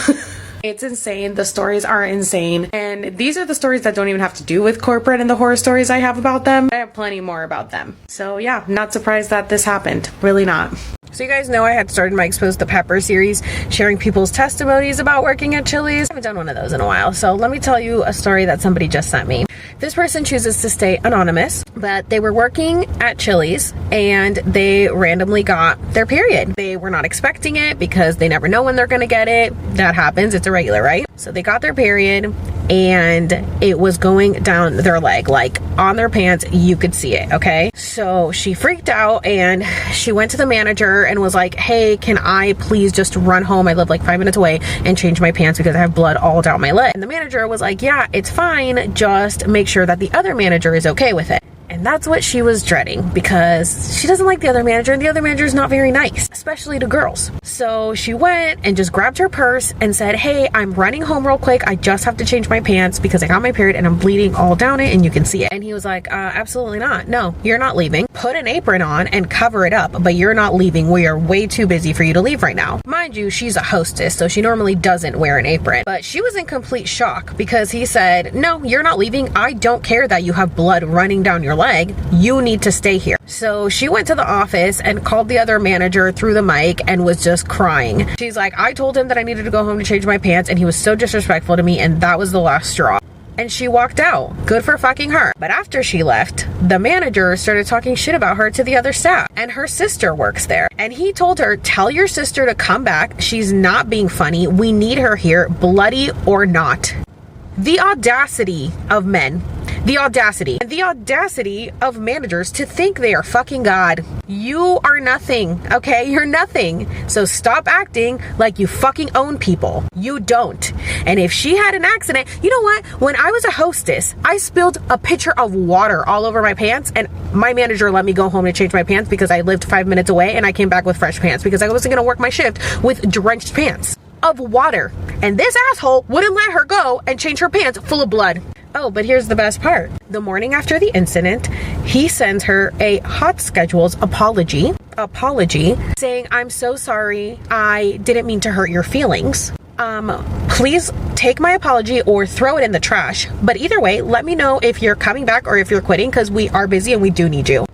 It's insane. The stories are insane. And these are the stories that don't even have to do with corporate and the horror stories I have about them. I have plenty more about them. So yeah, not surprised that this happened. Really not. So you guys know I had started my Expose the Pepper series, sharing people's testimonies about working at Chili's. I haven't done one of those in a while. So let me tell you a story that somebody just sent me. This person chooses to stay anonymous, but they were working at Chili's and they randomly got their period. They were not expecting it because they never know when they're gonna get it. That happens, it's irregular, right? So they got their period and it was going down their leg, like on their pants, you could see it, okay? So she freaked out and she went to the manager and was like, hey, can I please just run home? I live like 5 minutes away and change my pants because I have blood all down my leg. And the manager was like, yeah, it's fine. Just make sure that the other manager is okay with it. And that's what she was dreading because she doesn't like the other manager and the other manager is not very nice, especially to girls. So she went and just grabbed her purse and said, hey, I'm running home real quick. I just have to change my pants because I got my period and I'm bleeding all down it and you can see it. And he was like, absolutely not. No, you're not leaving. Put an apron on and cover it up, but you're not leaving. We are way too busy for you to leave right now. Mind you, she's a hostess, so she normally doesn't wear an apron. But she was in complete shock because he said, no, you're not leaving. I don't care that you have blood running down your leg. leg. You need to stay here. So she went to the office and called the other manager through the mic and was just crying. She's like, I told him that I needed to go home to change my pants, and he was so disrespectful to me, and that was the last straw. And she walked out. Good for fucking her. But after she left, the manager started talking shit about her to the other staff. And her sister works there. And he told her, tell your sister to come back. She's not being funny. We need her here, bloody or not. The audacity of men. The audacity. And the audacity of managers to think they are fucking God. You are nothing, okay? You're nothing. So stop acting like you fucking own people. You don't. And if she had an accident, you know what? When I was a hostess, I spilled a pitcher of water all over my pants, and my manager let me go home to change my pants because I lived 5 minutes away, and I came back with fresh pants because I wasn't going to work my shift with drenched pants of water. And this asshole wouldn't let her go and change her pants full of blood. Oh, but here's the best part. The morning after the incident, he sends her a hot schedules apology, saying, I'm so sorry. I didn't mean to hurt your feelings. Please take my apology or throw it in the trash. But either way, let me know if you're coming back or if you're quitting, because we are busy and we do need you.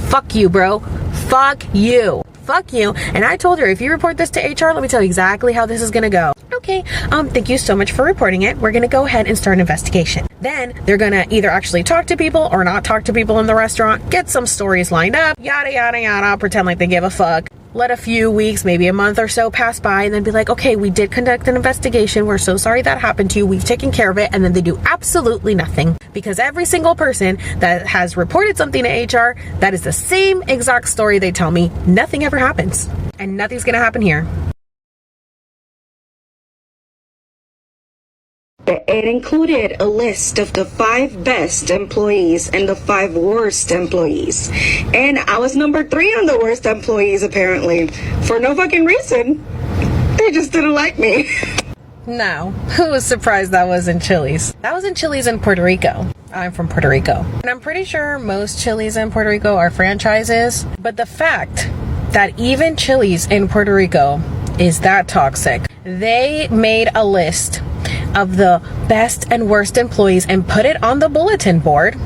Fuck you, bro. Fuck you. Fuck you. And I told her, if you report this to HR, let me tell you exactly how this is gonna go. Okay, thank you so much for reporting it. We're gonna go ahead and start an investigation. Then they're gonna either actually talk to people or not talk to people in the restaurant, get some stories lined up, yada yada yada, pretend like they give a fuck. Let a few weeks, maybe a month or so pass by, and then be like, okay, we did conduct an investigation. We're so sorry that happened to you. We've taken care of it. And then they do absolutely nothing, because every single person that has reported something to HR, that is the same exact story they tell me. Nothing ever happens, and nothing's gonna happen here. It included a list of the 5 best employees and the 5 worst employees. And I was number 3 on the worst employees, apparently. For no fucking reason. They just didn't like me. Now, who was surprised that was in Chili's? That was in Chili's in Puerto Rico. I'm from Puerto Rico. And I'm pretty sure most Chili's in Puerto Rico are franchises. But the fact that even Chili's in Puerto Rico is that toxic. They made a list of the best and worst employees and put it on the bulletin board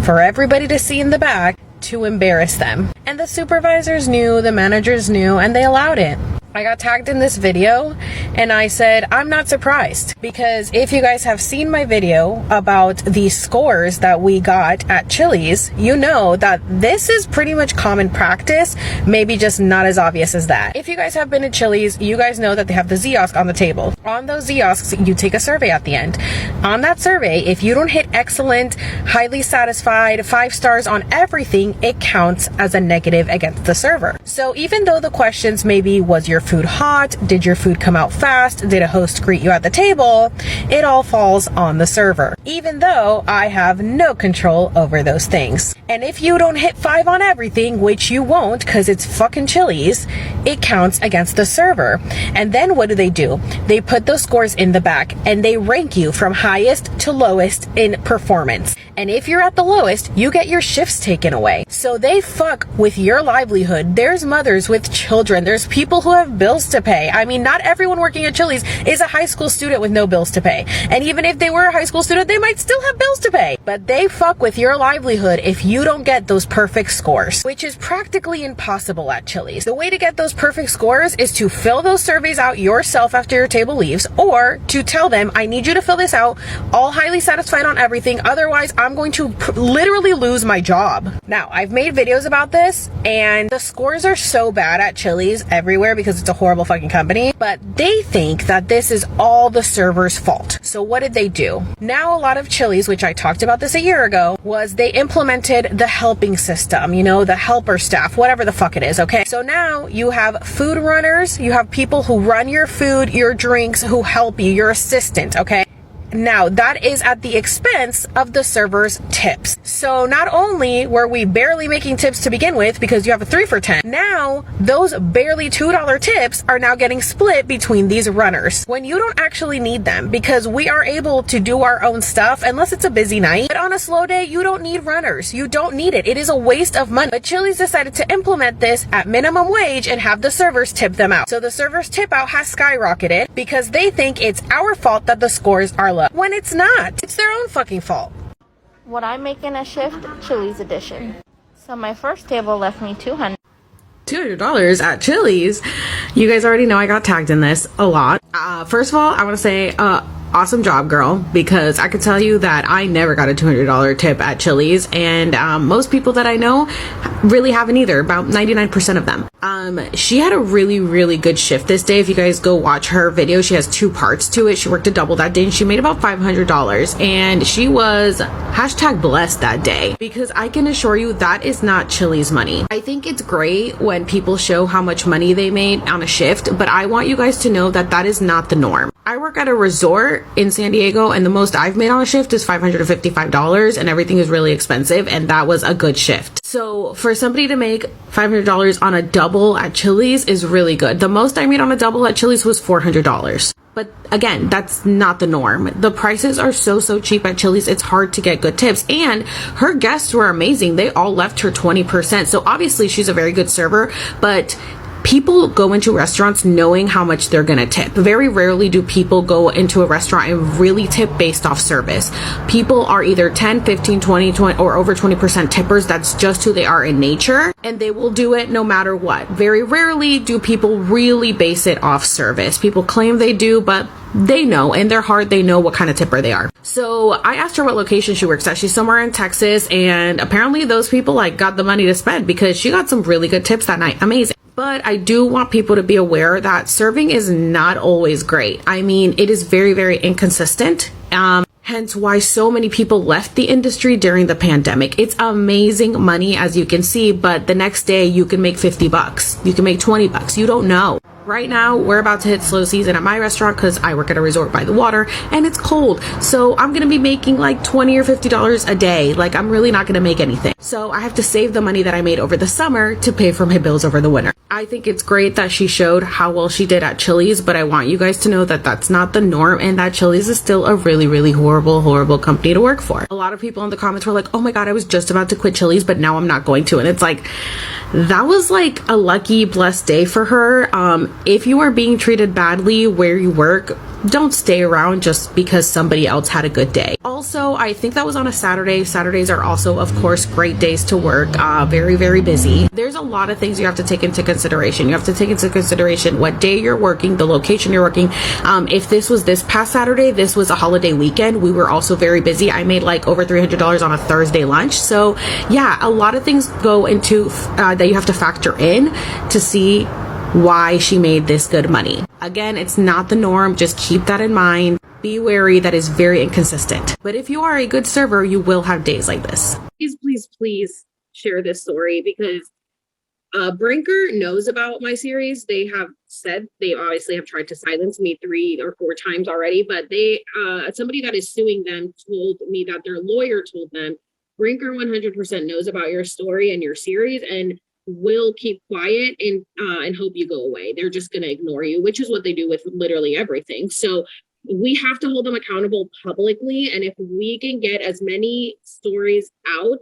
for everybody to see in the back to embarrass them. And the supervisors knew, the managers knew, and they allowed it. I got tagged in this video and I said, I'm not surprised, because if you guys have seen my video about the scores that we got at Chili's, you know that this is pretty much common practice, maybe just not as obvious as that. If you guys have been to Chili's, you guys know that they have the Ziosks on the table. On those Ziosks, you take a survey at the end. On that survey, if you don't hit excellent, highly satisfied, 5 stars on everything, it counts as a negative against the server. So even though the questions maybe was your food hot? Did your food come out fast? Did a host greet you at the table? It all falls on the server, even though I have no control over those things. And if you don't hit 5 on everything, which you won't because it's fucking Chili's, it counts against the server. And then what do? They put those scores in the back and they rank you from highest to lowest in performance. And if you're at the lowest, you get your shifts taken away. So they fuck with your livelihood. There's mothers with children. There's people who have bills to pay. I mean, not everyone working at Chili's is a high school student with no bills to pay. And even if they were a high school student, they might still have bills to pay. But they fuck with your livelihood if you don't get those perfect scores, which is practically impossible at Chili's. The way to get those perfect scores is to fill those surveys out yourself after your table leaves, or to tell them, I need you to fill this out, all highly satisfied on everything, otherwise I'm going to literally lose my job. Now, I've made videos about this, and the scores are so bad at Chili's everywhere because it's a horrible fucking company, but they think that this is all the server's fault. So what did they do? Now a lot of Chili's, which I talked about this a year ago, was they implemented the helping system, you know, the helper staff, whatever the fuck it is, okay? So now you have food runners, you have people who run your food, your drinks, who help you, your assistant, okay? Now, that is at the expense of the server's tips. So not only were we barely making tips to begin with because you have a 3 for 10, now those barely $2 tips are now getting split between these runners when you don't actually need them, because we are able to do our own stuff unless it's a busy night. But on a slow day, you don't need runners. You don't need it. It is a waste of money. But Chili's decided to implement this at minimum wage and have the servers tip them out. So the servers tip out has skyrocketed because they think it's our fault that the scores are low, when it's not. It's their own fucking fault. What I make in a shift, Chili's edition. So my first table left me $200 at Chili's. You guys already know I got tagged in this a lot. First of all, I want to say awesome job, girl, because I can tell you that I never got a $200 tip at Chili's, and most people that I know really haven't either, about 99% of them. She had a really good shift this day. If you guys go watch her video, she has 2 parts to it. She worked a double that day and she made about $500, and she was #blessed that day, because I can assure you that is not Chili's money. I think it's great when people show how much money they made on a shift, but I want you guys to know that that is not the norm. I work at a resort in San Diego, and the most I've made on a shift is $555, and everything is really expensive, and that was a good shift. So for somebody to make $500 on a double at Chili's is really good. The most I made on a double at Chili's was $400. But again, that's not the norm. The prices are so cheap at Chili's. It's hard to get good tips. And her guests were amazing. They all left her 20%. So obviously she's a very good server, but people go into restaurants knowing how much they're gonna tip. Very rarely do people go into a restaurant and really tip based off service. People are either 10, 15, 20, or over 20% tippers. That's just who they are in nature, and they will do it no matter what. Very rarely do people really base it off service. People claim they do, but they know in their heart, they know what kind of tipper they are. So I asked her what location she works at. She's somewhere in Texas, and apparently those people got the money to spend, because she got some really good tips that night. Amazing. But I do want people to be aware that serving is not always great. I mean, it is very inconsistent. Hence why so many people left the industry during the pandemic. It's amazing money, as you can see, but the next day you can make $50. You can make $20. You don't know. Right now, we're about to hit slow season at my restaurant because I work at a resort by the water and it's cold. So I'm going to be making like $20 or $50 a day. Like, I'm really not going to make anything. So I have to save the money that I made over the summer to pay for my bills over the winter. I think it's great that she showed how well she did at Chili's, but I want you guys to know that that's not the norm, and that Chili's is still a really horrible company to work for. A lot of people in the comments were like, oh my god, I was just about to quit Chili's, but now I'm not going to. And it's like, that was like a lucky, blessed day for her. If you are being treated badly where you work, don't stay around just because somebody else had a good day. Also, I think that was on a Saturday. Saturdays are also, of course, great days to work. Very busy. There's a lot of things you have to take into consideration. You have to take into consideration what day you're working, the location you're working. If this was this past Saturday, this was a holiday weekend, we were also very busy. I made like over $300 on a Thursday lunch. So yeah, a lot of things go into that you have to factor in to see why she made this good money. Again, it's not the norm. Just keep that in mind. Be wary, that is very inconsistent. But if you are a good server, you will have days like this. Please share this story, because Brinker knows about my series. They have said, they obviously have tried to silence me 3 or 4 times already, but they somebody that is suing them told me that their lawyer told them, Brinker 100% knows about your story and your series and will keep quiet and hope you go away. They're just going to ignore you, which is what they do with literally everything. So we have to hold them accountable publicly. And if we can get as many stories out,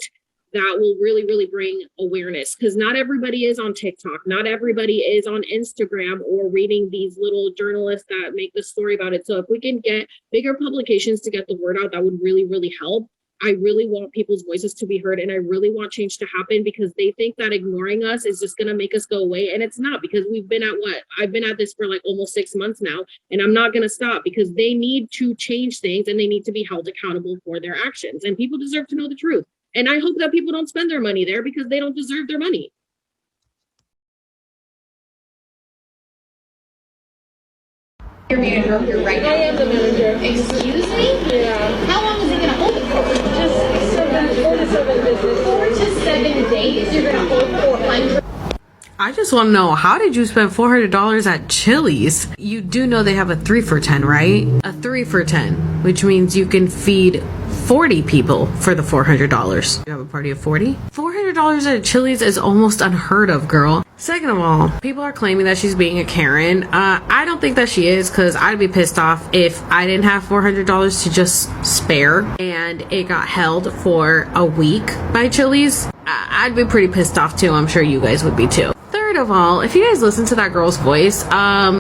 that will really bring awareness, because not everybody is on TikTok. Not everybody is on Instagram or reading these little journalists that make the story about it. So if we can get bigger publications to get the word out, that would really help. I really want people's voices to be heard, and I really want change to happen, because they think that ignoring us is just going to make us go away. And it's not, because we've been at I've been at this for like almost 6 months now, and I'm not going to stop, because they need to change things and they need to be held accountable for their actions. And people deserve to know the truth. And I hope that people don't spend their money there, because they don't deserve their money. Your manager up here right now. I am the manager. Excuse me? Yeah. How long is it going to hold it for? Just 4 to 7 business. 4 to 7 days you're going to hold 400. I just want to know, how did you spend $400 at Chili's? You do know they have a 3 for $10, right? A 3 for $10, which means you can feed 40 people for the $400. You have a party of 40? $400 at Chili's is almost unheard of, girl. Second of all, people are claiming that she's being a Karen. I don't think that she is, because I'd be pissed off if I didn't have $400 to just spare and it got held for a week by Chili's. I'd be pretty pissed off too. I'm sure you guys would be too. Third Second of all, if you guys listen to that girl's voice,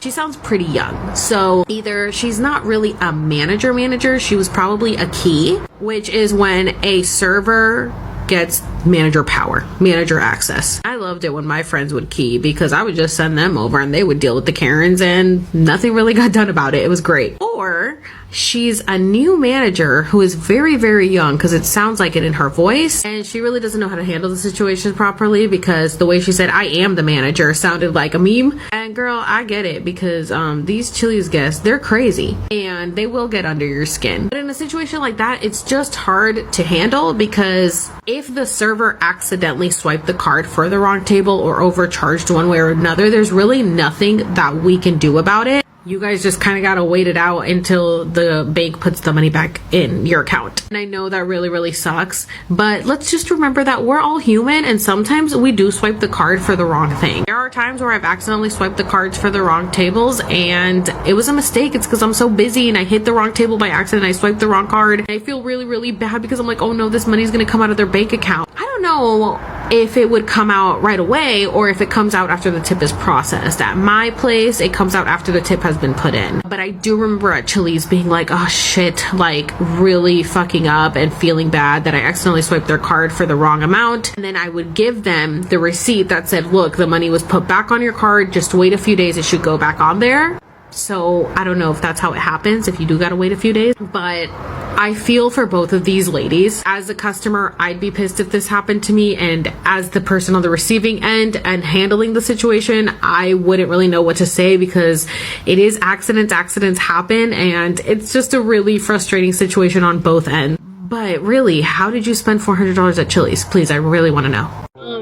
she sounds pretty young. So either she's not really a manager, she was probably a key, which is when a server gets manager power, manager access. I loved it when my friends would key because I would just send them over and they would deal with the Karens and nothing really got done about it. It was great. Or she's a new manager who is very, very young, because it sounds like it in her voice, and she really doesn't know how to handle the situation properly, because the way she said "I am the manager" sounded like a meme. And girl, I get it, because these Chili's guests, they're crazy and they will get under your skin. But in a situation like that, it's just hard to handle, because if the server accidentally swiped the card for the wrong table or overcharged one way or another, there's really nothing that we can do about it. You guys just kind of gotta wait it out until the bank puts the money back in your account. And I know that really, really sucks, but let's just remember that we're all human, and sometimes we do swipe the card for the wrong thing. There are times where I've accidentally swiped the cards for the wrong tables, and it was a mistake. It's because I'm so busy and I hit the wrong table by accident. I swiped the wrong card. And I feel really, really bad because I'm like, oh no, this money's gonna come out of their bank account. I don't know if it would come out right away or if it comes out after the tip is processed. At my place, it comes out after the tip has been put in. But I do remember at Chili's being like, oh shit, like really fucking up and feeling bad that I accidentally swiped their card for the wrong amount. And then I would give them the receipt that said, look, the money was put back on your card, just wait a few days, it should go back on there. So I don't know if that's how it happens, if you do gotta wait a few days, but I feel for both of these ladies. As a customer, I'd be pissed if this happened to me, and as the person on the receiving end and handling the situation, I wouldn't really know what to say, because it is accidents happen, and it's just a really frustrating situation on both ends. But really, how did you spend $400 at Chili's? Please, I really want to know.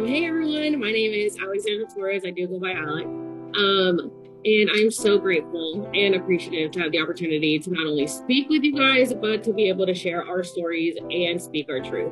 Hey everyone, my name is Alexandra Flores. I do go by Alec. And I'm so grateful and appreciative to have the opportunity to not only speak with you guys, but to be able to share our stories and speak our truth.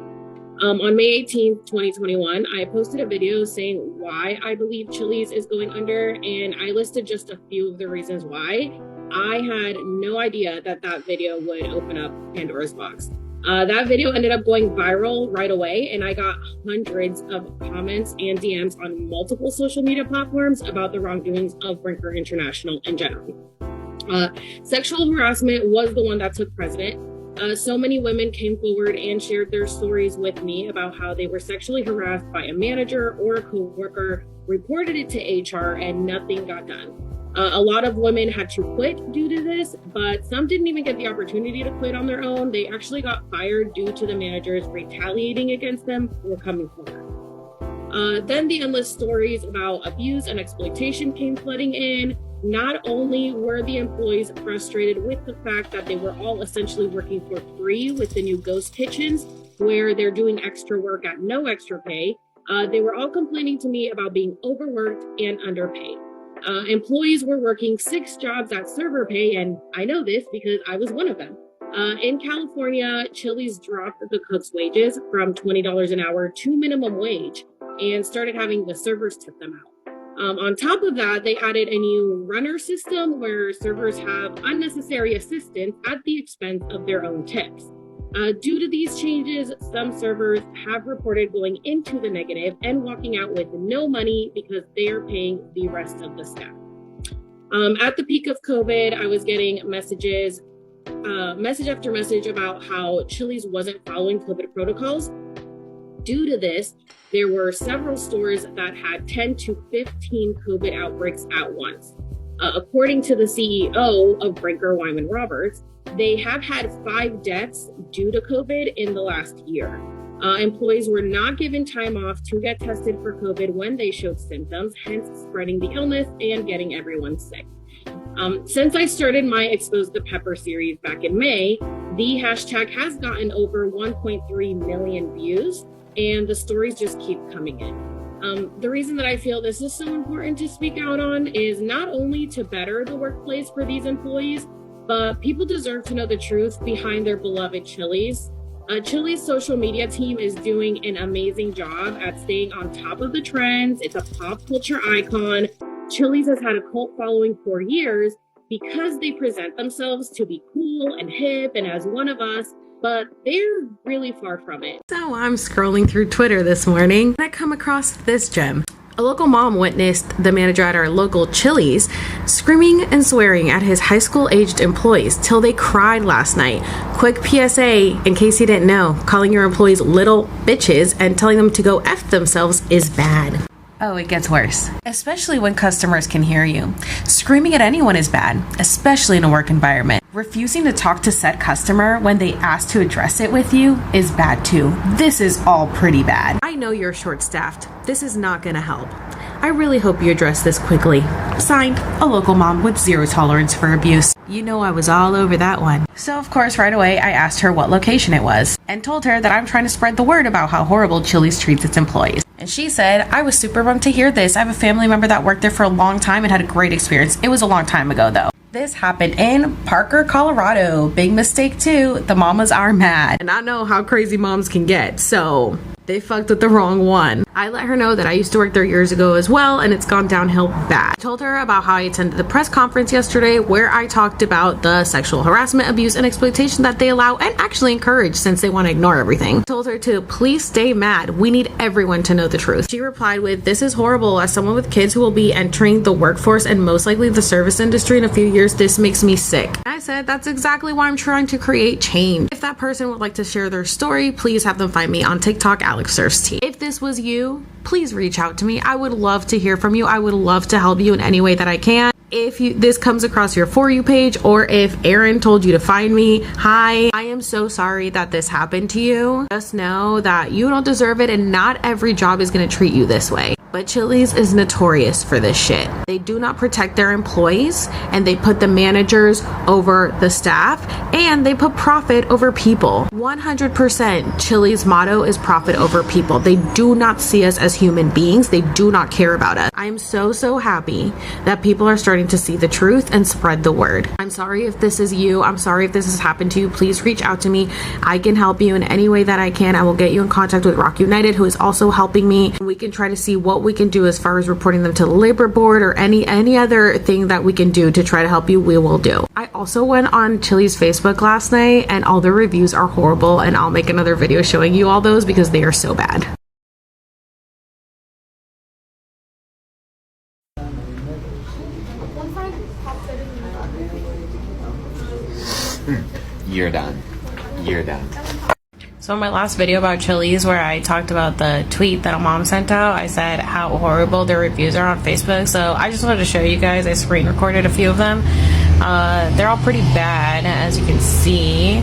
On May 18th, 2021, I posted a video saying why I believe Chili's is going under, and I listed just a few of the reasons why. I had no idea that that video would open up Pandora's box. That video ended up going viral right away, and I got hundreds of comments and DMs on multiple social media platforms about the wrongdoings of Brinker International in general. Sexual harassment was the one that took precedent. So many women came forward and shared their stories with me about how they were sexually harassed by a manager or a coworker, reported it to HR, and nothing got done. A lot of women had to quit due to this, but some didn't even get the opportunity to quit on their own. They actually got fired due to the managers retaliating against them for coming forward. Then the endless stories about abuse and exploitation came flooding in. Not only were the employees frustrated with the fact that they were all essentially working for free with the new ghost kitchens, where they're doing extra work at no extra pay, they were all complaining to me about being overworked and underpaid. Employees were working 6 jobs at server pay, and I know this because I was one of them. In California, Chili's dropped the cooks' wages from $20 an hour to minimum wage and started having the servers tip them out. On top of that, they added a new runner system where servers have unnecessary assistance at the expense of their own tips. Due to these changes, some servers have reported going into the negative and walking out with no money because they are paying the rest of the staff. At the peak of COVID, I was getting message after message about how Chili's wasn't following COVID protocols. Due to this, there were several stores that had 10 to 15 COVID outbreaks at once. According to the CEO of Brinker, Wyman Roberts, they have had 5 deaths due to COVID in the last year. Employees were not given time off to get tested for COVID when they showed symptoms, hence spreading the illness and getting everyone sick. Since I started my Expose the Pepper series back in May, the hashtag has gotten over 1.3 million views, and the stories just keep coming in. The reason that I feel this is so important to speak out on is not only to better the workplace for these employees, but people deserve to know the truth behind their beloved Chili's. Chili's social media team is doing an amazing job at staying on top of the trends. It's a pop culture icon. Chili's has had a cult following for years because they present themselves to be cool and hip and as one of us, but they're really far from it. So I'm scrolling through Twitter this morning and I come across this gem. A local mom witnessed the manager at our local Chili's screaming and swearing at his high school aged employees till they cried last night. Quick PSA, in case you didn't know, calling your employees little bitches and telling them to go F themselves is bad. Oh, it gets worse. Especially when customers can hear you. Screaming at anyone is bad, especially in a work environment. Refusing to talk to said customer when they ask to address it with you is bad too. This is all pretty bad. I know you're short-staffed. This is not gonna help. I really hope you address this quickly. Signed, a local mom with zero tolerance for abuse. You know I was all over that one. So of course right away I asked her what location it was and told her that I'm trying to spread the word about how horrible Chili's treats its employees. And she said, I was super bummed to hear this. I have a family member that worked there for a long time and had a great experience. It was a long time ago though. This happened in Parker, Colorado. Big mistake too. The mamas are mad. And I know how crazy moms can get, so they fucked with the wrong one. I let her know that I used to work there years ago as well, and it's gone downhill bad. I told her about how I attended the press conference yesterday where I talked about the sexual harassment, abuse, and exploitation that they allow and actually encourage since they want to ignore everything. I told her to please stay mad. We need everyone to know the truth. She replied with, this is horrible. As someone with kids who will be entering the workforce and most likely the service industry in a few years, this makes me sick. I said, that's exactly why I'm trying to create change. If that person would like to share their story, please have them find me on TikTok, Alex Serves Tea. If this was you, please reach out to me. I would love to hear from you. I would love to help you in any way that I can. If this comes across your For You page, or if Aaron told you to find me, hi, I am so sorry that this happened to you. Just know that you don't deserve it, and not every job is going to treat you this way. But Chili's is notorious for this shit. They do not protect their employees, and they put the managers over the staff, and they put profit over people. 100% Chili's motto is profit over people. They do not see us as human beings. They do not care about us. I'm so happy that people are starting to see the truth and spread the word. I'm sorry if this is you. I'm sorry if this has happened to you. Please reach out to me. I can help you in any way that I can. I will get you in contact with Rock United, who is also helping me. We can try to see what we can do as far as reporting them to the labor board or any other thing that we can do to try to help you. We will do. I also went on Chili's Facebook last night, and all the reviews are horrible, and I'll make another video showing you all those because they are so bad. You're done. You're done. So in my last video about Chili's, where I talked about the tweet that a mom sent out, I said how horrible their reviews are on Facebook. So I just wanted to show you guys. I screen recorded a few of them. They're all pretty bad, as you can see.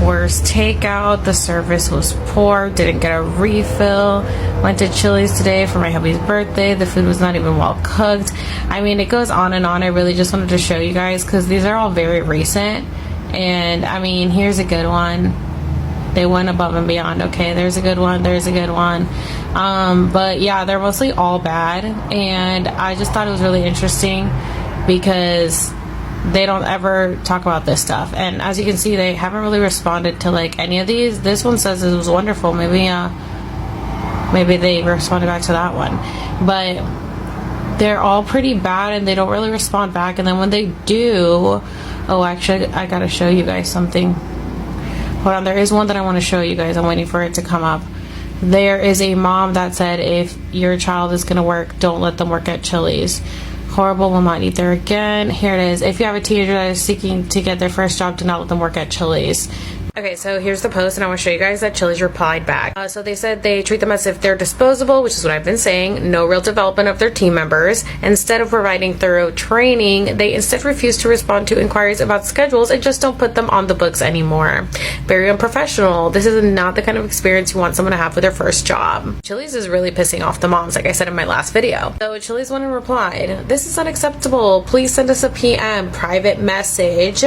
Worst takeout, the service was poor, didn't get a refill, went to Chili's today for my hubby's birthday, the food was not even well cooked. I mean, it goes on and on. I really just wanted to show you guys because these are all very recent. And I mean, here's a good one. They went above and beyond. Okay, there's a good one, there's a good one. But yeah, they're mostly all bad, and I just thought it was really interesting because they don't ever talk about this stuff. And as you can see, they haven't really responded to like any of these. This one says it was wonderful. Maybe they responded back to that one, but they're all pretty bad and they don't really respond back. And then when they do, oh, actually I gotta show you guys something. Hold on, there is one that I want to show you guys. I'm waiting for it to come up. There is a mom that said, if your child is gonna work, don't let them work at Chili's. Horrible, will not eat there again. Here it is. If you have a teenager that is seeking to get their first job, do not let them work at Chili's. Okay, so here's the post, and I want to show you guys that Chili's replied back. So they said they treat them as if they're disposable, which is what I've been saying. No real development of their team members. Instead of providing thorough training, they instead refuse to respond to inquiries about schedules and just don't put them on the books anymore. Very unprofessional. This is not the kind of experience you want someone to have with their first job. Chili's is really pissing off the moms, like I said in my last video. So Chili's went and replied, this is unacceptable. Please send us a PM, private message,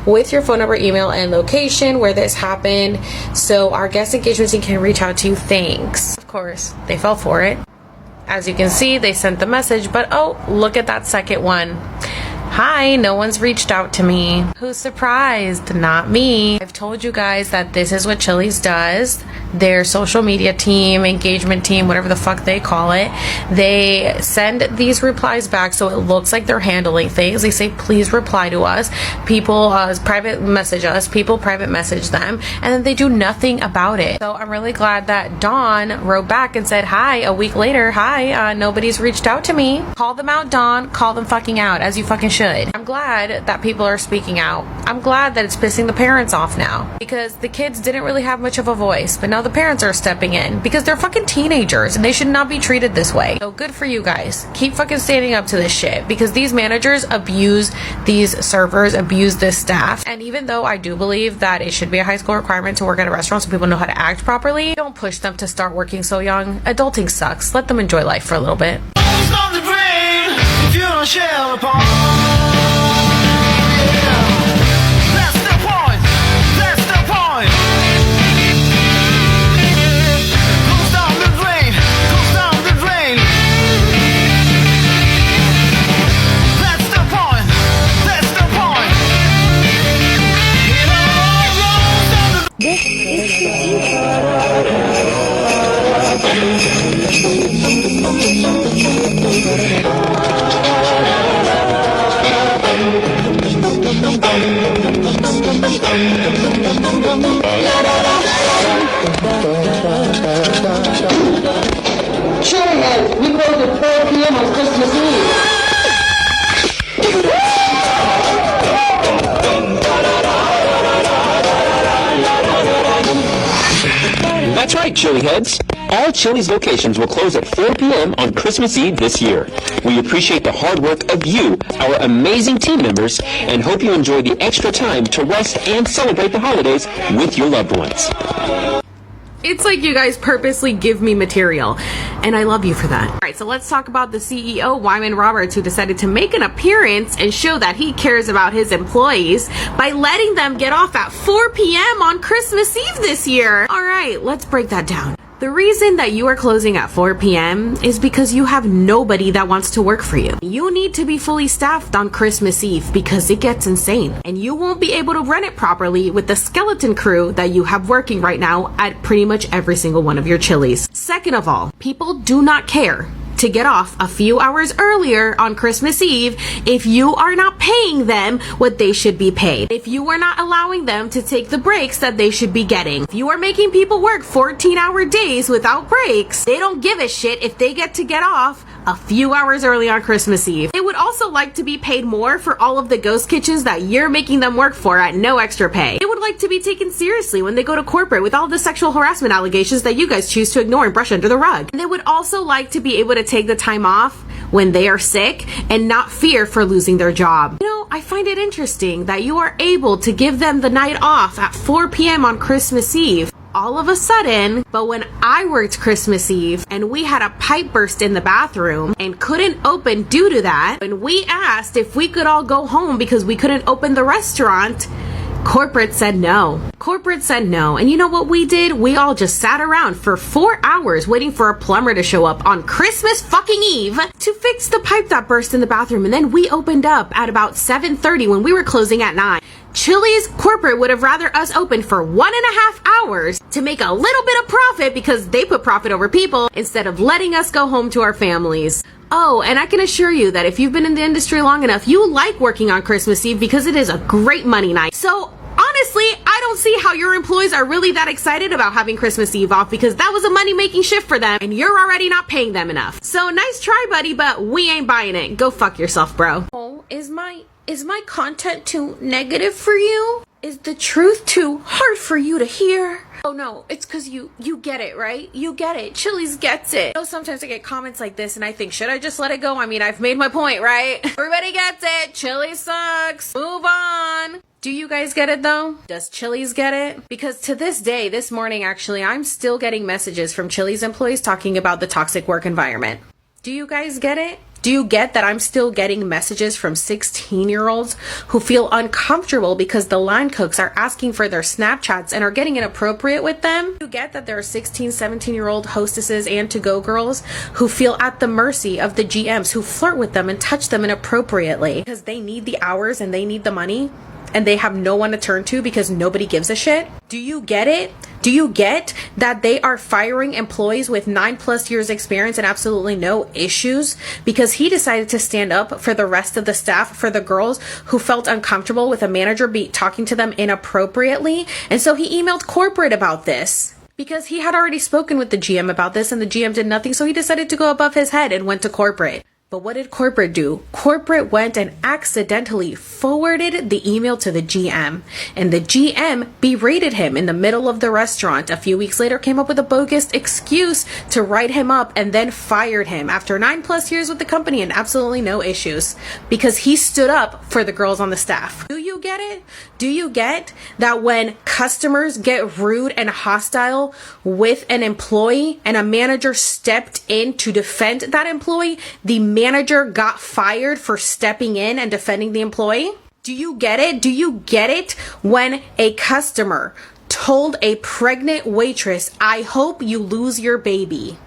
with your phone number, email, and location where this happened so our guest engagement team can reach out to you. Thanks. Of course, they fell for it. As you can see, they sent the message, but oh, look at that second one. Hi, no one's reached out to me. Who's surprised? Not me. I've told you guys that this is what Chili's does. their social media team, engagement team, whatever the fuck they call it, they send these replies back so it looks like they're handling things. They say, please reply to us. People private message us. People private message them. And then they do nothing about it. So I'm really glad that Dawn wrote back and said, hi, a week later, hi, nobody's reached out to me. Call them out, Dawn. Call them fucking out, as you fucking should. I'm glad that people are speaking out. I'm glad that it's pissing the parents off now, because the kids didn't really have much of a voice, but now the parents are stepping in because they're fucking teenagers and they should not be treated this way. So good for you guys. Keep fucking standing up to this shit, because these managers abuse these servers, abuse this staff. And even though I do believe that it should be a high school requirement to work at a restaurant so people know how to act properly, don't push them to start working so young. Adulting sucks. Let them enjoy life for a little bit. Cheerheads, we close at 4 p.m. on Christmas Eve. That's right, Chili Heads. All Chili's locations will close at 4 p.m. on Christmas Eve this year. We appreciate the hard work of you, our amazing team members, and hope you enjoy the extra time to rest and celebrate the holidays with your loved ones. It's like you guys purposely give me material, and I love you for that. All right, so let's talk about the CEO, Wyman Roberts, who decided to make an appearance and show that he cares about his employees by letting them get off at 4 p.m. on Christmas Eve this year. All right, let's break that down. The reason that you are closing at 4 p.m. is because you have nobody that wants to work for you. You need to be fully staffed on Christmas Eve because it gets insane. And you won't be able to run it properly with the skeleton crew that you have working right now at pretty much every single one of your Chili's. Second of all, people do not care to get off a few hours earlier on Christmas Eve if you are not paying them what they should be paid. If you are not allowing them to take the breaks that they should be getting. If you are making people work 14-hour days without breaks, they don't give a shit if they get to get off a few hours early on Christmas Eve. They would also like to be paid more for all of the ghost kitchens that you're making them work for at no extra pay. They would like to be taken seriously when they go to corporate with all the sexual harassment allegations that you guys choose to ignore and brush under the rug. And they would also like to be able to take the time off when they are sick and not fear for losing their job. You know, I find it interesting that you are able to give them the night off at 4 p.m. on Christmas Eve all of a sudden, but when I worked Christmas Eve and we had a pipe burst in the bathroom and couldn't open due to that, and we asked if we could all go home because we couldn't open the restaurant, corporate said no. Corporate said no. And you know what we did? We all just sat around for 4 hours waiting for a plumber to show up on Christmas fucking Eve to fix the pipe that burst in the bathroom. And then we opened up at about 7:30 when we were closing at 9. Chili's corporate would have rather us open for 1.5 hours to make a little bit of profit because they put profit over people instead of letting us go home to our families. Oh, and I can assure you that if you've been in the industry long enough, you like working on Christmas Eve because it is a great money night. So honestly, I don't see how your employees are really that excited about having Christmas Eve off because that was a money-making shift for them and you're already not paying them enough. So nice try, buddy, but we ain't buying it. Go fuck yourself, bro. Oh, is my content too negative for you? Is the truth too hard for you to hear? Oh no, it's cause you get it, right? You get it. Chili's gets it. You know, sometimes I get comments like this and I think, should I just let it go? I mean, I've made my point, right? Everybody gets it. Chili sucks. Move on. Do you guys get it though? Does Chili's get it? Because to this day, this morning actually, I'm still getting messages from Chili's employees talking about the toxic work environment. Do you guys get it? Do you get that I'm still getting messages from 16-year-olds who feel uncomfortable because the line cooks are asking for their Snapchats and are getting inappropriate with them? Do you get that there are 16, 17-year-old hostesses and to-go girls who feel at the mercy of the GMs who flirt with them and touch them inappropriately because they need the hours and they need the money? And they have no one to turn to because nobody gives a shit? Do you get it? Do you get that they are firing employees with 9+ years experience and absolutely no issues because he decided to stand up for the rest of the staff, for the girls who felt uncomfortable with a manager talking to them inappropriately? And so he emailed corporate about this because he had already spoken with the GM about this and the GM did nothing. So he decided to go above his head and went to corporate. But what did corporate do? Corporate went and accidentally forwarded the email to the GM, and the GM berated him in the middle of the restaurant. A few weeks later, came up with a bogus excuse to write him up and then fired him after 9+ years with the company and absolutely no issues because he stood up for the girls on the staff. Do you get it? Do you get that when customers get rude and hostile with an employee and a manager stepped in to defend that employee, the manager got fired for stepping in and defending the employee? Do you get it? Do you get it when a customer told a pregnant waitress, "I hope you lose your baby"?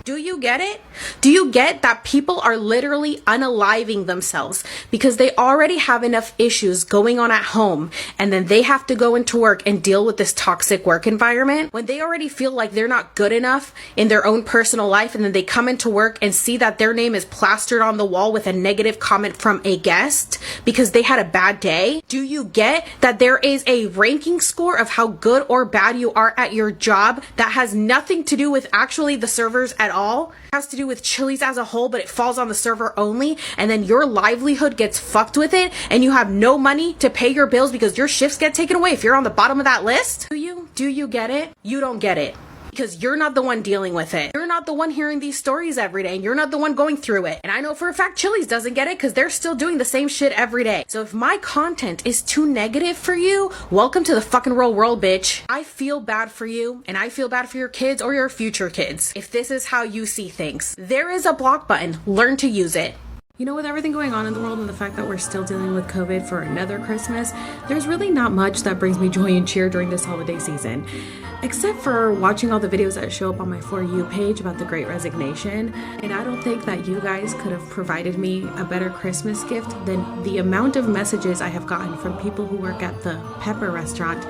Do you get it? Do you get that people are literally unaliving themselves because they already have enough issues going on at home and then they have to go into work and deal with this toxic work environment when they already feel like they're not good enough in their own personal life, and then they come into work and see that their name is plastered on the wall with a negative comment from a guest because they had a bad day? Do you get that there is a ranking score of how good or bad you are at your job that has nothing to do with actually the servers at all? It has to do with Chili's as a whole, but it falls on the server only, and then your livelihood gets fucked with it and you have no money to pay your bills because your shifts get taken away if you're on the bottom of that list? Do you get it? You don't get it. Because you're not the one dealing with it. You're not the one hearing these stories every day, and you're not the one going through it. And I know for a fact Chili's doesn't get it because they're still doing the same shit every day. So if my content is too negative for you, welcome to the fucking real world, bitch. I feel bad for you, and I feel bad for your kids or your future kids if this is how you see things. There is a block button. Learn to use it. You know, with everything going on in the world and the fact that we're still dealing with COVID for another Christmas, there's really not much that brings me joy and cheer during this holiday season. Except for watching all the videos that show up on my For You page about the Great Resignation. And I don't think that you guys could have provided me a better Christmas gift than the amount of messages I have gotten from people who work at the Pepper restaurant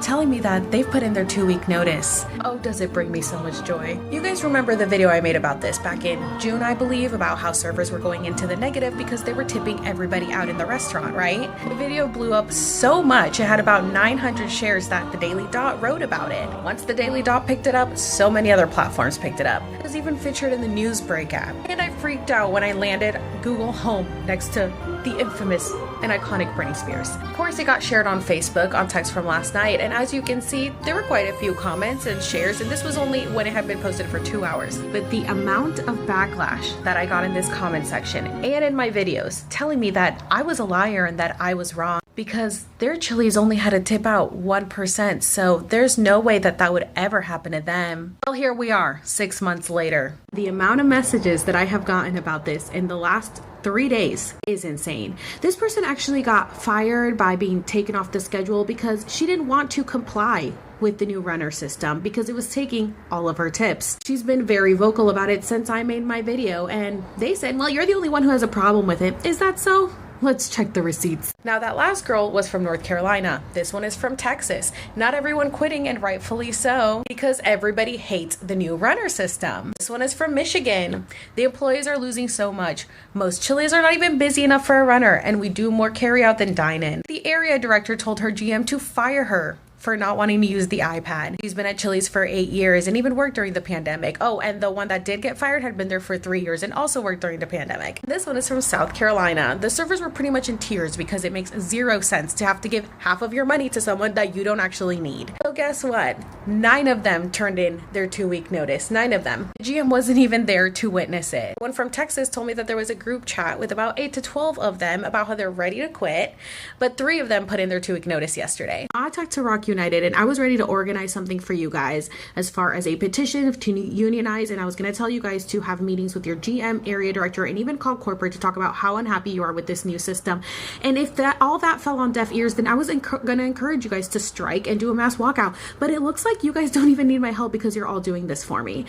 telling me that they've put in their 2-week notice. Oh, does it bring me so much joy. You guys remember the video I made about this back in June, I believe, about how servers were going into the negative because they were tipping everybody out in the restaurant, right? The video blew up so much, it had about 900 shares that the Daily Dot wrote about it. Once the Daily Dot picked it up, so many other platforms picked it up. It was even featured in the Newsbreak app. And I freaked out when I landed Google Home next to the infamous and iconic Britney Spears. Of course, it got shared on Facebook on text from last night, and as you can see, there were quite a few comments and shares, and this was only when it had been posted for 2 hours. But the amount of backlash that I got in this comment section and in my videos telling me that I was a liar and that I was wrong because their Chili's only had to tip out 1%, so there's no way that that would ever happen to them. Well, here we are, 6 months later. The amount of messages that I have gotten about this in the last 3 days is insane. This person actually got fired by being taken off the schedule because she didn't want to comply with the new runner system because it was taking all of her tips. She's been very vocal about it since I made my video, and they said, well, you're the only one who has a problem with it. Is that so? Let's check the receipts. Now, that last girl was from North Carolina. This one is from Texas. Not everyone quitting, and rightfully so, because everybody hates the new runner system. This one is from Michigan. The employees are losing so much. Most Chili's are not even busy enough for a runner, and we do more carry out than dine in. The area director told her GM to fire her for not wanting to use the iPad. He's been at Chili's for 8 years and even worked during the pandemic. Oh, and the one that did get fired had been there for 3 years and also worked during the pandemic. This one is from South Carolina. The servers were pretty much in tears because it makes 0 sense to have to give half of your money to someone that you don't actually need. So guess what? 9 of them turned in their 2-week notice. 9 of them. The GM wasn't even there to witness it. One from Texas told me that there was a group chat with about 8 to 12 of them about how they're ready to quit, but 3 of them put in their 2-week notice yesterday. I talked to Rock United, and I was ready to organize something for you guys as far as a petition to unionize, and I was going to tell you guys to have meetings with your GM, area director, and even call corporate to talk about how unhappy you are with this new system. And if all that fell on deaf ears, then I was going to encourage you guys to strike and do a mass walkout. But it looks like you guys don't even need my help because you're all doing this for me.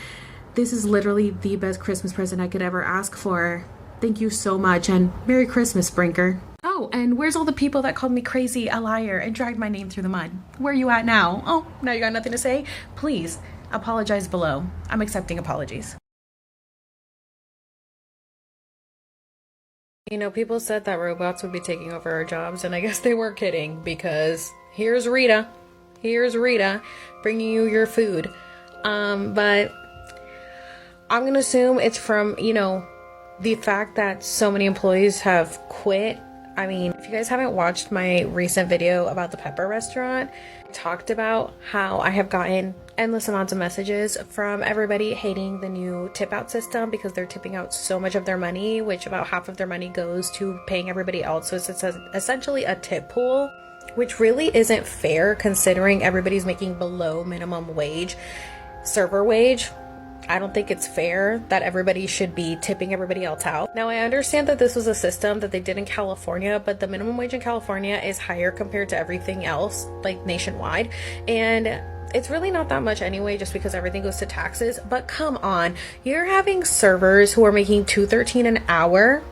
This is literally the best Christmas present I could ever ask for. Thank you so much, and Merry Christmas, Brinker. Oh, Oh, and where's all the people that called me crazy, a liar, and dragged my name through the mud? Where are you at now? Oh, now you got nothing to say? Please, apologize below. I'm accepting apologies. You know, people said that robots would be taking over our jobs, and I guess they were kidding, because here's Rita bringing you your food. But I'm gonna assume it's from, you know, the fact that so many employees have quit. I mean, if you guys haven't watched my recent video about the Pepper restaurant, I talked about how I have gotten endless amounts of messages from everybody hating the new tip out system because they're tipping out so much of their money, which about half of their money goes to paying everybody else. So it's essentially a tip pool, which really isn't fair considering everybody's making below minimum wage, server wage. I don't think it's fair that everybody should be tipping everybody else out. Now, I understand that this was a system that they did in California, but the minimum wage in California is higher compared to everything else, like nationwide. And it's really not that much anyway, just because everything goes to taxes. But come on, you're having servers who are making $2.13 an hour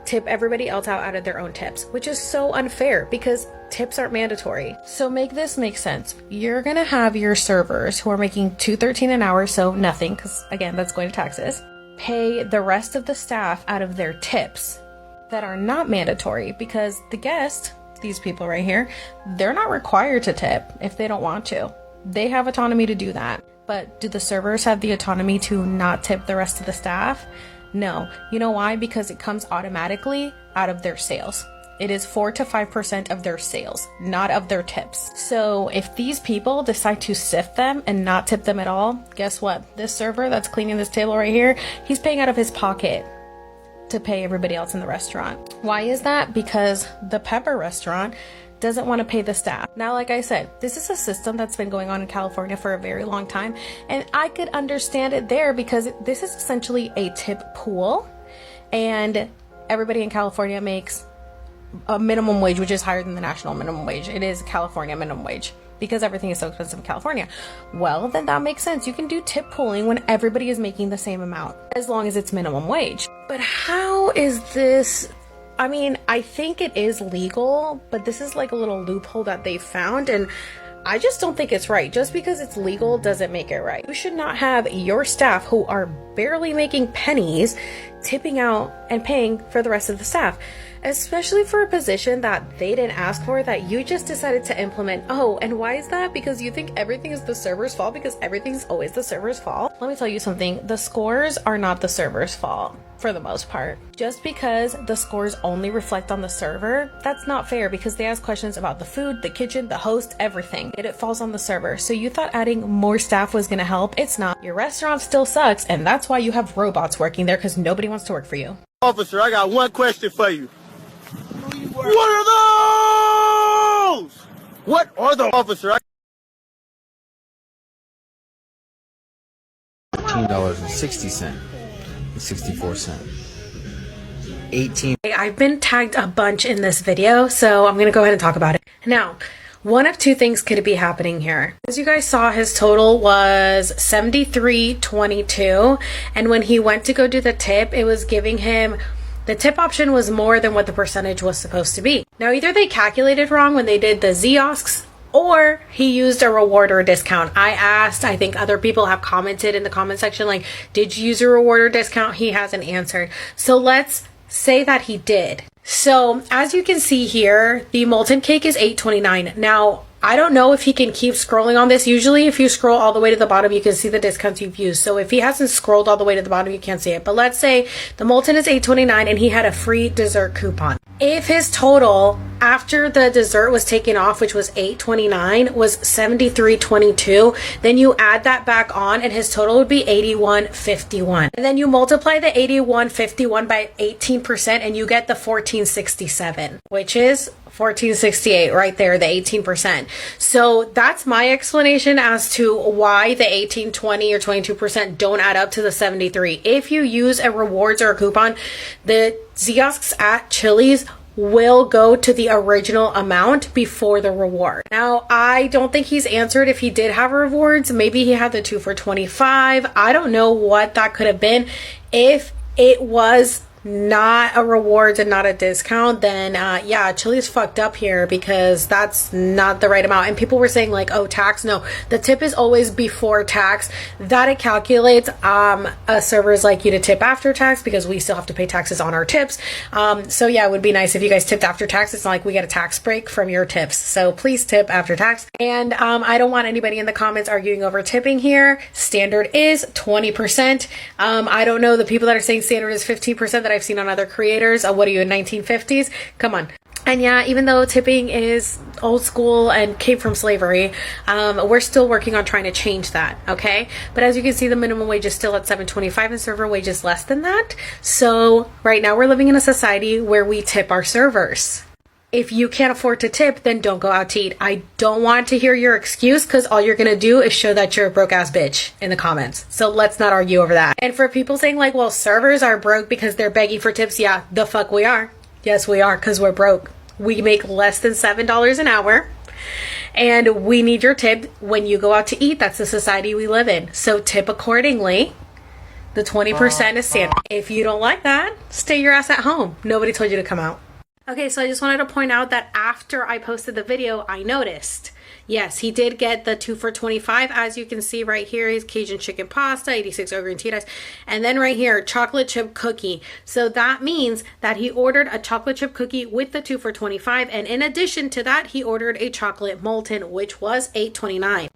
tip everybody else out of their own tips, which is so unfair because tips aren't mandatory. So make this make sense. You're gonna have your servers who are making $2.13 an hour, so nothing, because again, that's going to taxes, pay the rest of the staff out of their tips that are not mandatory, because the guest, these people right here, they're not required to tip if they don't want to. They have autonomy to do that. But do the servers have the autonomy to not tip the rest of the staff? No. You know why? Because it comes automatically out of their sales. It is 4 to 5% of their sales, not of their tips. So if these people decide to sift them and not tip them at all, guess what? This server that's cleaning this table right here, he's paying out of his pocket to pay everybody else in the restaurant. Why is that? Because the Pepper restaurant doesn't want to pay the staff. Now, like I said, this is a system that's been going on in California for a very long time, and I could understand it there because this is essentially a tip pool, and everybody in California makes a minimum wage, which is higher than the national minimum wage. It is California minimum wage because everything is so expensive in California. Well, then that makes sense. You can do tip pooling when everybody is making the same amount, as long as it's minimum wage. But how is this? I mean, I think it is legal, but this is like a little loophole that they found, and I just don't think it's right. Just because it's legal doesn't make it right. You should not have your staff who are barely making pennies tipping out and paying for the rest of the staff, especially for a position that they didn't ask for, that you just decided to implement. Oh, and why is that? Because you think everything is the server's fault, because everything's always the server's fault. Let me tell you something. The scores are not the server's fault for the most part. Just because the scores only reflect on the server, that's not fair, because they ask questions about the food, the kitchen, the host, everything. It falls on the server. So you thought adding more staff was gonna help. It's not. Your restaurant still sucks, and that's why you have robots working there, because nobody wants to work for you. Officer, I got one question for you. What are those? What are the officer? $14.60 and 64 cents. 18. I've been tagged a bunch in this video, so I'm gonna go ahead and talk about it. Now, one of two things could be happening here. As you guys saw, his total was $73.22, and when he went to go do the tip, it was giving him, the tip option was more than what the percentage was supposed to be. Now, either they calculated wrong when they did the kiosks, or he used a reward or a discount. I asked, I think other people have commented in the comment section, like, did you use a reward or discount? He hasn't answered. So let's say that he did. So as you can see here, the molten cake is $8.29. Now, I don't know if he can keep scrolling on this. Usually if you scroll all the way to the bottom, you can see the discounts you've used. So if he hasn't scrolled all the way to the bottom, you can't see it. But let's say the molten is $8.29 and he had a free dessert coupon. If his total after the dessert was taken off, which was $8.29, was $73.22, then you add that back on and his total would be $81.51. And then you multiply the $81.51 by 18% and you get the $14.67, which is $14.68 right there, the 18%. So that's my explanation as to why the 18, 20, or 22% don't add up to the 73. If you use a rewards or a coupon, the kiosks at Chili's will go to the original amount before the reward. Now, I don't think he's answered if he did have rewards. Maybe he had the 2 for $25. I don't know what that could have been. If it was not a rewards and not a discount, then yeah, Chili's fucked up here, because that's not the right amount. And people were saying like, oh, tax. No, the tip is always before tax. That it calculates. Servers like you to tip after tax, because we still have to pay taxes on our tips. So yeah, it would be nice if you guys tipped after tax. It's not like we get a tax break from your tips. So please tip after tax. And I don't want anybody in the comments arguing over tipping here. Standard is 20%. I don't know the people that are saying standard is 15% that I've seen on other creators. What are you, in 1950s? Come on. And yeah, even though tipping is old school and came from slavery, we're still working on trying to change that, okay? But as you can see, the minimum wage is still at $7.25 and server wage is less than that. So right now we're living in a society where we tip our servers. If you can't afford to tip, then don't go out to eat. I don't want to hear your excuse, because all you're going to do is show that you're a broke ass bitch in the comments. So let's not argue over that. And for people saying like, well, servers are broke because they're begging for tips. Yeah, the fuck we are. Yes, we are, because we're broke. We make less than $7 an hour. And we need your tip when you go out to eat. That's the society we live in. So tip accordingly. The 20% is standard. If you don't like that, stay your ass at home. Nobody told you to come out. Okay, so I just wanted to point out that after I posted the video, I noticed, yes, he did get the 2 for $25. As you can see right here, is Cajun chicken pasta, 86 green tea rice, and then right here, chocolate chip cookie. So that means that he ordered a chocolate chip cookie with the 2 for $25, and in addition to that, he ordered a chocolate molten, which was $8.29.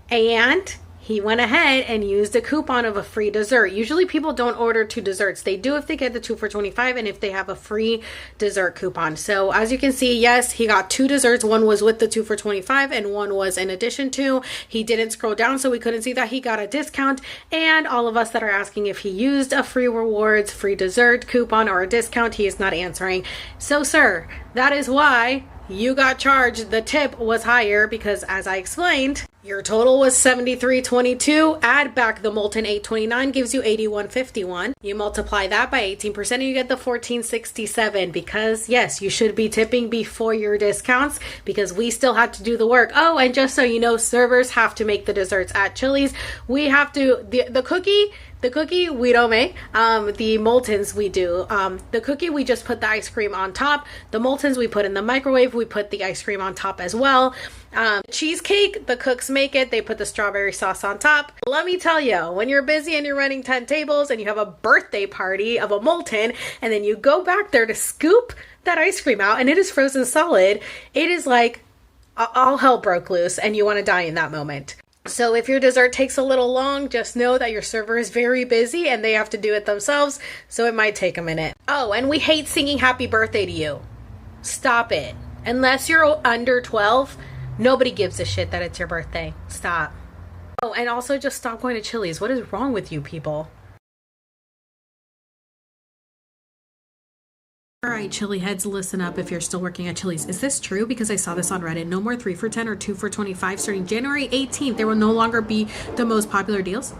And he went ahead and used a coupon of a free dessert. Usually people don't order 2 desserts. They do if they get the 2 for $25 and if they have a free dessert coupon. So as you can see, yes, he got 2 desserts. One was with the 2 for $25 and one was in addition to. He didn't scroll down, so we couldn't see that he got a discount. And all of us that are asking if he used a free rewards, free dessert coupon, or a discount, he is not answering. So sir, that is why you got charged. The tip was higher because, as I explained, your total was $73.22. Add back the molten $8.29 gives you $81.51. You multiply that by 18% and you get the $14.67, because yes, you should be tipping before your discounts, because we still have to do the work. Oh, and just so you know, servers have to make the desserts at Chili's. We have to, the cookie we don't make. The moltens we do. The cookie, we just put the ice cream on top. The moltens we put in the microwave. We put the ice cream on top as well. Cheesecake, the cooks make it. They put the strawberry sauce on top. Let me tell you, when you're busy and you're running 10 tables and you have a birthday party of a molten, and then you go back there to scoop that ice cream out and it is frozen solid, it is like all hell broke loose and you want to die in that moment. So if your dessert takes a little long, just know that your server is very busy and they have to do it themselves, so it might take a minute. Oh, and we hate singing happy birthday to you. Stop it. Unless you're under 12, nobody gives a shit that it's your birthday. Stop. Oh, and also just stop going to Chili's. What is wrong with you people? All right, Chili heads, listen up if you're still working at Chili's. Is this true? Because I saw this on Reddit. No more 3 for $10 or 2 for $25 starting January 18th. There will no longer be the most popular deals.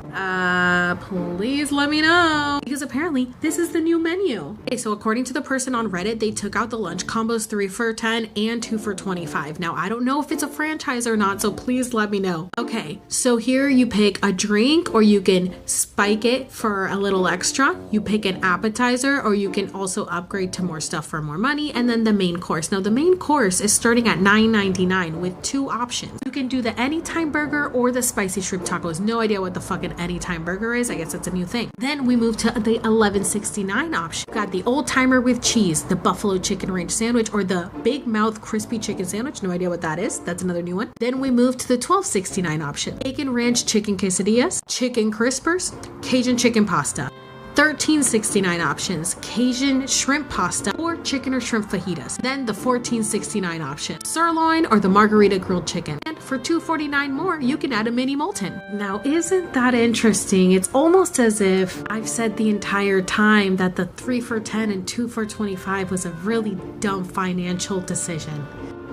Please let me know. Because apparently this is the new menu. Okay, so according to the person on Reddit, they took out the lunch combos 3 for $10 and 2 for $25. Now, I don't know if it's a franchise or not, so please let me know. Okay, so here you pick a drink, or you can spike it for a little extra. You pick an appetizer, or you can also upgrade to more stuff for more money, and then the main course. Now the main course is starting at $9.99 with 2 options. You can do the anytime burger or the spicy shrimp tacos. No idea what the fucking anytime burger is. I guess that's a new thing. Then we move to the $11.69 option. We've got the old timer with cheese, the buffalo chicken ranch sandwich, or the big mouth crispy chicken sandwich. No idea what that is. That's another new one. Then we move to the $12.69 option. Bacon ranch chicken quesadillas, chicken crispers, Cajun chicken pasta. $13.69 options, Cajun shrimp pasta or chicken or shrimp fajitas. Then the $14.69 option, sirloin or the margarita grilled chicken. And for $2.49 more, you can add a mini molten. Now, isn't that interesting? It's almost as if I've said the entire time that the 3 for $10 and 2 for $25 was a really dumb financial decision.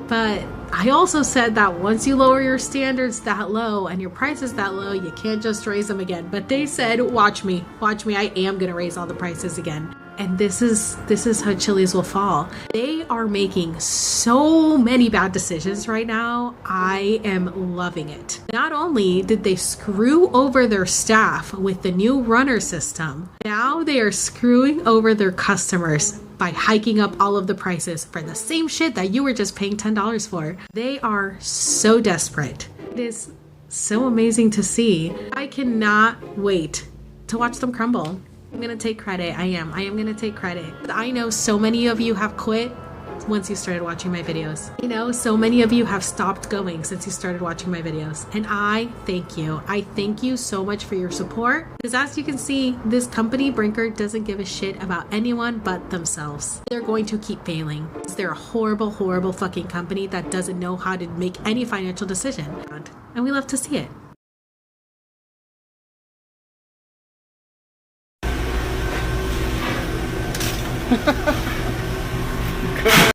But I also said that once you lower your standards that low and your prices that low, you can't just raise them again. But they said, watch me, I am going to raise all the prices again. And this is how Chili's will fall. They are making so many bad decisions right now. I am loving it. Not only did they screw over their staff with the new runner system, now they are screwing over their customers by hiking up all of the prices for the same shit that you were just paying $10 for. They are so desperate. It is so amazing to see. I cannot wait to watch them crumble. I'm gonna take credit. I am gonna take credit. I know so many of you have quit once you started watching my videos. You know, so many of you have stopped going since you started watching my videos. And I thank you. I thank you so much for your support. Because as you can see, this company, Brinker, doesn't give a shit about anyone but themselves. They're going to keep failing. They're a horrible, horrible fucking company that doesn't know how to make any financial decision. And we love to see it.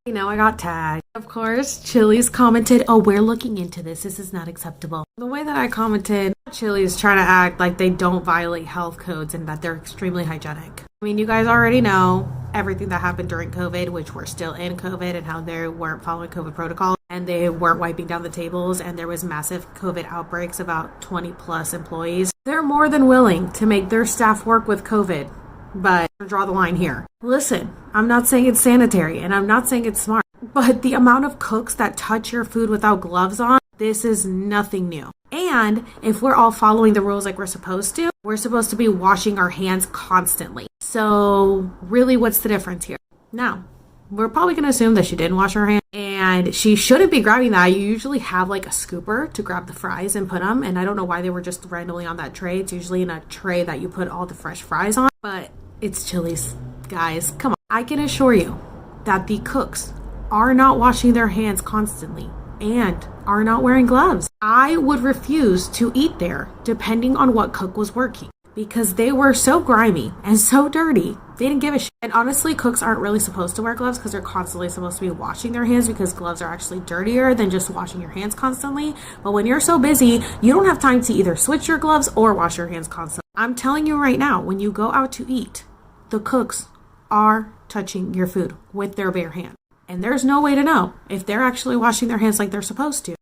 You know, I got tagged. Of course, Chili's commented, "Oh, we're looking into this. This is not acceptable." The way that I commented, Chili's trying to act like they don't violate health codes and that they're extremely hygienic. I mean, you guys already know everything that happened during COVID, which we're still in COVID, and how they weren't following COVID protocol and they weren't wiping down the tables, and there was massive COVID outbreaks, about 20 plus employees. They're more than willing to make their staff work with COVID. But I'll draw the line here. Listen, I'm not saying it's sanitary and I'm not saying it's smart, but the amount of cooks that touch your food without gloves on, this is nothing new. And if we're all following the rules like we're supposed to be washing our hands constantly. So really, what's the difference here? Now, we're probably going to assume that she didn't wash her hands and she shouldn't be grabbing that. You usually have like a scooper to grab the fries and put them. And I don't know why they were just randomly on that tray. It's usually in a tray that you put all the fresh fries on, but it's Chili's, guys. Come on. I can assure you that the cooks are not washing their hands constantly and are not wearing gloves. I would refuse to eat there depending on what cook was working because they were so grimy and so dirty. They didn't give a shit. And honestly, cooks aren't really supposed to wear gloves because they're constantly supposed to be washing their hands because gloves are actually dirtier than just washing your hands constantly. But when you're so busy, you don't have time to either switch your gloves or wash your hands constantly. I'm telling you right now, when you go out to eat, the cooks are touching your food with their bare hands. And there's no way to know if they're actually washing their hands like they're supposed to.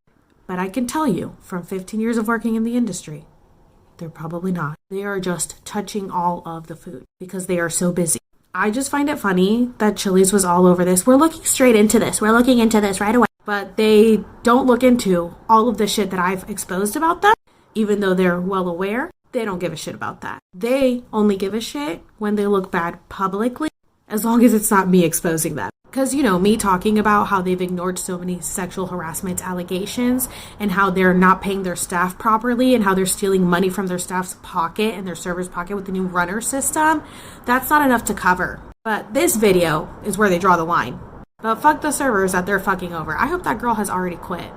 But I can tell you, from 15 years of working in the industry, they're probably not. They are just touching all of the food because they are so busy. I just find it funny that Chili's was all over this. We're looking straight into this. We're looking into this right away. But they don't look into all of the shit that I've exposed about them, even though they're well aware. They don't give a shit about that. They only give a shit when they look bad publicly, as long as it's not me exposing them. Because, you know, me talking about how they've ignored so many sexual harassment allegations and how they're not paying their staff properly and how they're stealing money from their staff's pocket and their server's pocket with the new runner system, that's not enough to cover. But this video is where they draw the line. But fuck the servers that they're fucking over. I hope that girl has already quit.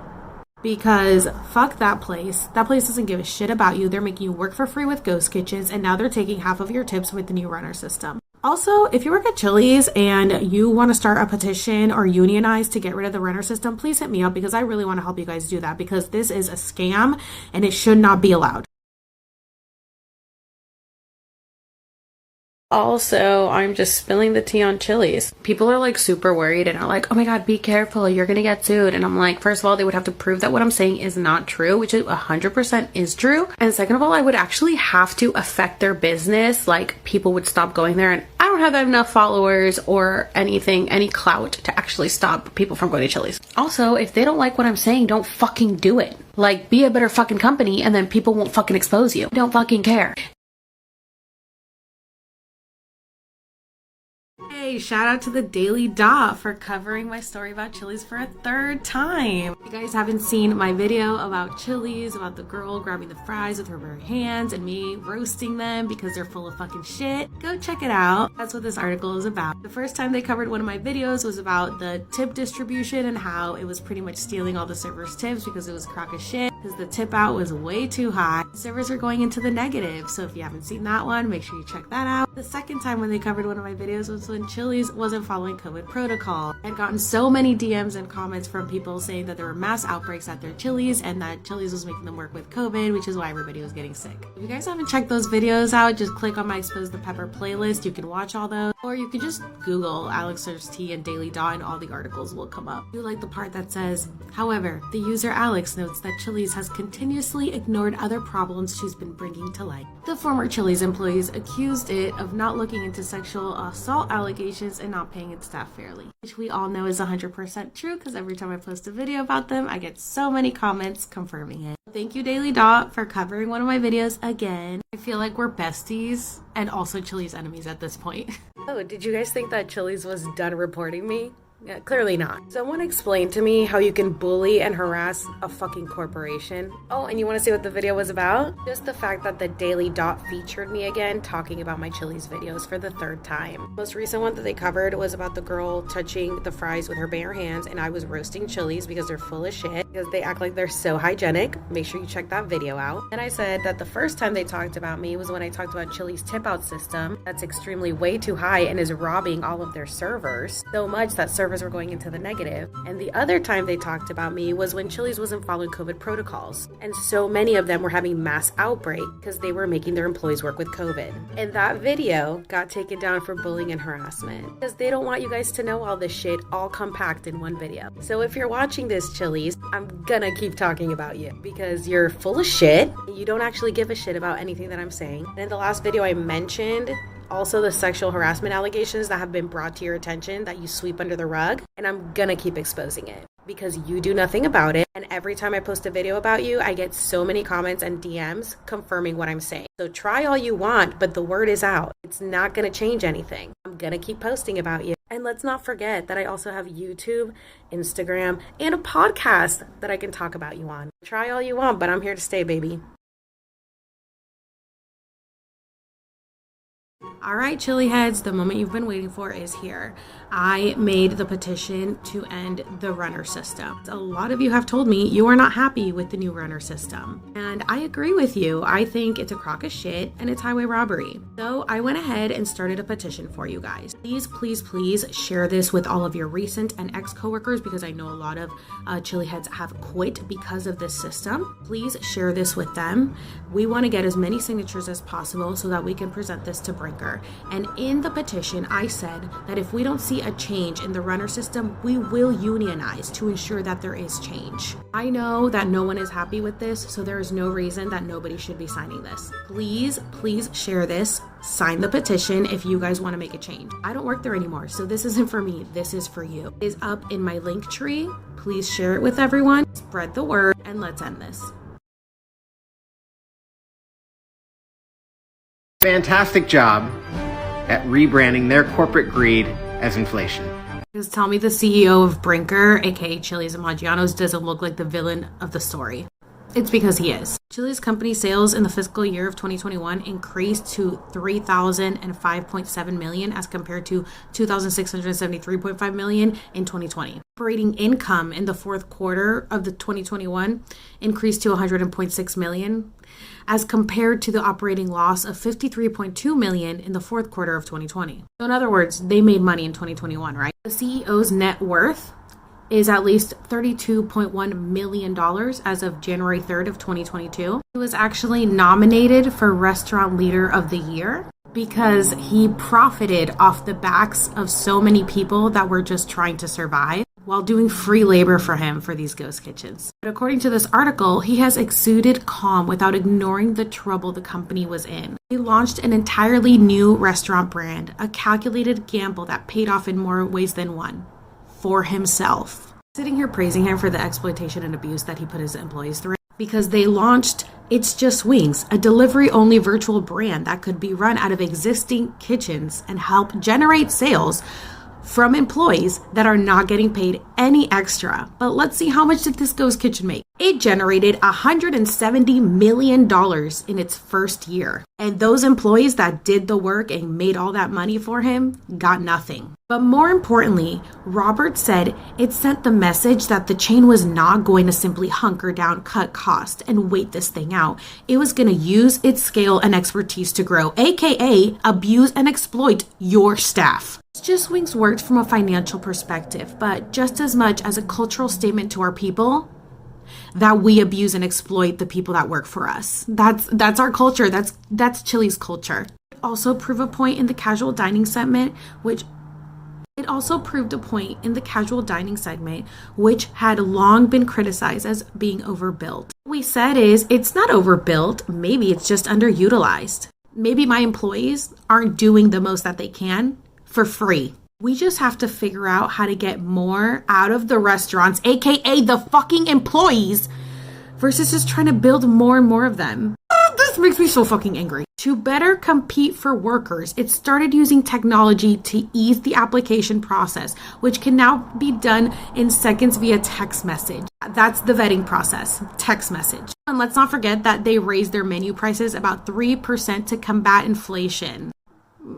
Because fuck that place. That place doesn't give a shit about you. They're making you work for free with ghost kitchens, and now they're taking half of your tips with the new runner system. Also, if you work at Chili's and you want to start a petition or unionize to get rid of the runner system, please hit me up because I really want to help you guys do that because this is a scam and it should not be allowed. Also, I'm just spilling the tea on Chili's. People are like super worried and are like, oh my god, be careful, you're gonna get sued. And I'm like, first of all, they would have to prove that what I'm saying is not true, which is 100% is true. And second of all, I would actually have to affect their business. Like, people would stop going there, and I don't have enough followers or anything, any clout to actually stop people from going to Chili's. Also, if they don't like what I'm saying, don't fucking do it. Like, be a better fucking company and then people won't fucking expose you. Don't fucking care. Hey, shout out to the Daily Dot for covering my story about Chili's for a third time. If you guys haven't seen my video about Chili's, about the girl grabbing the fries with her bare hands and me roasting them because they're full of fucking shit, go check it out. That's what this article is about. The first time they covered one of my videos was about the tip distribution and how it was pretty much stealing all the servers' tips because it was a crock of shit because the tip out was way too high. The servers are going into the negative, so if you haven't seen that one, make sure you check that out. The second time when they covered one of my videos was when Chili's wasn't following COVID protocol. I'd gotten so many DMs and comments from people saying that there were mass outbreaks at their Chili's and that Chili's was making them work with COVID, which is why everybody was getting sick. If you guys haven't checked those videos out, just click on my Expose the Pepper playlist. You can watch all those, or you can just Google Alex Serves Tea and Daily Dot and all the articles will come up. You like the part that says, however, the user Alex notes that Chili's has continuously ignored other problems she's been bringing to light. The former Chili's employees accused it of not looking into sexual assault allegations and not paying its staff fairly, which we all know is 100% true because every time I post a video about them, I get so many comments confirming it. Thank you, Daily Dot, for covering one of my videos again. I feel like we're besties and also Chili's enemies at this point. Oh, did you guys think that Chili's was done reporting me? Yeah, clearly not. Someone explained to me how you can bully and harass a fucking corporation. Oh, and you want to see what the video was about? Just the fact that the Daily Dot featured me again talking about my Chili's videos for the third time. Most recent one that they covered was about the girl touching the fries with her bare hands, and I was roasting Chili's because they're full of shit, because they act like they're so hygienic. Make sure you check that video out. And I said that the first time they talked about me was when I talked about Chili's tip out system that's extremely way too high and is robbing all of their servers so much that servers were going into the negative. And the other time they talked about me was when Chili's wasn't following COVID protocols, and so many of them were having mass outbreak because they were making their employees work with COVID. And that video got taken down for bullying and harassment because they don't want you guys to know all this shit all compact in one video. So if you're watching this, Chili's, I'm gonna keep talking about you because you're full of shit and you don't actually give a shit about anything that I'm saying. And in the last video I mentioned also the sexual harassment allegations that have been brought to your attention that you sweep under the rug, and I'm gonna keep exposing it because you do nothing about it. And every time I post a video about you, I get so many comments and DMs confirming what I'm saying. So try all you want, but the word is out. It's not gonna change anything. I'm gonna keep posting about you. And let's not forget that I also have YouTube, Instagram, and a podcast that I can talk about you on. Try all you want, but I'm here to stay, baby. All right, Chili heads, the moment you've been waiting for is here. I made the petition to end the runner system. A lot of you have told me you are not happy with the new runner system. And I agree with you. I think it's a crock of shit and it's highway robbery. So I went ahead and started a petition for you guys. Please, please, please share this with all of your recent and ex-coworkers because I know a lot of Chili heads have quit because of this system. Please share this with them. We want to get as many signatures as possible so that we can present this to Brinker. And in the petition, I said that if we don't see a change in the runner system, we will unionize to ensure that there is change. I know that no one is happy with this, so there is no reason that nobody should be signing this. Please, please share this. Sign the petition if you guys want to make a change. I don't work there anymore, so this isn't for me. This is for you. It is up in my link tree. Please share it with everyone. Spread the word, and let's end this. Fantastic job at rebranding their corporate greed as inflation. Just tell me the CEO of Brinker, aka Chili's and Maggiano's, doesn't look like the villain of the story. It's because he is. Chili's company sales in the fiscal year of 2021 increased to $3,005.7 million as compared to $2,673.5 million in 2020. Operating income in the fourth quarter of the 2021 increased to $100.6 million as compared to the operating loss of $53.2 million in the fourth quarter of 2020. So in other words, they made money in 2021, right? The CEO's net worth is at least $32.1 million as of January 3rd of 2022. He was actually nominated for Restaurant Leader of the Year because he profited off the backs of so many people that were just trying to survive while doing free labor for him for these ghost kitchens. But according to this article, he has exuded calm without ignoring the trouble the company was in. He launched an entirely new restaurant brand, a calculated gamble that paid off in more ways than one. For himself. Sitting here praising him for the exploitation and abuse that he put his employees through because they launched It's Just Wings, a delivery-only virtual brand that could be run out of existing kitchens and help generate sales from employees that are not getting paid any extra. But let's see, how much did this ghost kitchen make? It generated $170 million in its first year. And those employees that did the work and made all that money for him got nothing. But more importantly, Robert said it sent the message that the chain was not going to simply hunker down, cut cost, and wait this thing out. It was going to use its scale and expertise to grow, aka abuse and exploit your staff. Just Wings worked from a financial perspective, but just as much as a cultural statement to our people that we abuse and exploit the people that work for us. That's our culture. That's Chili's culture. Also prove a point in the casual dining segment, which had long been criticized as being overbuilt. What we said is it's not overbuilt, maybe it's just underutilized. Maybe my employees aren't doing the most that they can for free. We just have to figure out how to get more out of the restaurants, aka the fucking employees, versus just trying to build more and more of them. This makes me so fucking angry. To better compete for workers, it started using technology to ease the application process, which can now be done in seconds via text message. That's the vetting process, text message. And let's not forget that they raised their menu prices about 3% to combat inflation.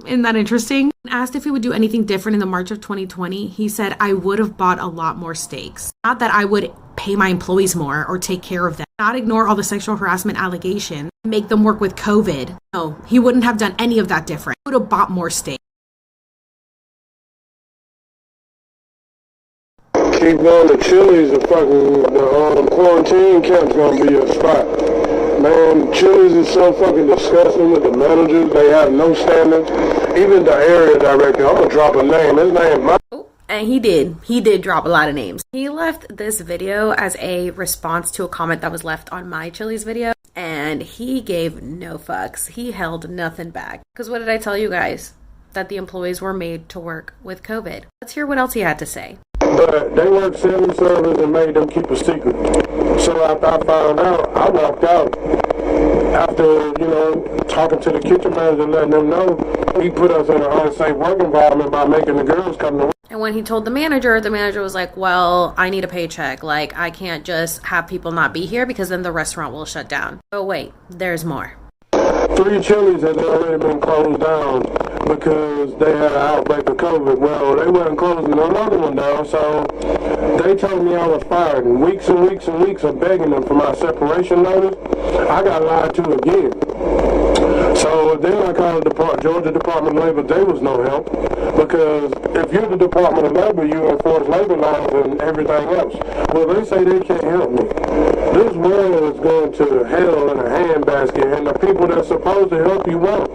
Isn't that interesting? Asked if he would do anything different in the March of 2020, he said, I would have bought a lot more steaks. Not that I would pay my employees more or take care of them. Not ignore all the sexual harassment allegations, make them work with COVID. No, he wouldn't have done any of that different. He would have bought more steak. Keep going to Chili's, the quarantine camp's gonna be a spot. Man, Chili's is so fucking disgusting with the managers. They have no standards. Even the area director, I'm gonna drop a name. His name, And he did drop a lot of names. He left this video as a response to a comment that was left on my Chili's video, and he gave no fucks. He held nothing back. Because what did I tell you guys? That the employees were made to work with COVID. Let's hear what else he had to say. But they weren't selling service and made them keep a secret. So after I found out, I walked out. After, talking to the kitchen manager and letting them know, he put us in an unsafe work environment by making the girls come to work. And when he told the manager was like, well, I need a paycheck. Like, I can't just have people not be here because then the restaurant will shut down. Oh, wait, there's more. 3 Chili's has already been closed down because they had an outbreak of COVID. Well, they weren't closing another one down, so they told me I was fired. And weeks and weeks and weeks of begging them for my separation notice, I got lied to again. So then I called the Georgia Department of Labor. There was no help because if you're the Department of Labor, you enforce labor laws and everything else. Well, they say they can't help me. This world is going to hell in a handbasket, and the people that's supposed to help you won't.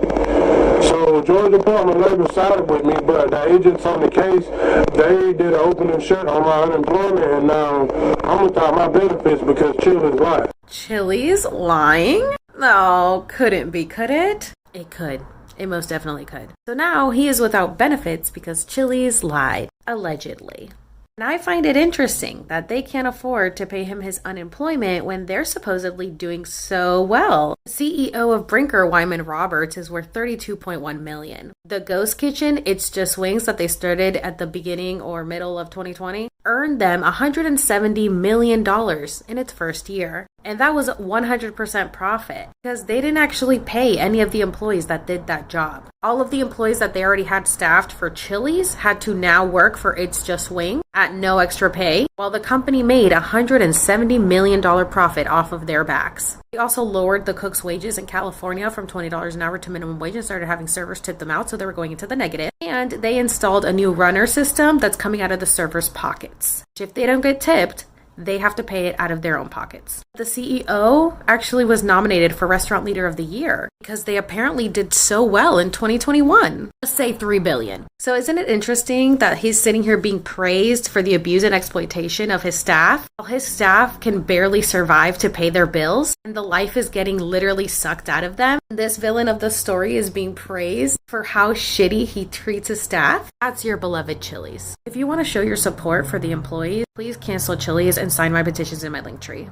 So Georgia Department of Labor sided with me, but the agents on the case, they did an open and shut on my unemployment, and now I'm without my benefits because Chili's lied. Chili's lying? No, couldn't be, could it? It could. It most definitely could. So now he is without benefits because Chili's lied, allegedly. And I find it interesting that they can't afford to pay him his unemployment when they're supposedly doing so well. The CEO of Brinker, Wyman Roberts, is worth $32.1 million. The Ghost Kitchen, It's Just Wings, that they started at the beginning or middle of 2020, earned them $170 million in its first year. And that was 100% profit because they didn't actually pay any of the employees that did that job. All of the employees that they already had staffed for Chili's had to now work for It's Just Wing at no extra pay, while the company made $170 million profit off of their backs. They also lowered the cooks' wages in California from $20 an hour to minimum wage and started having servers tip them out, so they were going into the negative. And they installed a new runner system that's coming out of the servers' pockets. If they don't get tipped, they have to pay it out of their own pockets. The CEO actually was nominated for Restaurant Leader of the Year because they apparently did so well in 2021. Let's say $3 billion. So isn't it interesting that he's sitting here being praised for the abuse and exploitation of his staff, while his staff can barely survive to pay their bills and the life is getting literally sucked out of them? This villain of the story is being praised for how shitty he treats his staff? That's your beloved Chili's. If you want to show your support for the employees, please cancel Chili's and sign my petitions in my link tree.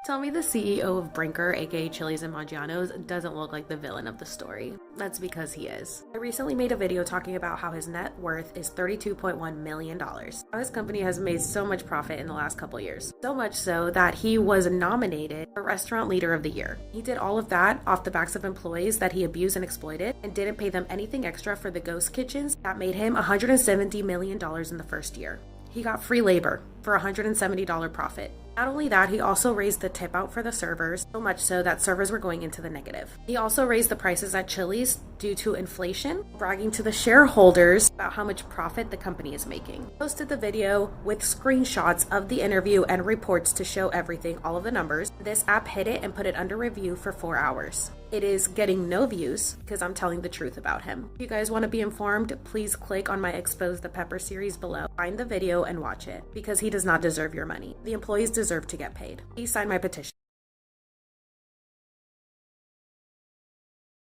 Tell me the CEO of Brinker, aka Chili's and Maggiano's, doesn't look like the villain of the story. That's because he is. I recently made a video talking about how his net worth is $32.1 million. How his company has made so much profit in the last couple years. So much so that he was nominated for Restaurant Leader of the Year. He did all of that off the backs of employees that he abused and exploited and didn't pay them anything extra for the ghost kitchens that made him $170 million in the first year. He got free labor for $170 profit. Not only that, he also raised the tip out for the servers, so much so that servers were going into the negative. He also raised the prices at Chili's due to inflation, bragging to the shareholders about how much profit the company is making. He posted the video with screenshots of the interview and reports to show everything, all of the numbers. This app hid it and put it under review for 4 hours. It is getting no views because I'm telling the truth about him. If you guys want to be informed, please click on my Expose the Pepper series below. Find the video and watch it because he does not deserve your money. The employees deserve to get paid. Please sign my petition.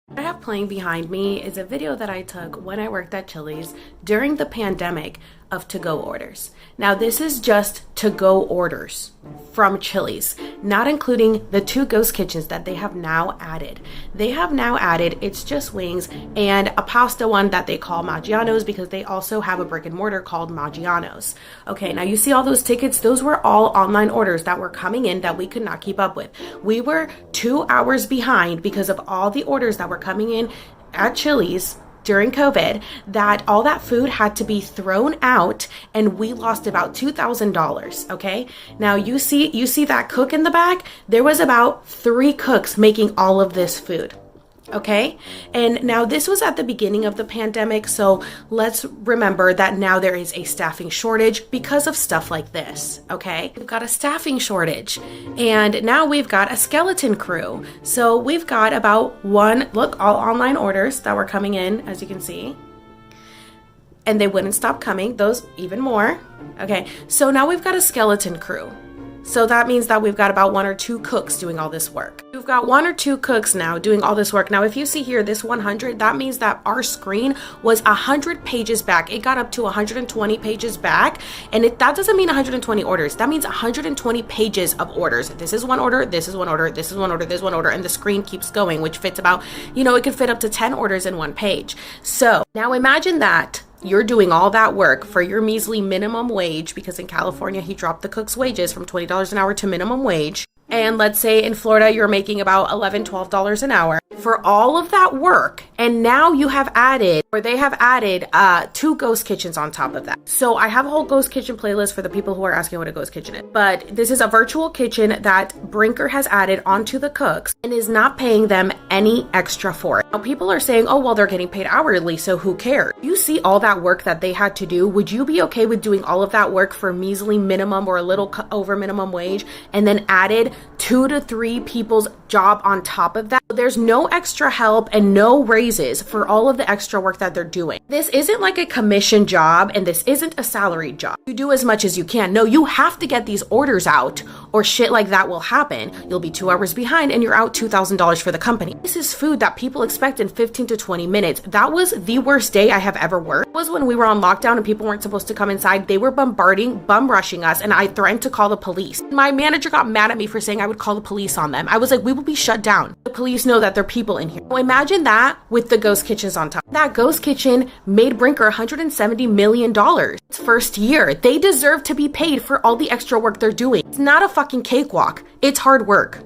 What I have playing behind me is a video that I took when I worked at Chili's during the pandemic of to-go orders. Now this is just to-go orders from Chili's, not including the 2 ghost kitchens that they have now added. They have now added It's Just Wings and a pasta one that they call Maggiano's because they also have a brick and mortar called Maggiano's. Okay, now you see all those tickets? Those were all online orders that were coming in that we could not keep up with. We were 2 hours behind because of all the orders that were coming in at Chili's during COVID, that all that food had to be thrown out and we lost about $2,000. Okay. Now you see that cook in the back? There was about 3 cooks making all of this food. Okay. And now this was at the beginning of the pandemic. So let's remember that now there is a staffing shortage because of stuff like this. Okay. We've got a staffing shortage and now we've got a skeleton crew. So we've got about all online orders that were coming in, as you can see, and they wouldn't stop coming. Those even more. Okay. So now we've got a skeleton crew. So that means that we've got about 1 or 2 cooks doing all this work. We've got 1 or 2 cooks now doing all this work. Now, if you see here, this 100, that means that our screen was 100 pages back. It got up to 120 pages back. And that doesn't mean 120 orders. That means 120 pages of orders. This is one order, this is one order, this is one order, this is one order, and the screen keeps going, which fits about, it could fit up to 10 orders in 1 page. So now imagine that you're doing all that work for your measly minimum wage, because in California, he dropped the cook's wages from $20 an hour to minimum wage. And let's say in Florida, you're making about $11, $12 an hour for all of that work. And now they have added 2 ghost kitchens on top of that. So I have a whole ghost kitchen playlist for the people who are asking what a ghost kitchen is. But this is a virtual kitchen that Brinker has added onto the cooks and is not paying them any extra for it. Now people are saying, oh, well, they're getting paid hourly, so who cares? You see all that work that they had to do. Would you be okay with doing all of that work for measly minimum or a little over minimum wage and then added 2 to 3 people's job on top of that? There's no extra help and no raises for all of the extra work that they're doing. This isn't like a commission job and this isn't a salaried job. You do as much as you can. No, you have to get these orders out or shit like that will happen. You'll be 2 hours behind and you're out $2,000 for the company. This is food that people expect in 15 to 20 minutes. That was the worst day I have ever worked. It was when we were on lockdown and people weren't supposed to come inside. They were bum rushing us, and I threatened to call the police. My manager got mad at me for saying I would call the police on them. I was like, we will be shut down. The police know that there are people in here. So imagine that with the ghost kitchens on top. That ghost kitchen made Brinker $170 million its first year. They deserve to be paid for all the extra work they're doing. It's not a fucking cakewalk. It's hard work.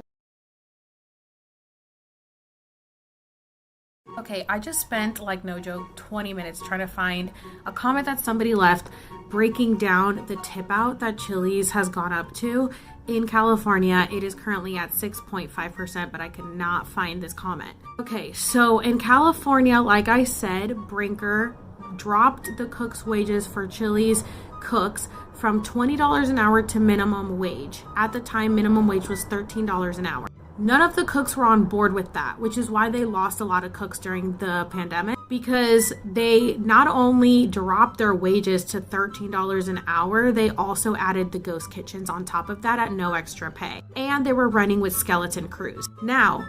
Okay, I just spent, like, no joke, 20 minutes trying to find a comment that somebody left breaking down the tip out that Chili's has gone up to. In California, it is currently at 6.5%, but I cannot find this comment. Okay, so in California, like I said, Brinker dropped the cooks' wages for Chili's cooks from $20 an hour to minimum wage. At the time, minimum wage was $13 an hour. None of the cooks were on board with that, which is why they lost a lot of cooks during the pandemic, because they not only dropped their wages to $13 an hour, they also added the ghost kitchens on top of that at no extra pay. And they were running with skeleton crews. Now,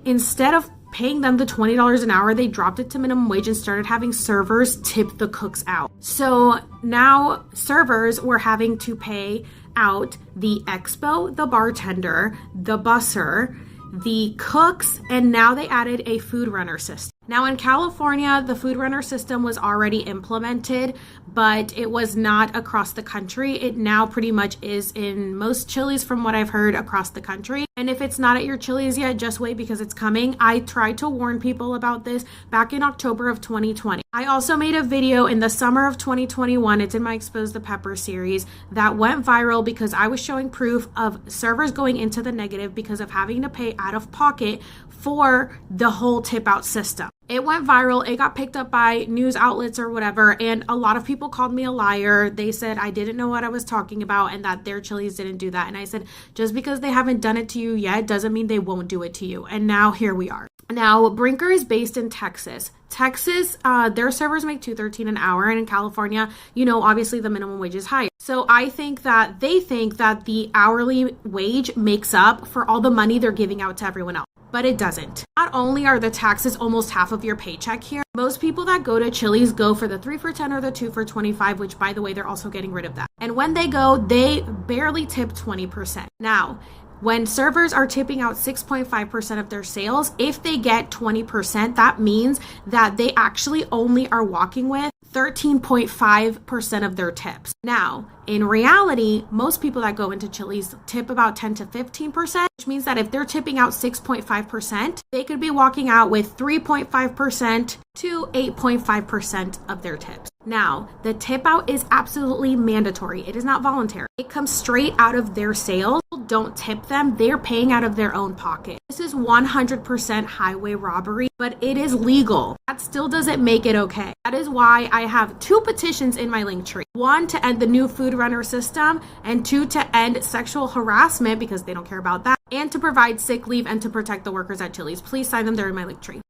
instead of paying them the $20 an hour, they dropped it to minimum wage and started having servers tip the cooks out. So now servers were having to pay out the expo, the bartender, the busser, the cooks, and now they added a food runner system. Now in California, the food runner system was already implemented, but it was not across the country. It now pretty much is in most Chili's from what I've heard across the country. And if it's not at your Chili's yet, just wait because it's coming. I tried to warn people about this back in October of 2020. I also made a video in the summer of 2021. It's in my Expose the Pepper series that went viral because I was showing proof of servers going into the negative because of having to pay out of pocket for the whole tip out system. It went viral. It got picked up by news outlets or whatever. And a lot of people called me a liar. They said I didn't know what I was talking about and that their Chili's didn't do that. And I said, just because they haven't done it to you yet doesn't mean they won't do it to you. And now here we are. Now, Brinker is based in Texas. Texas, their servers make $2.13 an hour. And in California, you know, obviously the minimum wage is higher. So I think that they think that the hourly wage makes up for all the money they're giving out to everyone else. But it doesn't. Not only are the taxes almost half of your paycheck here, most people that go to Chili's go for the 3 for $10 or the 2 for $25, which by the way, they're also getting rid of that. And when they go, they barely tip 20%. Now, when servers are tipping out 6.5% of their sales, if they get 20%, that means that they actually only are walking with 13.5% of their tips. Now, in reality, most people that go into Chili's tip about 10 to 15%, which means that if they're tipping out 6.5%, they could be walking out with 3.5% to 8.5% of their tips. Now, the tip out is absolutely mandatory. It is not voluntary. It comes straight out of their sales. Don't tip them. They're paying out of their own pocket. This is 100% highway robbery, but it is legal. That still doesn't make it okay. That is why I have 2 petitions in my link tree. 1 to end the new food runner system, and 2 to end sexual harassment because they don't care about that, and to provide sick leave and to protect the workers at Chili's. Please sign them. They're in my link tree.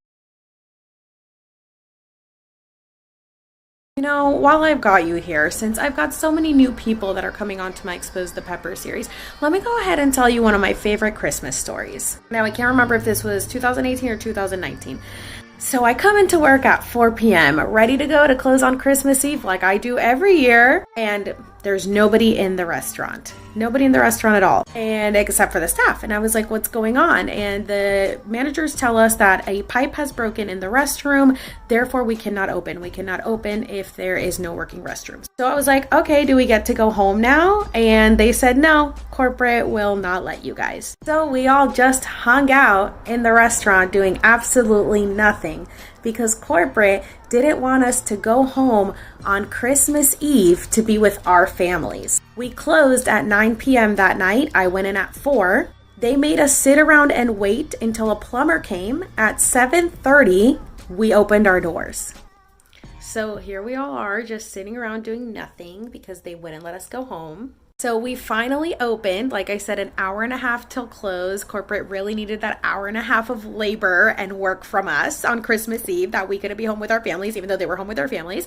You know, while I've got you here, since I've got so many new people that are coming onto my Expose the Pepper series, let me go ahead and tell you one of my favorite Christmas stories. Now, I can't remember if this was 2018 or 2019. So I come into work at 4 p.m. ready to go to close on Christmas Eve like I do every year, and there's nobody in the restaurant. Nobody in the restaurant at all, and except for the staff. And I was like, what's going on? And the managers tell us that a pipe has broken in the restroom, therefore we cannot open. We cannot open if there is no working restrooms. So I was like, okay, do we get to go home now? And they said, no, corporate will not let you guys. So we all just hung out in the restaurant doing absolutely nothing because corporate didn't want us to go home on Christmas Eve to be with our families. We closed at 9 p.m. that night. I went in at 4. They made us sit around and wait until a plumber came. At 7:30, we opened our doors. So here we all are just sitting around doing nothing because they wouldn't let us go home. So we finally opened, like I said, an hour and a half till close. Corporate really needed that hour and a half of labor and work from us on Christmas Eve that we couldn't be home with our families, even though they were home with their families.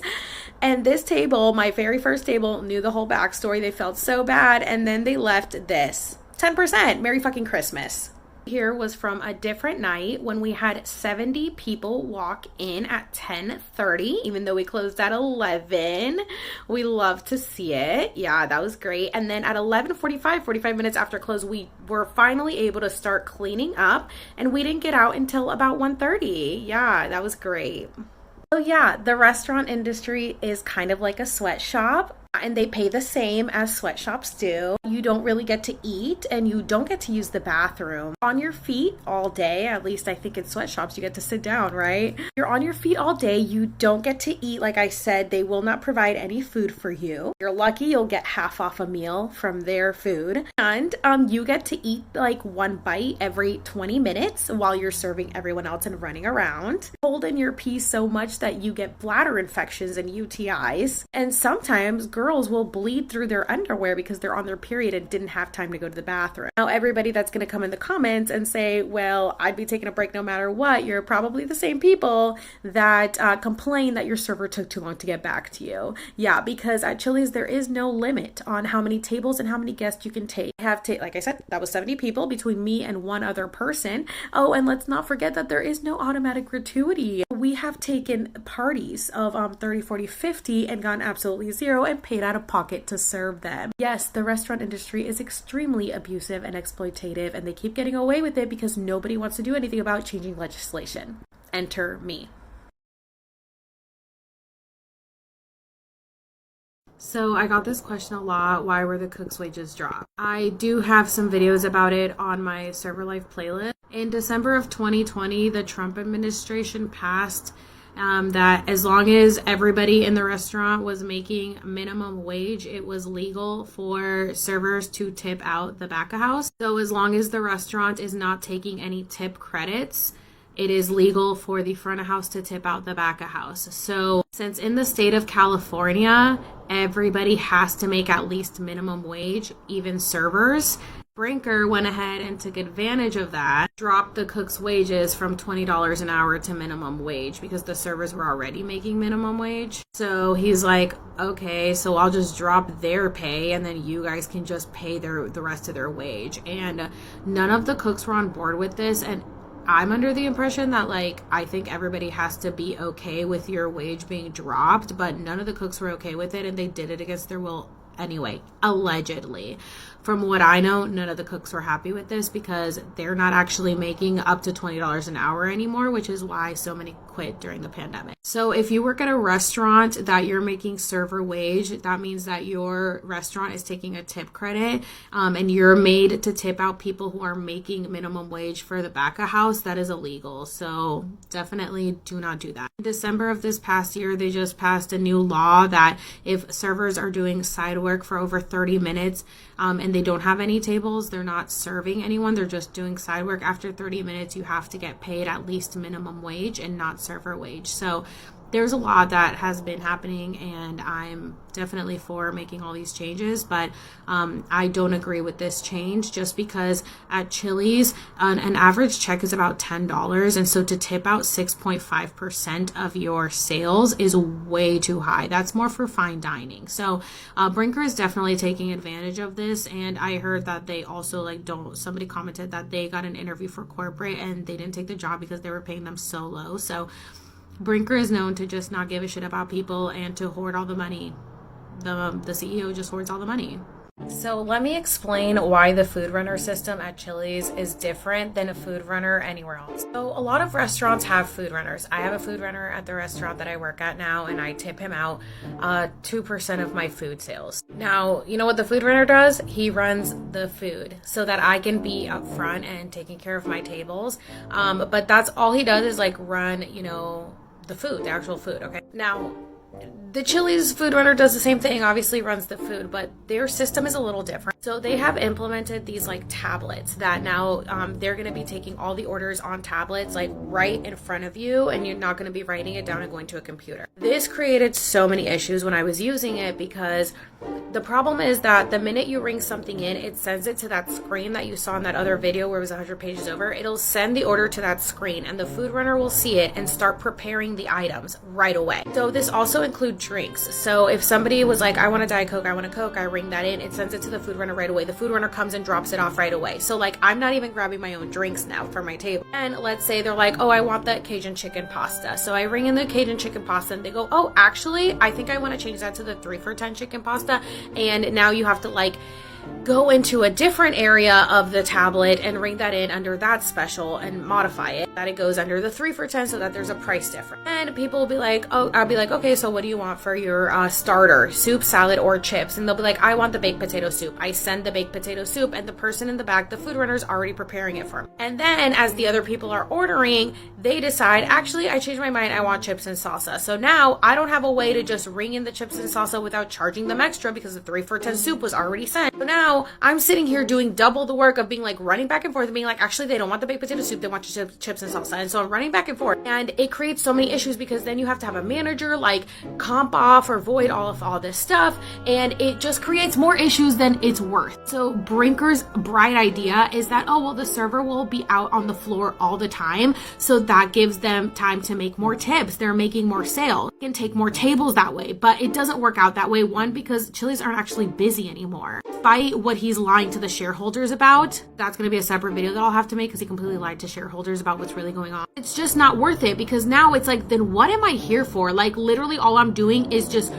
And this table, my very first table, knew the whole backstory. They felt so bad. And then they left this 10%. Merry fucking Christmas. Here was from a different night when we had 70 people walk in at 10:30, even though we closed at 11. We love to see it. Yeah, that was great. And then at 11:45, 45 minutes after close, we were finally able to start cleaning up, and we didn't get out until about 1:30. Yeah, that was great. So yeah, the restaurant industry is kind of like a sweatshop. And they pay the same as sweatshops do. You don't really get to eat and you don't get to use the bathroom. On your feet all day, at least I think in sweatshops you get to sit down, right? You're on your feet all day. You don't get to eat. Like I said, they will not provide any food for you. You're lucky you'll get half off a meal from their food. And you get to eat like 1 bite every 20 minutes while you're serving everyone else and running around. Hold in your pee so much that you get bladder infections and UTIs. And sometimes girls will bleed through their underwear because they're on their period and didn't have time to go to the bathroom. Now, everybody that's going to come in the comments and say, well, I'd be taking a break no matter what, you're probably the same people that complain that your server took too long to get back to you. Yeah, because at Chili's, there is no limit on how many tables and how many guests you can take. Like I said, that was 70 people between me and one other person. Oh, and let's not forget that there is no automatic gratuity. We have taken parties of 30, 40, 50 and gotten absolutely zero and paid out of pocket to serve them. Yes, the restaurant industry is extremely abusive and exploitative, and they keep getting away with it because nobody wants to do anything about changing legislation. Enter me. So I got this question a lot, why were the cooks' wages dropped? I do have some videos about it on my Server Life playlist. In December of 2020, the Trump administration passed that as long as everybody in the restaurant was making minimum wage, it was legal for servers to tip out the back of house. So as long as the restaurant is not taking any tip credits, it is legal for the front of house to tip out the back of house. So since in the state of California, everybody has to make at least minimum wage, even servers, Brinker went ahead and took advantage of that, dropped the cook's wages from $20 an hour to minimum wage because the servers were already making minimum wage. So he's like, okay, so I'll just drop their pay and then you guys can just pay the rest of their wage. And none of the cooks were on board with this, and I'm under the impression that, like, I think everybody has to be okay with your wage being dropped, but none of the cooks were okay with it, and they did it against their will anyway, allegedly. From what I know, none of the cooks were happy with this because they're not actually making up to $20 an hour anymore, which is why so many quit during the pandemic. So if you work at a restaurant that you're making server wage, that means that your restaurant is taking a tip credit, and you're made to tip out people who are making minimum wage for the back of house. That is illegal. So definitely do not do that. In December of this past year, they just passed a new law that if servers are doing side work for over 30 minutes, and they don't have any tables, they're not serving anyone, they're just doing side work, after 30 minutes you have to get paid at least minimum wage and not server wage. So there's a lot that has been happening, and I'm definitely for making all these changes, but I don't agree with this change just because at Chili's, an average check is about $10, and so to tip out 6.5% of your sales is way too high. That's more for fine dining. So Brinker is definitely taking advantage of this, and I heard that they also somebody commented that they got an interview for corporate and they didn't take the job because they were paying them so low. So Brinker is known to just not give a shit about people and to hoard all the money. The CEO just hoards all the money. So let me explain why the food runner system at Chili's is different than a food runner anywhere else. So a lot of restaurants have food runners. I have a food runner at the restaurant that I work at now, and I tip him out 2% of my food sales. Now, you know what the food runner does? He runs the food so that I can be up front and taking care of my tables. But that's all he does is run, the food, the actual food, okay? Now, the Chili's food runner does the same thing, obviously runs the food, but their system is a little different. So they have implemented these tablets that now they're going to be taking all the orders on tablets right in front of you, and you're not going to be writing it down and going to a computer. This created so many issues when I was using it because the problem is that the minute you ring something in, it sends it to that screen that you saw in that other video where it was 100 pages over. It'll send the order to that screen, and the food runner will see it and start preparing the items right away. So this also includes drinks. So if somebody was like, I want a Diet Coke, I want a Coke, I ring that in, it sends it to the food runner right away. The food runner comes and drops it off right away. So I'm not even grabbing my own drinks now for my table. And let's say they're like, oh, I want that Cajun chicken pasta. So I ring in the Cajun chicken pasta, and they go, oh, actually, I think I want to change that to the 3 for $10 chicken pasta. And now you have to go into a different area of the tablet and ring that in under that special and modify it that it goes under the 3 for $10 so that there's a price difference. And people will be like, oh, I'll be like, okay, so what do you want for your starter, soup, salad, or chips? And they'll be like, I want the baked potato soup. I send the baked potato soup, and the person in the back, the food runner, is already preparing it for me. And then as the other people are ordering, they decide, actually, I changed my mind, I want chips and salsa. So now I don't have a way to just ring in the chips and salsa without charging them extra because the 3 for $10 soup was already sent. So now I'm sitting here doing double the work of being running back and forth and being actually, they don't want the baked potato soup, they want chips and salsa. And so I'm running back and forth, and it creates so many issues because then you have to have a manager comp off or void all this stuff, and it just creates more issues than it's worth. So Brinker's bright idea is that, oh, well, the server will be out on the floor all the time, so that gives them time to make more tips. They're making more sales. They can take more tables that way, but it doesn't work out that way. One, because Chili's aren't actually busy anymore. Despite what he's lying to the shareholders about, that's going to be a separate video that I'll have to make because he completely lied to shareholders about what's really going on. It's just not worth it because now it's then what am I here for? Literally all I'm doing is just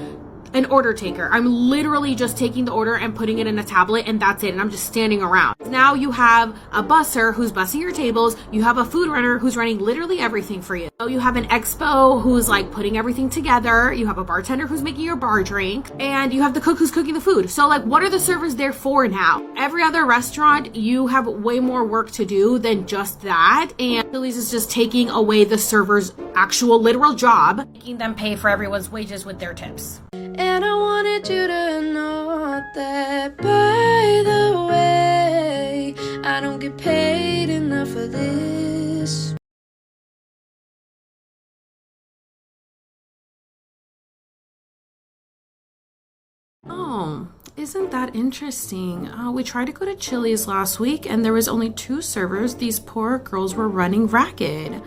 an order taker. I'm literally just taking the order and putting it in a tablet, and that's it. And I'm just standing around. Now you have a busser who's bussing your tables. You have a food runner who's running literally everything for you. So you have an expo who's like putting everything together. You have a bartender who's making your bar drink, and you have the cook who's cooking the food. So like, what are the servers there for now? Every other restaurant, you have way more work to do than just that. And Chili's is just taking away the server's actual literal job, making them pay for everyone's wages with their tips. And I wanted you to know that, by the way, I don't get paid enough for this. Oh, isn't that interesting? We tried to go to Chili's last week and there was only 2 servers. These poor girls were running ragged.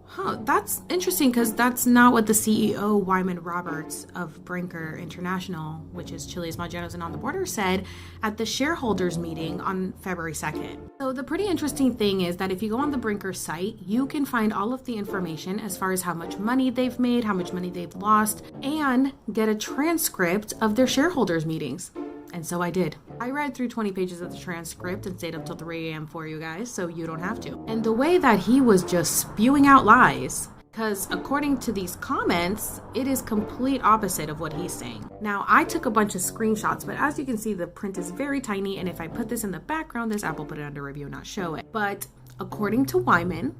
Huh, that's interesting because that's not what the CEO, Wyman Roberts of Brinker International, which is Chili's, Maggiano's, and On the Border, said at the shareholders meeting on February 2nd. So the pretty interesting thing is that if you go on the Brinker site, you can find all of the information as far as how much money they've made, how much money they've lost, and get a transcript of their shareholders meetings. And so I did. I read through 20 pages of the transcript and stayed up till 3 a.m. for you guys, so you don't have to. And the way that he was just spewing out lies, because according to these comments, it is complete opposite of what he's saying. Now, I took a bunch of screenshots, but as you can see, the print is very tiny, and if I put this in the background, this app will put it under review, not show it. But according to Wyman,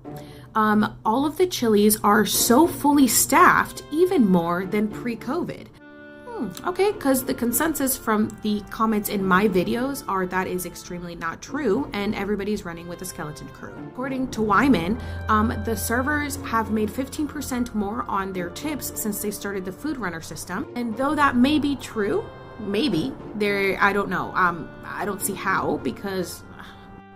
all of the Chili's are so fully staffed, even more than pre-COVID. Okay, because the consensus from the comments in my videos are that is extremely not true, and everybody's running with a skeleton crew. According to Wyman, the servers have made 15% more on their tips since they started the food runner system. And though that may be true, maybe, I don't know. I don't see how, because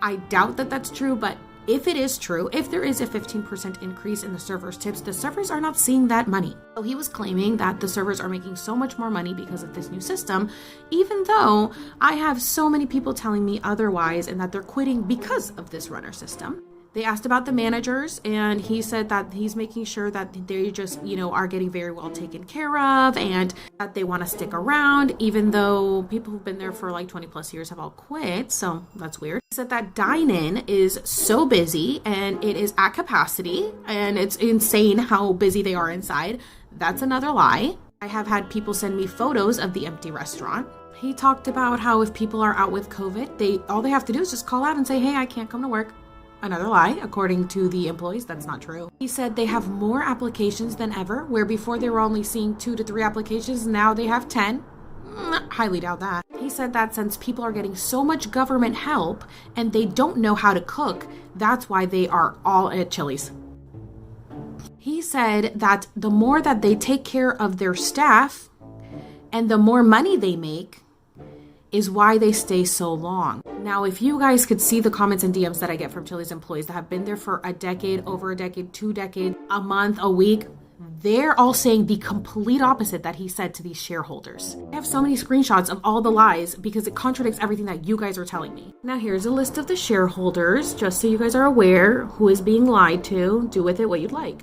I doubt that that's true, but if it is true, if there is a 15% increase in the servers' tips, the servers are not seeing that money. So he was claiming that the servers are making so much more money because of this new system, even though I have so many people telling me otherwise and that they're quitting because of this runner system. They asked about the managers, and he said that he's making sure that they just, are getting very well taken care of and that they want to stick around, even though people who've been there for like 20 plus years have all quit. So that's weird. He said that dine-in is so busy and it is at capacity, and it's insane how busy they are inside. That's another lie. I have had people send me photos of the empty restaurant. He talked about how if people are out with COVID, all they have to do is just call out and say, hey, I can't come to work. Another lie, according to the employees. That's not true. He said they have more applications than ever, where before they were only seeing 2 to 3 applications, now they have 10. Highly doubt that. He said that since people are getting so much government help and they don't know how to cook, that's why they are all at Chili's. He said that the more that they take care of their staff and the more money they make, is why they stay so long. Now, if you guys could see the comments and DMs that I get from Chili's employees that have been there for a decade, over a decade, 2 decades, a month, a week, they're all saying the complete opposite that he said to these shareholders. I have so many screenshots of all the lies because it contradicts everything that you guys are telling me. Now, here's a list of the shareholders, just so you guys are aware who is being lied to. Do with it what you'd like.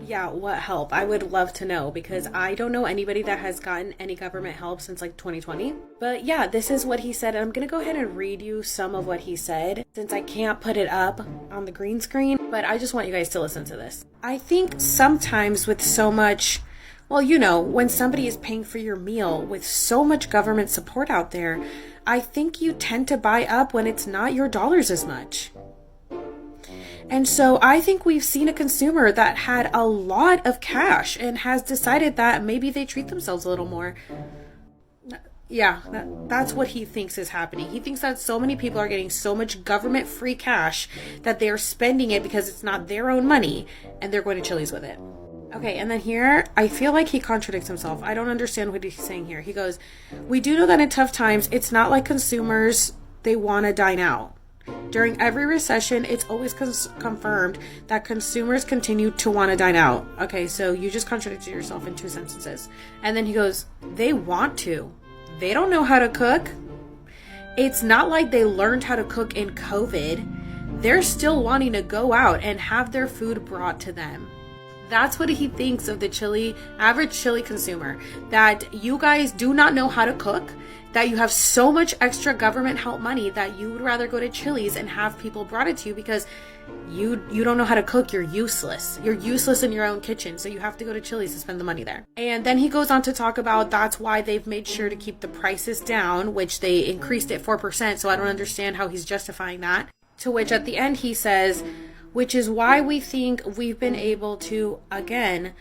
Yeah, what help? I would love to know, because I don't know anybody that has gotten any government help since like 2020. But yeah, this is what he said. And I'm going to go ahead and read you some of what he said, since I can't put it up on the green screen. But I just want you guys to listen to this. I think sometimes with so much, when somebody is paying for your meal with so much government support out there, I think you tend to buy up when it's not your dollars as much. And so I think we've seen a consumer that had a lot of cash and has decided that maybe they treat themselves a little more. Yeah, that's what he thinks is happening. He thinks that so many people are getting so much government free cash that they're spending it because it's not their own money and they're going to Chili's with it. Okay, and then here, I feel like he contradicts himself. I don't understand what he's saying here. He goes, we do know that in tough times, it's not like consumers, they want to dine out. During every recession, it's always confirmed that consumers continue to want to dine out. Okay, so you just contradicted yourself in 2 sentences. And then he goes, they want to. They don't know how to cook. It's not like they learned how to cook in COVID. They're still wanting to go out and have their food brought to them. That's what he thinks of the average chili consumer. That you guys do not know how to cook, that you have so much extra government help money that you would rather go to Chili's and have people brought it to you because you don't know how to cook. You're useless. You're useless in your own kitchen, so you have to go to Chili's to spend the money there. And then he goes on to talk about that's why they've made sure to keep the prices down, which they increased it 4%, so I don't understand how he's justifying that. To which at the end he says, which is why we think we've been able to, again,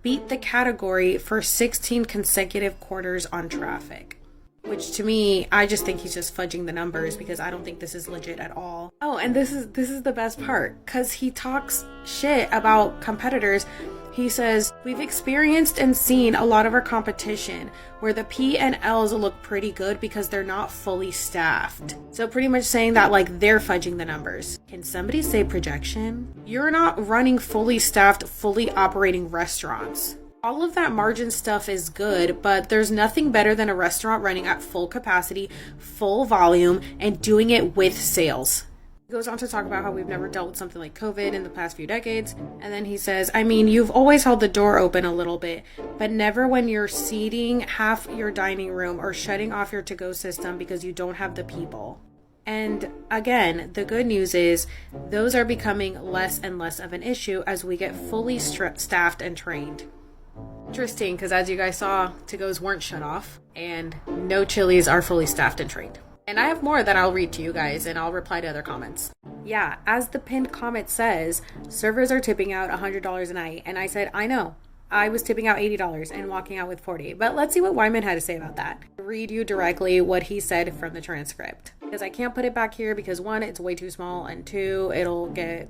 beat the category for 16 consecutive quarters on traffic. Which to me, I just think he's just fudging the numbers because I don't think this is legit at all. Oh, and this is the best part, because he talks shit about competitors. He says, we've experienced and seen a lot of our competition where the P and Ls look pretty good because they're not fully staffed. So pretty much saying that like they're fudging the numbers. Can somebody say projection? You're not running fully staffed, fully operating restaurants. All of that margin stuff is good, but there's nothing better than a restaurant running at full capacity, full volume, and doing it with sales. He goes on to talk about how we've never dealt with something like COVID in the past few decades. And then he says, I mean, you've always held the door open a little bit, but never when you're seating half your dining room or shutting off your to-go system because you don't have the people. And again, the good news is those are becoming less and less of an issue as we get fully staffed and trained. Interesting, because as you guys saw, to-go's weren't shut off, and no Chili's are fully staffed and trained. And I have more that I'll read to you guys, and I'll reply to other comments. Yeah, as the pinned comment says, servers are tipping out $100 a night, and I said, I know. I was tipping out $80 and walking out with $40. But let's see what Wyman had to say about that. I'll read you directly what he said from the transcript. Because I can't put it back here because 1, it's way too small, and 2, it'll get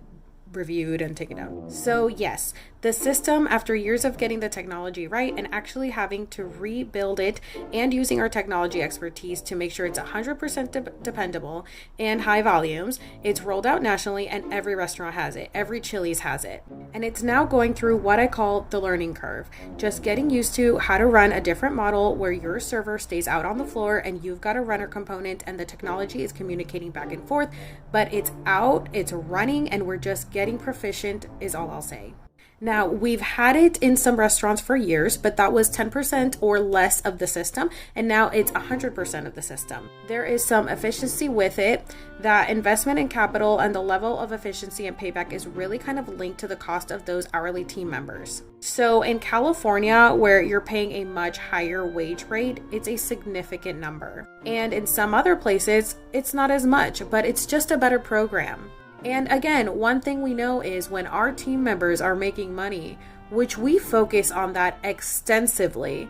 reviewed and taken down. So yes, the system, after years of getting the technology right and actually having to rebuild it and using our technology expertise to make sure it's 100% dependable and high volumes, it's rolled out nationally and every restaurant has it. Every Chili's has it. And it's now going through what I call the learning curve. Just getting used to how to run a different model where your server stays out on the floor and you've got a runner component and the technology is communicating back and forth, but it's out, it's running, and we're just getting proficient is all I'll say. Now, we've had it in some restaurants for years, but that was 10% or less of the system, and now it's 100% of the system. There is some efficiency with it. That investment in capital and the level of efficiency and payback is really kind of linked to the cost of those hourly team members. So in California, where you're paying a much higher wage rate, it's a significant number. And in some other places, it's not as much, but it's just a better program. And again, one thing we know is when our team members are making money, which we focus on that extensively,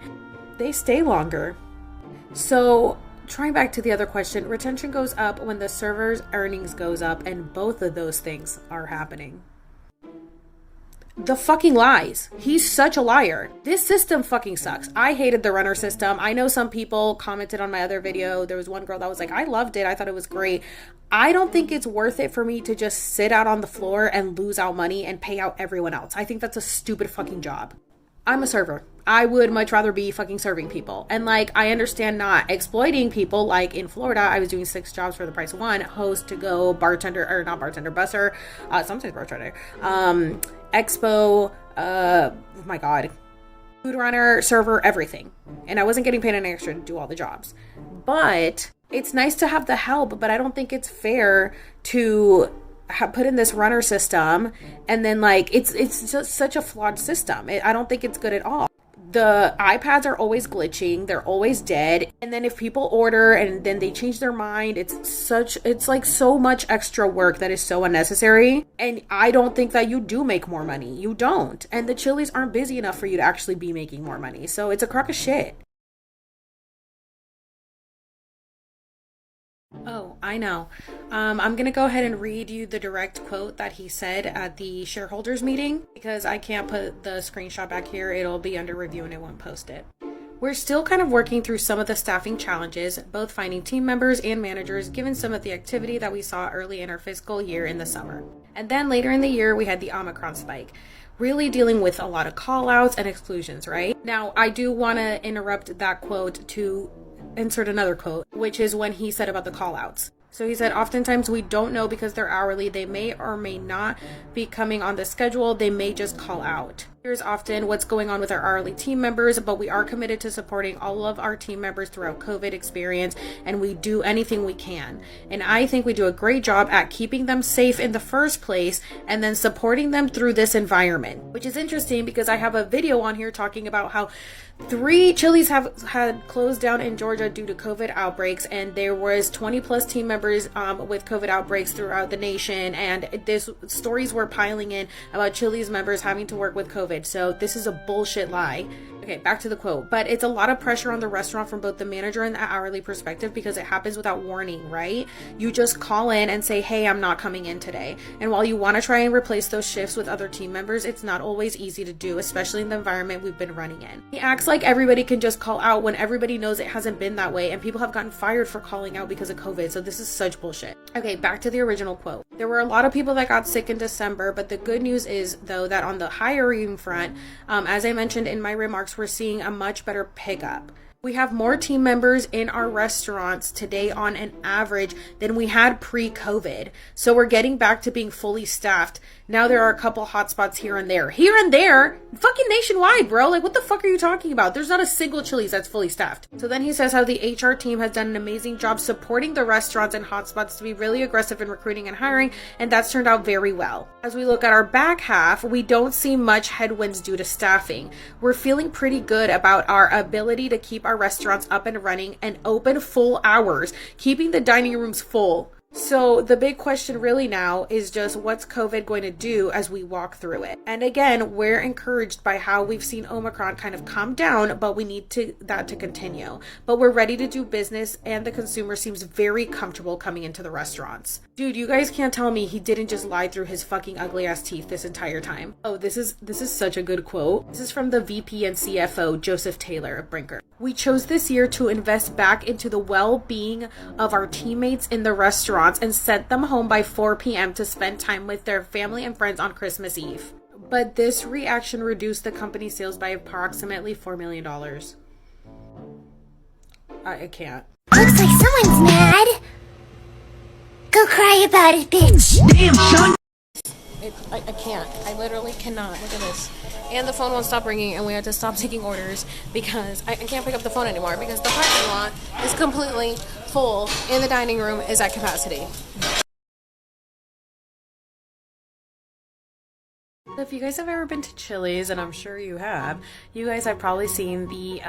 they stay longer. So trying back to the other question, retention goes up when the server's earnings goes up, and both of those things are happening. The fucking lies. He's such a liar. This system fucking sucks. I hated the runner system. I know some people commented on my other video. There was one girl that was like, I loved it. I thought it was great. I don't think it's worth it for me to just sit out on the floor and lose out money and pay out everyone else. I think that's a stupid fucking job. I'm a server. I would much rather be fucking serving people. And like, I understand not exploiting people. Like in Florida, I was doing 6 jobs for the price of 1. Host, to go, bartender, or not bartender, busser, sometimes bartender, expo, oh my God, food runner, server, everything. And I wasn't getting paid any extra to do all the jobs. But it's nice to have the help, but I don't think it's fair to put in this runner system and then like it's just such a flawed system. I don't think it's good at all. The iPads are always glitching, they're always dead, and then if people order and then they change their mind, it's like so much extra work that is so unnecessary. And I don't think that you do make more money. You don't. And the Chili's aren't busy enough for you to actually be making more money. So it's a crock of shit. Oh, I know. I'm going to go ahead and read you the direct quote that he said at the shareholders meeting because I can't put the screenshot back here. It'll be under review and it won't post it. We're still kind of working through some of the staffing challenges, both finding team members and managers, given some of the activity that we saw early in our fiscal year in the summer. And then later in the year, we had the Omicron spike, really dealing with a lot of call outs and exclusions, right? Now, I do want to interrupt that quote to insert another quote, which is when he said about the call outs. So he said, oftentimes we don't know because they're hourly. They may or may not be coming on the schedule. They may just call out. Here's often what's going on with our hourly team members, but we are committed to supporting all of our team members throughout COVID experience, and we do anything we can. And I think we do a great job at keeping them safe in the first place and then supporting them through this environment, which is interesting because I have a video on here talking about how 3 Chili's have had closed down in Georgia due to COVID outbreaks, and there was 20 plus team members with COVID outbreaks throughout the nation, and this stories were piling in about Chili's members having to work with COVID. So this is a bullshit lie. Okay, back to the quote. But it's a lot of pressure on the restaurant from both the manager and the hourly perspective because it happens without warning, right? You just call in and say, hey, I'm not coming in today. And while you want to try and replace those shifts with other team members, it's not always easy to do, especially in the environment we've been running in. He acts like everybody can just call out when everybody knows it hasn't been that way, and people have gotten fired for calling out because of COVID. So this is such bullshit. Okay, back to the original quote. There were a lot of people that got sick in December, but the good news is, though, that on the hiring front, as I mentioned in my remarks, we're seeing a much better pickup. We have more team members in our restaurants today on an average than we had pre-COVID. So we're getting back to being fully staffed. Now there are a couple hotspots here and there. Here and there? Fucking nationwide, bro. Like, what the fuck are you talking about? There's not a single Chili's that's fully staffed. So then he says how the HR team has done an amazing job supporting the restaurants and hotspots to be really aggressive in recruiting and hiring, and that's turned out very well. As we look at our back half, we don't see much headwinds due to staffing. We're feeling pretty good about our ability to keep our restaurants up and running and open full hours, keeping the dining rooms full. So the big question really now is just what's COVID going to do as we walk through it? And again, we're encouraged by how we've seen Omicron kind of calm down, but we need that to continue. But we're ready to do business, and the consumer seems very comfortable coming into the restaurants. Dude, you guys can't tell me he didn't just lie through his fucking ugly ass teeth this entire time. Oh, this is such a good quote. This is from the VP and CFO, Joseph Taylor of Brinker. We chose this year to invest back into the well-being of our teammates in the restaurants and sent them home by 4 p.m. to spend time with their family and friends on Christmas Eve. But this reaction reduced the company's sales by approximately $4 million. I can't. Looks like someone's mad. Go cry about it, bitch. Damn, Sean. I can't. I literally cannot. Look at this. And the phone won't stop ringing, and we had to stop taking orders because I can't pick up the phone anymore because the parking lot is completely full and the dining room is at capacity. If you guys have ever been to Chili's, and I'm sure you have, you guys have probably seen the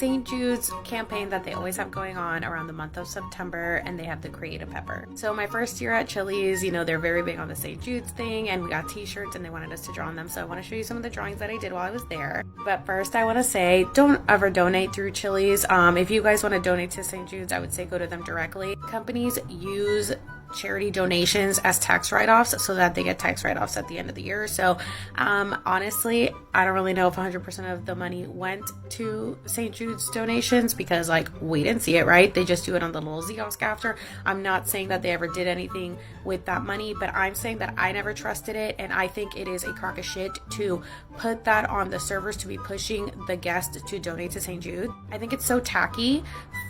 St. Jude's campaign that they always have going on around the month of September, and they have the Create a Pepper. So my first year at Chili's, you know, they're very big on the St. Jude's thing, and we got t-shirts and they wanted us to draw on them. So I want to show you some of the drawings that I did while I was there. But first I want to say, don't ever donate through Chili's. If you guys want to donate to St. Jude's, I would say go to them directly. Companies use charity donations as tax write-offs so that they get tax write-offs at the end of the year. So honestly, I don't really know if 100% of the money went to St. Jude's donations because like we didn't see it, right? They just do it on the little kiosk after. I'm not saying that they ever did anything with that money, but I'm saying that I never trusted it, and I think it is a crock of shit to put that on the servers to be pushing the guest to donate to St. Jude. I think it's so tacky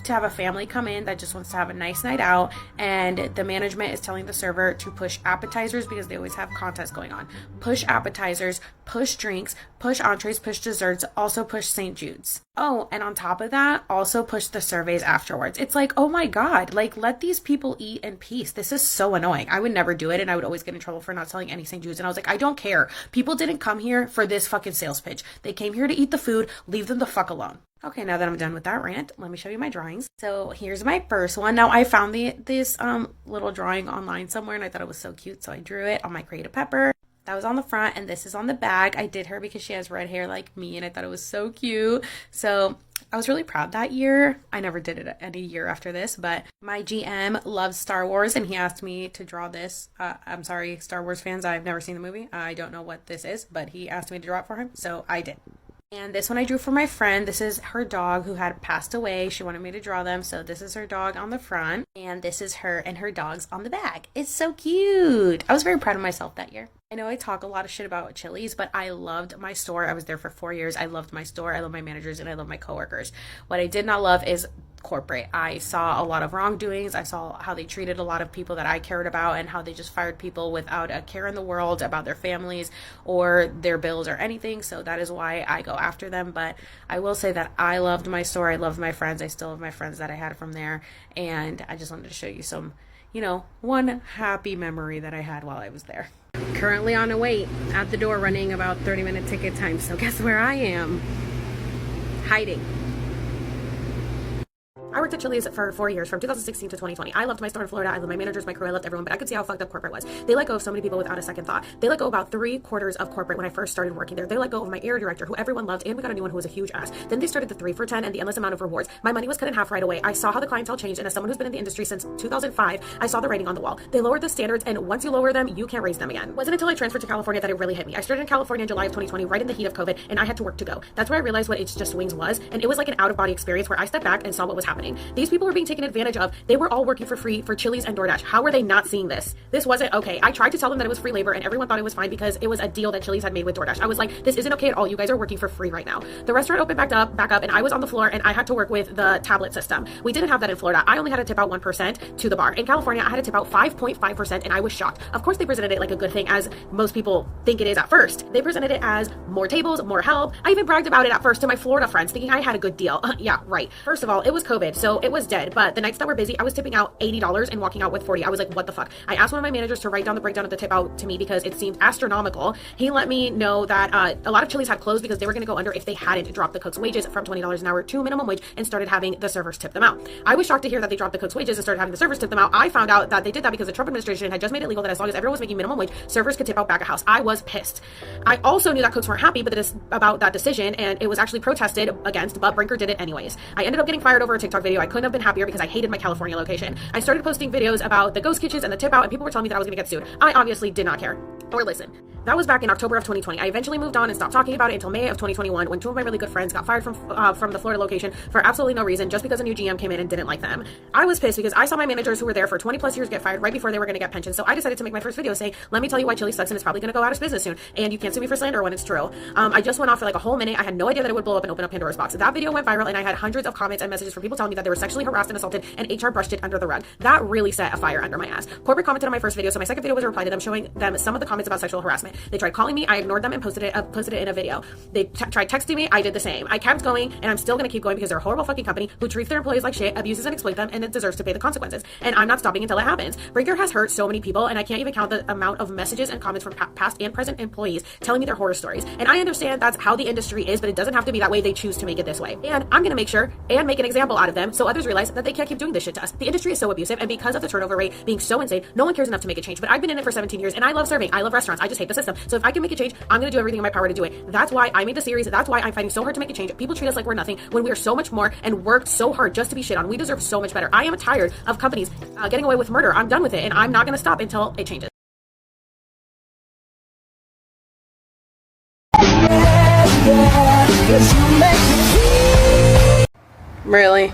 to have a family come in that just wants to have a nice night out, and the management is telling the server to push appetizers because they always have contests going on. Push appetizers, push drinks, push entrees, push desserts, also push St. Jude's. Oh, and on top of that, also push the surveys afterwards. It's like, oh my God, like let these people eat in peace. This is so annoying. I would never do it, and I would always get in trouble for not selling any St. Jude's. And I was like, I don't care. People didn't come here for this fucking sales pitch. They came here to eat the food. Leave them the fuck alone. Okay, now that I'm done with that rant, let me show you my drawings. So here's my first one. Now I found this little drawing online somewhere, and I thought it was so cute, so I drew it on my Create a Pepper. That was on the front, and this is on the back. I did her because she has red hair like me, and I thought it was so cute. So I was really proud that year. I never did it any year after this, but my GM loves Star Wars, and he asked me to draw this. I'm sorry, Star Wars fans, I've never seen the movie. I don't know what this is, but he asked me to draw it for him, so I did. And this one I drew for my friend. This is her dog who had passed away. She wanted me to draw them. So this is her dog on the front, and this is her and her dogs on the back. It's so cute. I was very proud of myself that year. I know I talk a lot of shit about Chili's, but I loved my store. I was there for 4 years. I loved my store. I love my managers, and I love my coworkers. What I did not love is corporate. I saw a lot of wrongdoings. I saw how they treated a lot of people that I cared about and how they just fired people without a care in the world about their families or their bills or anything. So that is why I go after them. But I will say that I loved my store. I loved my friends. I still have my friends that I had from there. And I just wanted to show you some, you know, one happy memory that I had while I was there. Currently on a wait at the door, running about 30-minute ticket time. So guess where I am? Hiding. I worked at Chili's for 4 years, from 2016 to 2020. I loved my store in Florida. I loved my managers, my crew. I loved everyone, but I could see how fucked up corporate was. They let go of so many people without a second thought. They let go about 3/4 of corporate when I first started working there. They let go of my area director, who everyone loved, and we got a new one who was a huge ass. Then they started the 3 for $10 and the endless amount of rewards. My money was cut in half right away. I saw how the clientele changed, and as someone who's been in the industry since 2005, I saw the writing on the wall. They lowered the standards, and once you lower them, you can't raise them again. It wasn't until I transferred to California that it really hit me. I started in California in July of 2020, right in the heat of COVID, and I had to work to go. That's where I realized what It's Just Wings was, and it was like an out-of-body experience where I stepped back and saw what was happening. These people were being taken advantage of. They were all working for free for Chili's and DoorDash. How were they not seeing this? This wasn't okay. I tried to tell them that it was free labor, and everyone thought it was fine because it was a deal that Chili's had made with DoorDash. I was like, this isn't okay at all. You guys are working for free right now. The restaurant opened back up, and I was on the floor, and I had to work with the tablet system. We didn't have that in Florida. I only had to tip out 1% to the bar. In California, I had to tip out 5.5%, and I was shocked. Of course, they presented it like a good thing, as most people think it is at first. They presented it as more tables, more help. I even bragged about it at first to my Florida friends, thinking I had a good deal. Yeah, right. First of all, it was COVID, so it was dead, but the nights that were busy, I was tipping out $80 and walking out with $40. I was like, what the fuck? I asked one of my managers to write down the breakdown of the tip out to me because it seemed astronomical. He let me know that a lot of Chili's had closed because they were going to go under if they hadn't dropped the cook's wages from $20 an hour to minimum wage and started having the servers tip them out. I was shocked to hear that they dropped the cook's wages and started having the servers tip them out. I found out that they did that because the Trump administration had just made it legal that as long as everyone was making minimum wage, servers could tip out back of house. I was pissed. I also knew that cooks weren't happy about that decision, and it was actually protested against, but Brinker did it anyways. I ended up getting fired over a TikTok video. I couldn't have been happier because I hated my California location. I started posting videos about the ghost kitchens and the tip out, and people were telling me that I was going to get sued. I obviously did not care or listen. That was back in October of 2020. I eventually moved on and stopped talking about it until May of 2021, when two of my really good friends got fired from the Florida location for absolutely no reason, just because a new GM came in and didn't like them. I was pissed because I saw my managers who were there for 20 plus years get fired right before they were going to get pensions. So I decided to make my first video saying, let me tell you why Chili sucks and it's probably going to go out of business soon. And you can't sue me for slander when it's true. I just went off for like a whole minute. I had no idea that it would blow up and open up Pandora's box. That video went viral, and I had hundreds of comments and messages from people telling me that they were sexually harassed and assaulted, and HR brushed it under the rug. That really set a fire under my ass. Corporate commented on my first video, so my second video was a reply to them showing them some of the comments about sexual harassment. They tried calling me. I ignored them and posted it in a video. They tried texting me. I did the same. I kept going, and I'm still going to keep going because they're a horrible fucking company who treats their employees like shit, abuses and exploits them, and it deserves to pay the consequences. And I'm not stopping until it happens. Brinker has hurt so many people, and I can't even count the amount of messages and comments from past and present employees telling me their horror stories. And I understand that's how the industry is, but it doesn't have to be that way. They choose to make it this way. And I'm going to make sure and make an example out of them so others realize that they can't keep doing this shit to us. The industry is so abusive, and because of the turnover rate being so insane, no one cares enough to make a change. But I've been in it for 17 years, and I love serving. I love restaurants. I just hate the system. So if I can make a change, I'm going to do everything in my power to do it. That's why I made the series. That's why I'm fighting so hard to make a change. People treat us like we're nothing when we are so much more and worked so hard just to be shit on. We deserve so much better. I am tired of companies getting away with murder. I'm done with it, and I'm not going to stop until it changes. Really?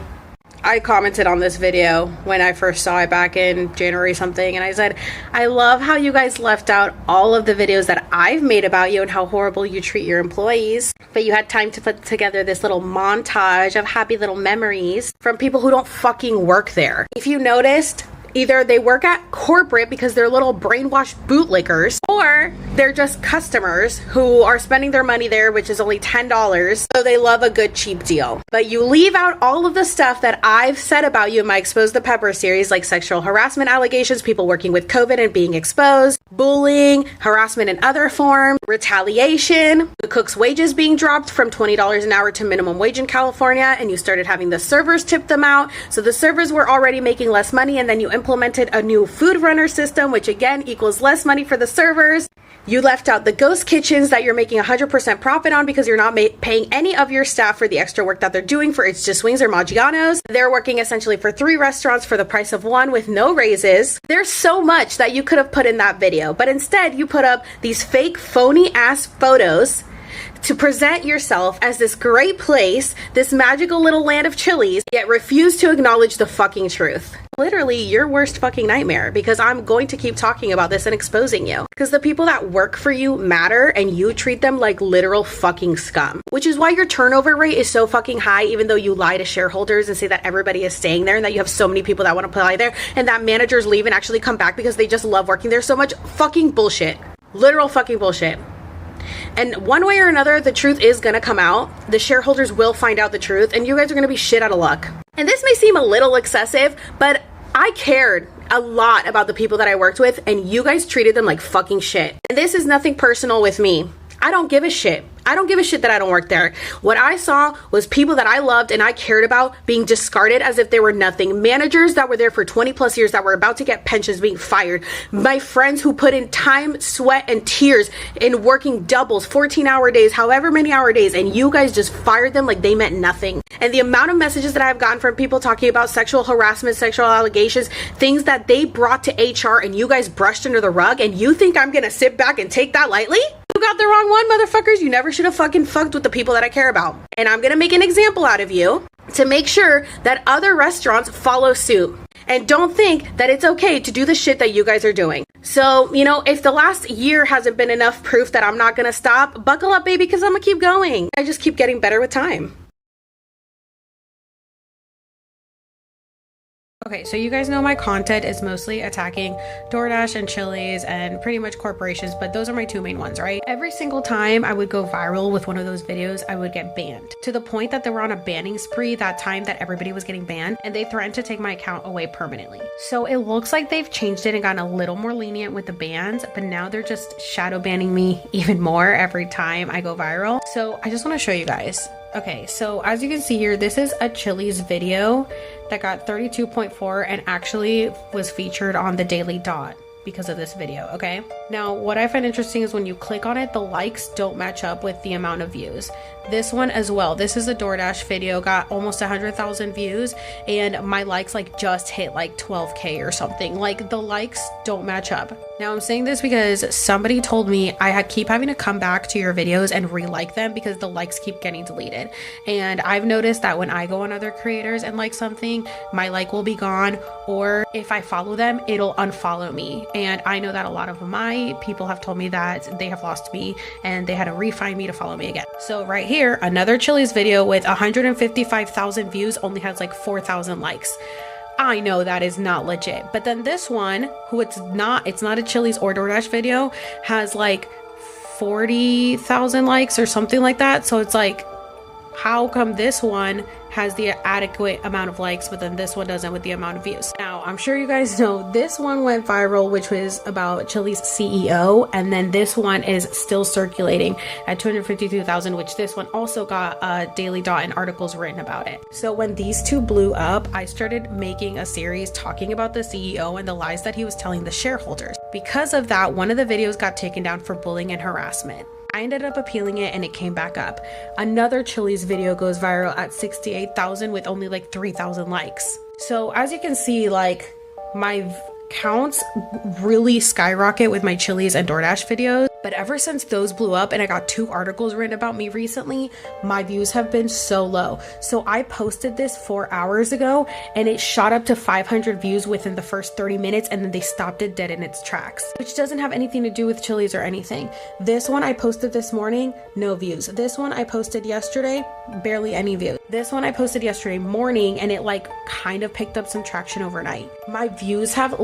I commented on this video when I first saw it back in January something, and I said, I love how you guys left out all of the videos that I've made about you and how horrible you treat your employees, but you had time to put together this little montage of happy little memories from people who don't fucking work there. If you noticed, either they work at corporate because they're little brainwashed bootlickers, or they're just customers who are spending their money there, which is only $10, so they love a good cheap deal. But you leave out all of the stuff that I've said about you in my Expose the Pepper series, like sexual harassment allegations, people working with COVID and being exposed, bullying, harassment in other forms, retaliation, the cook's wages being dropped from $20 an hour to minimum wage in California, and you started having the servers tip them out. So the servers were already making less money, and then you implemented a new food runner system, which again equals less money for the servers. You left out the ghost kitchens that you're making 100% profit on because you're not paying any of your staff for the extra work that they're doing for It's Just Wings or Maggiano's. They're working essentially for 3 restaurants for the price of 1 with no raises. There's so much that you could have put in that video, but instead you put up these fake phony ass photos to present yourself as this great place, this magical little land of Chili's, yet refuse to acknowledge the fucking truth. Literally your worst fucking nightmare, because I'm going to keep talking about this and exposing you. Because the people that work for you matter, and you treat them like literal fucking scum. Which is why your turnover rate is so fucking high, even though you lie to shareholders and say that everybody is staying there and that you have so many people that want to apply there and that managers leave and actually come back because they just love working there so much. Fucking bullshit. Literal fucking bullshit. And one way or another, the truth is gonna come out. The shareholders will find out the truth, and you guys are gonna be shit out of luck. And this may seem a little excessive, but I cared a lot about the people that I worked with, and you guys treated them like fucking shit. And this is nothing personal with me. I don't give a shit. I don't give a shit that I don't work there. What I saw was people that I loved and I cared about being discarded as if they were nothing. Managers that were there for 20 plus years that were about to get pensions being fired. My friends who put in time, sweat, and tears in working doubles, 14-hour days, however many hour days, and you guys just fired them like they meant nothing. And the amount of messages that I've gotten from people talking about sexual harassment, sexual allegations, things that they brought to HR and you guys brushed under the rug, and you think I'm gonna sit back and take that lightly? You got the wrong one, motherfuckers. You never should have fucking fucked with the people that I care about. And I'm gonna make an example out of you to make sure that other restaurants follow suit. And don't think that it's okay to do the shit that you guys are doing. So, you know, if the last year hasn't been enough proof that I'm not gonna stop, buckle up, baby, because I'm gonna keep going. I just keep getting better with time. Okay, so you guys know my content is mostly attacking DoorDash and Chili's and pretty much corporations, but those are my two main ones, right? Every single time I would go viral with one of those videos, I would get banned, to the point that they were on a banning spree that time that everybody was getting banned, and they threatened to take my account away permanently. So it looks like they've changed it and gotten a little more lenient with the bans, but now they're just shadow banning me even more every time I go viral. So I just want to show you guys. Okay, so as you can see here, this is a Chili's video that got 32.4 and actually was featured on the Daily Dot because of this video, okay? Now, what I find interesting is when you click on it, the likes don't match up with the amount of views. This one as well. This is a DoorDash video, got almost 100,000 views, and my likes like just hit like 12K or something. Like the likes don't match up. Now I'm saying this because somebody told me I keep having to come back to your videos and re-like them because the likes keep getting deleted. And I've noticed that when I go on other creators and like something, my like will be gone, or if I follow them, it'll unfollow me. And I know that a lot of my people have told me that they have lost me and they had to re-find me to follow me again. So right here, another Chili's video with 155,000 views only has like 4,000 likes. I know that is not legit. But then this one, who it's not a Chili's or DoorDash video, has like 40,000 likes or something like that. So it's like, how come this one has the adequate amount of likes, but then this one doesn't with the amount of views? Now, I'm sure you guys know this one went viral, which was about Chili's CEO, and then this one is still circulating at 252,000, which this one also got a Daily Dot and articles written about it. So when these two blew up, I started making a series talking about the CEO and the lies that he was telling the shareholders. Because of that, one of the videos got taken down for bullying and harassment. I ended up appealing it and it came back up. Another Chili's video goes viral at 68,000 with only like 3,000 likes. So as you can see, like my counts really skyrocket with my Chili's and DoorDash videos. But ever since those blew up and I got 2 articles written about me recently, my views have been so low. So I posted this 4 hours ago and it shot up to 500 views within the first 30 minutes, and then they stopped it dead in its tracks, which doesn't have anything to do with Chili's or anything. This one I posted this morning, no views. This one I posted yesterday, barely any views. This one I posted yesterday morning and it like kind of picked up some traction overnight. My views have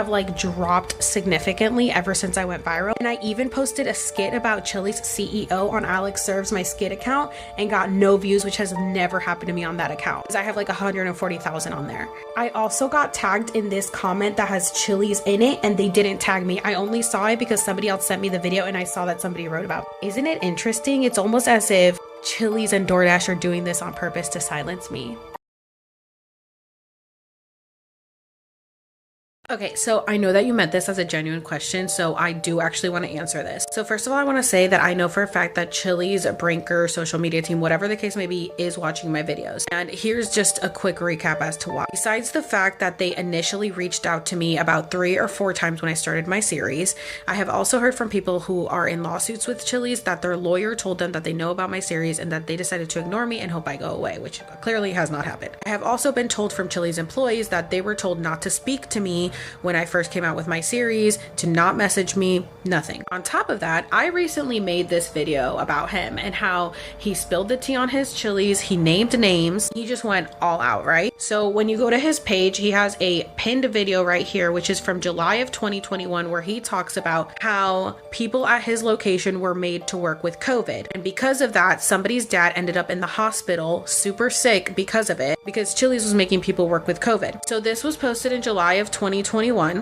like dropped significantly ever since I went viral. And I even posted a skit about Chili's CEO on Alex Serves My Skit account and got no views, which has never happened to me on that account, because I have like 140,000 on there. I also got tagged in this comment that has Chili's in it and they didn't tag me. I only saw it because somebody else sent me the video and I saw that somebody wrote about it. Isn't it interesting? It's almost as if Chili's and DoorDash are doing this on purpose to silence me. Okay, so I know that you meant this as a genuine question, so I do actually want to answer this. So first of all, I want to say that I know for a fact that Chili's, Brinker, social media team, whatever the case may be, is watching my videos. And here's just a quick recap as to why. Besides the fact that they initially reached out to me about 3 or 4 times when I started my series, I have also heard from people who are in lawsuits with Chili's that their lawyer told them that they know about my series and that they decided to ignore me and hope I go away, which clearly has not happened. I have also been told from Chili's employees that they were told not to speak to me when I first came out with my series, to not message me, nothing. On top of that, I recently made this video about him and how he spilled the tea on his Chili's, he named names, he just went all out, right? So when you go to his page, he has a pinned video right here, which is from July of 2021, where he talks about how people at his location were made to work with COVID. And because of that, somebody's dad ended up in the hospital, super sick because of it, because Chili's was making people work with COVID. So this was posted in July of 2021.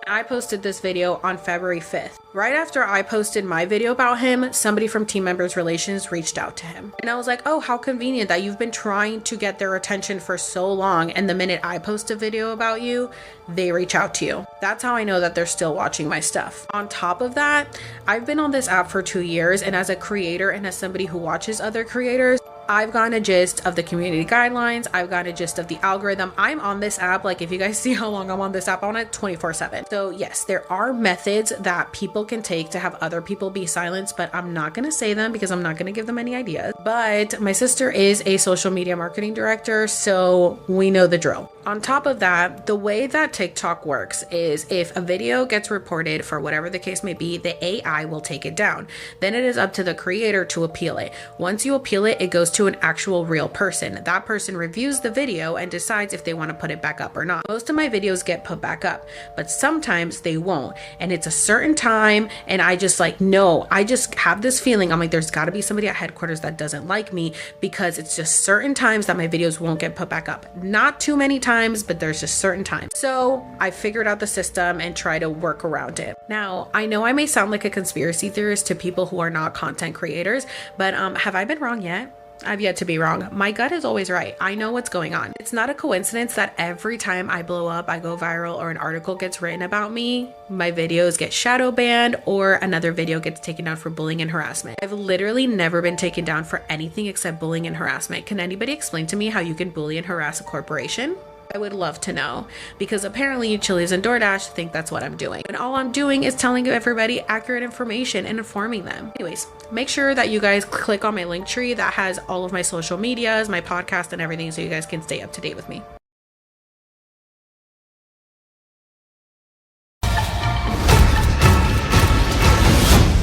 I posted this video on February 5th. Right after I posted my video about him, somebody from Team Members Relations reached out to him. And I was like, oh, how convenient that you've been trying to get their attention for so long, and the minute I post a video about you, they reach out to you. That's how I know that they're still watching my stuff. On top of that, I've been on this app for 2 years, and as a creator and as somebody who watches other creators, I've gotten a gist of the community guidelines. I've gotten a gist of the algorithm. I'm on this app. Like, if you guys see how long I'm on this app, I'm on it 24/7. So yes, there are methods that people can take to have other people be silenced, but I'm not going to say them because I'm not going to give them any ideas. But my sister is a social media marketing director, so we know the drill. On top of that, the way that TikTok works is if a video gets reported for whatever the case may be, the AI will take it down. Then it is up to the creator to appeal it. Once you appeal it, it goes to an actual real person. That person reviews the video and decides if they want to put it back up or not. Most of my videos get put back up, but sometimes they won't. And it's a certain time, and I just like, no, I just have this feeling. I'm like, there's got to be somebody at headquarters that doesn't like me, because it's just certain times that my videos won't get put back up. Not too many times, but there's just certain times. So I figured out the system and try to work around it. Now, I know I may sound like a conspiracy theorist to people who are not content creators, but have I been wrong yet? I've yet to be wrong. My gut is always right. I know what's going on. It's not a coincidence that every time I blow up, I go viral, or an article gets written about me, my videos get shadow banned, or another video gets taken down for bullying and harassment. I've literally never been taken down for anything except bullying and harassment. Can anybody explain to me how you can bully and harass a corporation? I would love to know, because apparently Chili's and DoorDash think that's what I'm doing. And all I'm doing is telling everybody accurate information and informing them. Anyways, make sure that you guys click on my link tree that has all of my social medias, my podcast, and everything, so you guys can stay up to date with me.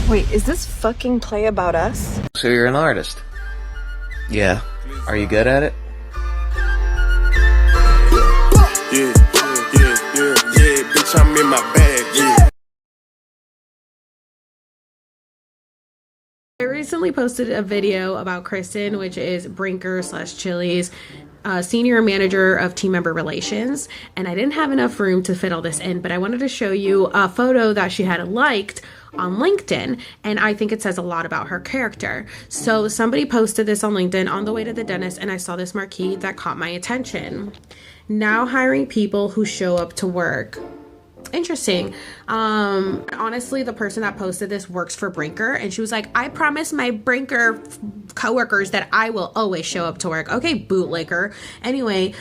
Wait, is this fucking play about us? So you're an artist? Yeah. Are you good at it? Yeah, bitch, I'm in my bag, yeah. I recently posted a video about Kristen, which is Brinker / Chili's senior manager of team member relations, and I didn't have enough room to fit all this in, but I wanted to show you a photo that she had liked on LinkedIn, and I think it says a lot about her character. So somebody posted this on LinkedIn on the way to the dentist, and I saw this marquee that caught my attention. Now hiring people who show up to work. Interesting. Honestly, the person that posted this works for Brinker, and she was like, I promise my Brinker coworkers that I will always show up to work. Okay, bootlicker. Anyway,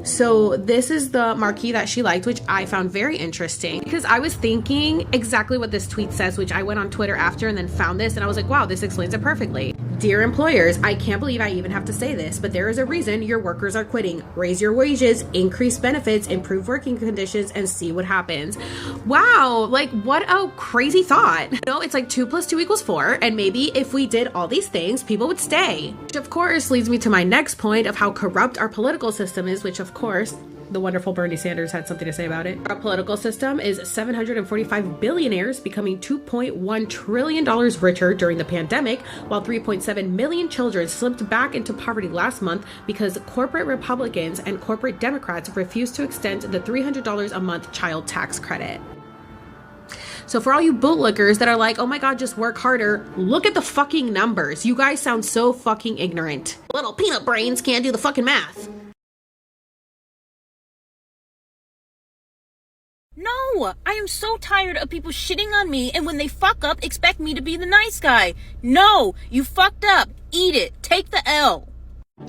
so this is the marquee that she liked, which I found very interesting, because I was thinking exactly what this tweet says, which I went on Twitter after and then found this, and I was like, wow, this explains it perfectly. Dear employers, I can't believe I even have to say this, but there is a reason your workers are quitting. Raise your wages, increase benefits, improve working conditions, and see what happens. Wow, like what a crazy thought. You know, it's like 2 + 2 = 4, and maybe if we did all these things, people would stay. Which of course leads me to my next point of how corrupt our political system is, which of course the wonderful Bernie Sanders had something to say about it. Our political system is 745 billionaires becoming $2.1 trillion richer during the pandemic, while 3.7 million children slipped back into poverty last month because corporate Republicans and corporate Democrats refused to extend the $300 a month child tax credit. So for all you bootlickers that are like, oh my God, just work harder, look at the fucking numbers. You guys sound so fucking ignorant. Little peanut brains can't do the fucking math. No No! I am so tired of people shitting on me, and when they fuck up, expect me to be the nice guy. No! You fucked up. Eat it. Take the L.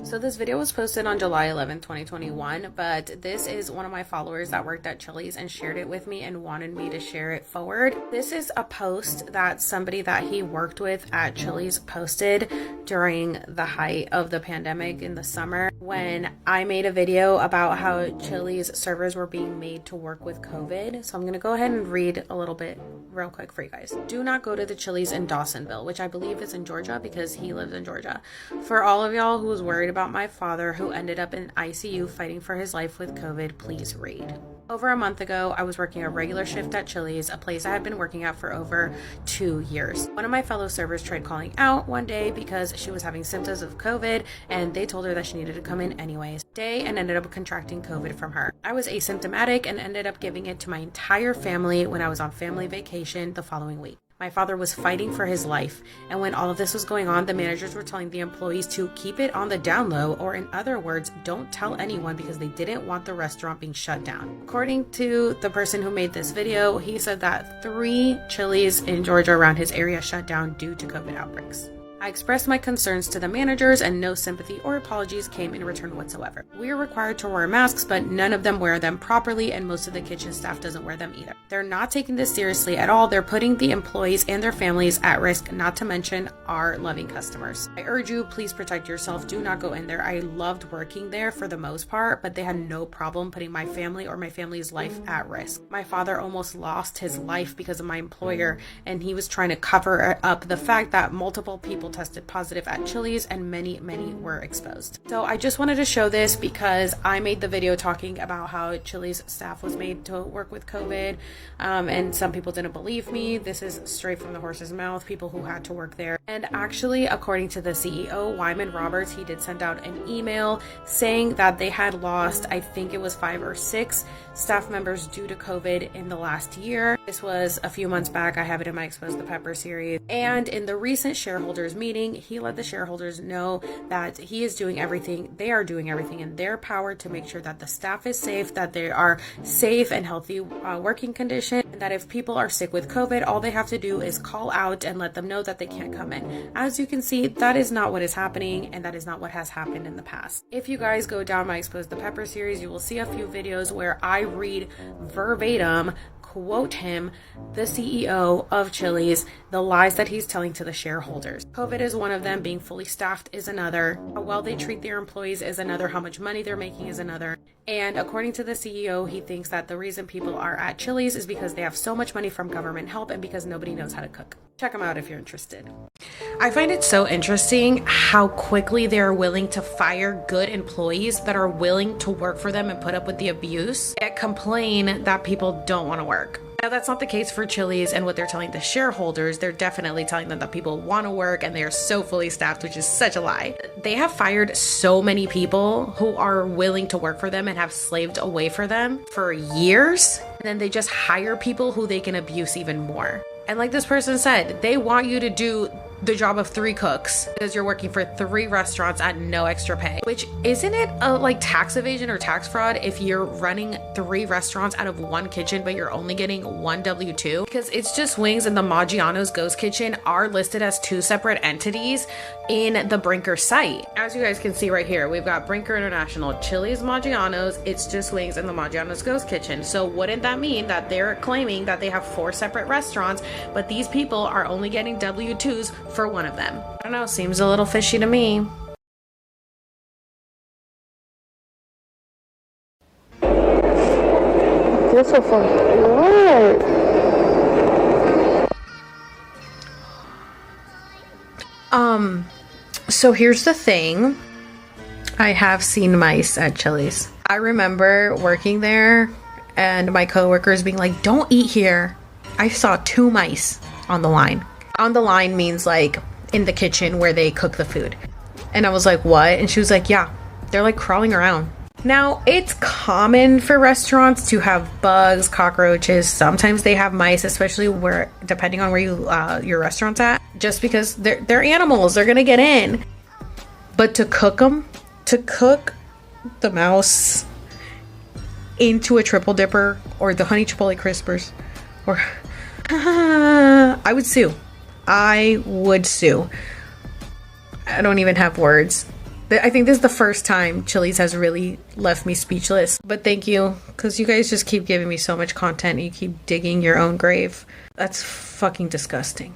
So this video was posted on July 11th, 2021, but this is one of my followers that worked at Chili's and shared it with me and wanted me to share it forward. This is a post that somebody that he worked with at Chili's posted during the height of the pandemic in the summer, when I made a video about how Chili's servers were being made to work with COVID. So I'm going to go ahead and read a little bit real quick for you guys. Do not go to the Chili's in Dawsonville, which I believe is in Georgia because he lives in Georgia. For all of y'all who was worried about my father who ended up in ICU fighting for his life with COVID, please read. Over a month ago, I was working a regular shift at Chili's, a place I had been working at for over 2 years. One of my fellow servers tried calling out one day because she was having symptoms of COVID, and they told her that she needed to come in anyways. And ended up contracting COVID from her. I was asymptomatic and ended up giving it to my entire family when I was on family vacation the following week. My father was fighting for his life, and when all of this was going on, the managers were telling the employees to keep it on the down low, or in other words, don't tell anyone, because they didn't want the restaurant being shut down. According to the person who made this video, he said that 3 Chili's in Georgia around his area shut down due to COVID outbreaks. I expressed my concerns to the managers, and no sympathy or apologies came in return whatsoever. We are required to wear masks, but none of them wear them properly, and most of the kitchen staff doesn't wear them either. They're not taking this seriously at all. They're putting the employees and their families at risk, not to mention our loving customers. I urge you, please protect yourself. Do not go in there. I loved working there for the most part, but they had no problem putting my family or my family's life at risk. My father almost lost his life because of my employer, and he was trying to cover up the fact that multiple people tested positive at Chili's and many were exposed. So I just wanted to show this because I made the video talking about how Chili's staff was made to work with COVID, and some people didn't believe me. This is straight from the horse's mouth, people who had to work there. And actually, according to the CEO, Wyman Roberts, he did send out an email saying that they had lost, I think it was 5 or 6 staff members due to COVID in the last year. This was a few months back. I have it in my Expose the Pepper series. And in the recent shareholders meeting, he let the shareholders know that he is doing everything, they are doing everything in their power to make sure that the staff is safe, that they are safe and healthy working condition, and that if people are sick with COVID, all they have to do is call out and let them know that they can't come in. As you can see, that is not what is happening, and that is not what has happened in the past. If you guys go down my Expose the Pepper series, you will see a few videos where I read verbatim, quote him, the CEO of Chili's, the lies that he's telling to the shareholders. COVID is one of them, being fully staffed is another, how well they treat their employees is another, how much money they're making is another. And according to the CEO, he thinks that the reason people are at Chili's is because they have so much money from government help and because nobody knows how to cook. Check them out if you're interested. I find it so interesting how quickly they're willing to fire good employees that are willing to work for them and put up with the abuse, yet complain that people don't want to work. Now, that's not the case for Chili's and what they're telling the shareholders. They're definitely telling them that people want to work and they are so fully staffed, which is such a lie. They have fired so many people who are willing to work for them and have slaved away for them for years. And then they just hire people who they can abuse even more. And like this person said, they want you to do the job of 3 cooks because you're working for 3 restaurants at no extra pay. Which, isn't it like tax evasion or tax fraud if you're running 3 restaurants out of 1 kitchen but you're only getting 1 W-2? Because It's Just Wings and the Maggiano's Ghost Kitchen are listed as 2 separate entities in the Brinker site. As you guys can see right here, we've got Brinker International, Chili's, Maggiano's, It's Just Wings, and the Maggiano's Ghost Kitchen. So wouldn't that mean that they're claiming that they have 4 separate restaurants, but these people are only getting W-2s for one of them? I don't know, seems a little fishy to me. Feels so fucking good. So here's the thing. I have seen mice at Chili's. I remember working there and my coworkers being like, don't eat here. I saw 2 mice on the line. On the line means like in the kitchen where they cook the food. And I was like, what? And she was like, yeah, they're like crawling around. Now, it's common for restaurants to have bugs, cockroaches. Sometimes they have mice, especially where, depending on where your restaurant's at, just because they're animals, they're gonna get in. But to cook them, to cook the mouse, into a triple dipper or the honey chipotle crispers, or I would sue. I would sue. I don't even have words. I think this is the first time Chili's has really left me speechless. But thank you, because you guys just keep giving me so much content. You keep digging your own grave. That's fucking disgusting.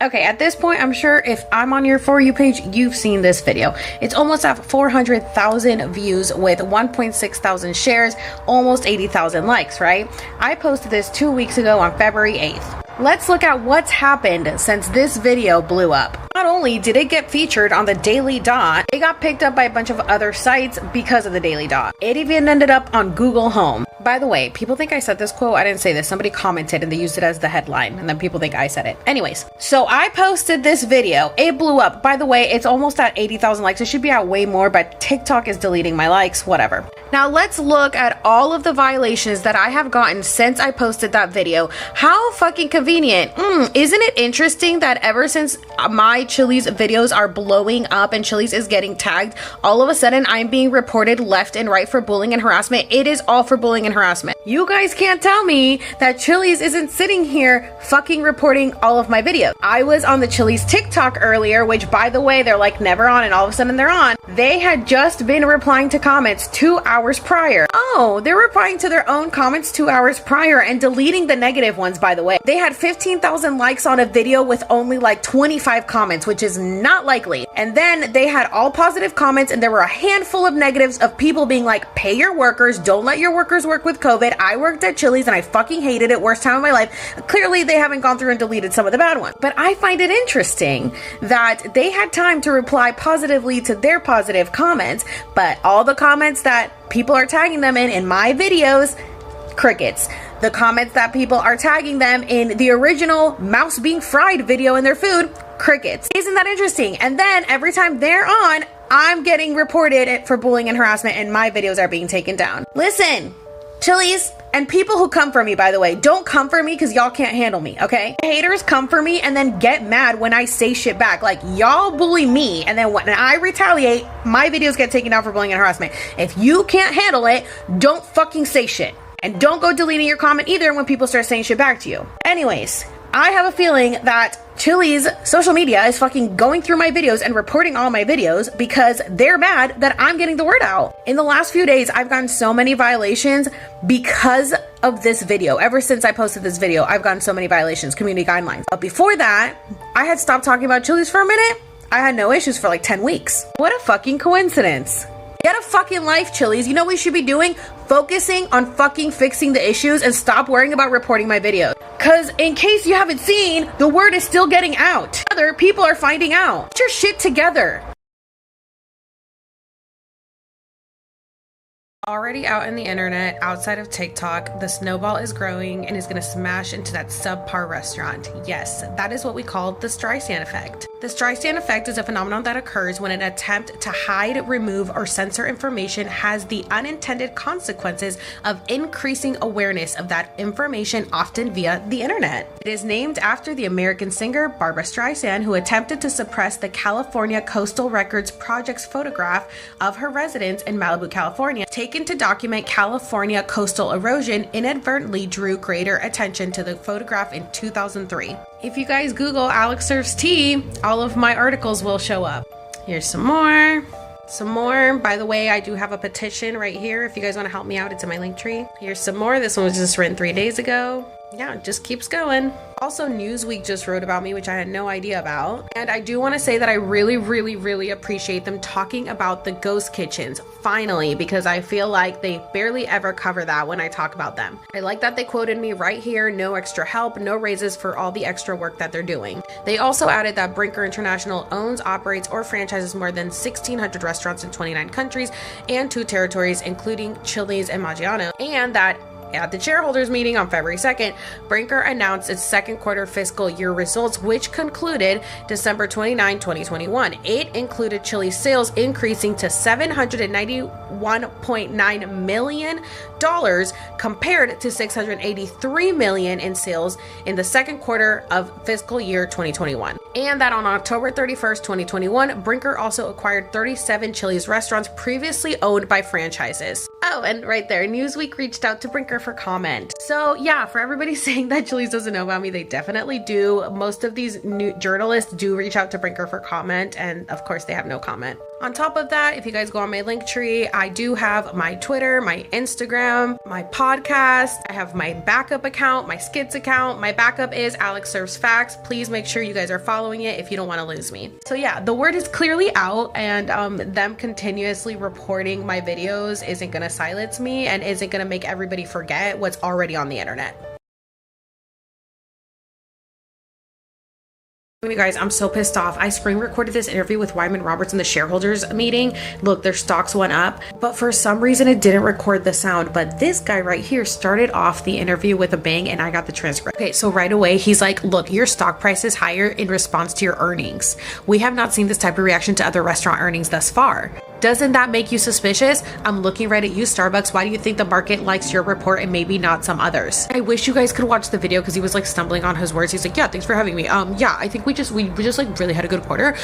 Okay, at this point, I'm sure if I'm on your For You page, you've seen this video. It's almost at 400,000 views with 1.6 thousand shares, almost 80,000 likes, right? I posted this 2 weeks ago on February 8th. Let's look at what's happened since this video blew up. Not only did it get featured on the Daily Dot, it got picked up by a bunch of other sites because of the Daily Dot. It even ended up on Google Home. By the way, people think I said this quote. I didn't say this. Somebody commented and they used it as the headline, and then people think I said it. Anyways, so I posted this video. It blew up. By the way, it's almost at 80,000 likes. It should be at way more, but TikTok is deleting my likes, whatever. Now let's look at all of the violations that I have gotten since I posted that video. How fucking convenient. Isn't it interesting that ever since my Chili's videos are blowing up and Chili's is getting tagged, all of a sudden I'm being reported left and right for bullying and harassment? It is all for bullying and harassment. You guys can't tell me that Chili's isn't sitting here fucking reporting all of my videos. I was on the Chili's TikTok earlier, which by the way, they're like never on, and all of a sudden they're on. They had just been replying to comments 2 hours prior. Oh, they're replying to their own comments 2 hours prior and deleting the negative ones, by the way. They had 15,000 likes on a video with only like 25 comments, which is not likely. And then they had all positive comments, and there were a handful of negatives of people being like, pay your workers, don't let your workers work with COVID. I worked at Chili's and I fucking hated it. Worst time of my life. Clearly they haven't gone through and deleted some of the bad ones. But I find it interesting that they had time to reply positively to their positive comments, but all the comments that people are tagging them in my videos, crickets. The comments that people are tagging them in the original mouse being fried video in their food, crickets. Isn't that interesting? And then every time they're on, I'm getting reported for bullying and harassment and my videos are being taken down. Listen, Chili's, and people who come for me, by the way, don't come for me because y'all can't handle me, okay? Haters come for me and then get mad when I say shit back. Like, y'all bully me, and then when I retaliate, my videos get taken down for bullying and harassment. If you can't handle it, don't fucking say shit. And don't go deleting your comment either when people start saying shit back to you. Anyways, I have a feeling that Chili's social media is fucking going through my videos and reporting all my videos because they're mad that I'm getting the word out. In the last few days, I've gotten so many violations because of this video. Ever since I posted this video, I've gotten so many violations, community guidelines. But before that, I had stopped talking about Chili's for a minute. I had no issues for like 10 weeks. What a fucking coincidence. Get a fucking life, Chili's. You know what we should be doing? Focusing on fucking fixing the issues and stop worrying about reporting my videos. Cause in case you haven't seen, the word is still getting out. Other people are finding out. Get your shit together. Already out in the internet, outside of TikTok, the snowball is growing and is going to smash into that subpar restaurant. Yes, that is what we call the Streisand effect. The Streisand effect is a phenomenon that occurs when an attempt to hide, remove, or censor information has the unintended consequences of increasing awareness of that information, often via the internet. It is named after the American singer Barbra Streisand, who attempted to suppress the California Coastal Records Project's photograph of her residence in Malibu, California. Taken to document California coastal erosion, inadvertently drew greater attention to the photograph in 2003. If you guys Google Alex Serves Tea, all of my articles will show up. Here's some more. By the way, I do have a petition right here. If you guys want to help me out, it's in my link tree. Here's some more. This one was just written 3 days ago. Yeah, it just keeps going. Also, Newsweek just wrote about me, which I had no idea about. And I do want to say that I really appreciate them talking about the ghost kitchens, finally, because I feel like they barely ever cover that when I talk about them. I like that they quoted me right here, no extra help, no raises for all the extra work that they're doing. They also added that Brinker International owns, operates, or franchises more than 1,600 restaurants in 29 countries and 2 territories, including Chili's and Maggiano, and that At the shareholders meeting on February 2nd, Brinker announced its second quarter fiscal year results, which concluded December 29, 2021. It included Chili's sales increasing to $791.9 million compared to $683 million in sales in the second quarter of fiscal year 2021. And that on October 31st, 2021, Brinker also acquired 37 Chili's restaurants previously owned by franchises. Oh, and right there, Newsweek reached out to Brinker for comment. So yeah, for everybody saying that Chili's doesn't know about me, they definitely do. Most of these new journalists do reach out to Brinker for comment, and of course they have no comment. On top of that, if you guys go on my link tree, I do have my Twitter, my Instagram, my podcast. I have my backup account, my skits account. My backup is Alex Serves Facts. Please make sure you guys are following it if you don't want to lose me. So yeah, the word is clearly out, and them continuously reporting my videos isn't going to silence me and isn't going to make everybody forget what's already on the internet. You guys, I'm so pissed off. I screen recorded this interview with Wyman Roberts in the shareholders meeting. Look, their stocks went up, but for some reason it didn't record the sound. But this guy right here started off the interview with a bang, and I got the transcript. Okay, so right away he's like, look, your stock price is higher in response to your earnings. We have not seen this type of reaction to other restaurant earnings thus far. Doesn't that make you suspicious? I'm looking right at you, Starbucks. Why do you think the market likes your report and maybe not some others? I wish you guys could watch the video because he was like stumbling on his words. He's like, yeah, thanks for having me. Yeah, I think we just like really had a good quarter.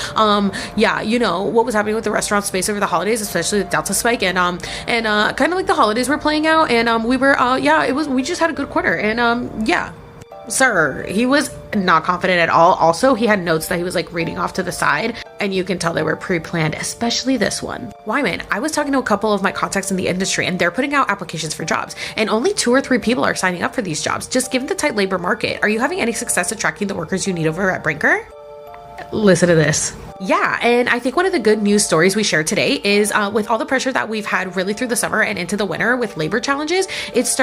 Yeah, you know what was happening with the restaurant space over the holidays, especially the Delta spike, and kind of like the holidays were playing out, and we just had a good quarter, and yeah. Sir, he was not confident at all. Also, he had notes that he was like reading off to the side, and you can tell they were pre-planned, especially this one. Wyman, I was talking to a couple of my contacts in the industry, and they're putting out applications for jobs, and only 2 or 3 people are signing up for these jobs. Just given the tight labor market, are you having any success attracting the workers you need over at Brinker? Listen to this. Yeah, and I think one of the good news stories we shared today is with all the pressure that we've had really through the summer and into the winter with labor challenges, it's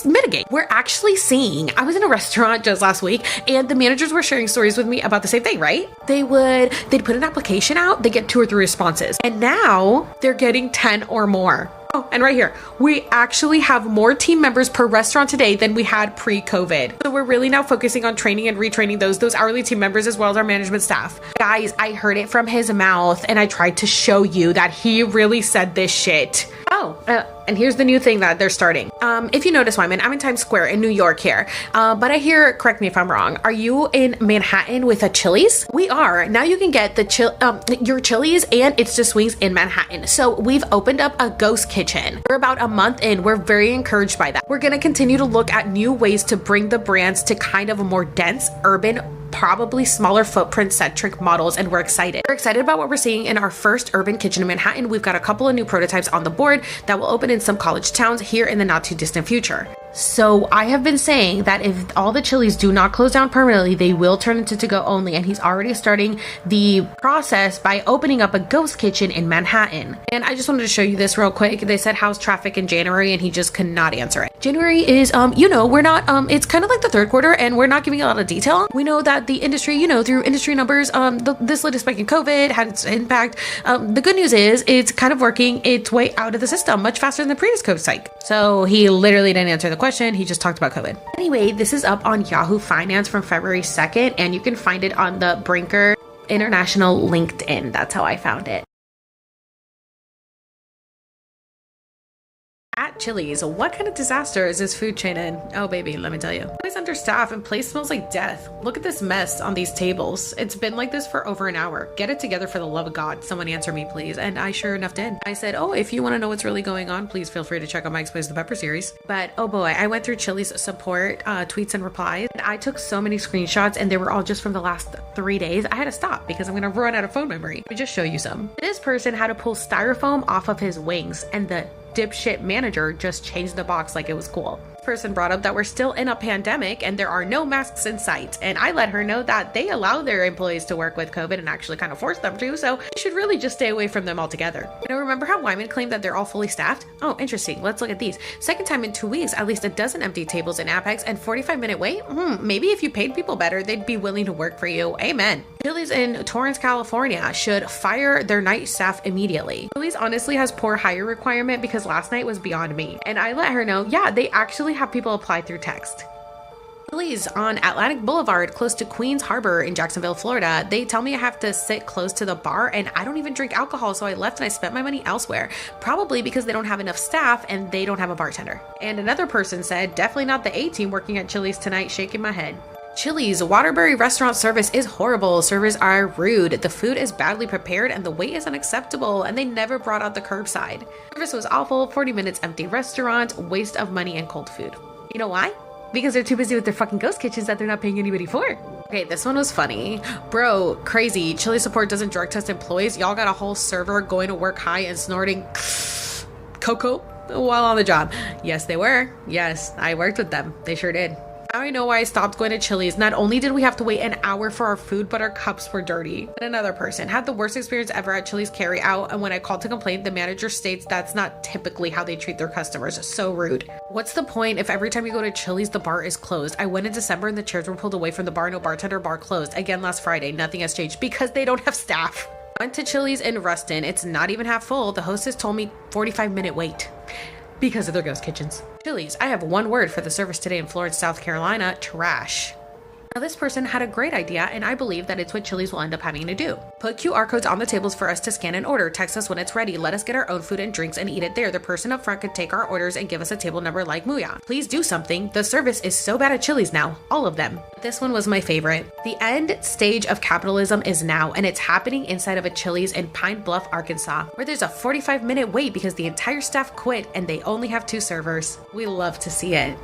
mitigate. We're actually seeing, I was in a restaurant just last week, and the managers were sharing stories with me about the same thing, right? They'd put an application out, they get 2 or 3 responses, and now they're getting 10 or more. Oh, and right here, we actually have more team members per restaurant today than we had pre-COVID. So we're really now focusing on training and retraining those hourly team members as well as our management staff. Guys, I heard it from his mouth, and I tried to show you that he really said this shit. Oh, and here's the new thing that they're starting. If you notice, Wyman, I'm in Times Square in New York here. But I hear, correct me if I'm wrong, are you in Manhattan with a Chili's? We are. Now you can get your Chili's and It's Just Wings in Manhattan. So we've opened up a ghost kitchen. We're about a month in. We're very encouraged by that. We're going to continue to look at new ways to bring the brands to kind of a more dense, urban, probably smaller footprint centric models, and we're excited. We're excited about what we're seeing in our first urban kitchen in Manhattan. We've got a couple of new prototypes on the board that will open in some college towns here in the not too distant future. So I have been saying that if all the Chili's do not close down permanently, they will turn into to-go only, and he's already starting the process by opening up a ghost kitchen in Manhattan. And I just wanted to show you this real quick. They said, how's traffic in January? And he just could not answer it. January is, we're not, it's kind of like the third quarter, and we're not giving a lot of detail. We know that the industry, through industry numbers, this latest spike in COVID had its impact. The good news is it's kind of working its way out of the system much faster than the previous COVID spike. So he literally didn't answer the question. He just talked about COVID. Anyway, this is up on Yahoo Finance from February 2nd, and you can find it on the Brinker International LinkedIn. That's how I found it. At Chili's, what kind of disaster is this food chain in? Oh baby, let me tell you. It's understaffed and place smells like death. Look at this mess on these tables. It's been like this for over an hour. Get it together for the love of God. Someone answer me, please. And I sure enough did. I said, oh, if you want to know what's really going on, please feel free to check out my Explains the Pepper series. But oh boy, I went through Chili's support tweets and replies. And I took so many screenshots, and they were all just from the last 3 days. I had to stop because I'm going to run out of phone memory. Let me just show you some. This person had to pull styrofoam off of his wings, and the dipshit manager just changed the box like it was cool. This person brought up that we're still in a pandemic and there are no masks in sight, and I let her know that they allow their employees to work with COVID and actually kind of force them to, so you should really just stay away from them altogether. Remember how Wyman claimed that they're all fully staffed? Oh, interesting. Let's look at these. Second time in 2 weeks, at least a dozen empty tables in Apex and 45-minute wait. Maybe if you paid people better, they'd be willing to work for you. Amen. Chili's in Torrance, California should fire their night staff immediately. Chili's honestly has poor hire requirement because last night was beyond me. And I let her know, yeah, they actually have people apply through text. Chili's on Atlantic Boulevard, close to Queens Harbor in Jacksonville, Florida. They tell me I have to sit close to the bar, and I don't even drink alcohol, so I left and I spent my money elsewhere. Probably because they don't have enough staff and they don't have a bartender. And another person said, definitely not the A-team working at Chili's tonight, shaking my head. Chili's Waterbury restaurant service is horrible. Servers are rude. The food is badly prepared and the wait is unacceptable, and they never brought out the curbside. Service was awful. 40 minutes empty restaurant, waste of money and cold food. You know why? Because they're too busy with their fucking ghost kitchens that they're not paying anybody for. Okay, this one was funny. Bro, crazy. Chili support doesn't drug test employees. Y'all got a whole server going to work high and snorting cocoa while on the job. Yes, they were. Yes, I worked with them. They sure did. Now I know why I stopped going to Chili's. Not only did we have to wait an hour for our food, but our cups were dirty. And another person had the worst experience ever at Chili's carry out, and when I called to complain, the manager states that's not typically how they treat their customers. So rude. What's the point if every time you go to Chili's, the bar is closed? I went in December and the chairs were pulled away from the bar, no bartender, bar closed. Again last Friday, nothing has changed because they don't have staff. Went to Chili's in Ruston. It's not even half full. The hostess told me 45-minute wait. Because of their ghost kitchens. Chili's, I have one word for the service today in Florence, South Carolina: trash. Now this person had a great idea, and I believe that it's what Chili's will end up having to do. Put QR codes on the tables for us to scan and order. Text us when it's ready. Let us get our own food and drinks and eat it there. The person up front could take our orders and give us a table number like Muya. Please do something. The service is so bad at Chili's now. All of them. This one was my favorite. The end stage of capitalism is now, and it's happening inside of a Chili's in Pine Bluff, Arkansas, where there's a 45-minute wait because the entire staff quit and they only have 2 servers. We love to see it.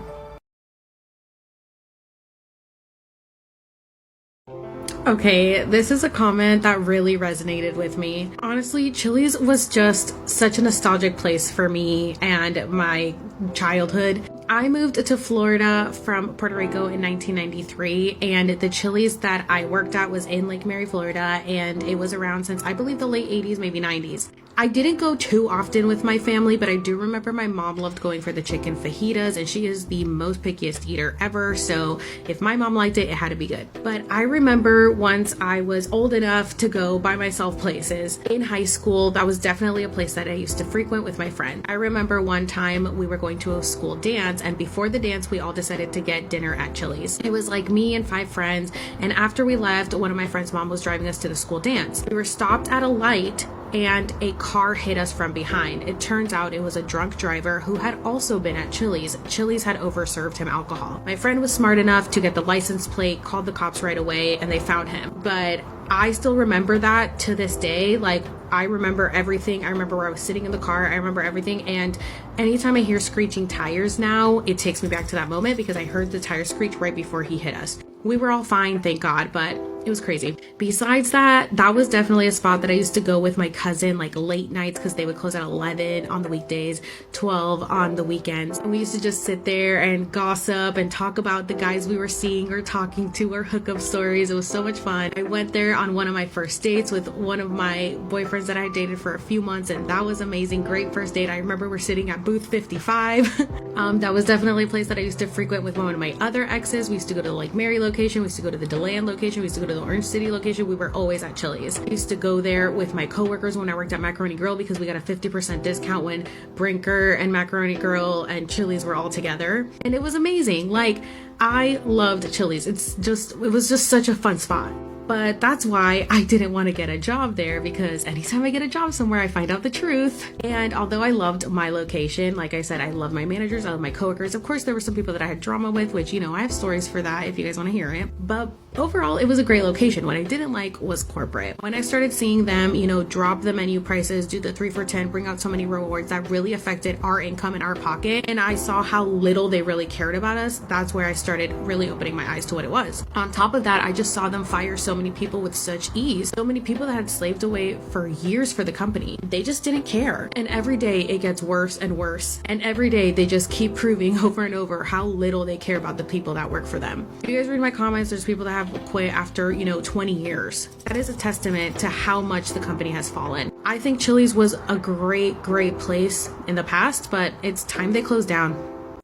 Okay, this is a comment that really resonated with me. Honestly, Chili's was just such a nostalgic place for me and my childhood. I moved to Florida from Puerto Rico in 1993, and the Chili's that I worked at was in Lake Mary, Florida, and it was around since I believe the late 80s, maybe 90s. I didn't go too often with my family, but I do remember my mom loved going for the chicken fajitas, and she is the most pickiest eater ever, so if my mom liked it, it had to be good. But I remember once I was old enough to go by myself places in high school, that was definitely a place that I used to frequent with my friend. I remember one time we were going to a school dance, and before the dance, we all decided to get dinner at Chili's. It was like me and 5 friends, and after we left, one of my friend's mom was driving us to the school dance. We were stopped at a light, and a car hit us from behind. It turns out it was a drunk driver who had also been at Chili's. Chili's had overserved him alcohol. My friend was smart enough to get the license plate, called the cops right away, and they found him. But I still remember that to this day. Like, I remember everything. I remember where I was sitting in the car. I remember everything. And anytime I hear screeching tires now, it takes me back to that moment because I heard the tire screech right before he hit us. We were all fine, thank God, but it was crazy. Besides that, that was definitely a spot that I used to go with my cousin, like late nights, because they would close at 11 on the weekdays, 12 on the weekends. And we used to just sit there and gossip and talk about the guys we were seeing or talking to, or hookup stories. It was so much fun. I went there on one of my first dates with one of my boyfriends that I dated for a few months, and that was amazing. Great first date. I remember we're sitting at booth 55. That was definitely a place that I used to frequent with one of my other exes. We used to go to the Lake Mary location. We used to go to the DeLand location. We used to go to the Orange City location. We were always at Chili's. I used to go there with my coworkers when I worked at Macaroni Grill because we got a 50% discount when Brinker and Macaroni Grill and Chili's were all together. And it was amazing. Like, I loved Chili's. It was just such a fun spot. But that's why I didn't want to get a job there, because anytime I get a job somewhere, I find out the truth. And although I loved my location, like I said, I love my managers, I love my coworkers. Of course, there were some people that I had drama with, which, you know, I have stories for that if you guys want to hear it. But overall, it was a great location. What I didn't like was corporate. When I started seeing them, you know, drop the menu prices, do the 3 for $10, bring out so many rewards, that really affected our income in our pocket. And I saw how little they really cared about us. That's where I started really opening my eyes to what it was. On top of that, I just saw them fire so many people with such ease. So many people that had slaved away for years for the company. They just didn't care. And every day it gets worse and worse. And every day they just keep proving over and over how little they care about the people that work for them. If you guys read my comments, there's people that have quit after, you know, 20 years. That is a testament to how much the company has fallen. I think Chili's was a great place in the past, but it's time they closed down.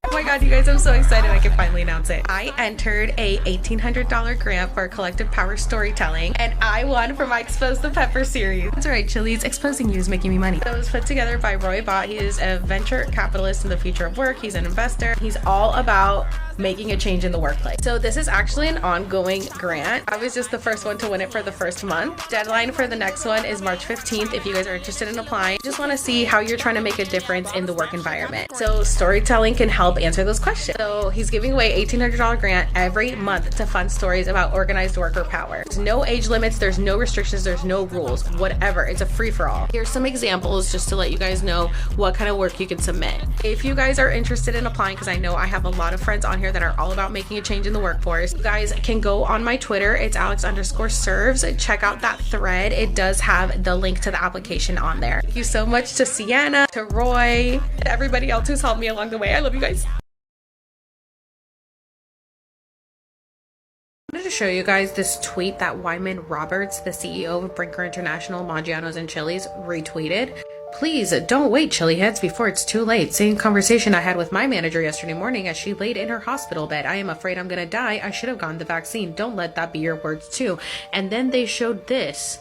Oh my god, you guys, I'm so excited I can finally announce it. I entered a $1,800 grant for collective power storytelling, and I won for my Expose the Pepper series. That's right, Chili's exposing you is making me money. So it was put together by Roy Bott. He is a venture capitalist in the future of work. He's an investor. He's all about making a change in the workplace. So this is actually an ongoing grant. I was just the first one to win it for the first month. Deadline for the next one is March 15th if you guys are interested in applying. Just want to see how you're trying to make a difference in the work environment. So storytelling can help answer those questions. So he's giving away $1,800 grant every month to fund stories about organized worker power. There's no age limits, there's no restrictions, there's no rules, whatever. It's a free-for-all. Here's some examples just to let you guys know what kind of work you can submit. If you guys are interested in applying, because I know I have a lot of friends on here that are all about making a change in the workforce, you guys can go on my Twitter. It's Alex_serves. Check out that thread. It does have the link to the application on there. Thank you so much to Sienna, to Roy, and everybody else who's helped me along the way. I love you guys. I wanted to show you guys this tweet that Wyman Roberts, the CEO of Brinker International, Maggiano's, and Chili's, retweeted. Please don't wait, chili heads, before it's too late. Same conversation I had with my manager yesterday morning as she laid in her hospital bed. I am afraid I'm gonna die. I should have gotten the vaccine. Don't let that be your words too. And then they showed this.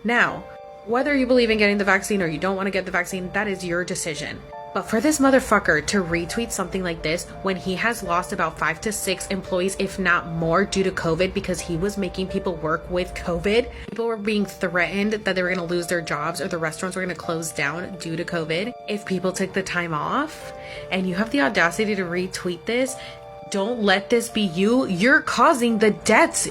Now, whether you believe in getting the vaccine or you don't want to get the vaccine, that is your decision. But for this motherfucker to retweet something like this when he has lost about 5 to 6 employees, if not more, due to COVID because he was making people work with COVID. People were being threatened that they were going to lose their jobs or the restaurants were going to close down due to COVID if people took the time off. And you have the audacity to retweet this. Don't let this be you. You're causing the deaths.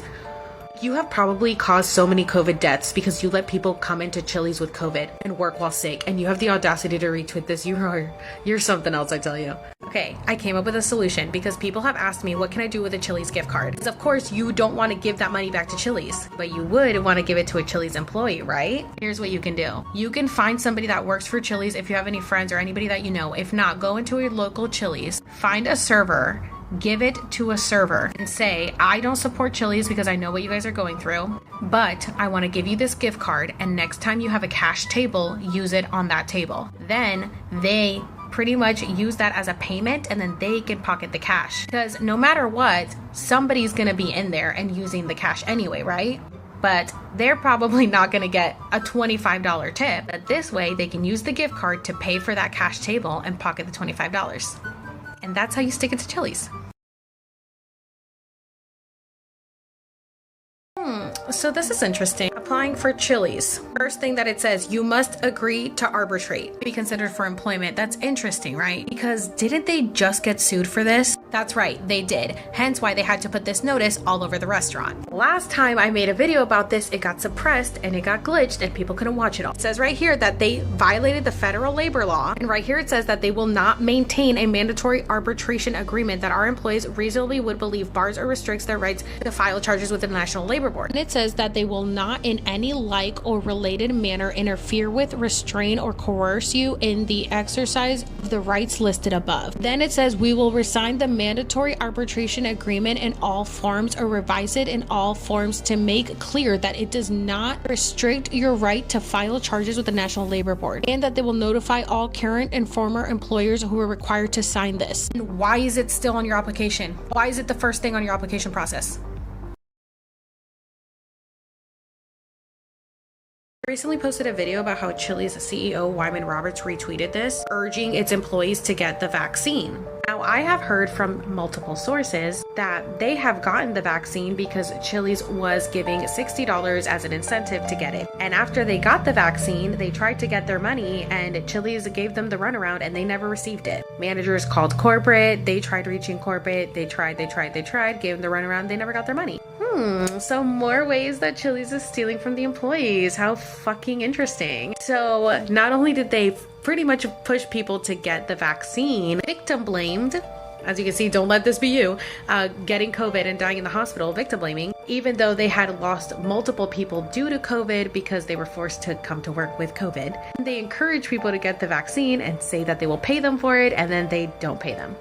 You have probably caused so many COVID deaths because you let people come into Chili's with COVID and work while sick, and you have the audacity to retweet this. You're something else, I tell you. Okay, I came up with a solution because people have asked me, what can I do with a Chili's gift card? Because of course you don't want to give that money back to Chili's, but you would want to give it to a Chili's employee, right? Here's what you can do. You can find somebody that works for Chili's if you have any friends or anybody that you know. If not, go into a local Chili's, find a server, give it to a server and say, I don't support Chili's because I know what you guys are going through, but I want to give you this gift card, and next time you have a cash table, use it on that table. Then they pretty much use that as a payment, and then they can pocket the cash, because no matter what, somebody's gonna be in there and using the cash anyway, right? But they're probably not going to get a $25 tip. But this way they can use the gift card to pay for that cash table and pocket the $25. And that's how you stick it to Chili's. So this is interesting. Applying for Chili's. First thing that it says, you must agree to arbitrate, be considered for employment. That's interesting, right? Because didn't they just get sued for this? That's right, they did. Hence why they had to put this notice all over the restaurant. Last time I made a video about this, it got suppressed and it got glitched and people couldn't watch it all. It says right here that they violated the federal labor law. And right here it says that they will not maintain a mandatory arbitration agreement that our employees reasonably would believe bars or restricts their rights to file charges with the National Labor Board. And it says that they will not in any like or related manner interfere with, restrain, or coerce you in the exercise of the rights listed above. Then it says we will resign the mandatory arbitration agreement in all forms or revise it in all forms to make clear that it does not restrict your right to file charges with the National Labor Board, and that they will notify all current and former employers who are required to sign this. And why is it still on your application? Why is it the first thing on your application process? I recently posted a video about how Chili's CEO Wyman Roberts retweeted this, urging its employees to get the vaccine. Now, I have heard from multiple sources that they have gotten the vaccine because Chili's was giving $60 as an incentive to get it. And after they got the vaccine, they tried to get their money and Chili's gave them the runaround and they never received it. Managers called corporate, they tried reaching corporate, they tried, gave them the runaround, they never got their money. So more ways that Chili's is stealing from the employees. How fucking interesting. So not only did they pretty much push people to get the vaccine, victim blamed, as you can see, don't let this be you, getting COVID and dying in the hospital, victim blaming, even though they had lost multiple people due to COVID because they were forced to come to work with COVID. They encourage people to get the vaccine and say that they will pay them for it, and then they don't pay them.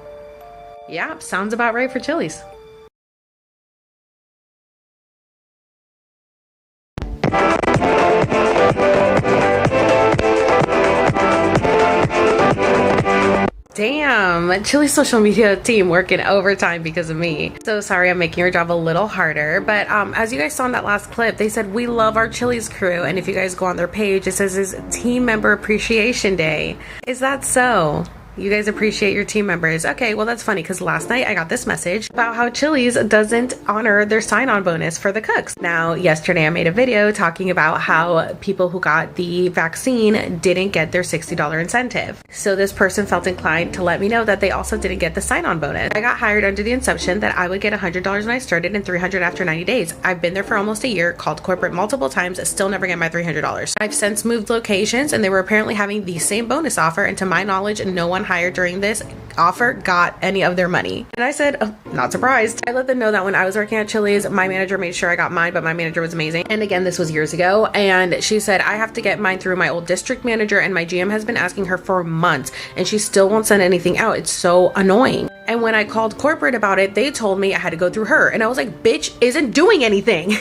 Yeah, sounds about right for Chili's. Damn, Chili's social media team working overtime because of me. So sorry I'm making your job a little harder, but as you guys saw in that last clip, they said we love our Chili's crew, and if you guys go on their page, it says it's Team Member Appreciation Day. Is that so? You guys appreciate your team members. Okay, well that's funny because last night I got this message about how Chili's doesn't honor their sign-on bonus for the cooks. Now, yesterday I made a video talking about how people who got the vaccine didn't get their $60 incentive. So this person felt inclined to let me know that they also didn't get the sign-on bonus. I got hired under the assumption that I would get $100 when I started and $300 after 90 days. I've been there for almost a year, called corporate multiple times, still never get my $300. I've since moved locations and they were apparently having the same bonus offer, and to my knowledge, no one hired during this offer got any of their money. And I said, oh, not surprised. I let them know that when I was working at Chili's, my manager made sure I got mine, but my manager was amazing. And again, this was years ago. And she said, I have to get mine through my old district manager, and my GM has been asking her for months and she still won't send anything out. It's so annoying. And when I called corporate about it, they told me I had to go through her. And I was like, bitch isn't doing anything.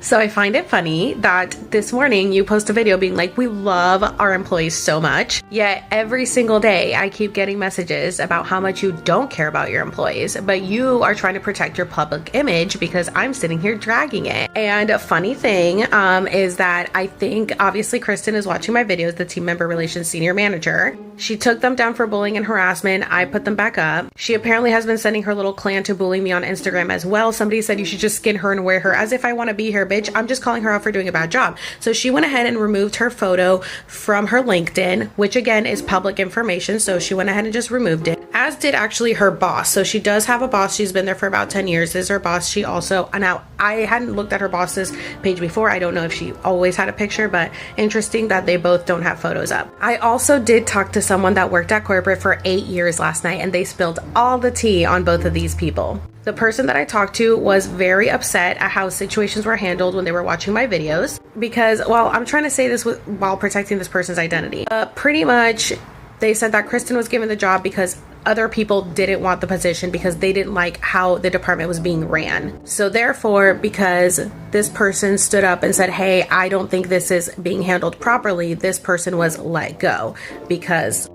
So I find it funny that this morning you post a video being like, we love our employees so much, yet every single day I keep getting messages about how much you don't care about your employees, but you are trying to protect your public image because I'm sitting here dragging it. And a funny thing is that I think obviously Kristen is watching my videos, the team member relations senior manager. She took them down for bullying and harassment. I put them back up. She apparently has been sending her little clan to bully me on Instagram as well. Somebody said you should just skin her and wear her, as if I want to be here, bitch. I'm just calling her out for doing a bad job. So she went ahead and removed her photo from her LinkedIn, which again is public information. So she went ahead and just removed it, as did actually her boss. So she does have a boss. She's been there for about 10 years. This is her boss. She also, now I hadn't looked at her boss's page before. I don't know if she always had a picture, but interesting that they both don't have photos up. I also did talk to someone that worked at corporate for 8 years last night, and they spilled all the tea on both of these people. The person that I talked to was very upset at how situations were handled when they were watching my videos, because, well, I'm trying to say this while protecting this person's identity. Pretty much, they said that Kristen was given the job because other people didn't want the position because they didn't like how the department was being ran. So therefore, because this person stood up and said, hey, I don't think this is being handled properly, this person was let go because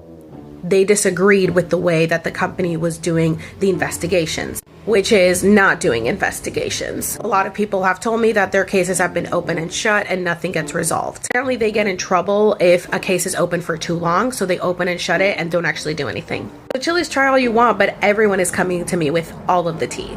they disagreed with the way that the company was doing the investigations, which is not doing investigations. A lot of people have told me that their cases have been open and shut and nothing gets resolved. Apparently they get in trouble if a case is open for too long, so they open and shut it and don't actually do anything. So Chili's, try all you want, but everyone is coming to me with all of the tea.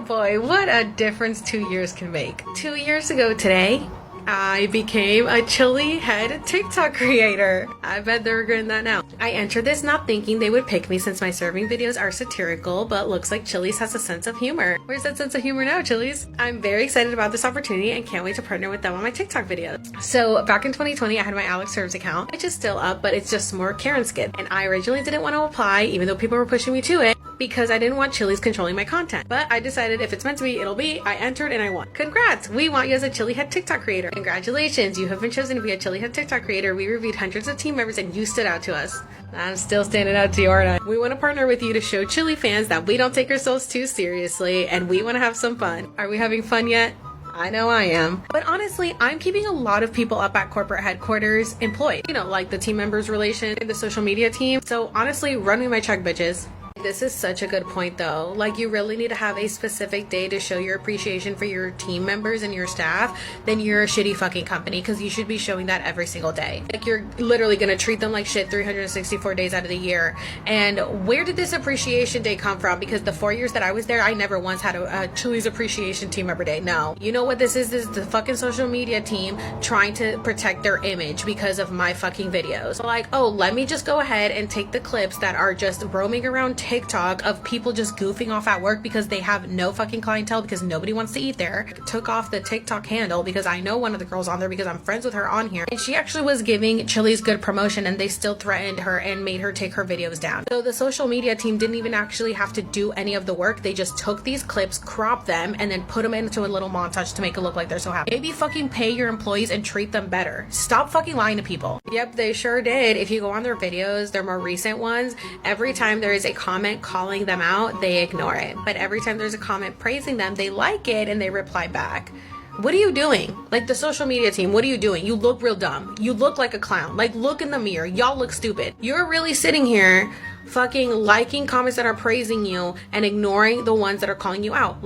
Boy, what a difference 2 years can make. 2 years ago today, I became a Chili head TikTok creator. I bet they're regretting that now. I entered this not thinking they would pick me since my serving videos are satirical, but looks like Chili's has a sense of humor. Where's that sense of humor now, Chili's? I'm very excited about this opportunity and can't wait to partner with them on my TikTok videos. So back in 2020, I had my Alex Serves account, which is still up, but it's just more Karen skin. And I originally didn't want to apply, even though people were pushing me to it, because I didn't want Chili's controlling my content. But I decided if it's meant to be, it'll be. I entered and I won. Congrats! We want you as a Chili head TikTok creator. Congratulations, you have been chosen to be a Chili head TikTok creator. We reviewed hundreds of team members and you stood out to us. I'm still standing out to you, aren't I? We want to partner with you to show Chili fans that we don't take ourselves too seriously and we want to have some fun. Are we having fun yet? I know I am. But honestly, I'm keeping a lot of people up at corporate headquarters employed. You know, like the team members relation, the social media team. So honestly, run me my check, bitches. This is such a good point though. Like, you really need to have a specific day to show your appreciation for your team members and your staff. Then you're a shitty fucking company, because you should be showing that every single day. Like, you're literally gonna treat them like shit 364 days out of the year. And where did this appreciation day come from? Because the 4 years that I was there, I never once had a Chili's appreciation team member day. No. You know what this is? This is the fucking social media team trying to protect their image because of my fucking videos. So like, oh, let me just go ahead and take the clips that are just roaming around TikTok of people just goofing off at work because they have no fucking clientele because nobody wants to eat there. Took off the TikTok handle because I know one of the girls on there because I'm friends with her on here, and she actually was giving Chili's good promotion and they still threatened her and made her take her videos down. So the social media team didn't even actually have to do any of the work. They just took these clips, cropped them, and then put them into a little montage to make it look like they're so happy. Maybe fucking pay your employees and treat them better. Stop fucking lying to people. Yep, they sure did. If you go on their videos, their more recent ones, every time there is a comment calling them out, they ignore it. But every time there's a comment praising them, they like it and they reply back. What are you doing? Like, the social media team, what are you doing? You look real dumb. You look like a clown. Like, look in the mirror. Y'all look stupid. You're really sitting here fucking liking comments that are praising you and ignoring the ones that are calling you out.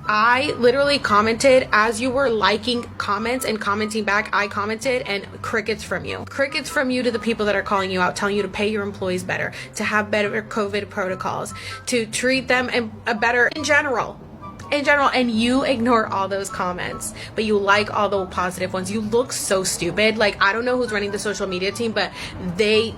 I literally commented as you were liking comments and commenting back. I commented, and crickets from you. Crickets from you to the people that are calling you out, telling you to pay your employees better, to have better COVID protocols, to treat them better in general, and you ignore all those comments, but you like all the positive ones. You look so stupid. Like, I don't know who's running the social media team, but they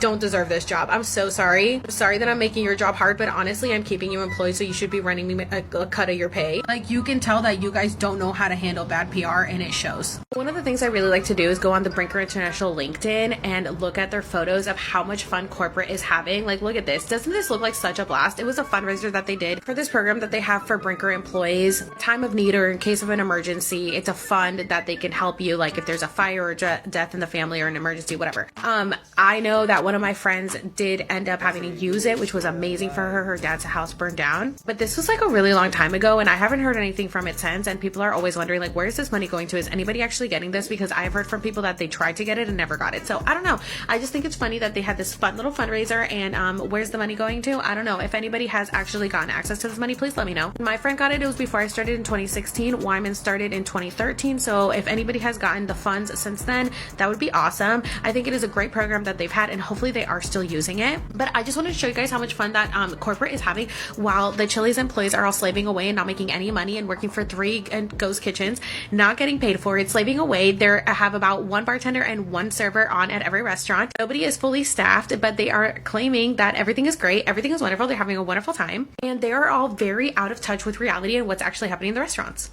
don't deserve this job. I'm so sorry. I'm sorry that I'm making your job hard, but honestly, I'm keeping you employed, so you should be running me a cut of your pay. Like, you can tell that you guys don't know how to handle bad PR, and it shows. One of the things I really like to do is go on the Brinker International LinkedIn and look at their photos of how much fun corporate is having. Like, look at this. Doesn't this look like such a blast? It was a fundraiser that they did for this program that they have for Brinker employees. Time of need or in case of an emergency, it's a fund that they can help you, like if there's a fire or death in the family or an emergency, whatever. I know that one of my friends did end up having to use it, which was amazing for her. Her dad's house burned down, but this was like a really long time ago, and I haven't heard anything from it since. And people are always wondering, like, where is this money going to? Is anybody actually getting this? Because I've heard from people that they tried to get it and never got it. So I don't know. I just think it's funny that they had this fun little fundraiser, and where's the money going to? I don't know. If anybody has actually gotten access to this money, please let me know. My friend got it. It was before I started in 2016. Wyman started in 2013. So if anybody has gotten the funds since then, that would be awesome. I think it is a great program that they've had, and hopefully they are still using it. But I just wanted to show you guys how much fun that corporate is having while the Chili's employees are all slaving away and not making any money and working for 3 ghost kitchens, not getting paid for it, slaving away. They have about 1 bartender and 1 server on at every restaurant. Nobody is fully staffed, but they are claiming that everything is great, everything is wonderful, they're having a wonderful time, and they are all very out of touch with reality and what's actually happening in the restaurants.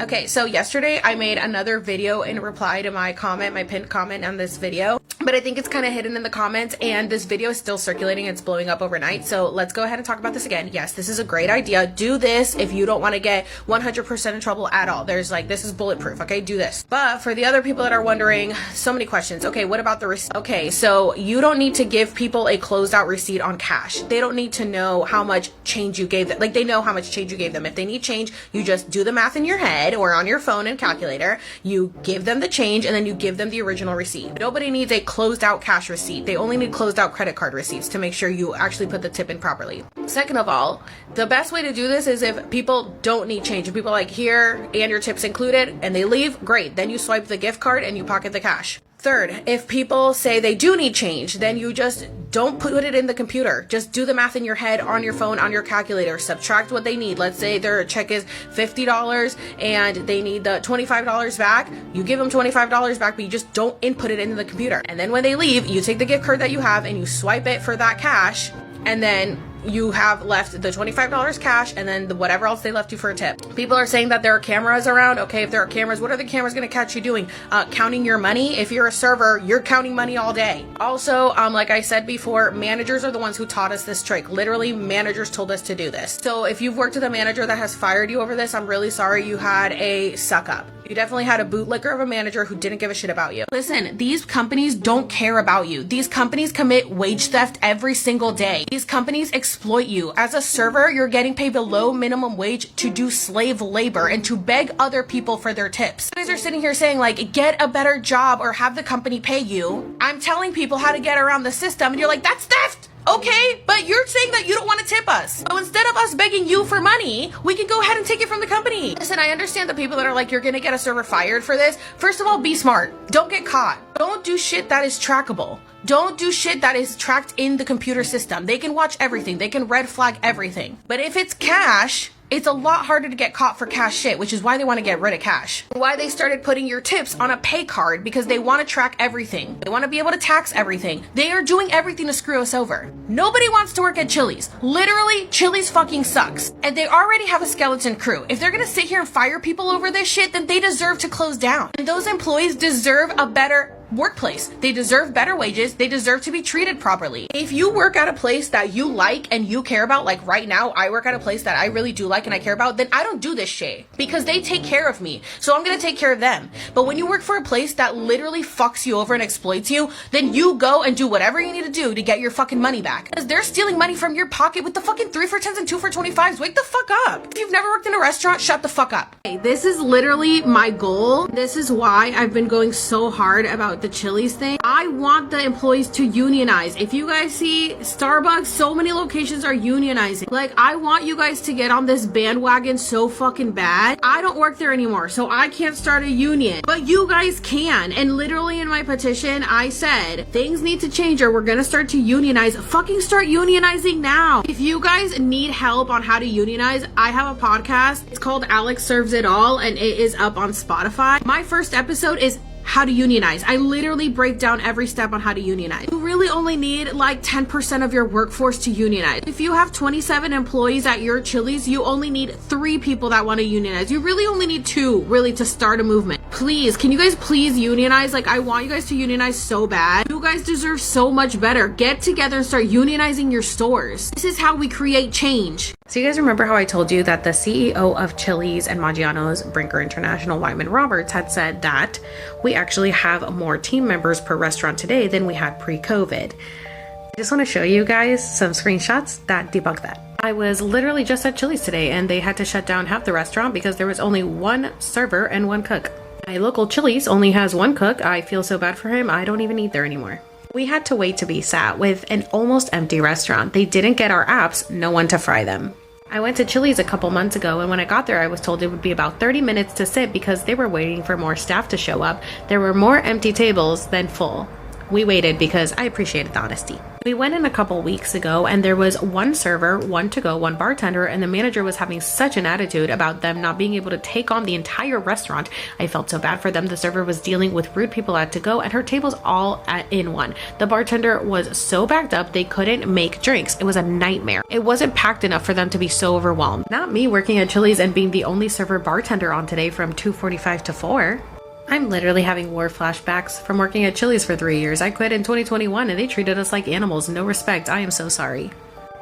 Okay, so yesterday I made another video in reply to my pinned comment on this video, but I think it's kind of hidden in the comments, and this video is still circulating. It's blowing up overnight. So let's go ahead and talk about this again. Yes, this is a great idea. Do this if you don't want to get 100% in trouble at all. There's like, this is bulletproof. Okay, do this. But for the other people that are wondering, so many questions. Okay, what about the receipt? Okay, so you don't need to give people a closed out receipt on cash. They don't need to know how much change you gave them. Like, they know how much change you gave them. If they need change, you just do the math in your head or on your phone and calculator. You give them the change, and then you give them the original receipt. Nobody needs a closed out cash receipt. They only need closed out credit card receipts to make sure you actually put the tip in properly. Second of all, the best way to do this is if people don't need change. If people are like, here and your tips included, and they leave, great. Then you swipe the gift card and you pocket the cash. Third, if people say they do need change, then you just don't put it in the computer. Just do the math in your head, on your phone, on your calculator. Subtract what they need. Let's say their check is $50 and they need the $25 back. You give them $25 back, but you just don't input it into the computer. And then when they leave, you take the gift card that you have and you swipe it for that cash, and then you have left the $25 cash and then whatever else they left you for a tip. People are saying that there are cameras around. Okay, if there are cameras, what are the cameras going to catch you doing? Counting your money. If you're a server, you're counting money all day. Also, like I said before, managers are the ones who taught us this trick. Literally, managers told us to do this. So if you've worked with a manager that has fired you over this, I'm really sorry you had a suck up. You definitely had a bootlicker of a manager who didn't give a shit about you. Listen, these companies don't care about you. These companies commit wage theft every single day. These companies exploit you. As a server, you're getting paid below minimum wage to do slave labor and to beg other people for their tips. You guys are sitting here saying, like, get a better job or have the company pay you. I'm telling people how to get around the system, and you're like, that's theft! Okay, but you're saying that you don't want to tip us. So instead of us begging you for money, we can go ahead and take it from the company. Listen, I understand the people that are like, you're gonna get a server fired for this. First of all, be smart. Don't get caught. Don't do shit that is trackable. Don't do shit that is tracked in the computer system. They can watch everything. They can red flag everything. But if it's cash, it's a lot harder to get caught for cash shit, which is why they want to get rid of cash. Why they started putting your tips on a pay card, because they want to track everything. They want to be able to tax everything. They are doing everything to screw us over. Nobody wants to work at Chili's. Literally, Chili's fucking sucks. And they already have a skeleton crew. If they're gonna sit here and fire people over this shit, then they deserve to close down. And those employees deserve a better workplace. They deserve better wages. They deserve to be treated properly. If you work at a place that you like and you care about, like right now, I work at a place that I really do like and I care about, then I don't do this shit because they take care of me. So I'm gonna take care of them. But when you work for a place that literally fucks you over and exploits you, then you go and do whatever you need to do to get your fucking money back. Because they're stealing money from your pocket with the fucking 3 for 10s and 2 for 25s. Wake the fuck up. If you've never worked in a restaurant, shut the fuck up. Okay, this is literally my goal. This is why I've been going so hard about the Chili's thing. I want the employees to unionize. If you guys see Starbucks, so many locations are unionizing. Like, I want you guys to get on this bandwagon so fucking bad. I don't work there anymore, so I can't start a union. But you guys can. And literally in my petition, I said, things need to change or we're gonna start to unionize. Fucking start unionizing now. If you guys need help on how to unionize, I have a podcast. It's called Alex Serves It All, and it is up on Spotify. My first episode is how to unionize. I literally break down every step on how to unionize. You really only need like 10% of your workforce to unionize. If you have 27 employees at your Chili's, you only need 3 people that want to unionize. You really only need 2 really to start a movement. Please, can you guys please unionize? Like, I want you guys to unionize so bad. You guys deserve so much better. Get together and start unionizing your stores. This is how we create change. So you guys remember how I told you that the CEO of Chili's and Maggiano's, Brinker International, Wyman Roberts, had said that we actually have more team members per restaurant today than we had pre-COVID. I just want to show you guys some screenshots that debunk that. I was literally just at Chili's today and they had to shut down half the restaurant because there was only 1 server and 1 cook. My local Chili's only has 1 cook. I feel so bad for him. I don't even eat there anymore. We had to wait to be sat with an almost empty restaurant. They didn't get our apps, no one to fry them. I went to Chili's a couple months ago, and when I got there, I was told it would be about 30 minutes to sit because they were waiting for more staff to show up. There were more empty tables than full. We waited because I appreciated the honesty. We went in a couple weeks ago and there was 1 server, 1 to go, 1 bartender, and the manager was having such an attitude about them not being able to take on the entire restaurant. I felt so bad for them. The server was dealing with rude people at to go and her table's all in one. The bartender was so backed up they couldn't make drinks. It was a nightmare. It wasn't packed enough for them to be so overwhelmed. Not me working at Chili's and being the only server bartender on today from 2:45 to 4. I'm literally having war flashbacks from working at Chili's for 3 years. I quit in 2021 and they treated us like animals. No respect. I am so sorry.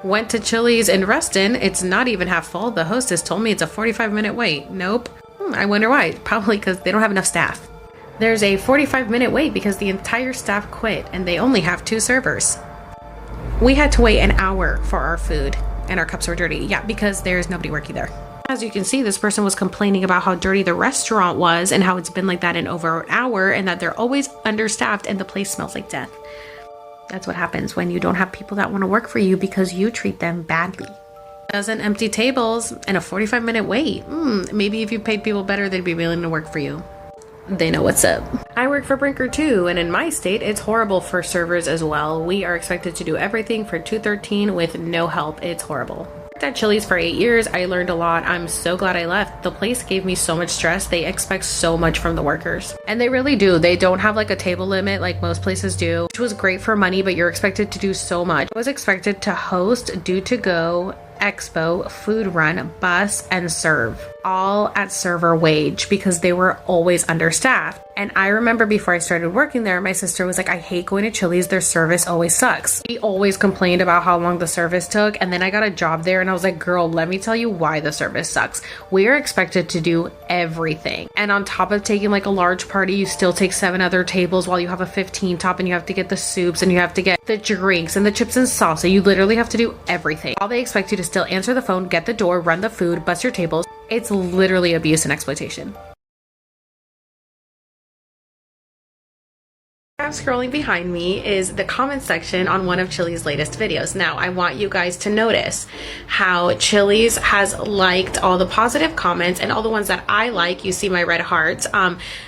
Went to Chili's in Reston. It's not even half full. The hostess told me it's a 45-minute wait. Nope. I wonder why. Probably because they don't have enough staff. There's a 45-minute wait because the entire staff quit and they only have 2 servers. We had to wait an hour for our food and our cups were dirty. Yeah, because there's nobody working there. As you can see, this person was complaining about how dirty the restaurant was and how it's been like that in over an hour and that they're always understaffed and the place smells like death. That's what happens when you don't have people that want to work for you because you treat them badly. Dozen empty tables and a 45-minute wait. Maybe if you paid people better, they'd be willing to work for you. They know what's up. I work for Brinker too, and in my state, it's horrible for servers as well. We are expected to do everything for 213 with no help. It's horrible. At Chili's for 8 years, I learned a lot. I'm so glad I left. The place gave me so much stress. They expect so much from the workers. And they really do. They don't have like a table limit like most places do, which was great for money, but you're expected to do so much. I was expected to host, do to go, expo, food run, bus, and serve, all at server wage because they were always understaffed. And I remember before I started working there, my sister was like, I hate going to Chili's. Their service always sucks. We always complained about how long the service took. And then I got a job there and I was like, girl, let me tell you why the service sucks. We are expected to do everything. And on top of taking like a large party, you still take 7 other tables while you have a 15 top and you have to get the soups and you have to get the drinks and the chips and salsa. You literally have to do everything. All they expect you to still answer the phone, get the door, run the food, bust your tables. It's literally abuse and exploitation. Scrolling behind me is the comment section on one of Chili's latest videos. Now, I want you guys to notice how Chili's has liked all the positive comments and all the ones that I like. You see my red hearts.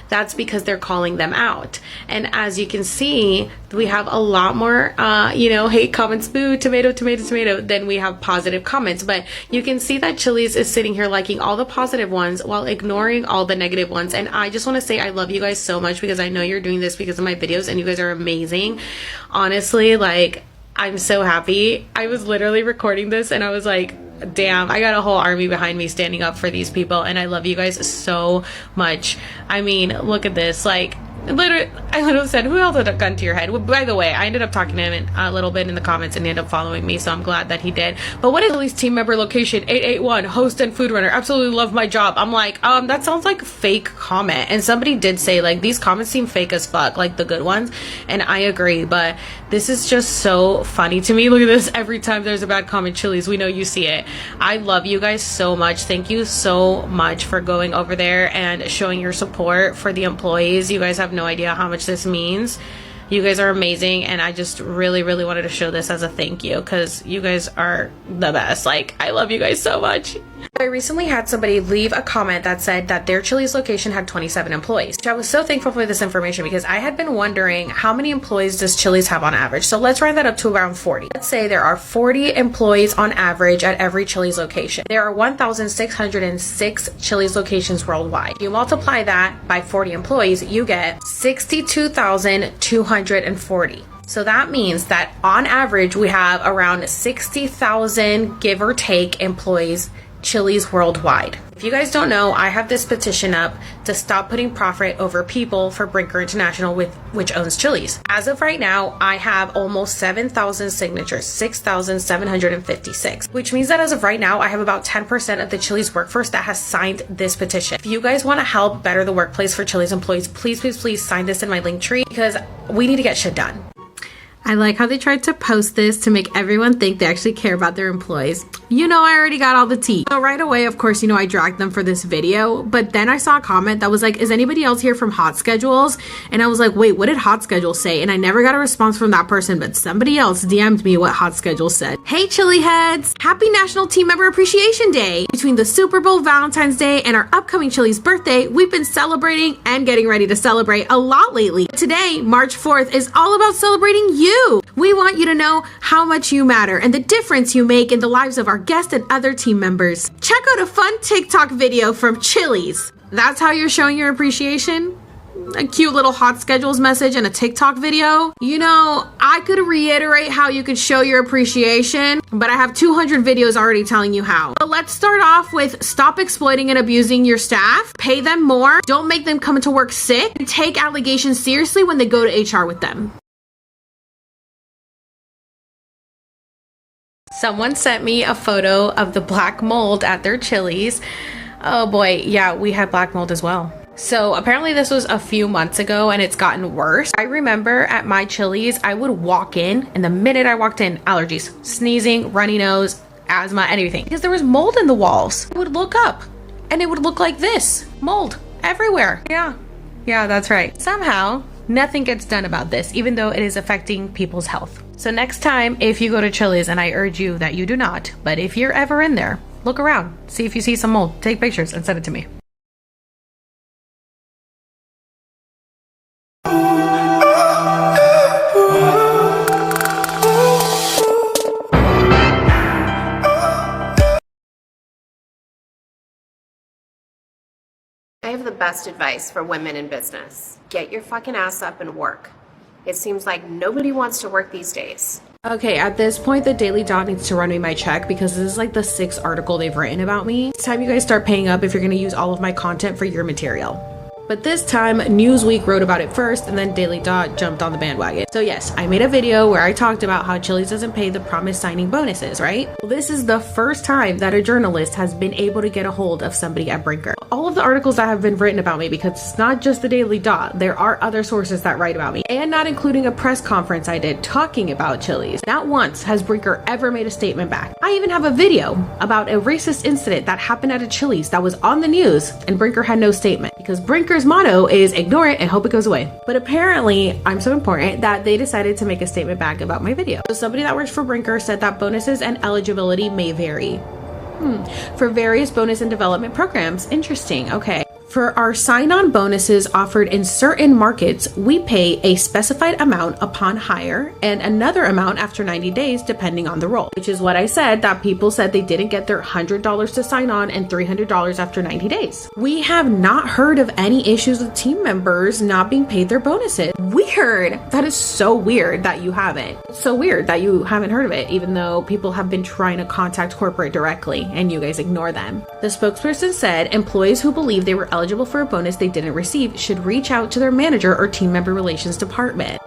That's because they're calling them out. And as you can see, we have a lot more, hate comments, boo, tomato, tomato, tomato, than we have positive comments. But you can see that Chili's is sitting here liking all the positive ones while ignoring all the negative ones. And I just want to say I love you guys so much because I know you're doing this because of my videos and you guys are amazing. Honestly, like, I'm so happy. I was literally recording this and I was like, damn, I got a whole army behind me standing up for these people and I love you guys so much. I mean, look at this. Like, I literally said, who held a gun to your head? Well, by the way, I ended up talking to him a little bit in the comments and he ended up following me, so I'm glad that he did. But what is Chili's team member location? 881, host and food runner. Absolutely love my job. I'm like, that sounds like a fake comment. And somebody did say, like, these comments seem fake as fuck, like the good ones. And I agree, but this is just so funny to me. Look at this. Every time there's a bad comment, Chili's, we know you see it. I love you guys so much. Thank you so much for going over there and showing your support for the employees. You guys have no idea how much this means. You guys are amazing, and I just really wanted to show this as a thank you because you guys are the best. Like, I love you guys so much. I recently had somebody leave a comment that said that their Chili's location had 27 employees. I was so thankful for this information because I had been wondering how many employees does Chili's have on average. So let's round that up to around 40. Let's say there are 40 employees on average at every Chili's location. There are 1,606 Chili's locations worldwide. You multiply that by 40 employees, you get 62,240. So that means that on average, we have around 60,000, give or take, employees Chili's worldwide. If you guys don't know, I have this petition up to stop putting profit over people for Brinker International, which owns Chili's. As of right now, I have almost 7,000 signatures, 6,756, which means that as of right now, I have about 10% of the Chili's workforce that has signed this petition. If you guys want to help better the workplace for Chili's employees, please sign this in my link tree because we need to get shit done. I like how they tried to post this to make everyone think they actually care about their employees. You know, I already got all the tea. So right away, of course, you know, I dragged them for this video, but then I saw a comment that was like, is anybody else here from Hot Schedules? And I was like, wait, what did Hot Schedules say? And I never got a response from that person, but somebody else DM'd me what Hot Schedules said. Hey, Chili Heads! Happy National Team Member Appreciation Day! Between the Super Bowl, Valentine's Day, and our upcoming Chili's birthday, we've been celebrating and getting ready to celebrate a lot lately. Today, March 4th, is all about celebrating you. We want you to know how much you matter and the difference you make in the lives of our guests and other team members. Check out a fun TikTok video from Chili's. That's how you're showing your appreciation? A cute little Hot Schedules message and a TikTok video? You know, I could reiterate how you could show your appreciation, but I have 200 videos already telling you how. But let's start off with stop exploiting and abusing your staff, pay them more, don't make them come to work sick, and take allegations seriously when they go to HR with them. Someone sent me a photo of the black mold at their Chili's. Oh boy, yeah, we had black mold as well. So apparently this was a few months ago and it's gotten worse. I remember at my Chili's, I would walk in and the minute I walked in, allergies, sneezing, runny nose, asthma, anything. Because there was mold in the walls. I would look up and it would look like this. Mold everywhere. Yeah, that's right. Somehow, nothing gets done about this, even though it is affecting people's health. So next time, if you go to Chili's, and I urge you that you do not, but if you're ever in there, look around, see if you see some mold, take pictures and send it to me. I have the best advice for women in business. Get your fucking ass up and work. It seems like nobody wants to work these days. Okay, at this point, the Daily Dot needs to run me my check because this is like the 6th article they've written about me. It's time you guys start paying up if you're gonna use all of my content for your material. But this time, Newsweek wrote about it first and then Daily Dot jumped on the bandwagon. So yes, I made a video where I talked about how Chili's doesn't pay the promised signing bonuses, right? Well, this is the first time that a journalist has been able to get a hold of somebody at Brinker. All of the articles that have been written about me, because it's not just the Daily Dot, there are other sources that write about me, and not including a press conference I did talking about Chili's. Not once has Brinker ever made a statement back. I even have a video about a racist incident that happened at a Chili's that was on the news, and Brinker had no statement, because Brinker's motto is ignore it and hope it goes away. But apparently, I'm so important that they decided to make a statement back about my video. So somebody that works for Brinker said that bonuses and eligibility may vary. For various bonus and development programs. Interesting. Okay. For our sign-on bonuses offered in certain markets, we pay a specified amount upon hire and another amount after 90 days depending on the role, which is what I said, that people said they didn't get their $100 to sign on and $300 after 90 days. We have not heard of any issues with team members not being paid their bonuses. Weird. That is so weird that you haven't. It's so weird that you haven't heard of it, even though people have been trying to contact corporate directly and you guys ignore them. The spokesperson said employees who believe they were eligible eligible for a bonus they didn't receive should reach out to their manager or team member relations department.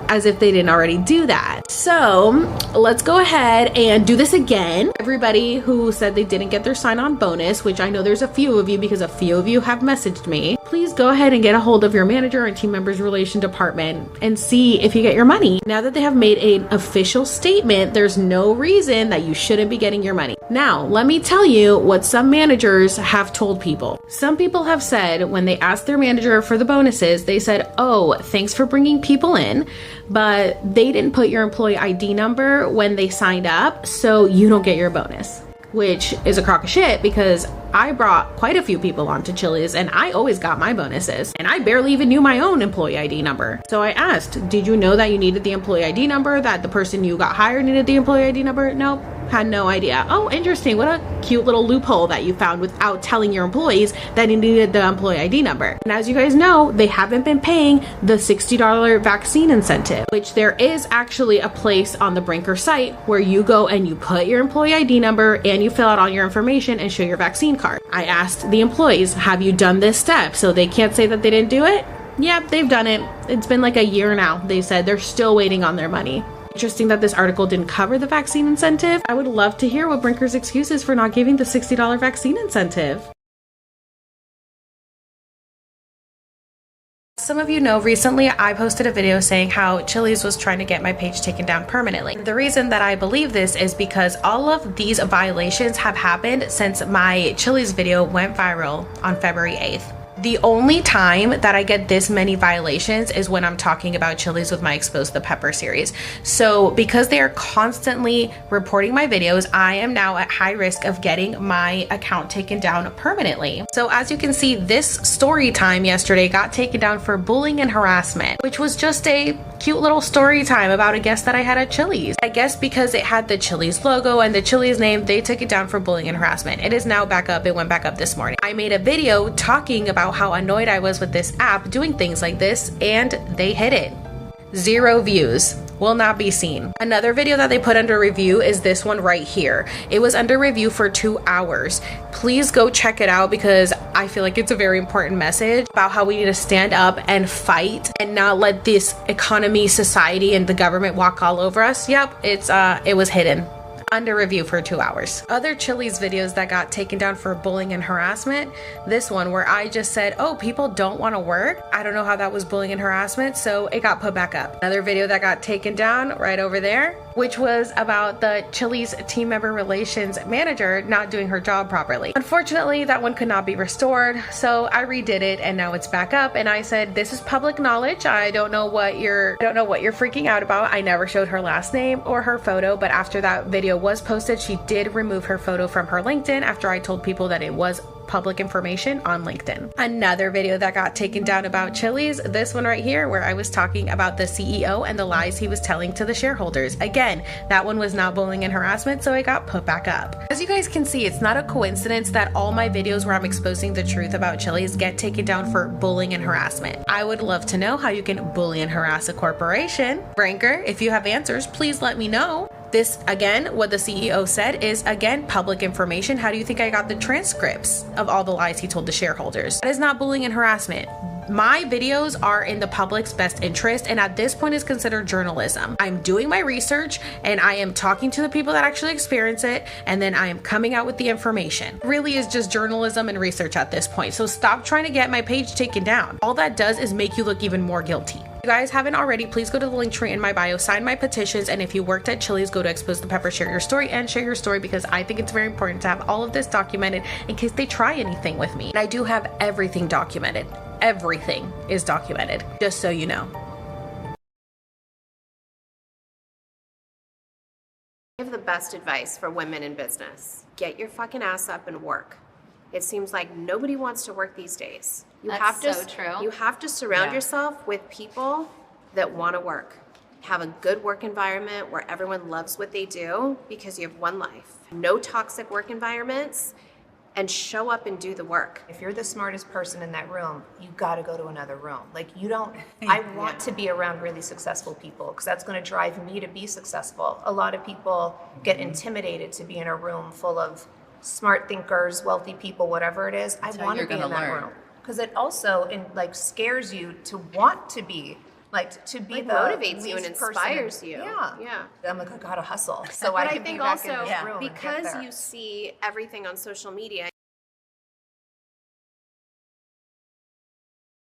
As if they didn't already do that. So let's go ahead and do this again. Everybody who said they didn't get their sign-on bonus, which I know there's a few of you because a few of you have messaged me, please go ahead and get a hold of your manager and team members relation department and see if you get your money. Now that they have made an official statement, there's no reason that you shouldn't be getting your money. Now, let me tell you what some managers have told people. Some people have said when they asked their manager for the bonuses, they said, oh, thanks for bringing people in, but they didn't put your employee ID number when they signed up, so you don't get your bonus. Which is a crock of shit because I brought quite a few people onto Chili's and I always got my bonuses and I barely even knew my own employee ID number. So I asked, did you know that you needed the employee ID number, that the person you got hired needed the employee ID number? Nope, had no idea. Oh, interesting. What a cute little loophole that you found without telling your employees that you needed the employee ID number. And as you guys know, they haven't been paying the $60 vaccine incentive, which there is actually a place on the Brinker site where you go and you put your employee ID number and you fill out all your information and show your vaccine card. I asked the employees, have you done this step? So they can't say that they didn't do it. Yep, they've done it. It's been like a year now. They said they're still waiting on their money. Interesting that this article didn't cover the vaccine incentive. I would love to hear what Brinker's excuse is for not giving the $60 vaccine incentive. Some of you know recently I posted a video saying how Chili's was trying to get my page taken down permanently. The reason that I believe this is because all of these violations have happened since my Chili's video went viral on February 8th. The only time that I get this many violations is when I'm talking about Chili's with my Expose the Pepper series. So because they are constantly reporting my videos, I am now at high risk of getting my account taken down permanently. So as you can see, this story time yesterday got taken down for bullying and harassment, which was just a cute little story time about a guest that I had at Chili's. I guess because it had the Chili's logo and the Chili's name, they took it down for bullying and harassment. It is now back up. It went back up this morning. I made a video talking about how annoyed I was with this app doing things like this, and they hid it. 0 views. Will not be seen. Another video that they put under review is this one right here. It was under review for 2 hours. Please go check it out because I feel like it's a very important message about how we need to stand up and fight and not let this economy, society, and the government walk all over us. Yep, it was hidden. Under review for 2 hours. Other Chili's videos that got taken down for bullying and harassment, this one where I just said, oh, people don't want to work. I don't know how that was bullying and harassment, so it got put back up. Another video that got taken down right over there, which was about the Chili's team member relations manager not doing her job properly. Unfortunately, that one could not be restored, so I redid it and now it's back up, and I said, this is public knowledge. I don't know what you're freaking out about. I never showed her last name or her photo, but after that video was posted, she did remove her photo from her LinkedIn after I told people that it was public information on LinkedIn. Another video that got taken down about Chili's, this one right here where I was talking about the CEO and the lies he was telling to the shareholders. Again, that one was not bullying and harassment, so it got put back up. As you guys can see, it's not a coincidence that all my videos where I'm exposing the truth about Chili's get taken down for bullying and harassment. I would love to know how you can bully and harass a corporation. Brinker, if you have answers, please let me know. This, again, what the CEO said is, again, public information. How do you think I got the transcripts of all the lies he told the shareholders? That is not bullying and harassment. My videos are in the public's best interest, and at this point is considered journalism. I'm doing my research and I am talking to the people that actually experience it, and then I am coming out with the information. It really is just journalism and research at this point. So stop trying to get my page taken down. All that does is make you look even more guilty. If you guys haven't already, please go to the link tree in my bio, sign my petitions, and if you worked at Chili's, go to Expose the Pepper, share your story, and share your story because I think it's very important to have all of this documented in case they try anything with me. And I do have everything documented. Everything is documented, just so you know. I have the best advice for women in business. Get your fucking ass up and work. It seems like nobody wants to work these days. You have to surround yourself with people that want to work. Have a good work environment where everyone loves what they do because you have one life. No toxic work environments. And show up and do the work. If you're the smartest person in that room, you got to go to another room. Like you don't, I want to be around really successful people because that's going to drive me to be successful. A lot of people get intimidated to be in a room full of smart thinkers, wealthy people, whatever it is. I want to be in that room. because it also scares you to want to be to be the motivates you and least person inspires you. Yeah. I'm like, I gotta hustle. So but I think be back in also this room and get because there. you see everything on social media.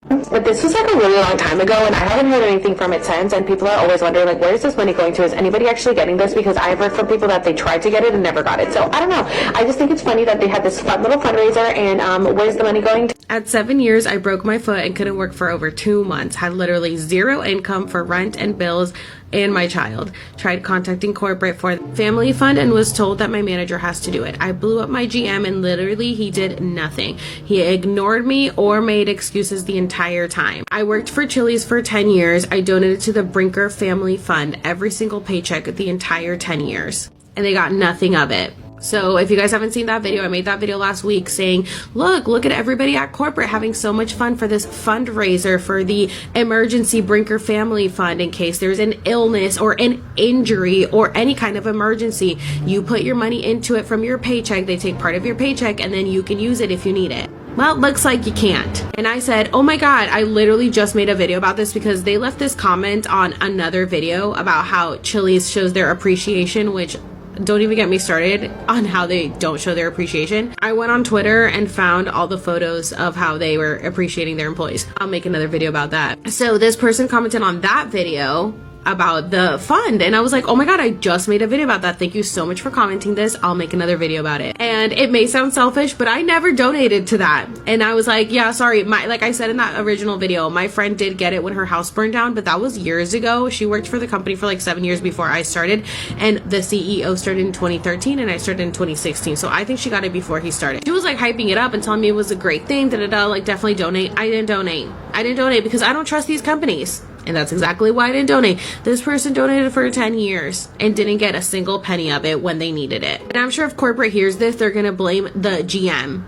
But this was like a really long time ago, and I haven't heard anything from it since, and people are always wondering, like, where is this money going to? Is anybody actually getting this? Because I've heard from people that they tried to get it and never got it. So I don't know. I just think it's funny that they had this fun little fundraiser, and where's the money going to? At 7 years, I broke my foot and couldn't work for over 2 months. Had literally zero income for rent and bills and my child. Tried contacting corporate for family fund and was told that my manager has to do it. I blew up my GM and literally he did nothing. He ignored me or made excuses the entire time. I worked for Chili's for 10 years. I donated to the Brinker Family Fund every single paycheck the entire 10 years. And they got nothing of it. So if you guys haven't seen that video, I made that video last week saying, look at everybody at corporate having so much fun for this fundraiser for the emergency Brinker Family Fund in case there's an illness or an injury or any kind of emergency. You put your money into it from your paycheck. They take part of your paycheck and then you can use it if you need it. Well, it looks like you can't. And I said, oh my God, I literally just made a video about this because they left this comment on another video about how Chili's shows their appreciation, which don't even get me started on how they don't show their appreciation. I went on Twitter and found all the photos of how they were appreciating their employees. I'll make another video about that. So this person commented on that video about the fund and I was like, oh my God, I just made a video about that. Thank you so much for commenting this. I'll make another video about it. And it may sound selfish, but I never donated to that. And I was like, yeah, sorry. Like I said in that original video, my friend did get it when her house burned down, but that was years ago. She worked for the company for like 7 years before I started, and the CEO started in 2013 and I started in 2016. So I think she got it before he started. She was like hyping it up and telling me it was a great thing, like definitely donate. I didn't donate because I don't trust these companies. And that's exactly why I didn't donate. This person donated for 10 years and didn't get a single penny of it when they needed it. And I'm sure if corporate hears this, they're going to blame the GM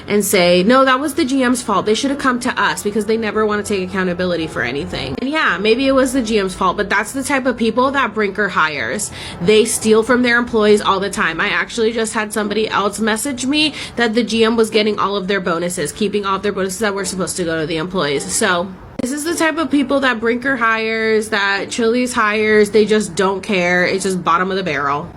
and say, no, that was the GM's fault. They should have come to us because they never want to take accountability for anything. And yeah, maybe it was the GM's fault, but that's the type of people that Brinker hires. They steal from their employees all the time. I actually just had somebody else message me that the GM was getting all of their bonuses, keeping all of their bonuses that were supposed to go to the employees. So this is the type of people that Brinker hires, that Chili's hires. They just don't care. It's just bottom of the barrel.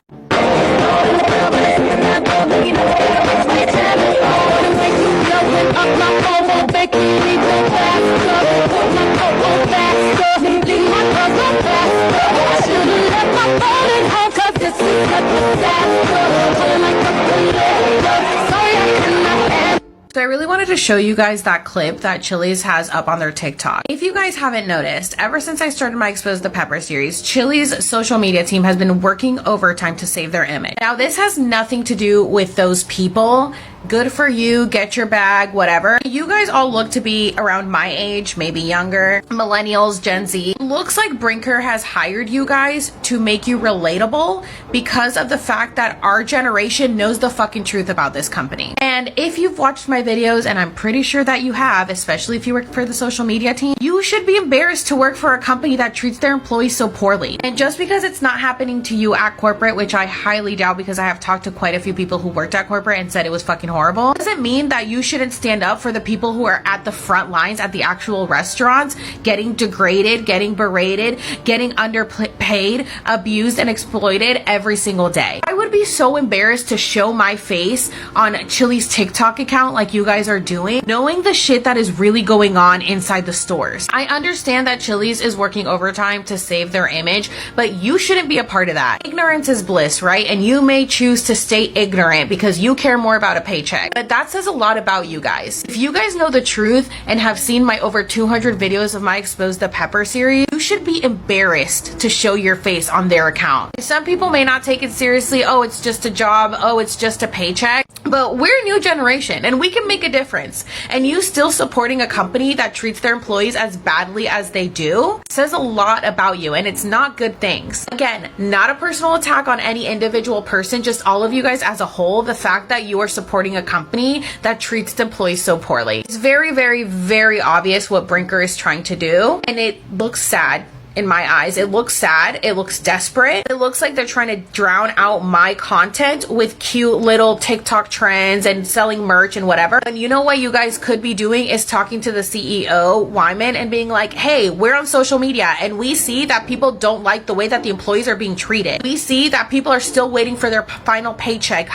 So I really wanted to show you guys that clip that Chili's has up on their TikTok. If you guys haven't noticed, ever since I started my Expose the Pepper series, Chili's social media team has been working overtime to save their image. Now, this has nothing to do with those people. Good for you, get your bag, whatever. You guys all look to be around my age, maybe younger, millennials, Gen Z. Looks like Brinker has hired you guys to make you relatable because of the fact that our generation knows the fucking truth about this company. And if you've watched my videos, and I'm pretty sure that you have, especially if you work for the social media team, you should be embarrassed to work for a company that treats their employees so poorly. And just because it's not happening to you at corporate, which I highly doubt because I have talked to quite a few people who worked at corporate and said it was fucking horrible, doesn't mean that you shouldn't stand up for the people who are at the front lines at the actual restaurants, getting degraded, getting berated, getting underpaid, abused, and exploited every single day. I would be so embarrassed to show my face on Chili's TikTok account like you guys are doing, knowing the shit that is really going on inside the stores. I understand that Chili's is working overtime to save their image, but you shouldn't be a part of that. Ignorance is bliss, right? And you may choose to stay ignorant because you care more about a paycheck. But that says a lot about you guys. If you guys know the truth and have seen my over 200 videos of my Expose the Pepper series, you should be embarrassed to show your face on their account. Some people may not take it seriously. Oh, it's just a job. Oh, it's just a paycheck. But we're a new generation and we can make a difference. And you still supporting a company that treats their employees as badly as they do says a lot about you, and it's not good things. Again, not a personal attack on any individual person, just all of you guys as a whole. The fact that you are supporting a company that treats the employees so poorly. It's very, very, very obvious what Brinker is trying to do, and it looks sad. in my eyes. It looks sad. It looks desperate. It looks like they're trying to drown out my content with cute little TikTok trends and selling merch and whatever. And you know what you guys could be doing is talking to the CEO, Wyman, and being like, hey, we're on social media and we see that people don't like the way that the employees are being treated. We see that people are still waiting for their final paycheck.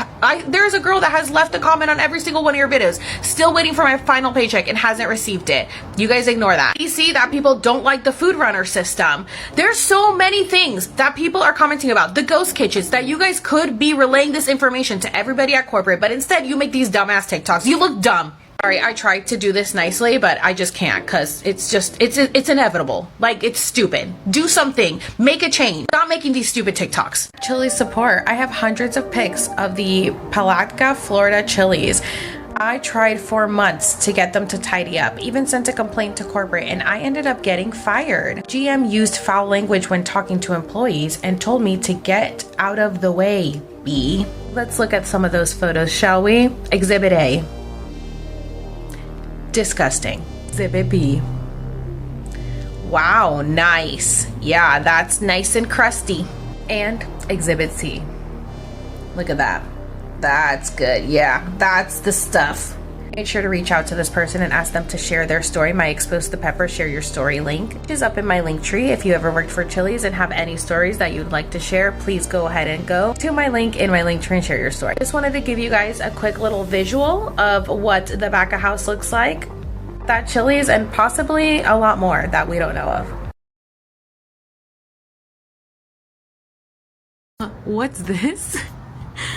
There's a girl that has left a comment on every single one of your videos, still waiting for my final paycheck and hasn't received it. You guys ignore that. We see that people don't like the food runner system. There's so many things that people are commenting about. The ghost kitchens, that you guys could be relaying this information to everybody at corporate, but instead you make these dumbass TikToks. You look dumb. Sorry, I tried to do this nicely, but I just can't because it's inevitable. Like, it's stupid. Do something. Make a change. Stop making these stupid TikToks. Chili's support. I have hundreds of pics of the Palatka, Florida Chili's. I tried for months to get them to tidy up, even sent a complaint to corporate, and I ended up getting fired. GM used foul language when talking to employees and told me to get out of the way, B. Let's look at some of those photos, shall we? Exhibit A. Disgusting. Exhibit B. Wow, nice. Yeah, that's nice and crusty. And Exhibit C. Look at that. That's good. Yeah, that's the stuff. Make sure to reach out to this person and ask them to share their story. My Expose the Pepper Share Your Story link is up in my link tree. If you ever worked for Chili's and have any stories that you'd like to share, please go ahead and go to my link in my link tree and share your story. Just wanted to give you guys a quick little visual of what the back of house looks like at Chili's, and possibly a lot more that we don't know of. What's this?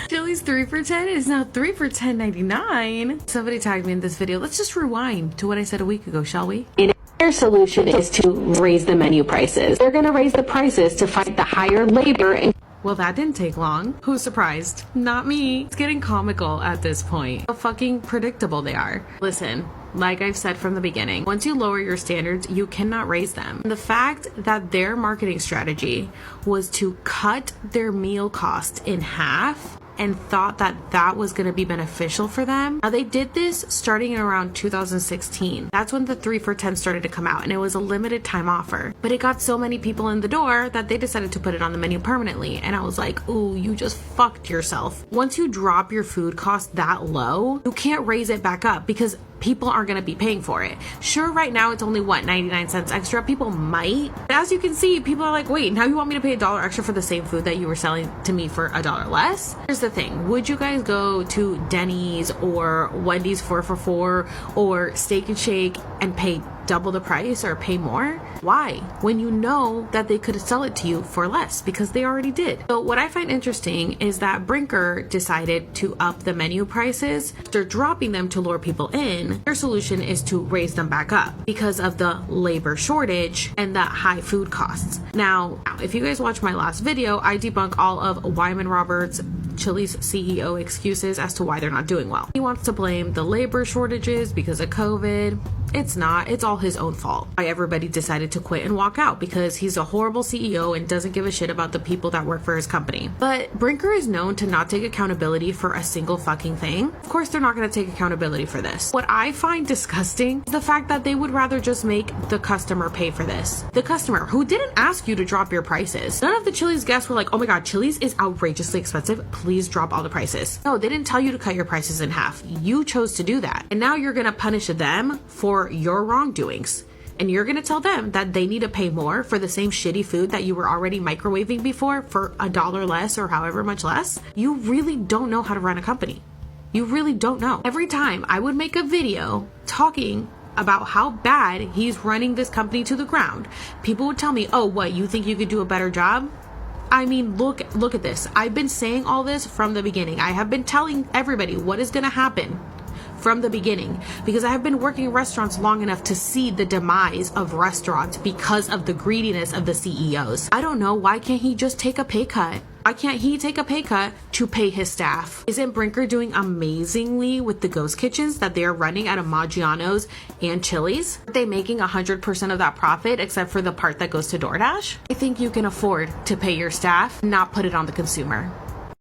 Chili's 3 for $10 is now 3 for $10.99. Somebody tagged me in this video. Let's just rewind to what I said a week ago, shall we? Their solution is to raise the menu prices. They're going to raise the prices to fight the higher labor. Well, that didn't take long. Who's surprised? Not me. It's getting comical at this point. How fucking predictable they are. Listen, like I've said from the beginning, once you lower your standards, you cannot raise them. The fact that their marketing strategy was to cut their meal cost in half and thought that that was going to be beneficial for them. Now, they did this starting in around 2016. That's when the 3 for $10 started to come out, and it was a limited time offer. But it got so many people in the door that they decided to put it on the menu permanently. And I was like, ooh, you just fucked yourself. Once you drop your food cost that low, you can't raise it back up because people aren't going to be paying for it. Sure, right now it's only, what, 99 cents extra? People might. But as you can see, people are like, wait, now you want me to pay $1 extra for the same food that you were selling to me for $1 less? Here's the thing. Would you guys go to Denny's or Wendy's 4 for $4 or Steak and Shake and pay double the price or pay more? Why? When you know that they could sell it to you for less, because they already did. So what I find interesting is that Brinker decided to up the menu prices. They're dropping them to lure people in. Their solution is to raise them back up because of the labor shortage and the high food costs. Now, if you guys watch my last video, I debunk all of Wyman Roberts' Chili's CEO excuses as to why they're not doing well. He wants to blame the labor shortages because of COVID. It's not. It's all his own fault. Why everybody decided to quit and walk out, because he's a horrible CEO and doesn't give a shit about the people that work for his company. But Brinker is known to not take accountability for a single fucking thing. Of course, they're not going to take accountability for this. What I find disgusting is the fact that they would rather just make the customer pay for this. The customer who didn't ask you to drop your prices. None of the Chili's guests were like, oh my god, Chili's is outrageously expensive. Please drop all the prices. No, they didn't tell you to cut your prices in half. You chose to do that. And now you're going to punish them for your wrongdoings. And you're going to tell them that they need to pay more for the same shitty food that you were already microwaving before for $1 less or however much less. You really don't know how to run a company. You really don't know. Every time I would make a video talking about how bad he's running this company to the ground, people would tell me, oh, what, you think you could do a better job? I mean, look at this. I've been saying all this from the beginning. I have been telling everybody what is going to happen from the beginning, because I have been working in restaurants long enough to see the demise of restaurants because of the greediness of the CEOs. I don't know, why can't he just take a pay cut? Why can't he take a pay cut to pay his staff? Isn't Brinker doing amazingly with the ghost kitchens that they are running out of Maggiano's and Chili's? Are they making 100% of that profit except for the part that goes to DoorDash? I think you can afford to pay your staff, not put it on the consumer.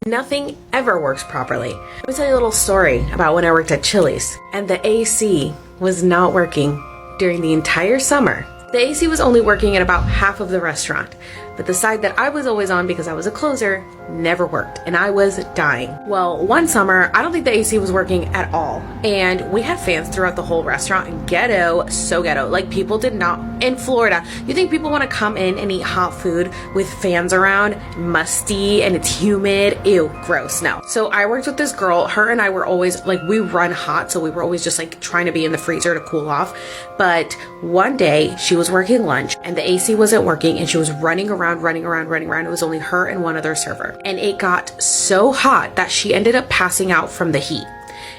Nothing ever works properly. Let me tell you a little story about when I worked at Chili's and the AC was not working during the entire summer. The AC was only working at about half of the restaurant, but the side that I was always on because I was a closer never worked, and I was dying. Well, one summer, I don't think the AC was working at all, and we had fans throughout the whole restaurant, and ghetto, so ghetto. Like, people did not, in Florida, you think people want to come in and eat hot food with fans around, musty, and it's humid? Ew, gross, no. So I worked with this girl, her and I were always, like, we run hot, so we were always just, like, trying to be in the freezer to cool off, but one day, she was working lunch, and the AC wasn't working, and she was running around. It was only her and one other server. And it got so hot that she ended up passing out from the heat.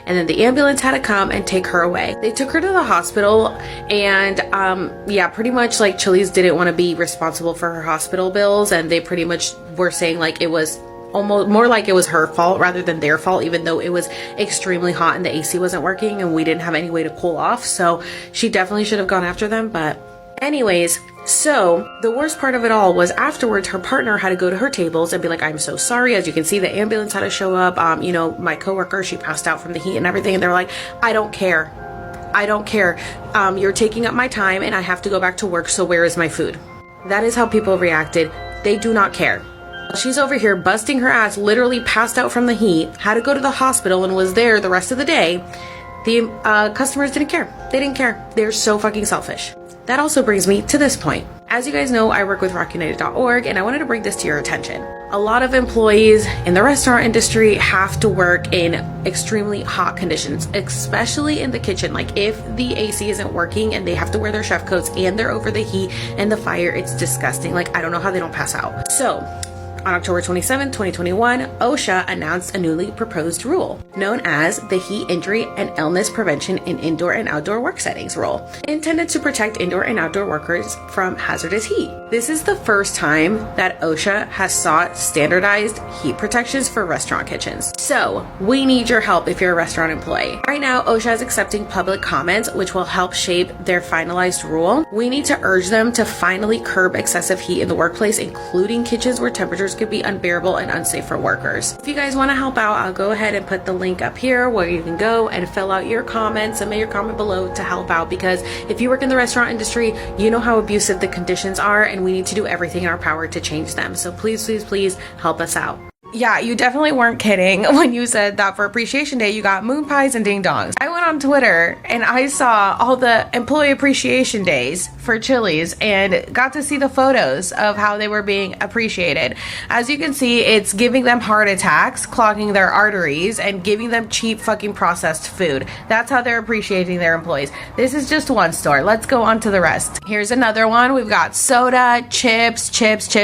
And then the ambulance had to come and take her away. They took her to the hospital, and yeah, pretty much like Chili's didn't want to be responsible for her hospital bills, and they pretty much were saying like it was almost more like it was her fault rather than their fault, even though it was extremely hot and the AC wasn't working and we didn't have any way to cool off. So she definitely should have gone after them, but anyways, so the worst part of it all was afterwards her partner had to go to her tables and be like, I'm so sorry. As you can see, the ambulance had to show up. You know, my coworker, she passed out from the heat and everything. And they're like, I don't care. You're taking up my time and I have to go back to work. So where is my food? That is how people reacted. They do not care. She's over here busting her ass, literally passed out from the heat, had to go to the hospital and was there the rest of the day. The customers didn't care. They didn't care. They're so fucking selfish. That also brings me to this point. As you guys know, I work with rockunited.org, and I wanted to bring this to your attention. A lot of employees in the restaurant industry have to work in extremely hot conditions, especially in the kitchen. Like if the AC isn't working and they have to wear their chef coats and they're over the heat and the fire, it's disgusting. Like, I don't know how they don't pass out. So on October 27, 2021, OSHA announced a newly proposed rule known as the Heat Injury and Illness Prevention in Indoor and Outdoor Work Settings Rule, intended to protect indoor and outdoor workers from hazardous heat. This is the first time that OSHA has sought standardized heat protections for restaurant kitchens. So we need your help if you're a restaurant employee. Right now, OSHA is accepting public comments, which will help shape their finalized rule. We need to urge them to finally curb excessive heat in the workplace, including kitchens where temperatures could be unbearable and unsafe for workers. If you guys want to help out, I'll go ahead and put the link up here where you can go and fill out your comments, submit your comment below to help out, because if you work in the restaurant industry, you know how abusive the conditions are, and we need to do everything in our power to change them. So please, please, please help us out. Yeah, you definitely weren't kidding when you said that for Appreciation Day you got moon pies and ding dongs. I went on Twitter and I saw all the employee appreciation days for Chili's and got to see the photos of how they were being appreciated. As you can see, it's giving them heart attacks, clogging their arteries, and giving them cheap fucking processed food. That's how they're appreciating their employees. This is just one store. Let's go on to the rest. Here's another one. We've got soda, chips, lots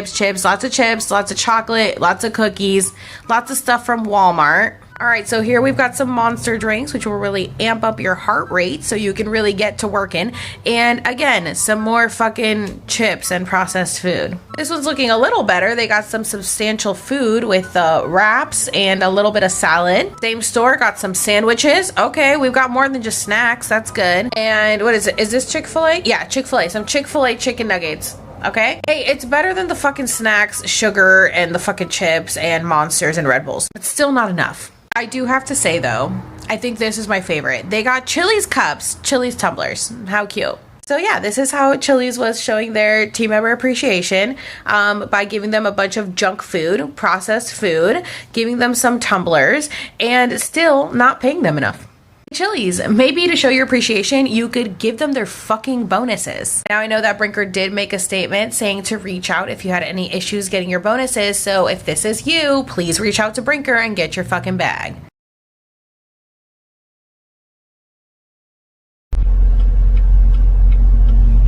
of chips, lots of chocolate, lots of cookies, lots of stuff from Walmart. All right, so here we've got some Monster drinks, which will really amp up your heart rate so you can really get to working. And again, some more fucking chips and processed food. This one's looking a little better. They got some substantial food with wraps and a little bit of salad. Same store, got some sandwiches. Okay, we've got more than just snacks. That's good. And what is it? Is this Chick-fil-A? Yeah, Chick-fil-A. Some Chick-fil-A chicken nuggets. Okay? Hey, it's better than the fucking snacks, sugar, and the fucking chips and Monsters and Red Bulls. It's still not enough. I do have to say, though, I think this is my favorite. They got Chili's cups, Chili's tumblers. How cute. So yeah, this is how Chili's was showing their team member appreciation by giving them a bunch of junk food, processed food, giving them some tumblers, and still not paying them enough. Chili's, maybe to show your appreciation, you could give them their fucking bonuses. Now, I know that Brinker did make a statement saying to reach out if you had any issues getting your bonuses, so if this is you, please reach out to Brinker and get your fucking bag.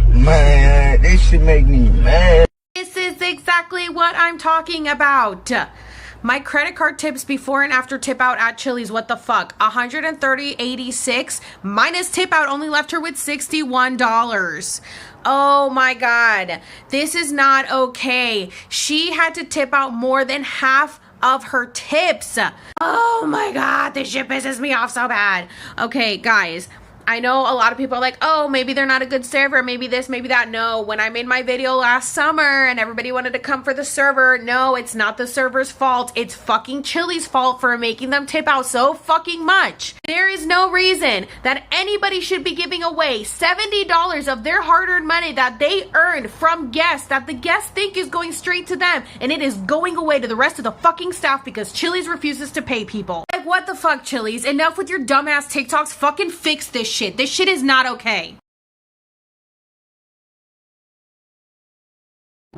Man, this should make me mad. This is exactly what I'm talking about. My credit card tips before and after tip out at Chili's, what the fuck? $130.86 minus tip out only left her with $61. Oh my God, this is not okay. She had to tip out more than half of her tips. Oh my God, this shit pisses me off so bad. Okay, guys. I know a lot of people are like, oh, maybe they're not a good server, maybe this, maybe that. No, when I made my video last summer and everybody wanted to come for the server, no, it's not the server's fault. It's fucking Chili's fault for making them tip out so fucking much. There is no reason that anybody should be giving away $70 of their hard-earned money that they earned from guests, that the guests think is going straight to them, and it is going away to the rest of the fucking staff because Chili's refuses to pay people. Like, what the fuck, Chili's? Enough with your dumbass TikToks. Fucking fix this shit. This shit is not okay.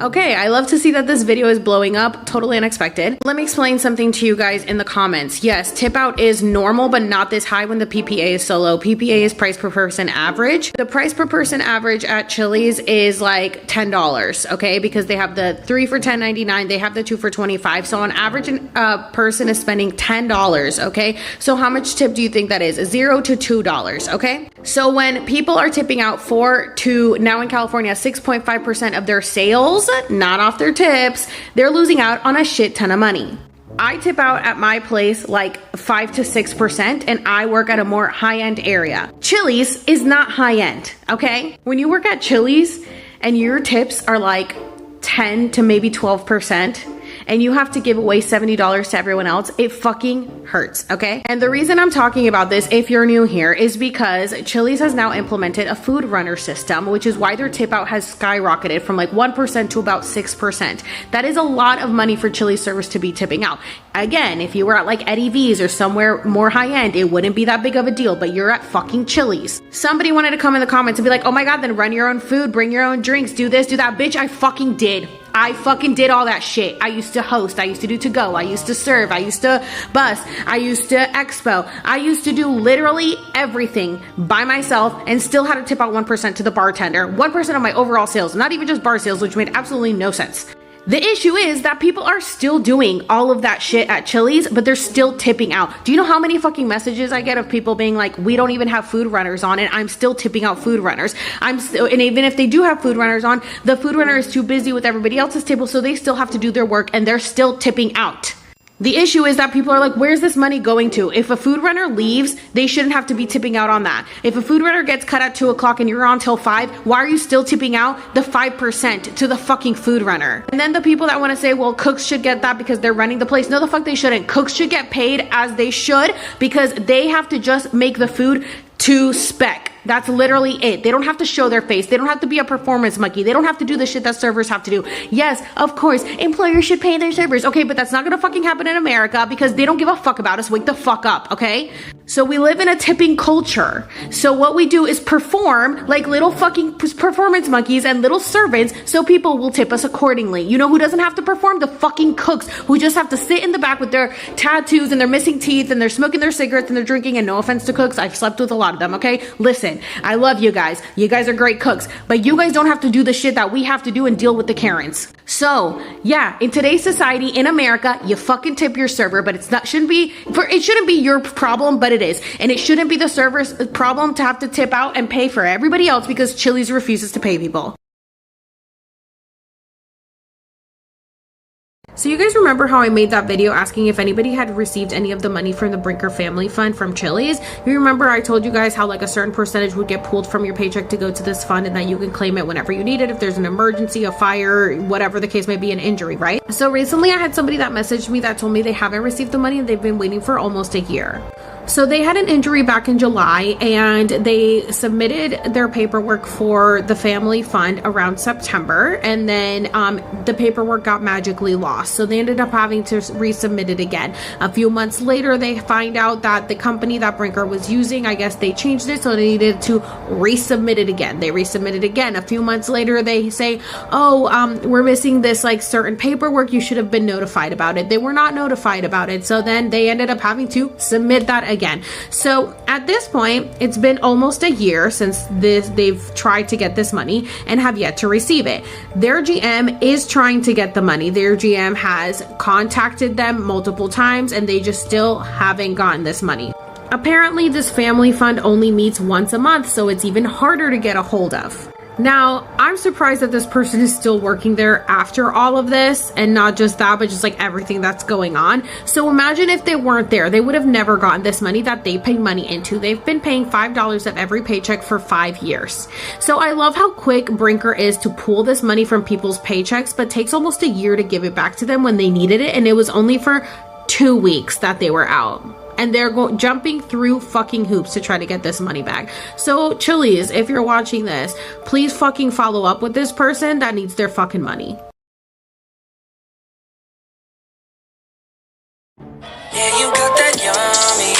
Okay, I love to see that this video is blowing up. Totally unexpected. Let me explain something to you guys in the comments. Yes, tip out is normal, but not this high when the PPA is so low. PPA is price per person average. The price per person average at Chili's is like $10, okay? Because they have the 3 for $10.99, they have the 2 for $25. So on average, a person is spending $10, okay? So how much tip do you think that is? $0 to $2, okay? So when people are tipping out 4 to, now in California, 6.5% of their sales, not off their tips, they're losing out on a shit ton of money. I tip out at my place like 5 to 6%, and I work at a more high-end area. Chili's is not high-end, okay? When you work at Chili's and your tips are like 10 to maybe 12%, and you have to give away $70 to everyone else, it fucking hurts, okay? And the reason I'm talking about this, if you're new here, is because Chili's has now implemented a food runner system, which is why their tip out has skyrocketed from like 1% to about 6%. That is a lot of money for Chili's servers to be tipping out. Again, if you were at like Eddie V's or somewhere more high-end, it wouldn't be that big of a deal, but you're at fucking Chili's. Somebody wanted to come in the comments and be like, oh my God, then run your own food, bring your own drinks, do this, do that. Bitch, I fucking did. I fucking did all that shit. I used to host, I used to do to go, I used to serve, I used to bus, I used to expo. I used to do literally everything by myself and still had to tip out 1% to the bartender. 1% of my overall sales, not even just bar sales, which made absolutely no sense. The issue is that people are still doing all of that shit at Chili's, but they're still tipping out. Do you know how many fucking messages I get of people being like, we don't even have food runners on, and I'm still tipping out food runners. And even if they do have food runners on, the food runner is too busy with everybody else's table, so they still have to do their work, and they're still tipping out. The issue is that people are like, where's this money going to? If a food runner leaves, they shouldn't have to be tipping out on that. If a food runner gets cut at 2 o'clock and you're on till 5, why are you still tipping out the 5% to the fucking food runner? And then the people that want to say, well, cooks should get that because they're running the place. No, the fuck they shouldn't. Cooks should get paid as they should because they have to just make the food to spec. That's literally it. They don't have to show their face. They don't have to be a performance monkey. They don't have to do the shit that servers have to do. Yes, of course, employers should pay their servers. Okay, but that's not gonna fucking happen in America because they don't give a fuck about us. Wake the fuck up, okay? So we live in a tipping culture. So what we do is perform like little fucking performance monkeys and little servants so people will tip us accordingly. You know who doesn't have to perform? The fucking cooks who just have to sit in the back with their tattoos and their missing teeth and they're smoking their cigarettes and they're drinking, and no offense to cooks, I've slept with a lot of them, okay? Listen, I love you guys. You guys are great cooks, but you guys don't have to do the shit that we have to do and deal with the Karens. So yeah, in today's society in America, you fucking tip your server, but it shouldn't be your problem, but it is. And it shouldn't be the server's problem to have to tip out and pay for everybody else because Chili's refuses to pay people. So you guys remember how I made that video asking if anybody had received any of the money from the Brinker Family Fund from Chili's? You remember I told you guys how like a certain percentage would get pulled from your paycheck to go to this fund and that you can claim it whenever you need it if there's an emergency, a fire, whatever the case may be, an injury, right? So recently I had somebody that messaged me that told me they haven't received the money and they've been waiting for almost a year. So they had an injury back in July and they submitted their paperwork for the family fund around September, and then the paperwork got magically lost. So they ended up having to resubmit it again. A few months later, they find out that the company that Brinker was using, I guess they changed it, so they needed to resubmit it again. They resubmitted again. A few months later, they say, oh, we're missing this like certain paperwork. You should have been notified about it. They were not notified about it. So then they ended up having to submit that again. So at this point, it's been almost a year since they've tried to get this money and have yet to receive it. Their GM is trying to get the money. Their GM has contacted them multiple times and they just still haven't gotten this money. Apparently, this family fund only meets once a month, so it's even harder to get a hold of. Now, I'm surprised that this person is still working there after all of this, and not just that, but just like everything that's going on. So imagine if they weren't there, they would have never gotten this money that they paid money into. They've been paying $5 of every paycheck for 5 years. So I love how quick Brinker is to pull this money from people's paychecks, but takes almost a year to give it back to them when they needed it. And it was only for 2 weeks that they were out. And they're jumping through fucking hoops to try to get this money back. So Chili's, if you're watching this, please fucking follow up with this person that needs their fucking money. Yeah, you got that yummy.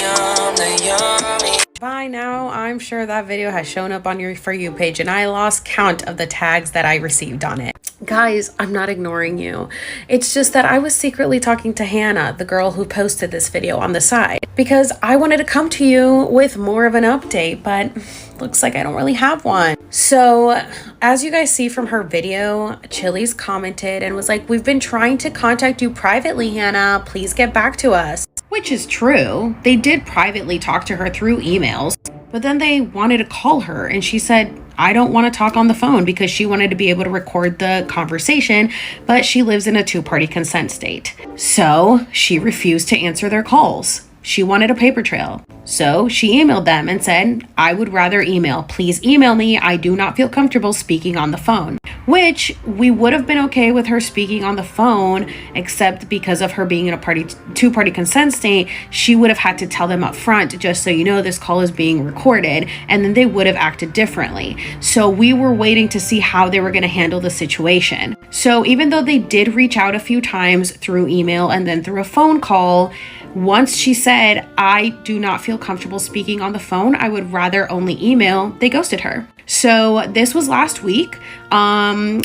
By now, I'm sure that video has shown up on your For You page, and I lost count of the tags that I received on it. Guys, I'm not ignoring you. It's just that I was secretly talking to Hannah, the girl who posted this video, on the side, because I wanted to come to you with more of an update, but looks like I don't really have one. So as you guys see from her video, Chili's commented and was like, "We've been trying to contact you privately, Hannah. Please get back to us." Which is true. They did privately talk to her through emails, but then they wanted to call her, and she said, "I don't want to talk on the phone," because she wanted to be able to record the conversation, but she lives in a 2-party consent state. So she refused to answer their calls. She wanted a paper trail. So she emailed them and said, "I would rather email. Please email me. I do not feel comfortable speaking on the phone." Which we would have been okay with her speaking on the phone, except because of her being in a 2-party consent state, she would have had to tell them up front, "Just so you know, this call is being recorded," and then they would have acted differently. So we were waiting to see how they were going to handle the situation. So even though they did reach out a few times through email and then through a phone call, once she said, "I do not feel comfortable speaking on the phone, I would rather only email," they ghosted her. So this was last week.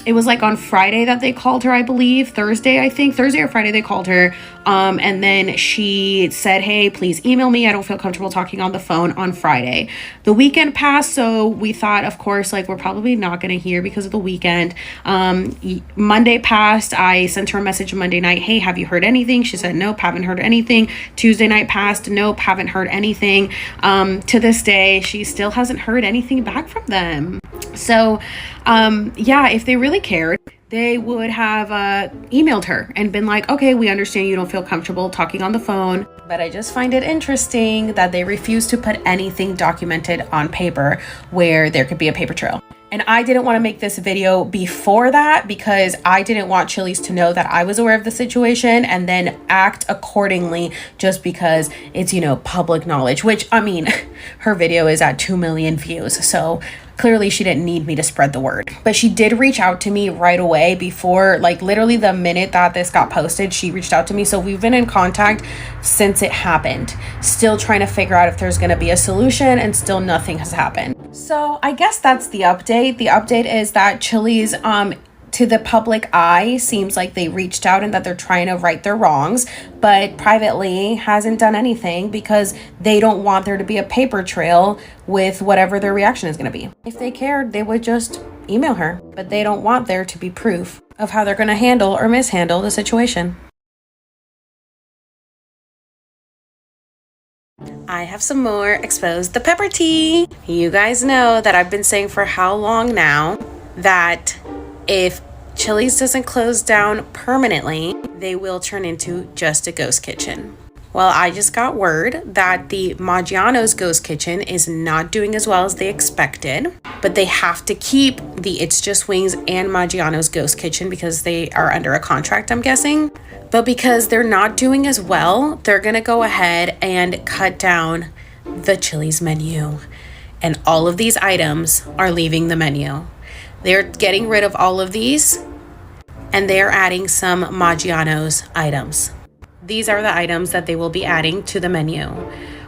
It was like on Friday that they called her, I believe. Thursday or Friday they called her. And then she said, "Hey, please email me. I don't feel comfortable talking on the phone," on Friday. The weekend passed, so we thought, of course, like, we're probably not going to hear because of the weekend. Monday passed. I sent her a message Monday night. "Hey, have you heard anything?" She said, "Nope, haven't heard anything." Tuesday night passed. "Nope, haven't heard anything." To this day, she still hasn't heard anything back from them. So, yeah, if they really cared, they would have emailed her and been like, "Okay, we understand you don't feel comfortable talking on the phone, but I just find it interesting that they refuse to put anything documented on paper where there could be a paper trail." And I didn't want to make this video before that because I didn't want Chili's to know that I was aware of the situation and then act accordingly just because it's, you know, public knowledge, which, I mean, her video is at 2 million views. So clearly she didn't need me to spread the word. But she did reach out to me right away before, like, literally the minute that this got posted, she reached out to me. So we've been in contact since it happened, still trying to figure out if there's going to be a solution, and still nothing has happened. So I guess that's the update. The update is that Chili's, to the public eye, seems like they reached out and that they're trying to right their wrongs, but privately hasn't done anything because they don't want there to be a paper trail with whatever their reaction is going to be. If they cared, they would just email her, but they don't want there to be proof of how they're going to handle or mishandle the situation. I have some more Expose the Pepper tea. You guys know that I've been saying for how long now that if Chili's doesn't close down permanently, they will turn into just a ghost kitchen. Well, I just got word that the Maggiano's Ghost Kitchen is not doing as well as they expected, but they have to keep the It's Just Wings and Maggiano's Ghost Kitchen because they are under a contract, I'm guessing. But because they're not doing as well, they're gonna go ahead and cut down the Chili's menu. And all of these items are leaving the menu. They're getting rid of all of these, and they're adding some Maggiano's items. These are the items that they will be adding to the menu.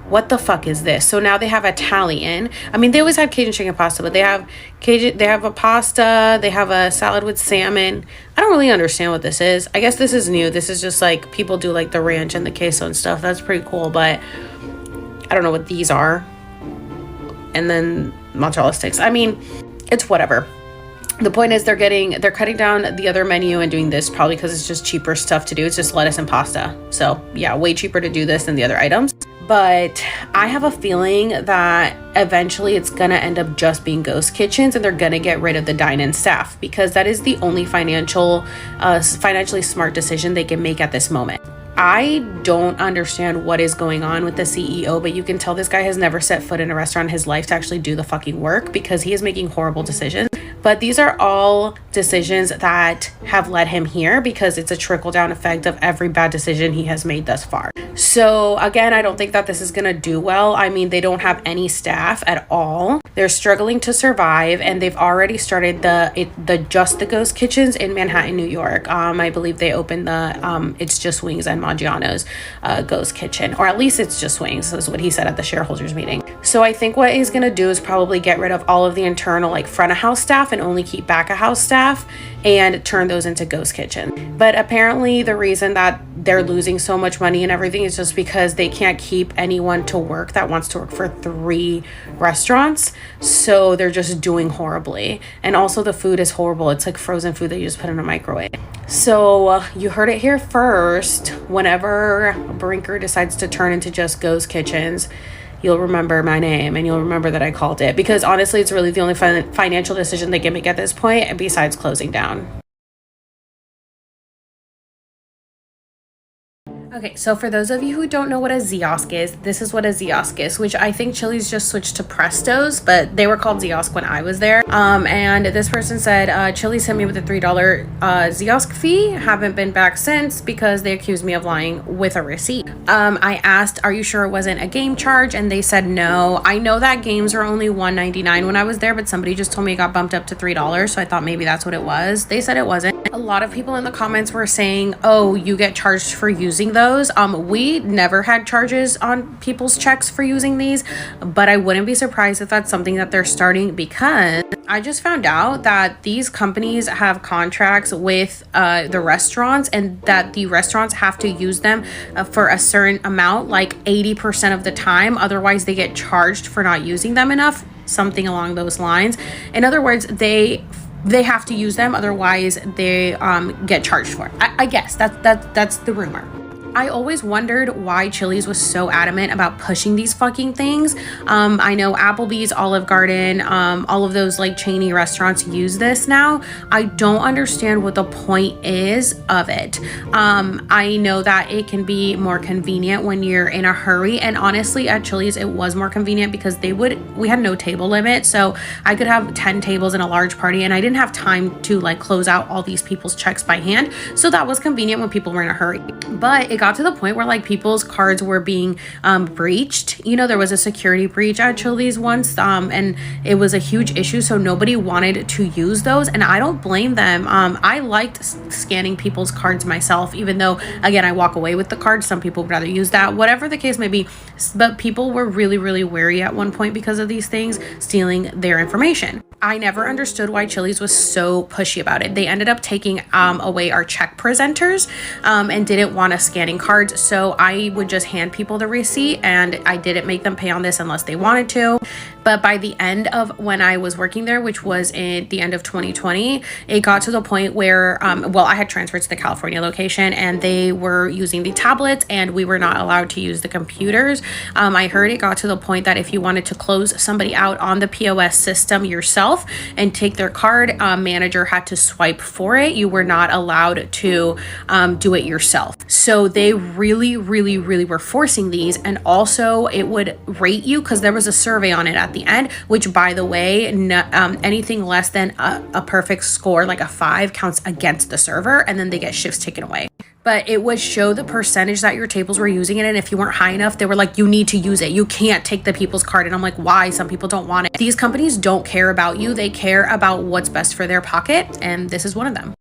What the fuck is this? So now they have Italian. I mean, they always have Cajun chicken pasta, but they have a pasta, they have a salad with salmon. I don't really understand what this is. I guess this is new. This is just like, people do like the ranch and the queso and stuff. That's pretty cool, but I don't know what these are. And then mozzarella sticks. I mean, it's whatever. The point is they're cutting down the other menu and doing this probably because it's just cheaper stuff to do. It's just lettuce and pasta. So yeah, way cheaper to do this than the other items. But I have a feeling that eventually it's gonna end up just being ghost kitchens, and they're gonna get rid of the dine-in staff because that is the only financially smart decision they can make at this moment. I don't understand what is going on with the CEO, but you can tell this guy has never set foot in a restaurant in his life to actually do the fucking work because he is making horrible decisions. But these are all decisions that have led him here because it's a trickle-down effect of every bad decision he has made thus far. So again, I don't think that this is gonna do well. I mean, they don't have any staff at all. They're struggling to survive, and they've already started the ghost kitchens in Manhattan, New York. I believe they opened the It's Just Wings and Maggiano's ghost kitchen, or at least It's Just Wings is what he said at the shareholders meeting. So I think what he's gonna do is probably get rid of all of the internal like front of house staff and only keep back of house staff and turn those into ghost kitchens. But apparently the reason that they're losing so much money and everything is just because they can't keep anyone to work that wants to work for 3 restaurants. So they're just doing horribly. And also the food is horrible. It's like frozen food that you just put in a microwave. So you heard it here first. Whenever Brinker decides to turn into just ghost kitchens, you'll remember my name and you'll remember that I called it, because honestly, it's really the only financial decision they can make at this point besides closing down. Okay, so for those of you who don't know what a Ziosk is, this is what a Ziosk is, which I think Chili's just switched to Prestos, but they were called Ziosk when I was there. And this person said, Chili's hit me with a $3 Ziosk fee. Haven't been back since because they accused me of lying with a receipt. I asked, are you sure it wasn't a game charge? And they said no. I know that games are only $1.99 when I was there, but somebody just told me it got bumped up to $3, so I thought maybe that's what it was. They said it wasn't. A lot of people in the comments were saying, oh, you get charged for using those. We never had charges on people's checks for using these, but I wouldn't be surprised if that's something that they're starting, because I just found out that these companies have contracts with the restaurants, and that the restaurants have to use them for a certain amount, like 80% of the time. Otherwise, they get charged for not using them enough, something along those lines. In other words, they have to use them, otherwise they get charged for it. I guess that's the rumor. I always wondered why Chili's was so adamant about pushing these fucking things. I know Applebee's, Olive Garden, all of those like chainy restaurants use this now. I don't understand what the point is of it. I know that it can be more convenient when you're in a hurry, and honestly at Chili's it was more convenient because we had no table limit, so I could have 10 tables in a large party, and I didn't have time to like close out all these people's checks by hand, so that was convenient when people were in a hurry. But it got to the point where like people's cards were being breached. You know, there was a security breach at Chili's once, and it was a huge issue, so nobody wanted to use those, and I don't blame them. I liked scanning people's cards myself, even though again I walk away with the card. Some people would rather use that, whatever the case may be, but people were really wary at one point because of these things stealing their information. I never understood why Chili's was so pushy about it. They ended up taking away our check presenters and didn't want us scanning cards, so I would just hand people the receipt, and I didn't make them pay on this unless they wanted to. But by the end of when I was working there, which was in the end of 2020, it got to the point where, I had transferred to the California location, and they were using the tablets, and we were not allowed to use the computers. I heard it got to the point that if you wanted to close somebody out on the POS system yourself and take their card, manager had to swipe for it. You were not allowed to do it yourself. So they really were forcing these, and also it would rate you because there was a survey on it at the end, which by the way, anything less than a perfect score, like a 5, counts against the server, and then they get shifts taken away. But it would show the percentage that your tables were using it, and if you weren't high enough, they were like, you need to use it. You can't take the people's card. And I'm like, why? Some people don't want it. These companies don't care about you. They care about what's best for their pocket, and this is one of them.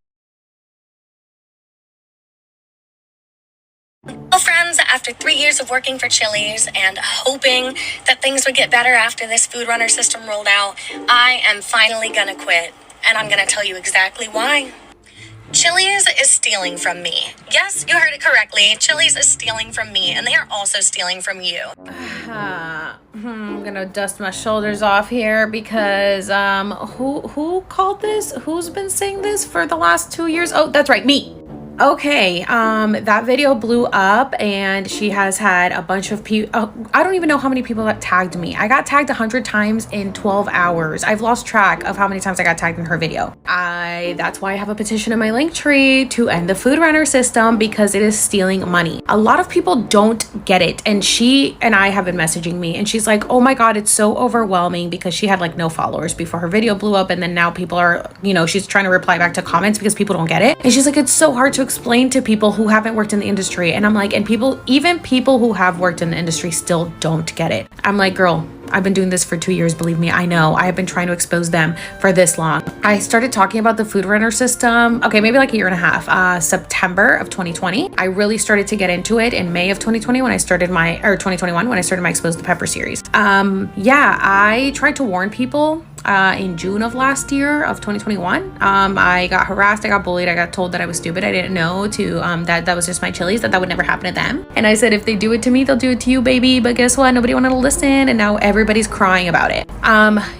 Well, friends, after 3 years of working for Chili's and hoping that things would get better after this food runner system rolled out, I am finally gonna quit. And I'm gonna tell you exactly why. Chili's is stealing from me. Yes, you heard it correctly. Chili's is stealing from me, and they are also stealing from you. I'm gonna dust my shoulders off here because who called this? Who's been saying this for the last 2 years? Oh, that's right, me. Okay, that video blew up and she has had a bunch of people. I don't even know how many people that tagged me. I got tagged 100 times in 12 hours. I've lost track of how many times I got tagged in her video. That's why I have a petition in my link tree to end the food runner system, because it is stealing money. A lot of people don't get it. And she and I have been messaging me and she's like, oh my God, it's so overwhelming, because she had like no followers before her video blew up. And then now people are, she's trying to reply back to comments because people don't get it. And she's like, it's so hard to explain to people who haven't worked in the industry. And I'm like, and even people who have worked in the industry still don't get it. I'm like, girl, I've been doing this for 2 years. Believe me, I know. I have been trying to expose them for this long. I started talking about the food runner system, okay, maybe like a year and a half, September of 2020. I really started to get into it in May of 2020 when I started 2021 when I started my Expose the Pepper series. Yeah, I tried to warn people in June of last year of 2021. I got harassed, I got bullied, I got told that I was stupid. I didn't know that was just my chilies, that would never happen to them. And I said, if they do it to me, they'll do it to you, baby. But guess what? Nobody wanted to listen, and now everybody's crying about it.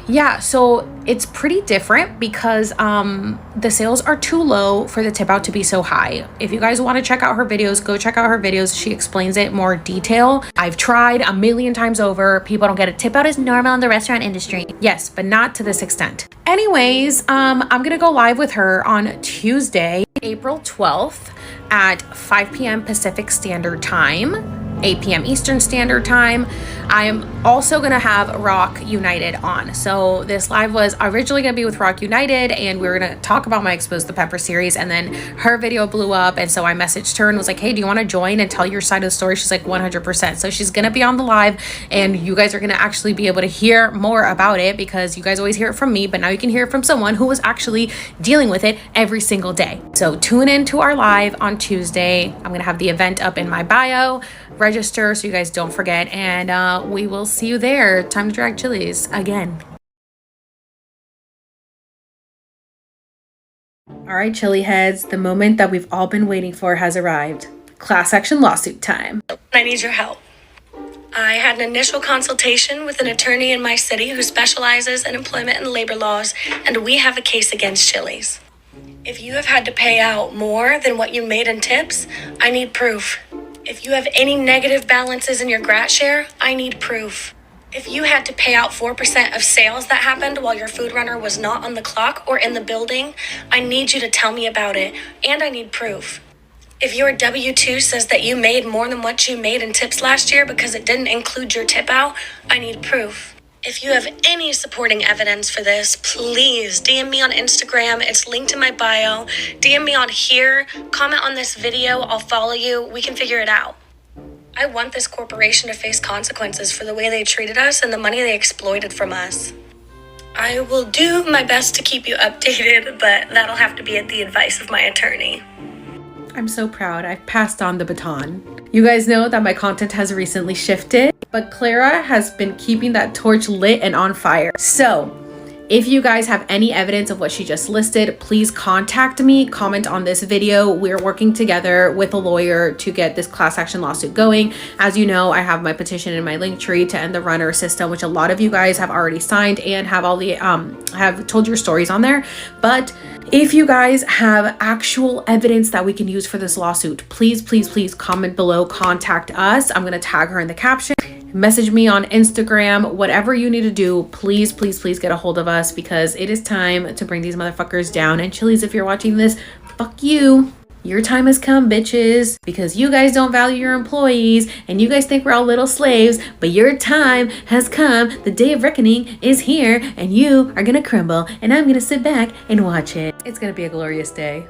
Yeah, so it's pretty different because the sales are too low for the tip out to be so high. If you guys want to check out her videos, go check out her videos. She explains it more detail. I've tried a million times over. People don't get it. Tip out is normal in the restaurant industry. Yes, but not to this extent. Anyways, I'm gonna go live with her on Tuesday, April 12th at 5 p.m. Pacific Standard Time, 8 p.m. Eastern Standard Time. I am also going to have Rock United on. So this live was originally going to be with Rock United, and we were going to talk about my Expose the Pepper series, and then her video blew up, and so I messaged her and was like, hey, do you want to join and tell your side of the story? She's like, 100%. So she's going to be on the live, and you guys are going to actually be able to hear more about it, because you guys always hear it from me, but now you can hear it from someone who was actually dealing with it every single day. So tune in to our live on Tuesday. I'm going to have the event up in my bio. Register so you guys don't forget, and we will see you there. Time to drag chilies again. All right, chili heads, the moment that we've all been waiting for has arrived. Class action lawsuit time. I need your help. I had an initial consultation with an attorney in my city who specializes in employment and labor laws, and we have a case against Chili's. If you have had to pay out more than what you made in tips, I need proof. If you have any negative balances in your grat share, I need proof. If you had to pay out 4% of sales that happened while your food runner was not on the clock or in the building, I need you to tell me about it, and I need proof. If your W-2 says that you made more than what you made in tips last year because it didn't include your tip out, I need proof. If you have any supporting evidence for this, please DM me on Instagram. It's linked in my bio. DM me on here. Comment on this video. I'll follow you. We can figure it out. I want this corporation to face consequences for the way they treated us and the money they exploited from us. I will do my best to keep you updated, but that'll have to be at the advice of my attorney. I'm so proud. I've passed on the baton. You guys know that my content has recently shifted, but Clara has been keeping that torch lit and on fire. So if you guys have any evidence of what she just listed, please contact me, comment on this video. We're working together with a lawyer to get this class action lawsuit going. As you know, I have my petition in my link tree to end the runner system, which a lot of you guys have already signed and have all the have told your stories on there. But if you guys have actual evidence that we can use for this lawsuit, please, please, please comment below, contact us. I'm going to tag her in the caption. Message me on Instagram, whatever you need to do. Please, please, please get a hold of us, because it is time to bring these motherfuckers down. And Chili's, if you're watching this, fuck you. Your time has come, bitches, because you guys don't value your employees and you guys think we're all little slaves, but your time has come. The day of reckoning is here, and you are gonna crumble, and I'm gonna sit back and watch it. It's gonna be a glorious day.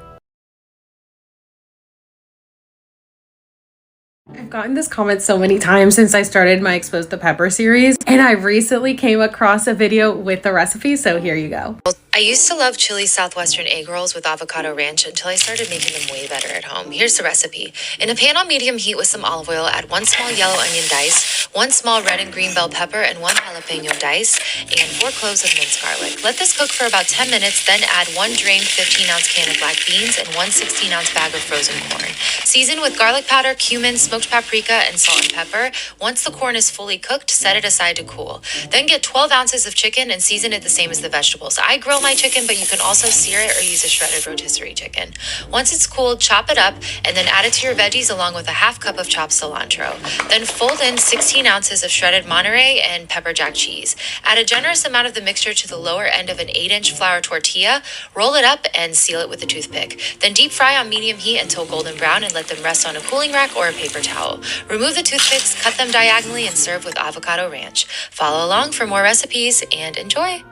I've gotten this comment so many times since I started my Expose the Pepper series, and I recently came across a video with the recipe, so here you go. I used to love Chili's Southwestern egg rolls with avocado ranch until I started making them way better at home. Here's the recipe. In a pan on medium heat with some olive oil, add 1 small yellow onion dice, 1 small red and green bell pepper, and 1 jalapeno dice, and 4 cloves of minced garlic. Let this cook for about 10 minutes, then add 1 drained 15-ounce can of black beans and 1 16-ounce bag of frozen corn. Season with garlic powder, cumin, smoked paprika, and salt and pepper. Once the corn is fully cooked, set it aside to cool. Then get 12 ounces of chicken and season it the same as the vegetables. I grill my chicken, but you can also sear it or use a shredded rotisserie chicken. Once it's cooled, chop it up and then add it to your veggies along with a half cup of chopped cilantro. Then fold in 16 ounces of shredded Monterey and pepper jack cheese. Add a generous amount of the mixture to the lower end of an 8-inch flour tortilla, roll it up and seal it with a toothpick. Then deep fry on medium heat until golden brown and let them rest on a cooling rack or a paper towel. Remove the toothpicks, cut them diagonally, and serve with avocado ranch. Follow along for more recipes and enjoy.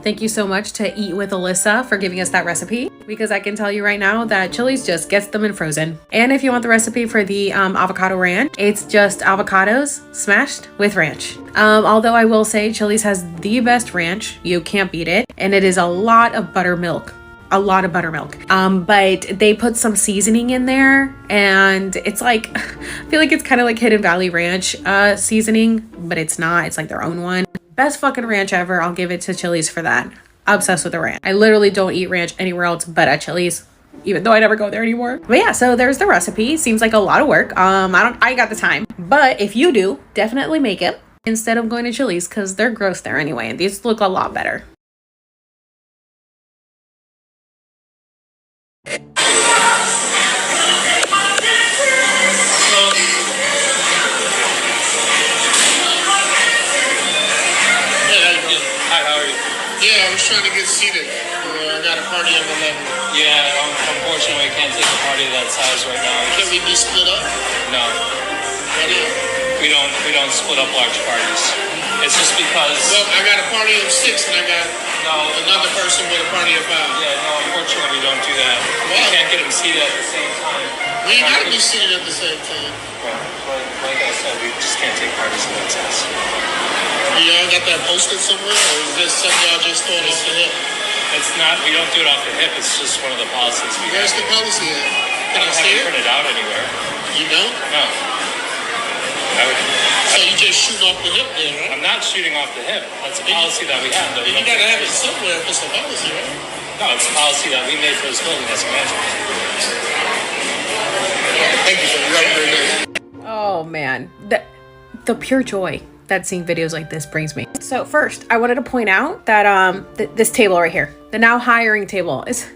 Thank you so much to Eat with Alyssa for giving us that recipe, because I can tell you right now that Chili's just gets them in frozen. And if you want the recipe for the avocado ranch, it's just avocados smashed with ranch. Although I will say Chili's has the best ranch. You can't beat it. And it is a lot of buttermilk. But they put some seasoning in there, and it's like, I feel like it's kind of like Hidden Valley Ranch seasoning, but it's not. It's like their own one. Best fucking ranch ever. I'll give it to Chili's for that. Obsessed with the ranch. I literally don't eat ranch anywhere else but at Chili's, even though I never go there anymore. But yeah, so there's the recipe. Seems like a lot of work. I got the time, but if you do, definitely make it instead of going to Chili's, because they're gross there anyway, and these look a lot better. Yeah, I was trying to get seated. I got a party of 11. Yeah, unfortunately, we can't take a party of that size right now. Can we be split up? No. Why not? We don't split up large parties. It's just because. Well, I got a party of 6 and I got another person with a party of 5. Yeah, no, unfortunately, we don't do that. Why? We can't get them seated at the same time. We ain't gotta be seated at the same time. Well, like I said, we just can't take parties of that size. Y'all got that posted somewhere, or is this something y'all just thought off the hip? It's not. We don't do it off the hip. It's just one of the policies we have. Where's the policy at? I don't have it printed out anywhere. You don't? No. So you just shoot off the hip then, right? I'm not shooting off the hip. That's a policy that we have. You gotta have it somewhere if it's a policy, right? No, it's a policy that we made for this building as a management. Thank you, sir. You have a great day. Oh man, the pure joy that seeing videos like this brings me. So first, I wanted to point out that this table right here, the now hiring table, is,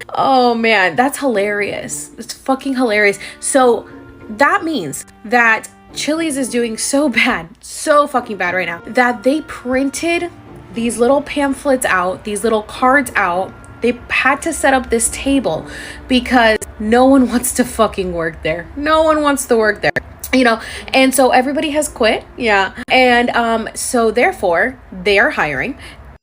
oh man, that's hilarious. It's fucking hilarious. So that means that Chili's is doing so bad, so fucking bad right now, that they printed these little pamphlets out, these little cards out. They had to set up this table because no one wants to fucking work there. No one wants to work there. You know, and so everybody has quit. Yeah. And so therefore they are hiring,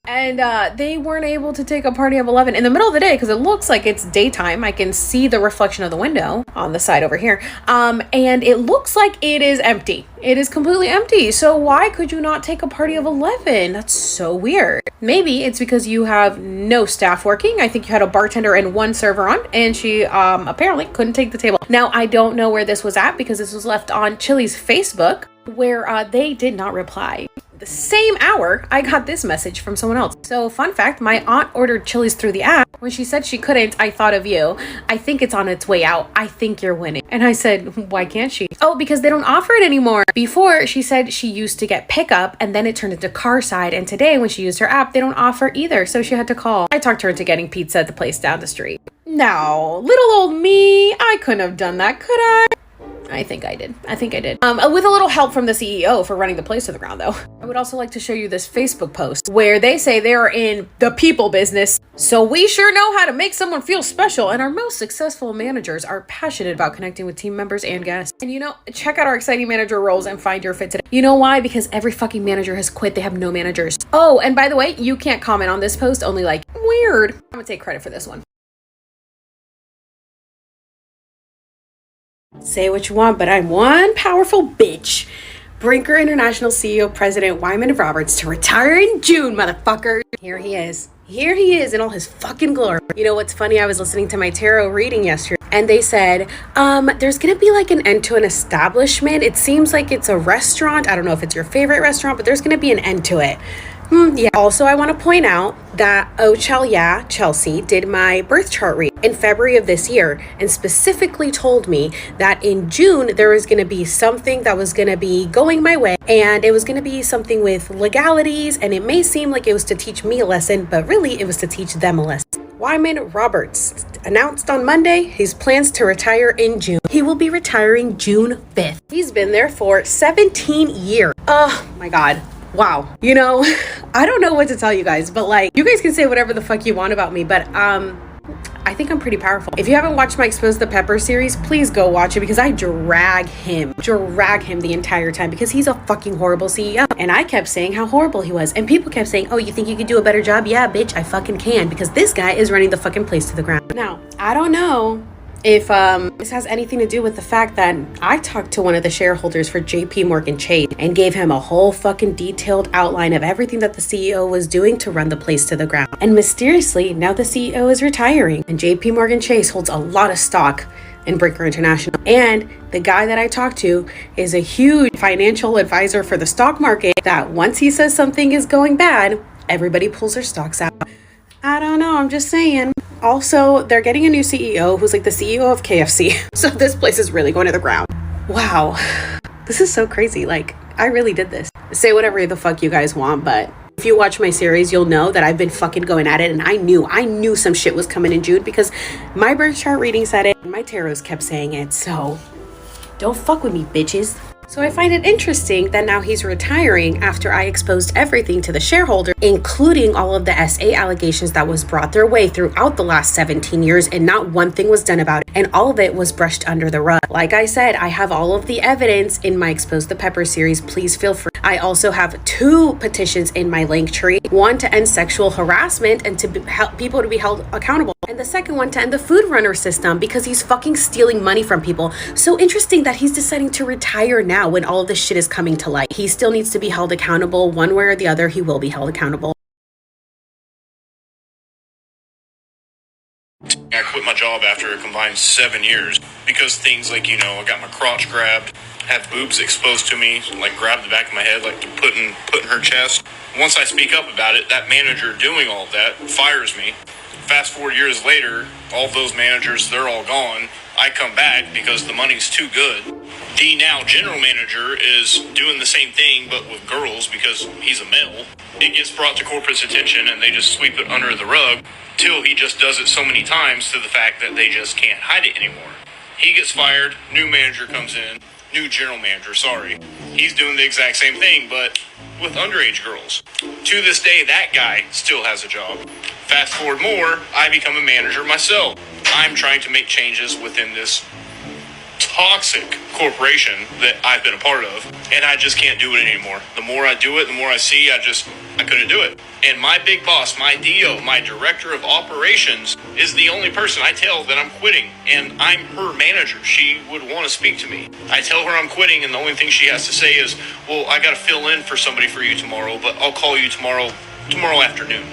and they weren't able to take a party of 11 in the middle of the day because it looks like it's daytime. I can see the reflection of the window on the side over here. And it looks like it is empty. It is completely empty. So why could you not take a party of 11? That's so weird. Maybe it's because you have no staff working. I think you had a bartender and one server on, and she apparently couldn't take the table. Now, I don't know where this was at because this was left on Chili's Facebook, where they did not reply. The same hour, I got this message from someone else. So fun fact, my aunt ordered Chili's through the app. When she said she couldn't, I thought of you. I think it's on its way out. I think you're winning. And I said, why can't she? Oh, because they don't offer it anymore. Before, she said she used to get pickup and then it turned into car side. And today, when she used her app, they don't offer either. So she had to call. I talked her into getting pizza at the place down the street. Now, little old me, I couldn't have done that, could I? I think I did. With a little help from the CEO for running the place to the ground, though. I would also like to show you this Facebook post where they say they are in the people business. So we sure know how to make someone feel special. And our most successful managers are passionate about connecting with team members and guests. And you know, check out our exciting manager roles and find your fit today. You know why? Because every fucking manager has quit. They have no managers. Oh, and by the way, you can't comment on this post, only like, weird. I'm gonna take credit for this one. Say what you want, but I'm one powerful bitch. Brinker International CEO President Wyman Roberts to retire in June, motherfucker. Here he is. Here he is in all his fucking glory. You know what's funny? I was listening to my tarot reading yesterday, and they said, there's gonna be like an end to an establishment. It seems like it's a restaurant. I don't know if it's your favorite restaurant, but there's gonna be an end to it. Yeah. Also, I want to point out that Chelsea did my birth chart read in February of this year and specifically told me that in June there was going to be something that was going to be going my way, and it was going to be something with legalities, and it may seem like it was to teach me a lesson, but really it was to teach them a lesson. Wyman Roberts announced on Monday his plans to retire in June. He will be retiring June 5th. He's been there for 17 years. Oh my God. Wow. You know, I don't know what to tell you guys, but like, you guys can say whatever the fuck you want about me, but I think I'm pretty powerful. If you haven't watched my Expose the Pepper series, please go watch it, because I drag him the entire time because he's a fucking horrible CEO. And I kept saying how horrible he was. And people kept saying, oh, you think you could do a better job? Yeah, bitch, I fucking can, because this guy is running the fucking place to the ground. Now, I don't know if this has anything to do with the fact that I talked to one of the shareholders for JP Morgan Chase and gave him a whole fucking detailed outline of everything that the CEO was doing to run the place to the ground. And mysteriously, now the CEO is retiring, and JP Morgan Chase holds a lot of stock in Brinker International. And the guy that I talked to is a huge financial advisor for the stock market, that once he says something is going bad, everybody pulls their stocks out. I don't know, I'm just saying. Also, they're getting a new CEO who's like the CEO of KFC. So this place is really going to the ground. Wow. This is so crazy. Like, I really did this. Say whatever the fuck you guys want, but if you watch my series, you'll know that I've been fucking going at it, and I knew some shit was coming in June because my birth chart reading said it and my tarots kept saying it. So don't fuck with me, bitches. So I find it interesting that now he's retiring after I exposed everything to the shareholder, including all of the SA allegations that was brought their way throughout the last 17 years, and not one thing was done about it. And all of it was brushed under the rug. Like I said, I have all of the evidence in my Expose the Pepper series. Please feel free. I also have 2 petitions in my link tree. One to end sexual harassment and to help people to be held accountable. And the second one to end the food runner system, because he's fucking stealing money from people. So interesting that he's deciding to retire now when all of this shit is coming to light. He still needs to be held accountable. One way or the other, he will be held accountable. I quit my job after a combined 7 years because things like, you know, I got my crotch grabbed, had boobs exposed to me, like grabbed the back of my head, like to put in her chest. Once I speak up about it, that manager doing all that fires me. Fast forward years later, all those managers, they're all gone. I come back because the money's too good. The now general manager is doing the same thing, but with girls because he's a male. It gets brought to corporate's attention and they just sweep it under the rug till he just does it so many times to the fact that they just can't hide it anymore. He gets fired, new manager comes in, new general manager, sorry. He's doing the exact same thing, but with underage girls. To this day, that guy still has a job. Fast forward more, I become a manager myself. I'm trying to make changes within this toxic corporation that I've been a part of, and I just can't do it anymore. The more I do it, the more I see, I couldn't do it. And my big boss, my DO, my director of operations is the only person I tell that I'm quitting, and I'm her manager. She would want to speak to me. I tell her I'm quitting, and the only thing she has to say is, well, I got to fill in for somebody for you tomorrow, but I'll call you tomorrow afternoon.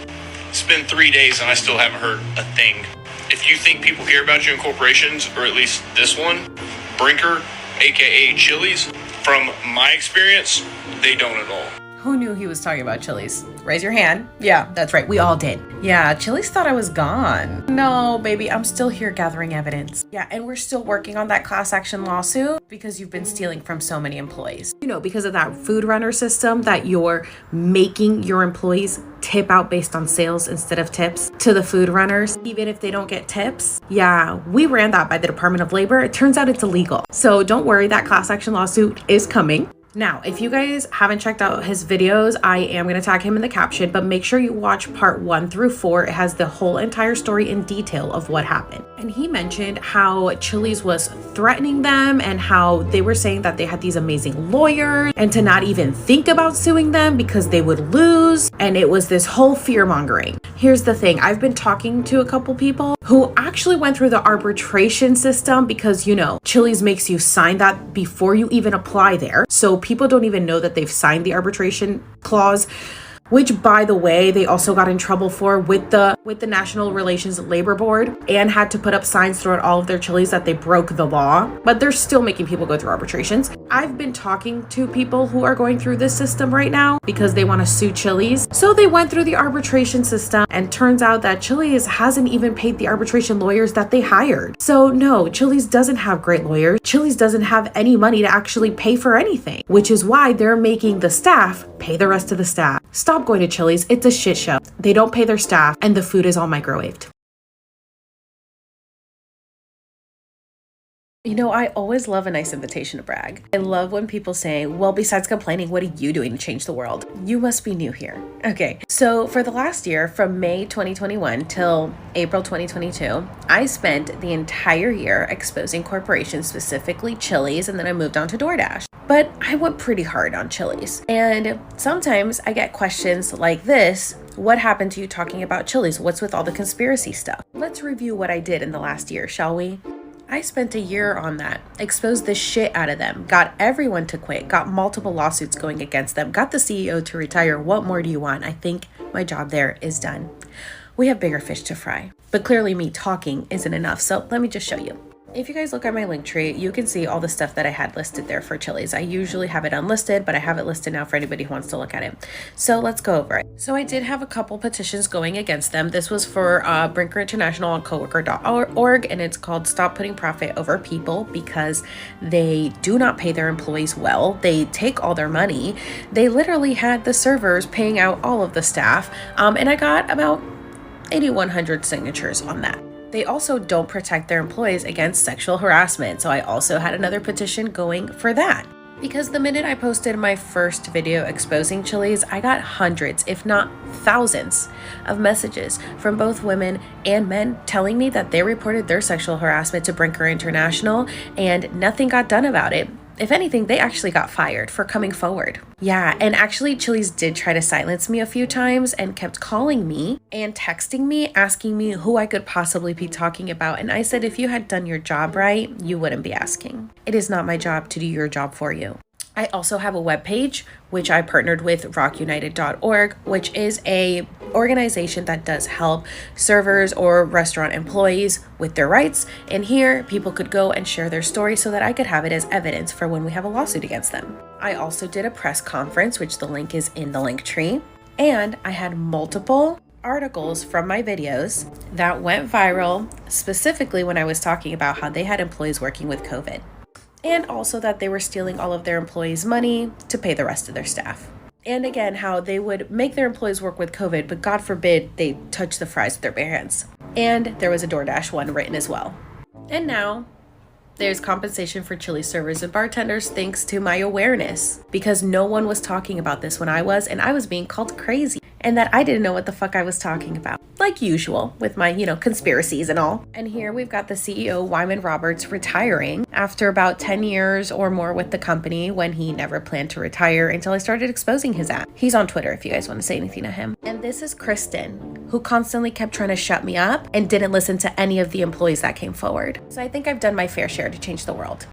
It's been 3 days, and I still haven't heard a thing. If you think people care about you in corporations, or at least this one, Brinker, aka Chili's, from my experience, they don't at all. Who knew he was talking about Chili's? Raise your hand. Yeah, that's right. We all did. Yeah, Chili's thought I was gone. No, baby, I'm still here gathering evidence. Yeah, and we're still working on that class action lawsuit because you've been stealing from so many employees. You know, because of that food runner system that you're making your employees tip out based on sales instead of tips to the food runners, even if they don't get tips. Yeah, we ran that by the Department of Labor. It turns out it's illegal. So don't worry, that class action lawsuit is coming. Now, if you guys haven't checked out his videos, I am going to tag him in the caption, but make sure you watch part 1 through 4. It has the whole entire story in detail of what happened. And he mentioned how Chili's was threatening them and how they were saying that they had these amazing lawyers and to not even think about suing them because they would lose. And it was this whole fear mongering. Here's the thing. I've been talking to a couple people who actually went through the arbitration system because, you know, Chili's makes you sign that before you even apply there. So people don't even know that they've signed the arbitration clause. which by the way, they also got in trouble for with the National Relations Labor Board and had to put up signs throughout all of their Chili's that they broke the law, but they're still making people go through arbitrations. I've been talking to people who are going through this system right now because they want to sue Chili's. So they went through the arbitration system, and turns out that Chili's hasn't even paid the arbitration lawyers that they hired. So no, Chili's doesn't have great lawyers. Chili's doesn't have any money to actually pay for anything, which is why they're making the staff pay the rest of the staff. Stop going to Chili's. It's a shit show. They don't pay their staff, and the food is all microwaved. You know, I always love a nice invitation to brag. I love when people say, well, besides complaining, what are you doing to change the world? You must be new here. Okay, so for the last year, from May 2021 till April 2022, I spent the entire year exposing corporations, specifically Chili's, and then I moved on to DoorDash. But I went pretty hard on Chili's. And sometimes I get questions like this: what happened to you talking about Chili's? What's with all the conspiracy stuff? Let's review what I did in the last year, shall we? I spent a year on that, exposed the shit out of them, got everyone to quit, got multiple lawsuits going against them, got the CEO to retire. What more do you want? I think my job there is done. We have bigger fish to fry, but clearly me talking isn't enough. So let me just show you. If you guys look at my link tree, you can see all the stuff that I had listed there for Chili's. I usually have it unlisted, but I have it listed now for anybody who wants to look at it. So let's go over it. So I did have a couple petitions going against them. This was for Brinker International on coworker.org, and it's called Stop Putting Profit Over People, because they do not pay their employees well. They take all their money. They literally had the servers paying out all of the staff, and I got about 8,100 signatures on that. They also don't protect their employees against sexual harassment. So I also had another petition going for that. Because the minute I posted my first video exposing Chili's, I got hundreds, if not thousands, of messages from both women and men telling me that they reported their sexual harassment to Brinker International and nothing got done about it. If anything, they actually got fired for coming forward. Yeah, and actually Chili's did try to silence me a few times and kept calling me and texting me, asking me who I could possibly be talking about. And I said, if you had done your job right, you wouldn't be asking. It is not my job to do your job for you. I also have a webpage, which I partnered with rockunited.org, which is a organization that does help servers or restaurant employees with their rights. And here people could go and share their story so that I could have it as evidence for when we have a lawsuit against them. I also did a press conference, which the link is in the link tree. And I had multiple articles from my videos that went viral, specifically when I was talking about how they had employees working with COVID. And also that they were stealing all of their employees' money to pay the rest of their staff. And again, how they would make their employees work with COVID, but God forbid they touch the fries with their bare hands. And there was a DoorDash one written as well. And now there's compensation for Chili's servers and bartenders thanks to my awareness, because no one was talking about this when I was, and I was being called crazy and that I didn't know what the fuck I was talking about. Like usual with my, conspiracies and all. And here we've got the CEO, Wyman Roberts, retiring after about 10 years or more with the company, when he never planned to retire until I started exposing his ass. He's on Twitter if you guys want to say anything to him. And this is Kristen, who constantly kept trying to shut me up and didn't listen to any of the employees that came forward. So I think I've done my fair share to change the world.